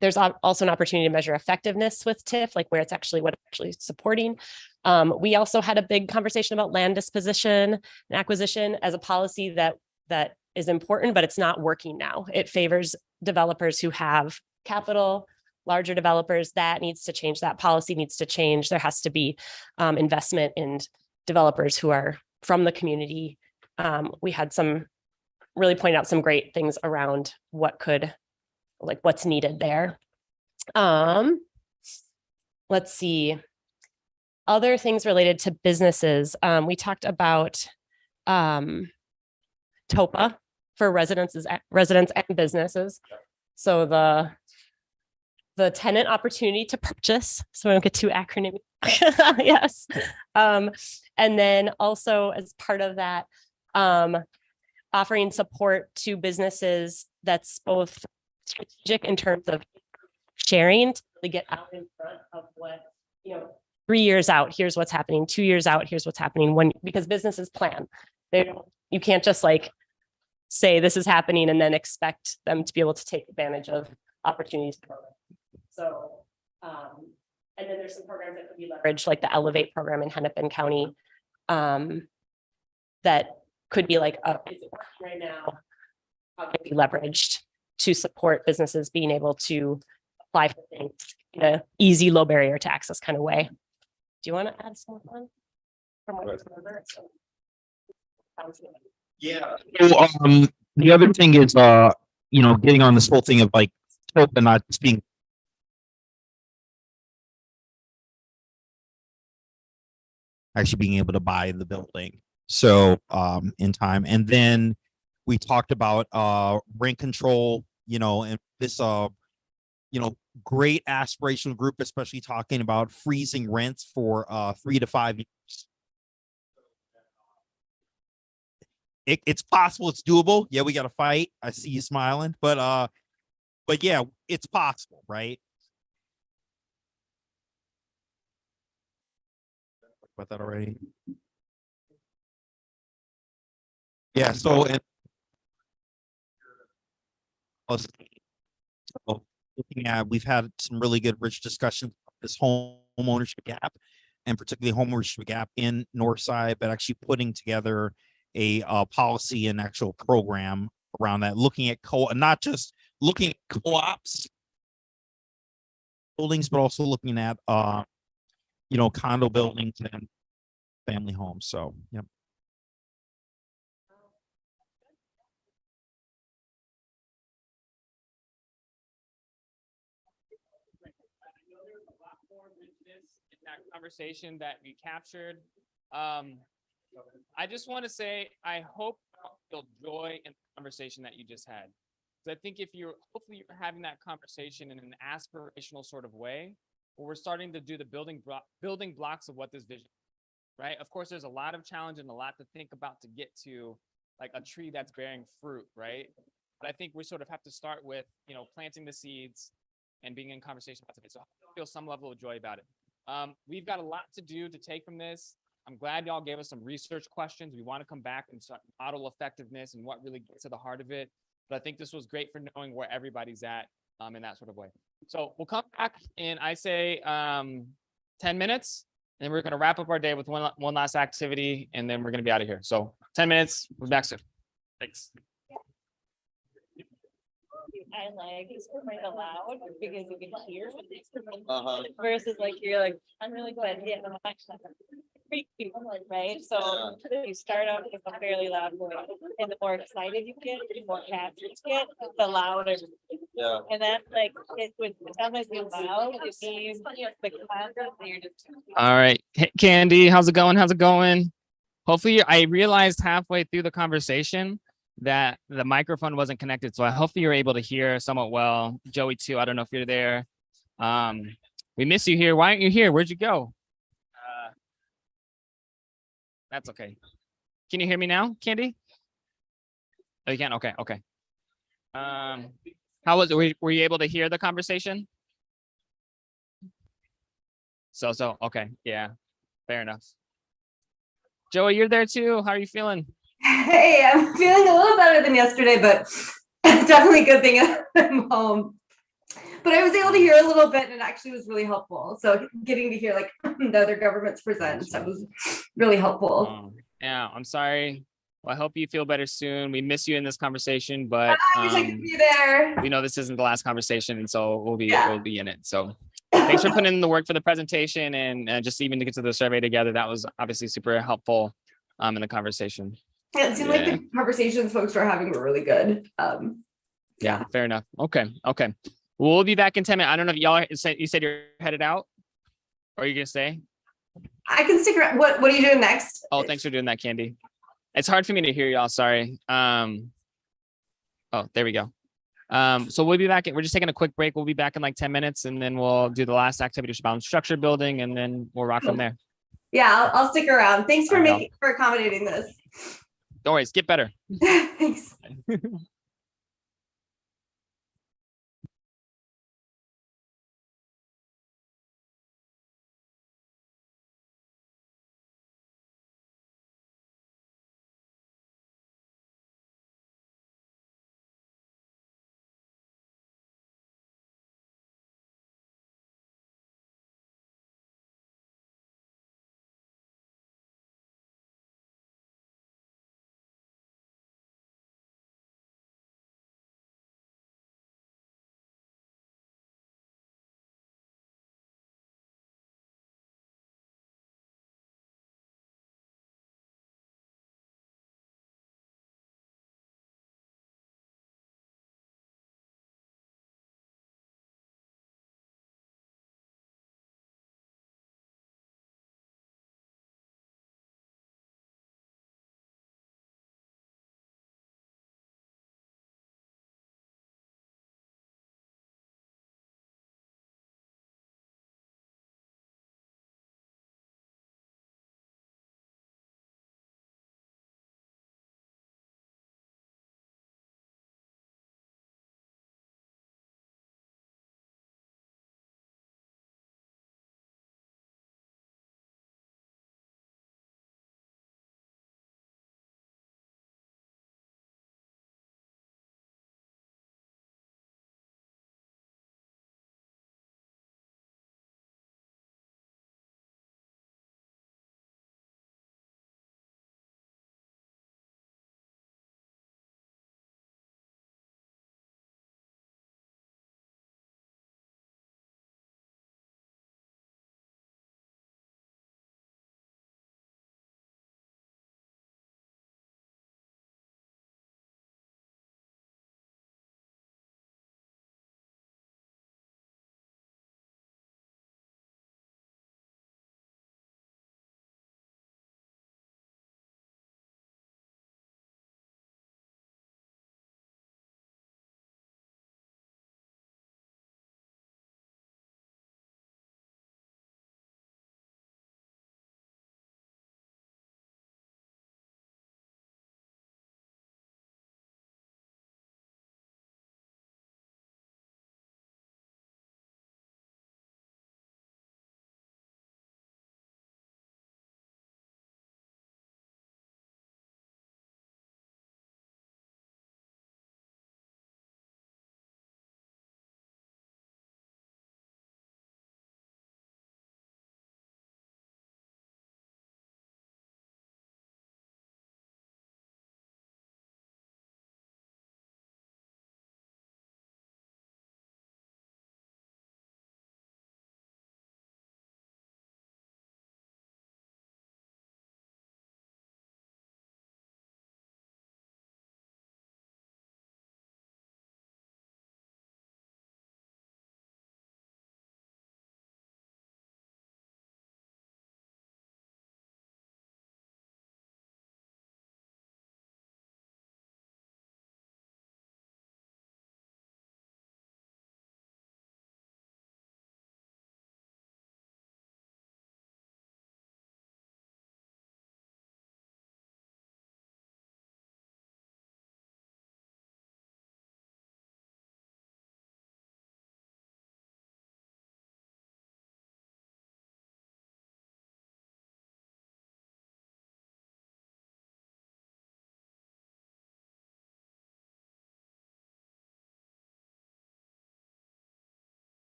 There's also an opportunity to measure effectiveness with TIF, like where it's actually what it's actually supporting. We also had a big conversation about land disposition and acquisition as a policy that is important, but it's not working now. It favors developers who have capital, larger developers. That needs to change. That policy needs to change. There has to be investment in developers who are from the community. We had really point out some great things around what's needed there. Let's see. Other things related to businesses. We talked about TOPA for residents and businesses. So the tenant opportunity to purchase, so we don't get too acronym. Yes. And then also as part of that, offering support to businesses that's both strategic in terms of sharing to really get out in front of what, 3 years out, here's what's happening, 2 years out, here's what's happening, because businesses plan. You can't just say this is happening and then expect them to be able to take advantage of opportunities. So, and then there's some programs that could be leveraged, like the Elevate program in Hennepin County, that could be is it working right now? How can it be leveraged to support businesses being able to apply for things in an easy, low barrier to access kind of way? Do you want to add something from what you remember? Yeah. So, the other thing is, getting on this whole thing of TOPA not just being actually being able to buy the building. So, in time, and then we talked about rent control, and this, great aspirational group, especially talking about freezing rents for 3 to 5 years. It's possible, it's doable. Yeah, we got to fight. I see you smiling, but yeah, it's possible, right? About that already. Yeah, so looking at, we've had some really good rich discussions about this home ownership gap, and particularly home ownership gap in Northside, but actually putting together a policy and actual program around that, looking at not just looking at co-ops buildings, but also looking at condo buildings and family homes. So yep. Conversation that we captured. I just want to say, I hope you feel joy in the conversation that you just had. Because I think hopefully you're having that conversation in an aspirational sort of way, where we're starting to do the building blocks of what this vision is, right? Of course, there's a lot of challenge and a lot to think about to get to a tree that's bearing fruit, right? But I think we sort of have to start with, planting the seeds and being in conversation about it. So I feel some level of joy about it. We've got a lot to do to take from this. I'm glad y'all gave us some research questions. We want to come back and start model effectiveness and what really gets to the heart of it. But I think this was great for knowing where everybody's at in that sort of way. So we'll come back in, I say, 10 minutes, and we're going to wrap up our day with one last activity, and then we're going to be out of here. So 10 minutes, we're back soon. Thanks. I like it's quite loud because you can hear what they versus like you're like, I'm really glad to get right? So if you start out with a fairly loud voice, and the more excited you get, the more captured you get, the louder. Yeah. And that's like it would sometimes be loud, it means the content that you're just. All right. Hey, Candy, how's it going? How's it going? Hopefully, I realized halfway through the conversation that the microphone wasn't connected. So I hope you're able to hear somewhat well. Joey too, I don't know if you're there. We miss you here. Why aren't you here? Where'd you go? That's okay. Can you hear me now, Candy? Oh, you can? Okay, okay. How was it? Were you able to hear the conversation? So, okay. Yeah, fair enough. Joey, you're there too. How are you feeling? Hey, I'm feeling a little better than yesterday, but it's definitely a good thing I'm home. But I was able to hear a little bit and it actually was really helpful. So getting to hear like the other governments present stuff was really helpful. Yeah, I'm sorry. Well, I hope you feel better soon. We miss you in this conversation, but I wish I could be there. we know this isn't the last conversation, and so we'll be in it. So thanks for putting in the work for the presentation and just even to get to the survey together. That was obviously super helpful in the conversation. Yeah, it seemed like the conversations folks were having were really good. Yeah, fair enough. Okay. We'll be back in 10 minutes. I don't know if y'all you said you're headed out, or are you gonna stay? I can stick around. What are you doing next? Oh, thanks for doing that, Candy. It's hard for me to hear y'all. Sorry. Oh, there we go. So we'll be back. We're just taking a quick break. We'll be back in like 10 minutes, and then we'll do the last activity, which is about structure building, and then we'll rock from there. Yeah, I'll stick around. Thanks for accommodating this. Don't worry, get better. Thanks.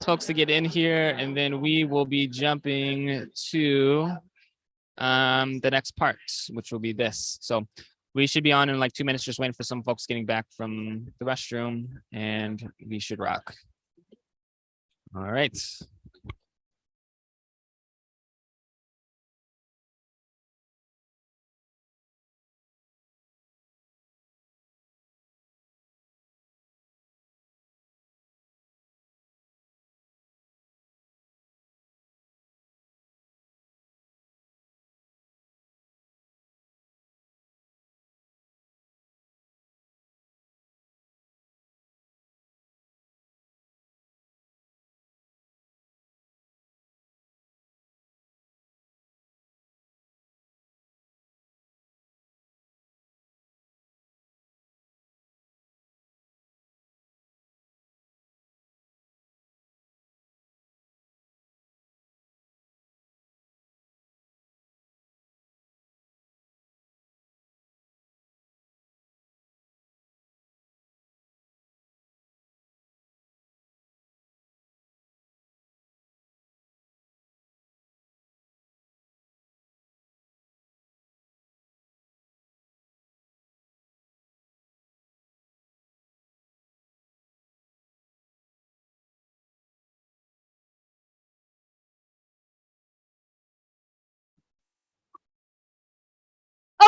folks to get in here, and then we will be jumping to the next part, which will be this. So we should be on in like 2 minutes, just waiting for some folks getting back from the restroom, and we should rock. All right.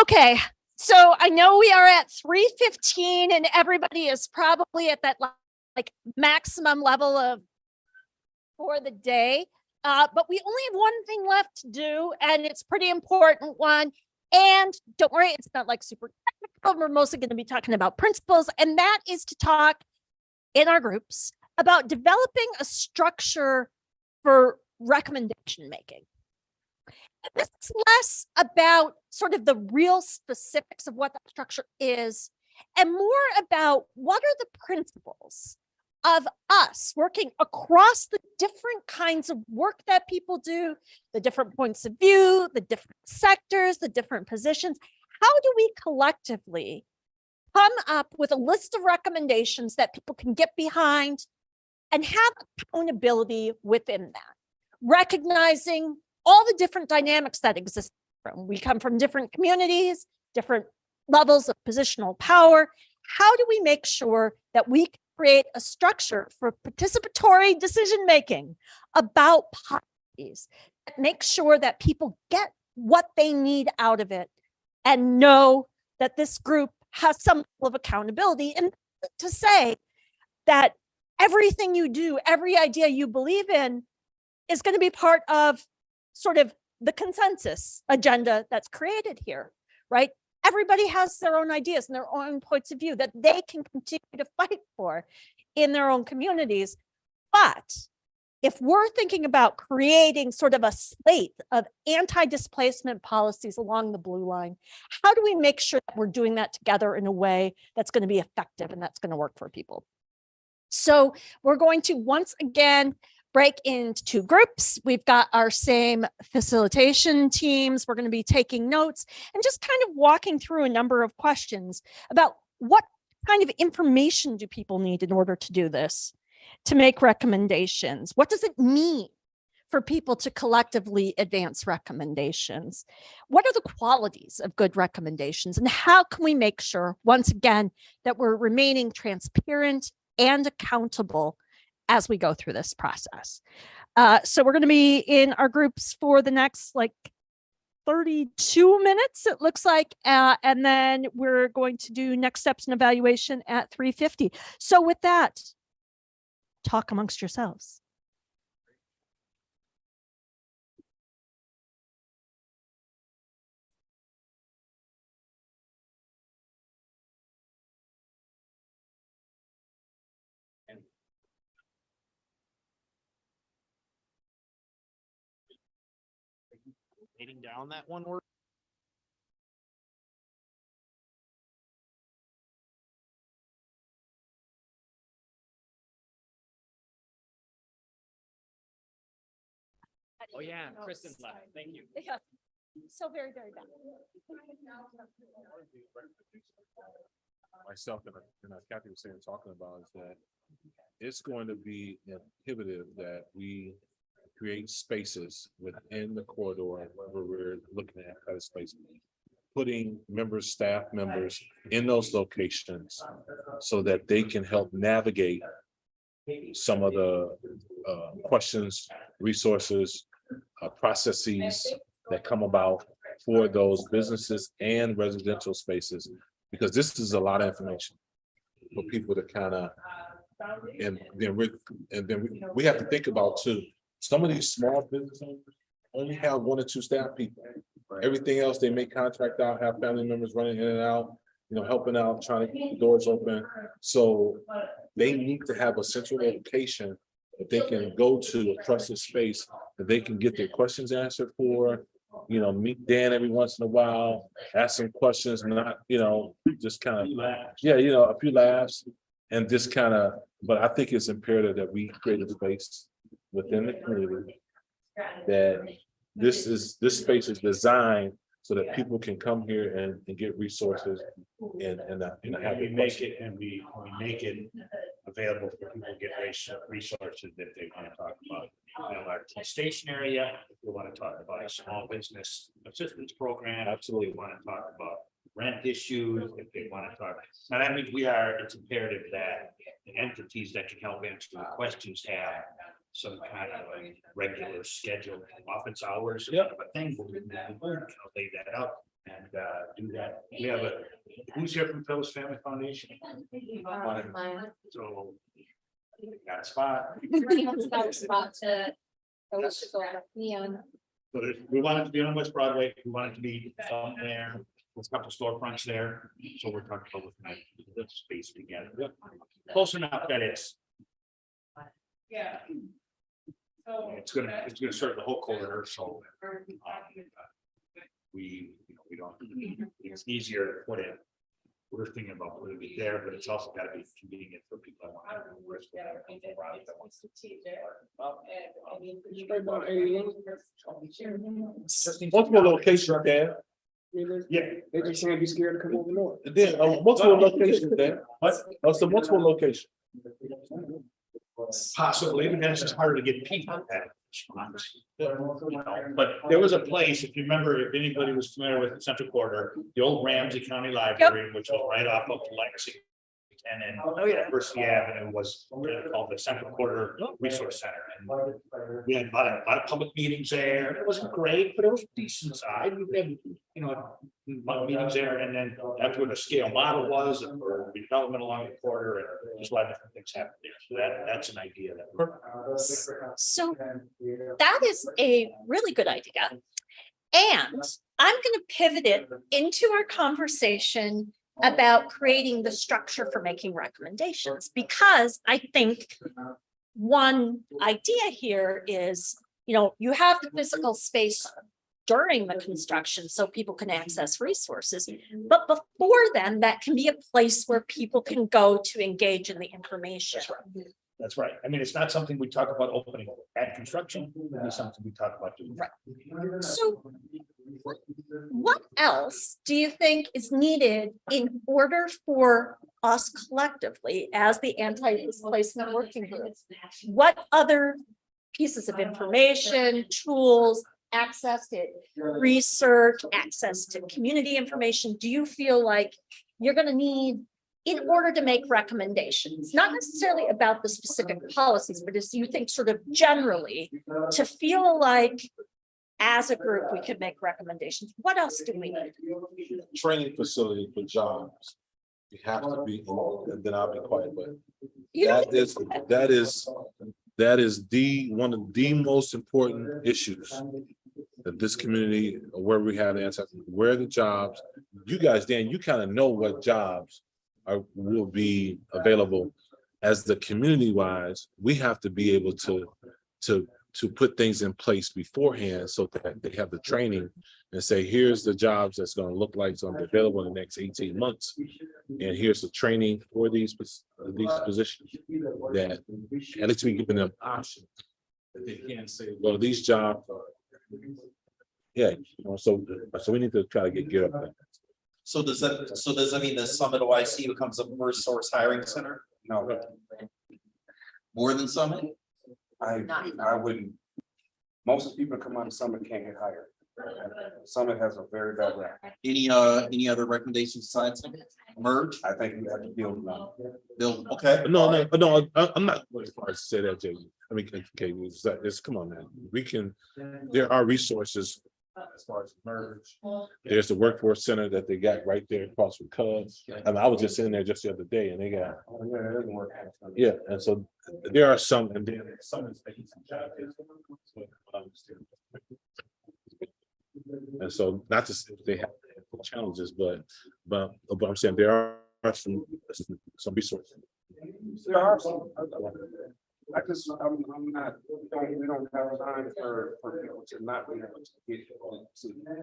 Okay, so I know we are at 3:15 and everybody is probably at that like maximum level of for the day. But we only have one thing left to do, and it's pretty important one. And don't worry, it's not like super technical. We're mostly going to be talking about principles, and that is to talk in our groups about developing a structure for recommendation making. This is less about sort of the real specifics of what that structure is, and more about what are the principles of us working across the different kinds of work that people do, the different points of view, the different sectors, the different positions. How do we collectively come up with a list of recommendations that people can get behind and have accountability within that, recognizing all the different dynamics that exist. We come from different communities, different levels of positional power. How do we make sure that we create a structure for participatory decision-making about policies that make sure that people get what they need out of it and know that this group has some level of accountability, and to say that everything you do, every idea you believe in is going to be part of sort of the consensus agenda that's created here, right? Everybody has their own ideas and their own points of view that they can continue to fight for in their own communities. But if we're thinking about creating sort of a slate of anti-displacement policies along the blue line, how do we make sure that we're doing that together in a way that's going to be effective and that's going to work for people? So we're going to once again break into 2 groups. We've got our same facilitation teams. We're going to be taking notes and just kind of walking through a number of questions about what kind of information do people need in order to do this, to make recommendations? What does it mean for people to collectively advance recommendations? What are the qualities of good recommendations? And how can we make sure, once again, that we're remaining transparent and accountable as we go through this process? So we're going to be in our groups for the next like 32 minutes, it looks like. And then we're going to do next steps and evaluation at 3:50. So with that, talk amongst yourselves. Writing down that one word. Oh yeah, Kristen left. Thank you. Yeah. So very, very bad. myself and Kathy was saying, talking about is that it's going to be inhibitive that we create spaces within the corridor where we're looking at kind of space, putting members, staff members in those locations so that they can help navigate some of the questions, resources, processes that come about for those businesses and residential spaces, because this is a lot of information for people to kind of, and then we have to think about too, some of these small businesses only have 1 or 2 staff people. Everything else they may contract out, have family members running in and out, you know, helping out, trying to keep the doors open. So they need to have a central location that they can go to, a trusted space that they can get their questions answered for, you know, meet Dan every once in a while, ask some questions, not, you know, just kind of, yeah, you know, a few laughs and just kind of, but I think it's imperative that we create a space within the community that this space is designed so that people can come here and get resources and have we make it, and we make it available for people to get resources that they want to talk about. You know, our stationary, if we want to talk about a small business assistance program, absolutely want to talk about rent issues, if they want to talk. Now that means it's imperative that the entities that can help answer the questions have some kind of a regular schedule, office hours, kind of a thing. We'll lay that out and do that. We have who's here from Phillips Family Foundation? So got a spot. So we want it to be on West Broadway. We want it to be down there. There's a couple storefronts there. So we're talking about the space together. Close enough that it's. Yeah. It's gonna serve the whole corridor, so we don't, it's easier to put it. We're thinking about putting it there, but it's also got to be convenient for people that want to. Multiple locations there. Yeah, they just can't be scared to come over north. Then multiple locations there. What? Also multiple locations. Possibly, but then it's just harder to get people at response. But there was a place, if you remember, if anybody was familiar with the Central Corridor, the old Ramsey County Library, which was right off of Legacy. And then University Avenue was called the Central Corridor Resource Center. And we had a lot of public meetings there. It wasn't great, but it was decent size. We had, meetings there, and then that's where the scale model was for development along the corridor, and just a lot of different things happened there. So that's an idea that. So that is a really good idea. And I'm going to pivot it into our conversation about creating the structure for making recommendations, because I think one idea here is, you have the physical space during the construction so people can access resources, but before then, that can be a place where people can go to engage in the information. That's right. I mean, it's not something we talk about opening at construction. It would be something we talk about doing. Right. So what else do you think is needed in order for us collectively as the anti-displacement working group? What other pieces of information, tools, access to research, access to community information do you feel like you're going to need in order to make recommendations, not necessarily about the specific policies, but as you think sort of generally to feel like as a group we could make recommendations? What else do we need? Training facility for jobs. You have to be, and then I'll be quiet, but that is one of the most important issues that this community, where we have where are the jobs. You guys, Dan, you kind of know what jobs will be available. As the community wise, we have to be able to put things in place beforehand so that they have the training and say, here's the jobs that's going to look like it's going to be available in the next 18 months. And here's the training for these positions that at least we giving them options that they can't say, well, these jobs are, so we need to try to get geared up. So does that mean the Summit OIC becomes a first source hiring center? No, More than Summit? I wouldn't. Most of the people that come out of Summit can't get hired. Summit has a very bad rap. Any other recommendations besides merge? I think we have to build one. Build, okay. No, I'm not going as far as to say that, Jay. I mean, okay, it's come on, man. There are resources as far as merge. There's the workforce center that they got right there across from Cubs. I mean, I was just in there just the other day and they got, yeah, and so there are some, and then some is making some changes. And so not to say they have challenges, but I'm saying there are some resources. There are some. I'm not, we don't have time for people to not be able to get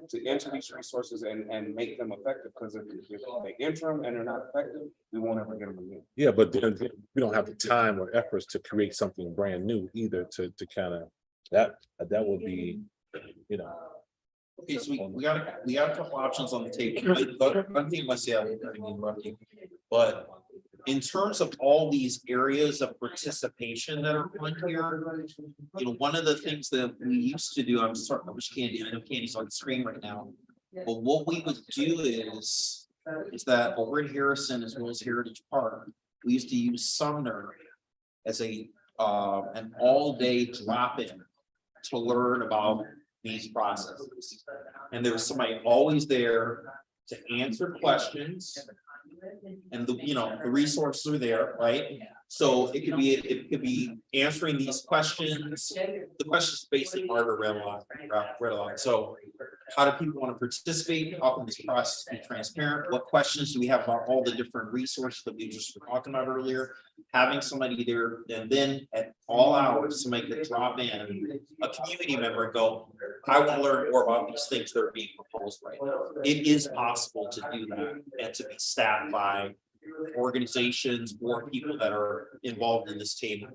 to enter these resources and make them effective, because if they enter them and they're not effective, we won't ever get them again. Yeah, but then we don't have the time or efforts to create something brand new either to kind of that would be, you know. Okay, so we got a couple options on the table. One thing myself, but in terms of all these areas of participation that are on here, you know, one of the things that we used to do, I'm sorry, I wish Candy, I know Candy's on the screen right now, but what we would do is that over in Harrison as well as Heritage Park, we used to use Sumner as an all-day drop-in to learn about these processes. And there was somebody always there to answer questions. And the resources are there, right? So it could be answering these questions. The questions basically are read along. So how do people want to participate? How can this process be transparent? What questions do we have about all the different resources that we just were talking about earlier? Having somebody there, and then at all hours, somebody could drop in, a community member, and go, I want to learn more about these things that are being proposed right now. It is possible to do that and to be staffed by organizations or people that are involved in this table.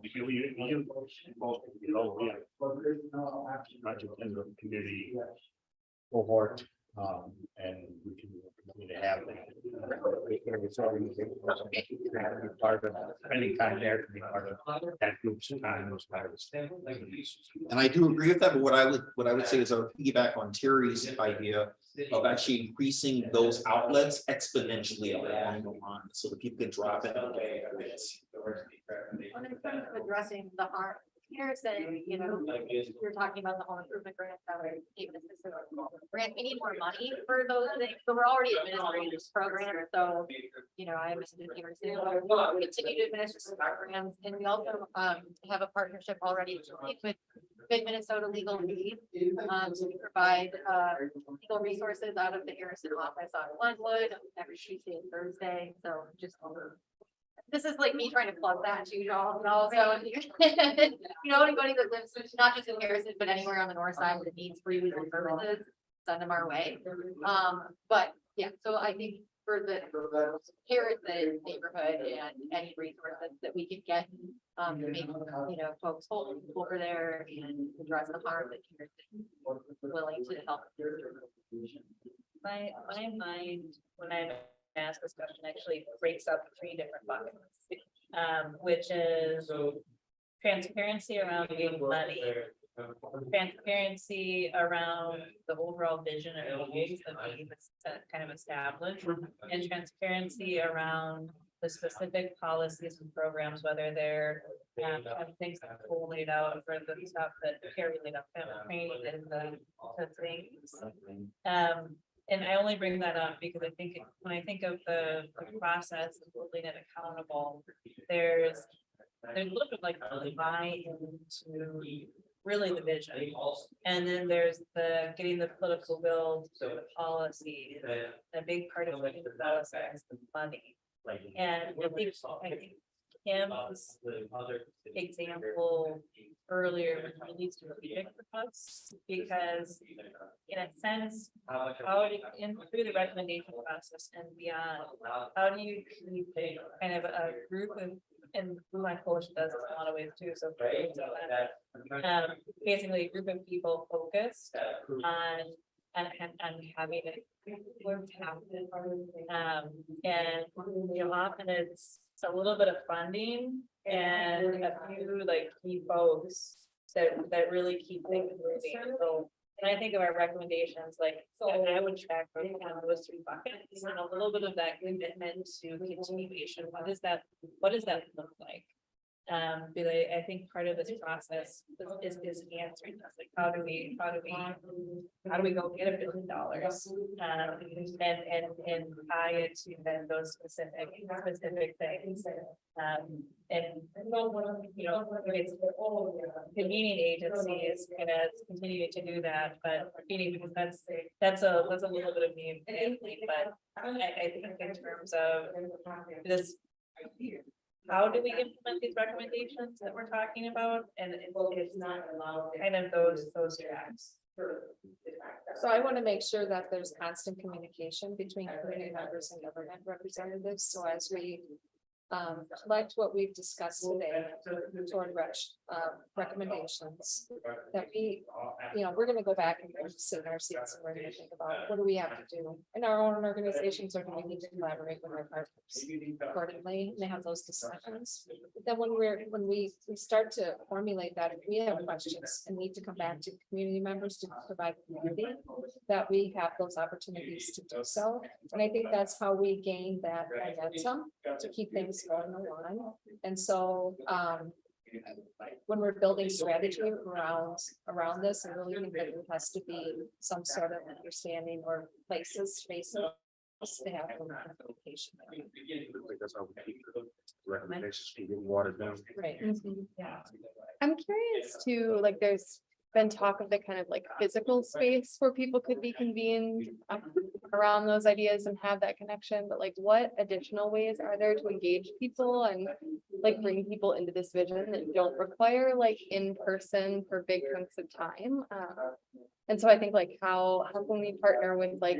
Community cohort, and we can have part of spending time there to be part of that group's time was part of the. And I do agree with that, but what I would say is I would piggyback on Terry's idea of actually increasing those outlets exponentially along the line, so that people can drop in. When in terms of addressing the harm, you're saying, you know, you're talking about the home improvement grant, that would even a specific grant, we need more money for those things, but we're already administering this program, so, you know, I am here saying, we'll continue to administer some programs, and we also have a partnership already with Minnesota Legal Aid, so we provide legal resources out of the Harrison office on Glenwood every Tuesday and Thursday, so just this is like me trying to plug that to y'all, but also, you know, anybody that lives, not just in Harrison, but anywhere on the north side that needs free legal services, send them our way. But yeah, so I think for the Harrison neighborhood and any resources that we can get, to make, you know, folks hold over there and address the harm that Harrison is willing to help. My mind, when I asked this question, actually breaks up 3 different buckets, which is transparency around getting money, transparency around the overall vision and goals that we've kind of established, and transparency around the specific policies and programs, whether they're things that are laid out for the stuff that Carrie laid out, kind of training and the things. And I only bring that up because I think when I think of the process of holding it accountable, there's a little bit like buy into really the vision. And then there's the getting the political will to the policy. A big part of the process is the money. And I think Kim's example earlier was really strategic for us, because in a sense, through the recommendation process and beyond, how do you keep kind of a group of, and Blue Line Coalition does this in a lot of ways too, so basically a group of people focused on and having it happen. And you know, often it's a little bit of funding and a few like key folks that really keep things moving. So when I think of our recommendations, like I would track those 3 buckets and a little bit of that commitment to continuation. What does that look like? But I think part of this process is answering this, like how do we go get $1 billion, and tie it to then those specific things. And you know, it's convening agencies gonna continue to do that, but because that's a little bit of me, but I think in terms of this. How do we implement these recommendations that we're talking about? And it's not kind of those tracks. So I want to make sure that there's constant communication between community members and government representatives. So as we collect what we've discussed today toward recommendations, that we, you know, we're going to go back and sit in our seats and we're going to think about what do we have to do in our own organizations, or do we need to collaborate with our partners accordingly and have those discussions. But then when we start to formulate that, if we have questions and need to come back to community members to provide community, that we have those opportunities to do so. And I think that's how we gain that momentum to keep things going along. And so when we're building strategy around this, I really think that there has to be some sort of understanding or spaces to have communication. That's how we keep the recommendations from getting watered down. Right. Yeah. I'm curious too, like there's been talk of the kind of like physical space where people could be convened around those ideas and have that connection, but like what additional ways are there to engage people and like bring people into this vision that don't require like in person for big chunks of time? And so I think like how can we partner with like,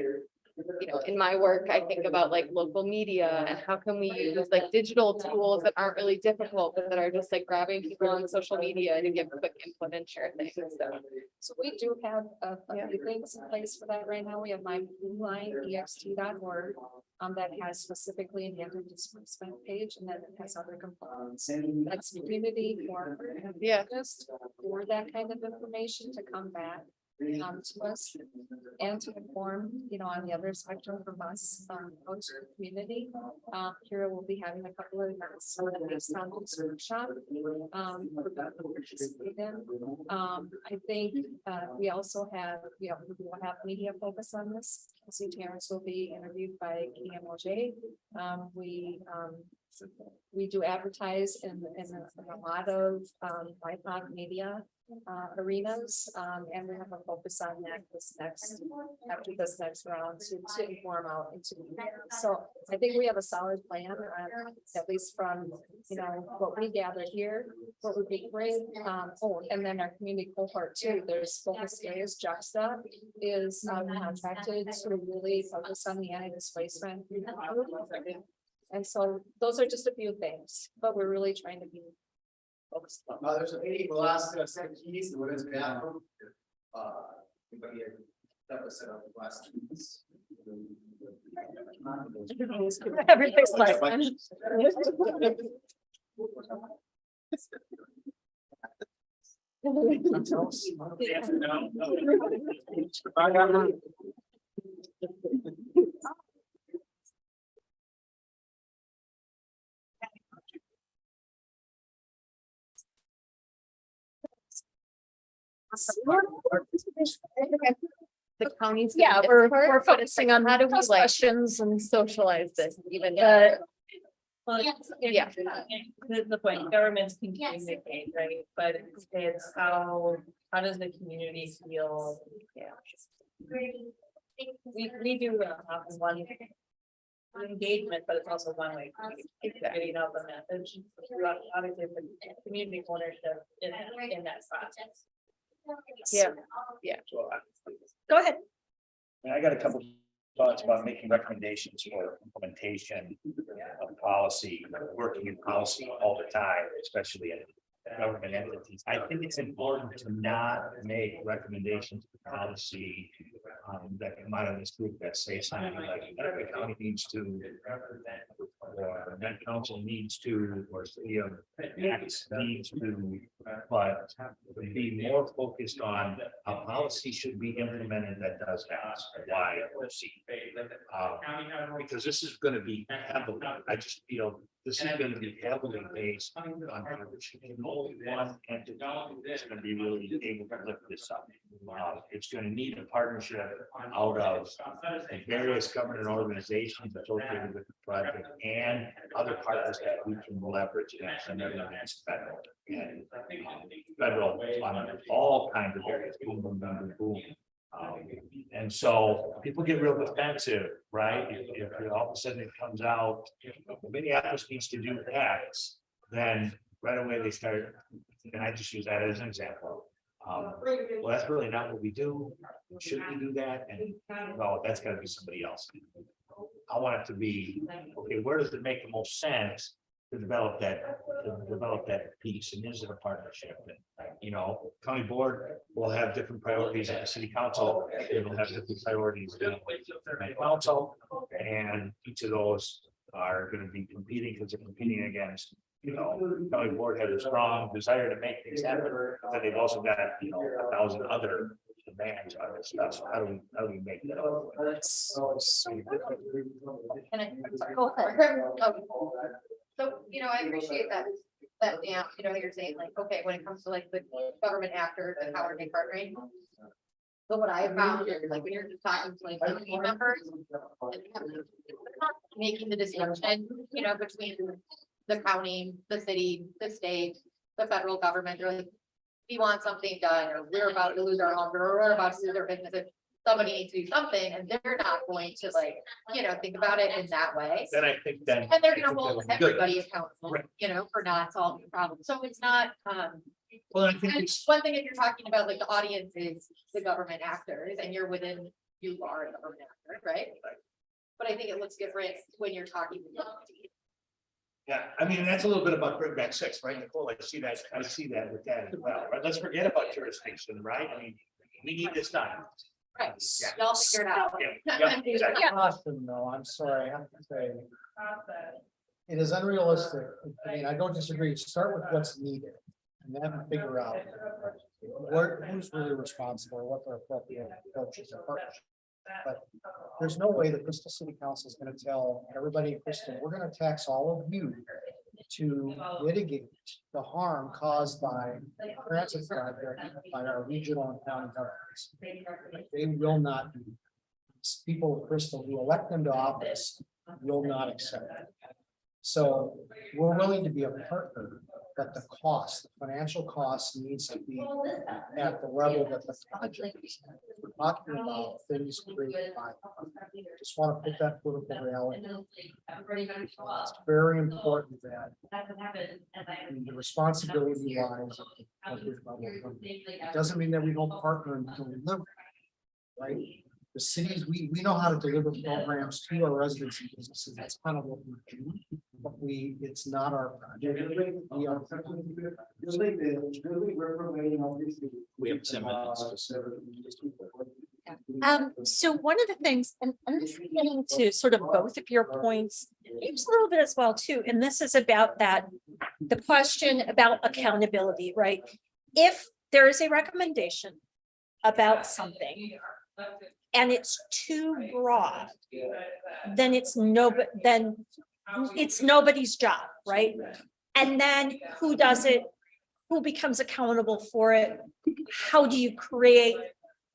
you know, in my work, I think about like local media and how can we use like digital tools that aren't really difficult, but that are just like grabbing people on social media to give quick input and share things. So we do have a few things in place for that right now. We have my blue line, ext.org, that has specifically an anti-displacement page, and then it has other components. That's community for just for that kind of information to come back to us and to inform, you know, on the other spectrum from us, out to the community. Here we'll be having a couple of events based on this workshop for people to participate in. I think we also have, you know, we will have media focus on this. Kelsey Terrence will be interviewed by KMOJ. We do advertise in a lot of BIPOC media arenas, and we have a focus on that after this next round to inform out into. So I think we have a solid plan, at least from, you know, what we gather here. What would be great, and then our community cohort too. There's focus areas. Juxta is contracted to really focus on the anti-displacement. And so those are just a few things, but we're really trying to be focused. There's a meeting, we'll ask keys, what is that? That was set up last 2 weeks. Everything's like. The counties. Yeah, we're focusing on how do we like questions and socialize this even. Well, Yeah. The point, governments can communicate, right? But it's how does the community feel? Yeah. We do one engagement, but it's also one way getting out the message. Obviously, the community ownership in that process. Yeah. Go ahead. I got a couple thoughts about making recommendations for implementation of policy, working in policy all the time, especially in government entities. I think it's important to not make recommendations to policy that come out of this group that say something like, the county needs to, or Met Council needs to, or city of X needs to, but be more focused on how policy should be implemented that does that. Why? Because this is gonna be heavily, I just feel this is gonna be heavily based on partnership. Only one entity is gonna be really able to lift this up. It's gonna need a partnership out of the various government organizations associated with the project and other partners that we can leverage. And that's federal and federal funding, all kinds of areas. Boom, boom, boom, boom, boom. And so people get real defensive, right? If all of a sudden it comes out, Minneapolis needs to do X, then right away they start, and I just use that as an example. Well, that's really not what we do. Should we do that? And no, that's gotta be somebody else. I want it to be, okay, where does it make the most sense to develop that piece, and is it a partnership? And, you know, county board will have different priorities at the city council, it'll have different priorities in the council, and each of those are going to be competing because they're competing against, you know, county board has a strong desire to make things happen, but they've also got, you know, 1,000 other demands on this stuff. So how do we make that all work? Can I, go ahead. So, you know, I appreciate that, yeah, you know, you're saying like, okay, when it comes to like the government actors and how are they partnering? But what I have found is like when you're just talking to like the team members, making the distinction, you know, between the county, the city, the state, the federal government, they're like, we want something done, or we're about to lose our home, or we're about to lose our business. Somebody needs to do something, and they're not going to like, you know, think about it in that way. Then I think then. And they're gonna hold that would be good. everybody accountable, Right. you know, for not solving the problem. So it's not, Well, I think and it's, one thing if you're talking about like the audience is the government actors and you're within, you are a government actor, right? But I think it looks different when you're talking. yeah, I mean, that's a little bit about bring back six, right, Nicole? I see that with that as well, right? Let's forget about jurisdiction, right? I mean, we need this done. Right, Yeah. y'all figure it out. Yeah, exactly. Austin, though, I'm sorry, I have to say. It is unrealistic. I mean, I don't disagree. Start with what's needed and then figure out who's really responsible, what their appropriate approaches are. But there's no way the Crystal City Council is going to tell everybody in Crystal, we're going to tax all of you to mitigate the harm caused by transit project by our regional and county governments. They will not do. People of Crystal who elect them to office will not accept it. So we're willing to be a partner, but the cost, the financial cost needs to be at the level that the project is. We're talking about things created by. Just want to put that political reality. It's very important that the responsibility lies at this level. It doesn't mean that we don't partner and deliver, right? The cities, we know how to deliver programs to our residents and businesses. That's kind of what we do. But it's not our project. We are. We have 10 minutes. So one of the things, and I'm just getting to sort of both of your points, maybe a little bit as well too, and this is about that, the question about accountability, right? If there is a recommendation about something and it's too broad, then it's nobody's job, right? And then who does it? Who becomes accountable for it? How do you create?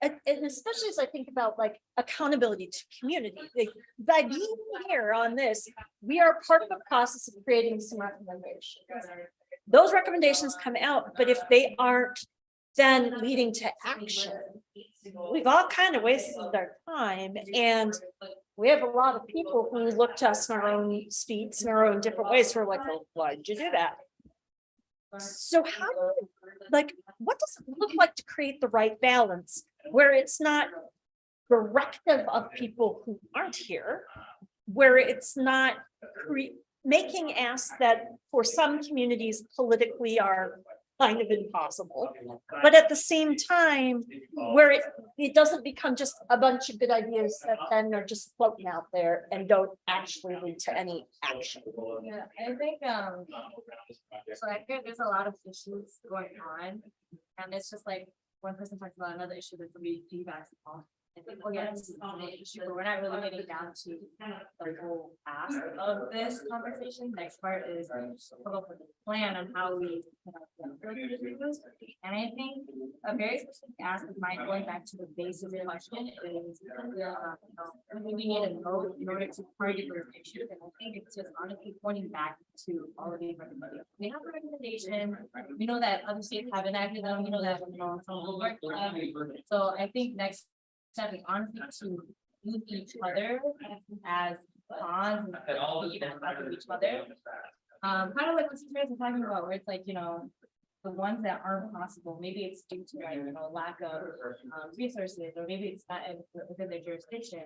And especially as I think about like accountability to community, like by being here on this, we are part of the process of creating some recommendations. Those recommendations come out, but if they aren't then leading to action, we've all kind of wasted our time. And we have a lot of people who look to us in our own speeds, in our own different ways. We're like, well, why did you do that? So how do you, like, what does it look like to create the right balance where it's not directive of people who aren't here, where it's not making asks that for some communities politically are kind of impossible. But at the same time, where it doesn't become just a bunch of good ideas that then are just floating out there and don't actually lead to any action. Yeah, I think, so I think there's a lot of issues going on. And it's just like, one person talks about another issue that's gonna be basketball. I think we're getting to the issue, but we're not really getting down to the whole ask of this conversation. Next part is come up with a plan on how we. And I think a very specific ask of mine, going back to the basis question is, we need a note in order to target those issues. And I think it's just honestly pointing back to all of these recommendations. We have a recommendation. We know that other states have enacted them. We know that, so I think next step is honestly to use each other as pawns and even of each other. Kind of like what Susan was talking about, where it's like, the ones that aren't possible, maybe it's due to like, lack of resources, or maybe it's not within their jurisdiction,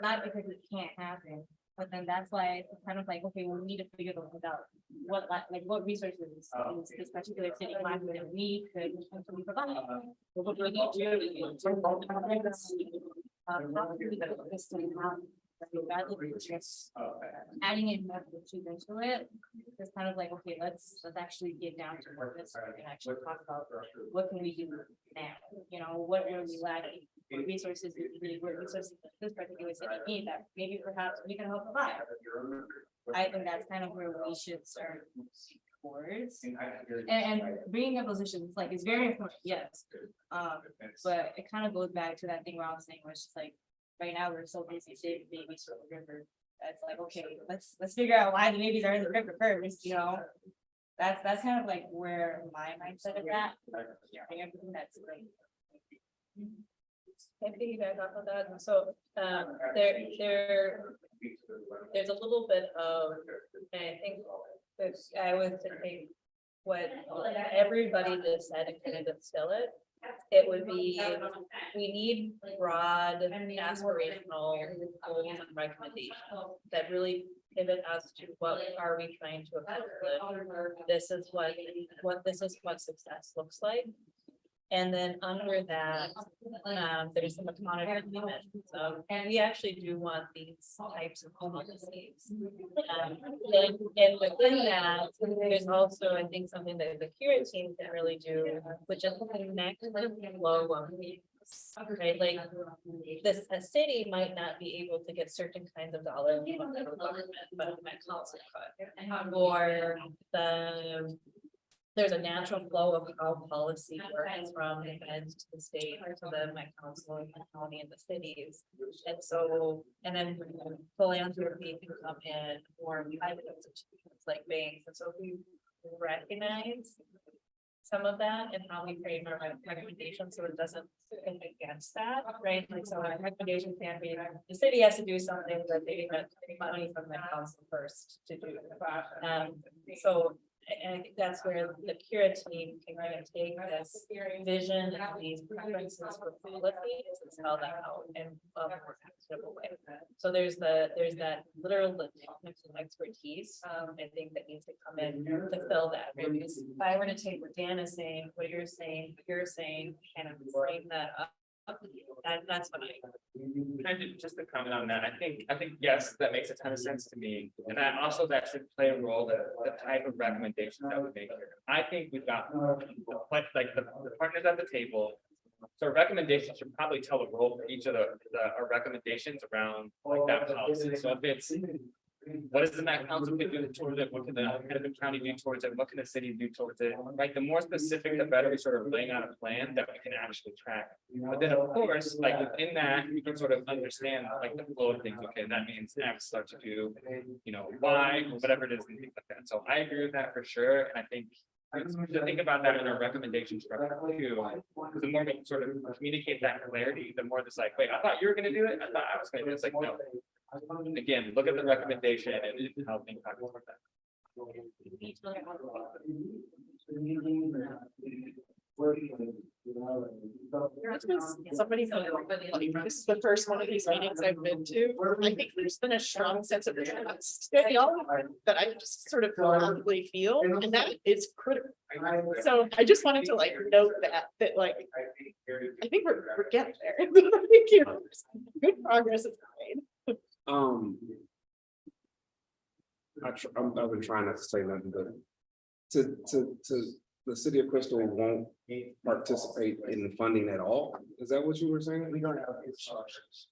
not because it can't happen. But then that's why it's kind of like, okay, well, we need to figure those out. What resources is this particular city lacking that we could potentially provide? What do we need to how can we put this thing out? Rather than just adding in more issues into it, it's kind of like, okay, let's actually get down to what this and actually talk about what can we do now? What are we lacking? What resources do we need? What resources does this particular city need that maybe perhaps we can help provide? I think that's kind of where we should start towards. And bringing up those issues, like, it's very important, yes. But it kind of goes back to that thing where I was saying, where it's just like, right now we're so busy saving babies from the river. That's like, okay, let's figure out why the babies are in the river first, That's kind of like where my mindset of that, everything that's great. I piggyback off of that, so there's a little bit of, and I think that I would say what everybody just said and kind of distill it. It would be, we need broad aspirational goals and recommendations that really pivot us to what are we trying to accomplish. This is what success looks like. And then under that, there's some autonomy limit. So we actually do want these types of policies. And within that, there's also, I think, something that the curate team can really do, which is connect the flow of things. Right, like a city might not be able to get certain kinds of dollars from the government, but the Met Council could. Or there's a natural flow of how policy works from the feds to the state to the Met Council and the county and the cities. And so, and then philanthropy can come in, or private institutions like banks. And so we recognize some of that and how we frame our recommendations so it doesn't go against that, right? Like, so our recommendation can be the city has to do something that they have to take money from the council first to do. So, and I think that's where the curate team can kind of take this vision and these preferences for policies and spell that out in a more actionable way. So there's that literal technical expertise, I think, that needs to come in to fill that. Right? Because if I were to take what Dan is saying, what you're saying, kind of frame that up. That's what Just to comment on that, I think yes, that makes a ton of sense to me. And that should play a role, the type of recommendations that we make here. I think we've got the partners at the table. So recommendations should probably tell the role for each of our recommendations around like that policy. So if it's what does the Met Council do towards it? What can the Hennepin County do towards it? What can the city do towards it? Right, the more specific, the better we sort of laying out a plan that we can actually track. But then, of course, like within that, we can sort of understand like the flow of things. Okay, that means X start to do, Y, or whatever it is, and things like that. So I agree with that for sure, and I think to think about that in our recommendation structure too. Because the more we sort of communicate that clarity, the more it's like, wait, I thought you were going to do it. I thought I was going to do it. It's like, no. Again, look at the recommendation and how things talk about that. Somebody, this is the first one of these meetings I've been to. I think there's been a strong sense of trust that I just sort of probably feel, and that is critical. So I just wanted to like note that like, I think we're getting there. I think, you know, good progress is made. I've been trying not to say nothing, but to the city of Crystal won't participate in the funding at all. Is that what you were saying? We don't have resources.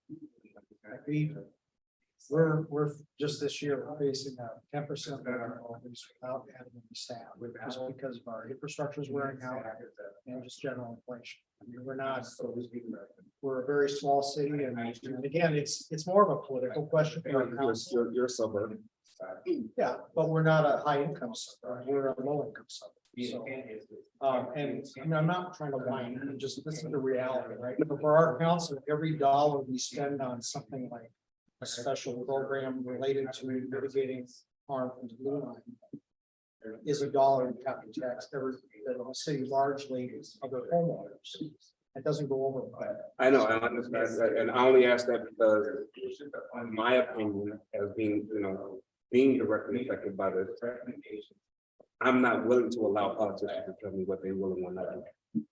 We're just this year, we're facing a 10% of our homes without having any staff, just because of our infrastructure is wearing out and just general inflation. I mean, we're a very small city, and again, it's more of a political question. For our council. You're a suburb. Yeah, but we're not a high income suburb, we're a low income suburb. So, and I mean, I'm not trying to whine, I'm just, this is the reality, right? But for our council, every dollar we spend on something like a special program related to mitigating harm from the blue line is a dollar in property tax every, that the city largely other homeowners. It doesn't go over. I know, I understand, and I only ask that because, in my opinion, as being, you know, being directly affected by this, I'm not willing to allow politicians to tell me what they really want to do.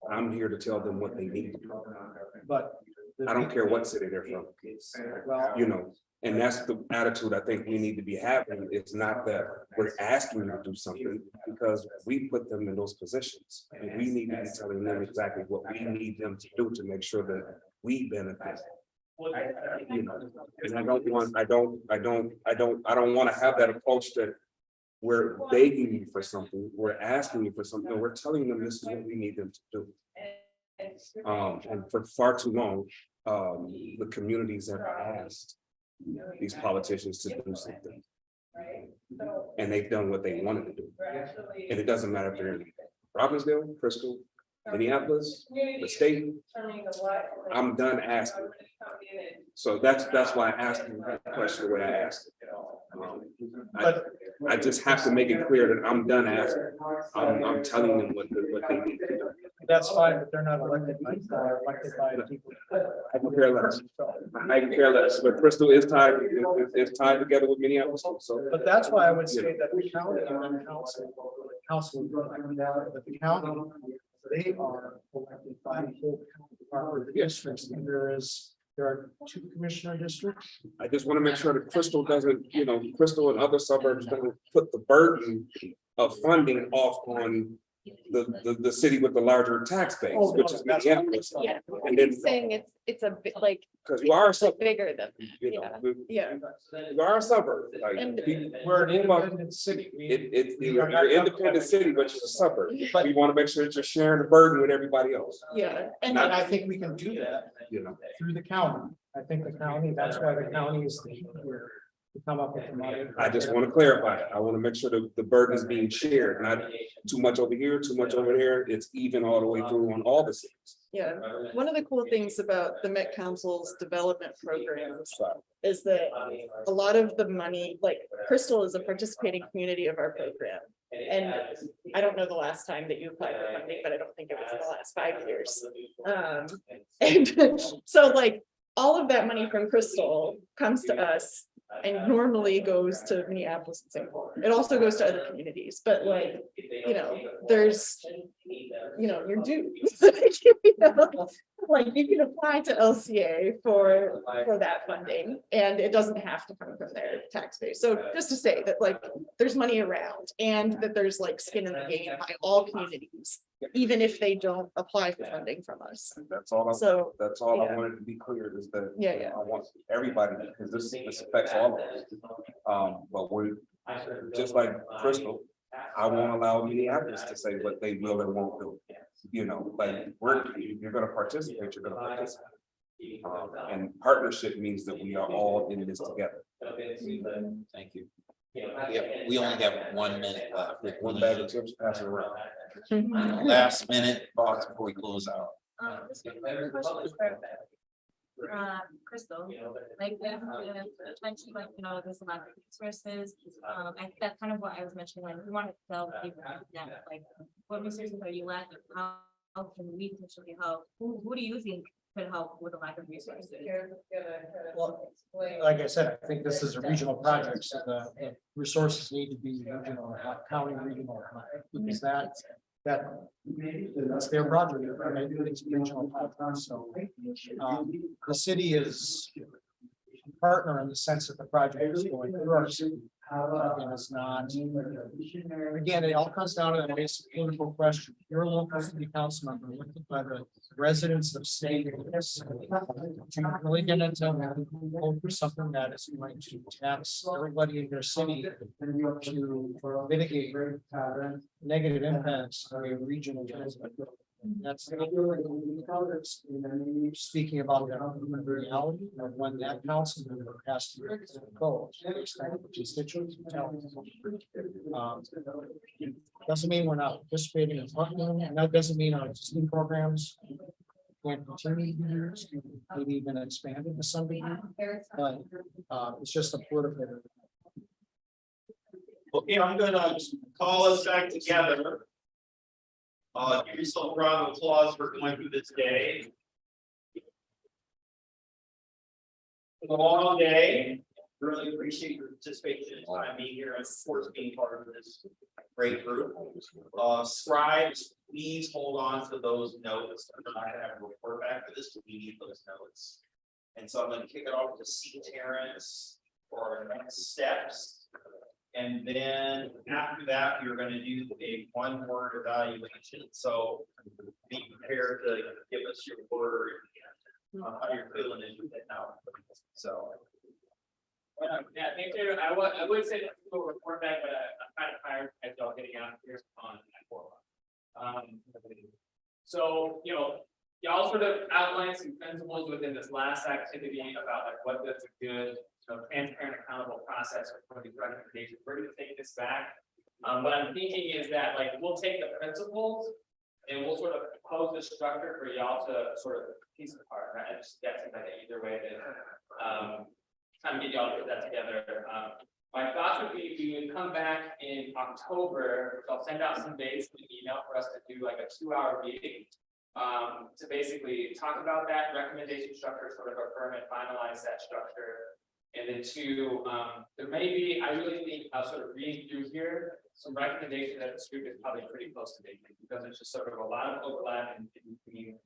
I'm here to tell them what they need to do. But I don't care what city they're from. You know, and that's the attitude I think we need to be having. It's not that we're asking them to do something, because we put them in those positions. And we need to be telling them exactly what we need them to do to make sure that we benefit. You know, and I don't want to have that approach that we're begging you for something, we're asking you for something, we're telling them this is what we need them to do. And for far too long, the communities have asked these politicians to do something. And they've done what they wanted to do. And it doesn't matter if they're in Robbinsdale, Crystal, Minneapolis, the state. I'm done asking. So that's why I asked the question the way I asked it. I just have to make it clear that I'm done asking. I'm telling them what they need to do. That's fine, but they're not elected by people. I can care less. I can care less, but Crystal is tied together with Minneapolis. So, But that's why I would say that the county and the council, but the county, they are elected by the whole county districts, and there are 2 commissioner districts. I just want to make sure that Crystal doesn't, you know, Crystal and other suburbs don't put the burden of funding off on the city with the larger tax base, which is Minneapolis. Yeah, And then, saying it's a bit like. because you are a It's suburb, bigger than, you know, yeah. you are a suburb. Like, And- We're an independent city. You're an independent city, but you're a suburb. We want to make sure that you're sharing the burden with everybody else. Yeah, And I think we can do that, You know, through the county. I think the county, that's why the county is the here to come up with the money. I just want to clarify it. I want to make sure that the burden is being shared, not too much over here, too much over there. It's even all the way through on all the cities. yeah. One of the cool things about the Met Council's development programs is that a lot of the money, like Crystal is a participating community of our program. And I don't know the last time that you applied for funding, but I don't think it was in the last 5 years. And so like all of that money from Crystal comes to us and normally goes to Minneapolis and St. Paul. It also goes to other communities, but like, you know, there's, you know, your dues. You know, like you can apply to LCA for that funding and it doesn't have to come from their tax base. So just to say that like there's money around and that there's like skin in the game by all communities, even if they don't apply for funding from us. That's all. That's all I wanted to be clear is that. Yeah. I want everybody, because this affects all of us. But we're just like Crystal. I won't allow Minneapolis to say what they will and won't do. You know, like you're going to participate, you're going to participate. And partnership means that we are all in this together. Thank you. We only have 1 minute left. One bag of chips, pass it around. Last minute thoughts before we close out. Crystal, like mentioned, like, you know, there's a lot of resources. I think that's kind of what I was mentioning, like, we want to tell people that, like, what resources are you lacking? How can we potentially help? Who do you think could help with the lack of resources. Well, like I said, I think this is a regional project, so the resources need to be regional, county regional, because that's their project. And they do these regional projects, so the city is a partner in the sense that the project is going through our city. And it's not, again, it all comes down to that basic political question. You're a local city council member, elected by the residents of state. To really get into vote for something that is going to tax everybody in your city to mitigate negative impacts of a regional. That's speaking about the reality of when that council member has to go. Doesn't mean we're not participating in partnering, and that doesn't mean our existing programs going to continue years, maybe even expanded to some degree, but it's just a political. Okay, I'm gonna call us back together. Give yourself a round of applause for going through this day. It's a long day. Really appreciate your participation and time being here and of course being part of this great group. Scribes, please hold on to those notes. I'm not gonna have a report back for this, but we need those notes. And so I'm gonna kick it off to C. Terrence for our next steps. And then after that, you're going to do a one-word evaluation. So be prepared to give us your word on how you're feeling as you get out. So. Yeah, thank you. I would say that we'll report back, but I'm kind of tired as y'all getting out here on that 4 o'clock. So, you know, y'all sort of outlined some principles within this last activity about like what does a good, transparent, accountable process for these recommendations. We're going to take this back. What I'm thinking is that like we'll take the principles and we'll sort of propose the structure for y'all to sort of piece apart. Right? I just guessing that either way to kind of get y'all to put that together. My thoughts would be we would come back in October. I'll send out some dates in an email for us to do like a 2-hour meeting to basically talk about that recommendation structure, sort of affirm and finalize that structure. And then 2, there may be, I really think I'll sort of read through here some recommendations that this group is probably pretty close to making because there's just sort of a lot of overlap in between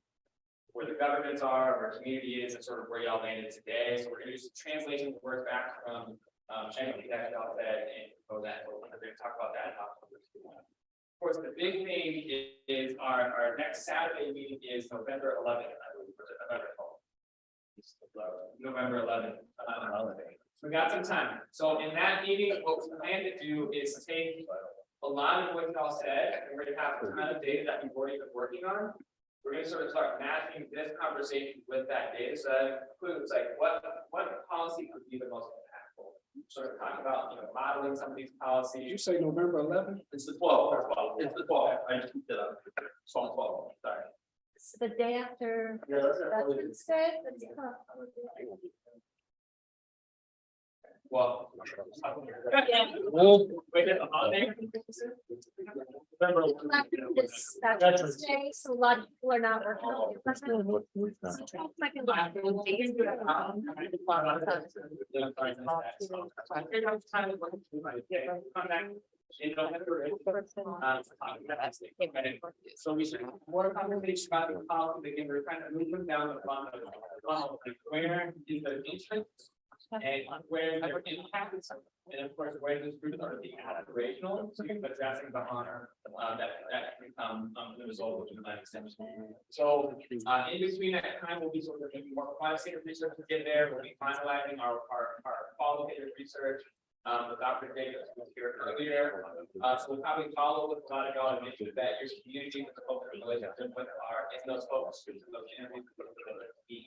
where the governments are, where community is, and sort of where y'all landed today. So we're going to do some translation work back from anything that y'all said and go that. We're going to talk about that in October. Of course, the big thing is our next Saturday meeting is November 11th, I believe, or November 12th. November 11th. We got some time. So in that meeting, what we plan to do is take a lot of what y'all said, and we're going to have a ton of data that we've already been working on. We're going to sort of start matching this conversation with that data. So that includes like what policy would be the most impactful. Sort of talk about modeling some of these policies. You say November 11th? It's the 12th. It's the 12th. I just looked it up. It's on 12th. Sorry. It's the day after. Yeah, that's Veterans Day. Well, It's Veterans Day, so a lot of people are not working. So we should have more conversation about the policy, again, we're trying to move them down the funnel, like where is the interest and where they're impacted, and of course, where those groups are being aspirational, so you're addressing the harm that can come the result of the plan extension. So in between that time, we'll be sort of doing more quantitative research to get there. We'll be finalizing our qualitative research. The Dr. Davis was here earlier. So we'll probably follow with a lot of y'all to make sure that your community with the folks in relationship with are in those focus groups, those interviews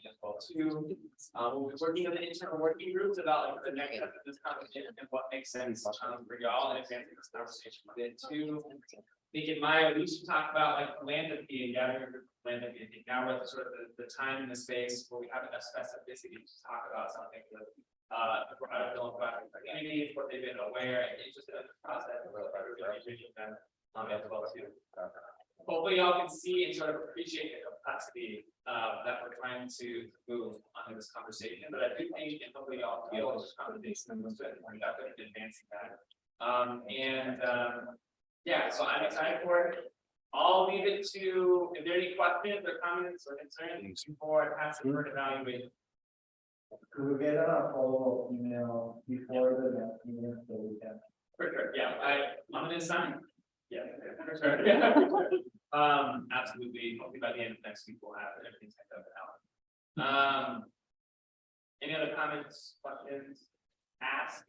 as well too. We'll be working in the internal working groups about like the next step of this conversation and what makes sense for y'all and advancing this conversation within too. I think in Maya, we used to talk about like philanthropy and gathering philanthropy. I think now we're at sort of the time and the space where we have enough specificity to talk about something that broader philanthropic communities, what they've been aware and interested in the process of them as well too. Hopefully y'all can see and sort of appreciate the capacity that we're trying to move on in this conversation, but I do think, and hopefully y'all feel this conversation was good, we're definitely advancing that. Yeah, so I'm excited for it. I'll leave it to, if there are any questions or comments or concerns before I pass it for evaluation. Could we get a follow-up email before the next meeting so we can? For sure, yeah, I'm gonna sign. Yeah, for sure. Absolutely, hopefully by the end of next week, we'll have everything set up out. Any other comments, questions, ask?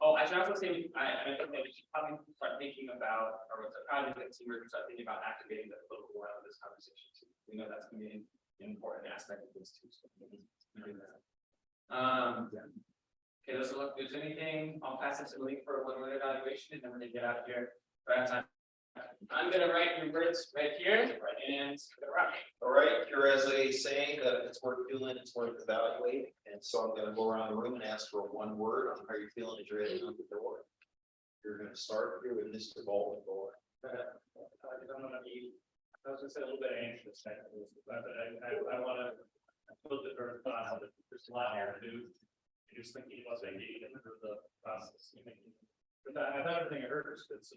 Oh, I should also say, I think that we should probably start thinking about, or probably the consumers start thinking about activating the political one of this conversation too. We know that's gonna be an important aspect of this too. So we can do that. Okay, let's look, if there's anything, I'll pass it to Malik for a one-word evaluation and then we're gonna get out of here. Right on time. I'm gonna write your words right here and rock. All right, here as a saying that it's worth doing, it's worth evaluating. And so I'm gonna go around the room and ask for one word on how you're feeling as you're heading out the door. You're gonna start here with Mr. Baldwin. I was just a little bit anxious, but I wanna build it very fast, but there's a lot more to do. Just thinking about engaging into the process. But I thought everything I heard was good. So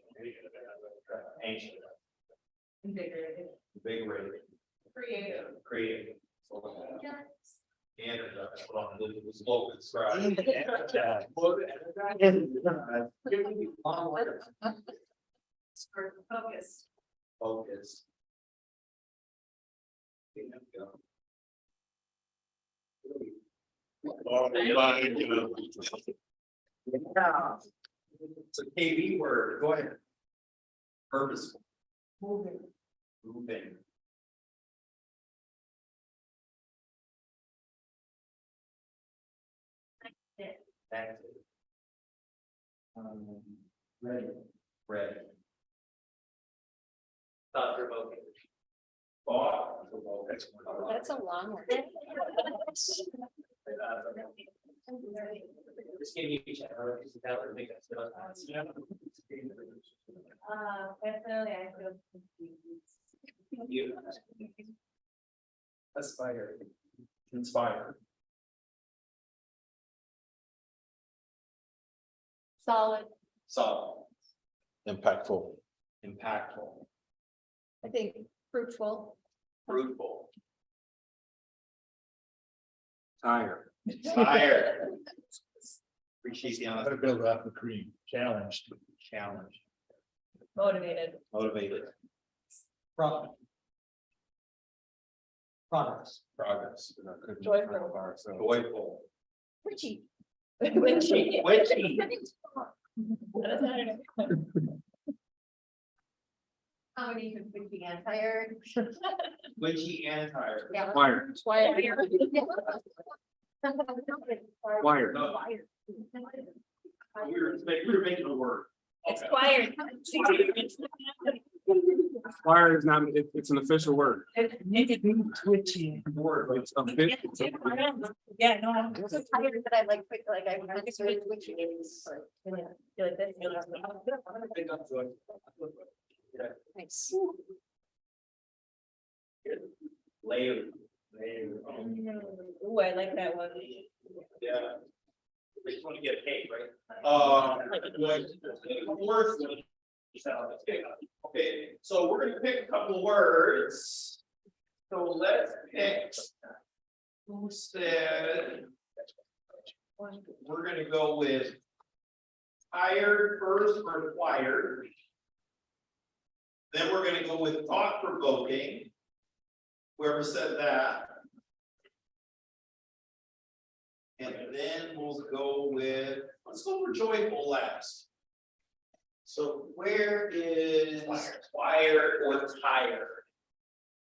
Ancient. Invigorated. Invigorated. Creative. Creative. And that's what I'm looking for, slow describe. Focus. Focus. There we go. It's a KB word, go ahead. Purposeful. Moving. Moving. Active. Ready. Ready. Thought provoking. Thought. That's a long one. Just give me each other, because that would make us. Definitely, I feel confused. You. Aspire. Inspire. Solid. Solid. Impactful. Impactful. I think fruitful. Fruitful. Tired. Tired. Appreciate the Gotta honesty. build up the cream. Challenged. Challenge. Motivated. Motivated. Progress. Progress. Progress. Joyful. Joyful. Witchy. Witchy. Witchy. Combination of witchy and tired. Witchy and tired. Yeah. Wired. Wired. Wired. We were making a word. It's quiet. Wired is not, it's an official word. Twitchy. Word. It's a bit. Yeah, no, I'm I'm so tired that I like quick, like I'm just really witchy. Nice. Layer. Ooh, I like that one. Yeah. We just want to get a cake, right? Words. Okay, so we're gonna pick a couple of words. So let's pick. Who said? We're gonna go with. Tired first, or required. Then we're gonna go with thought provoking. Whoever said that. And then we'll go with, let's go for joyful last. So where is tired or tired?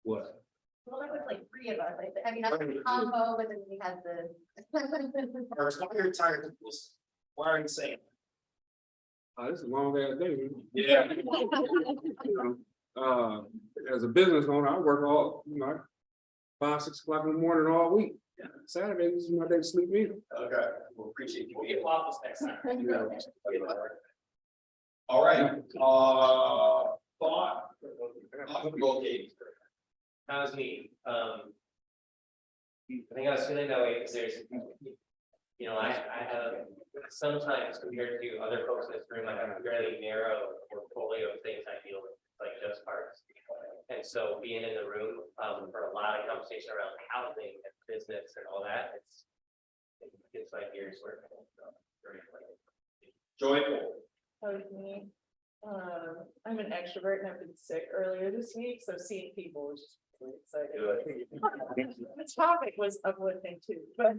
What? Well, there was like three of us, I mean, that's the combo, but then we had the. Or tired, why are you saying? This is a long ass day. Yeah. You know, as a business owner, I work all, 5, 6 o'clock in the morning all week. Saturdays is my day to sleep in. Okay, we'll appreciate you. We'll get waffles next time. All right, thought provoking. That was me. I think I was feeling that way because there's, you know, I have sometimes compared to other folks in this room, I have a fairly narrow portfolio of things I deal with, like just parts. And so being in the room for a lot of conversation around housing and business and all that, it gets my ears working. So, very joyful. That was me. I'm an extrovert and I've been sick earlier this week, so seeing people was just really exciting. The topic was uplifting too, but.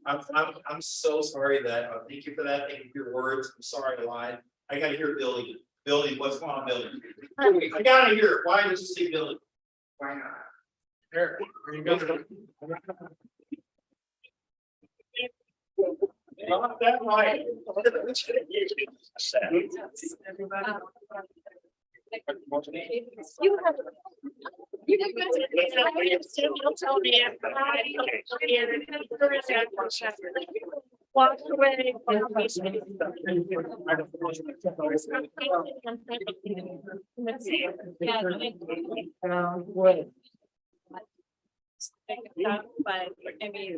I'm so sorry that, thank you for that, thank you for your words, I'm sorry I lied. I gotta hear Billy. Billy, what's going on, Billy? I gotta hear it, why did you say Billy? Why not? There you go. Not that right. You have. You can tell me. Walk away. But I mean.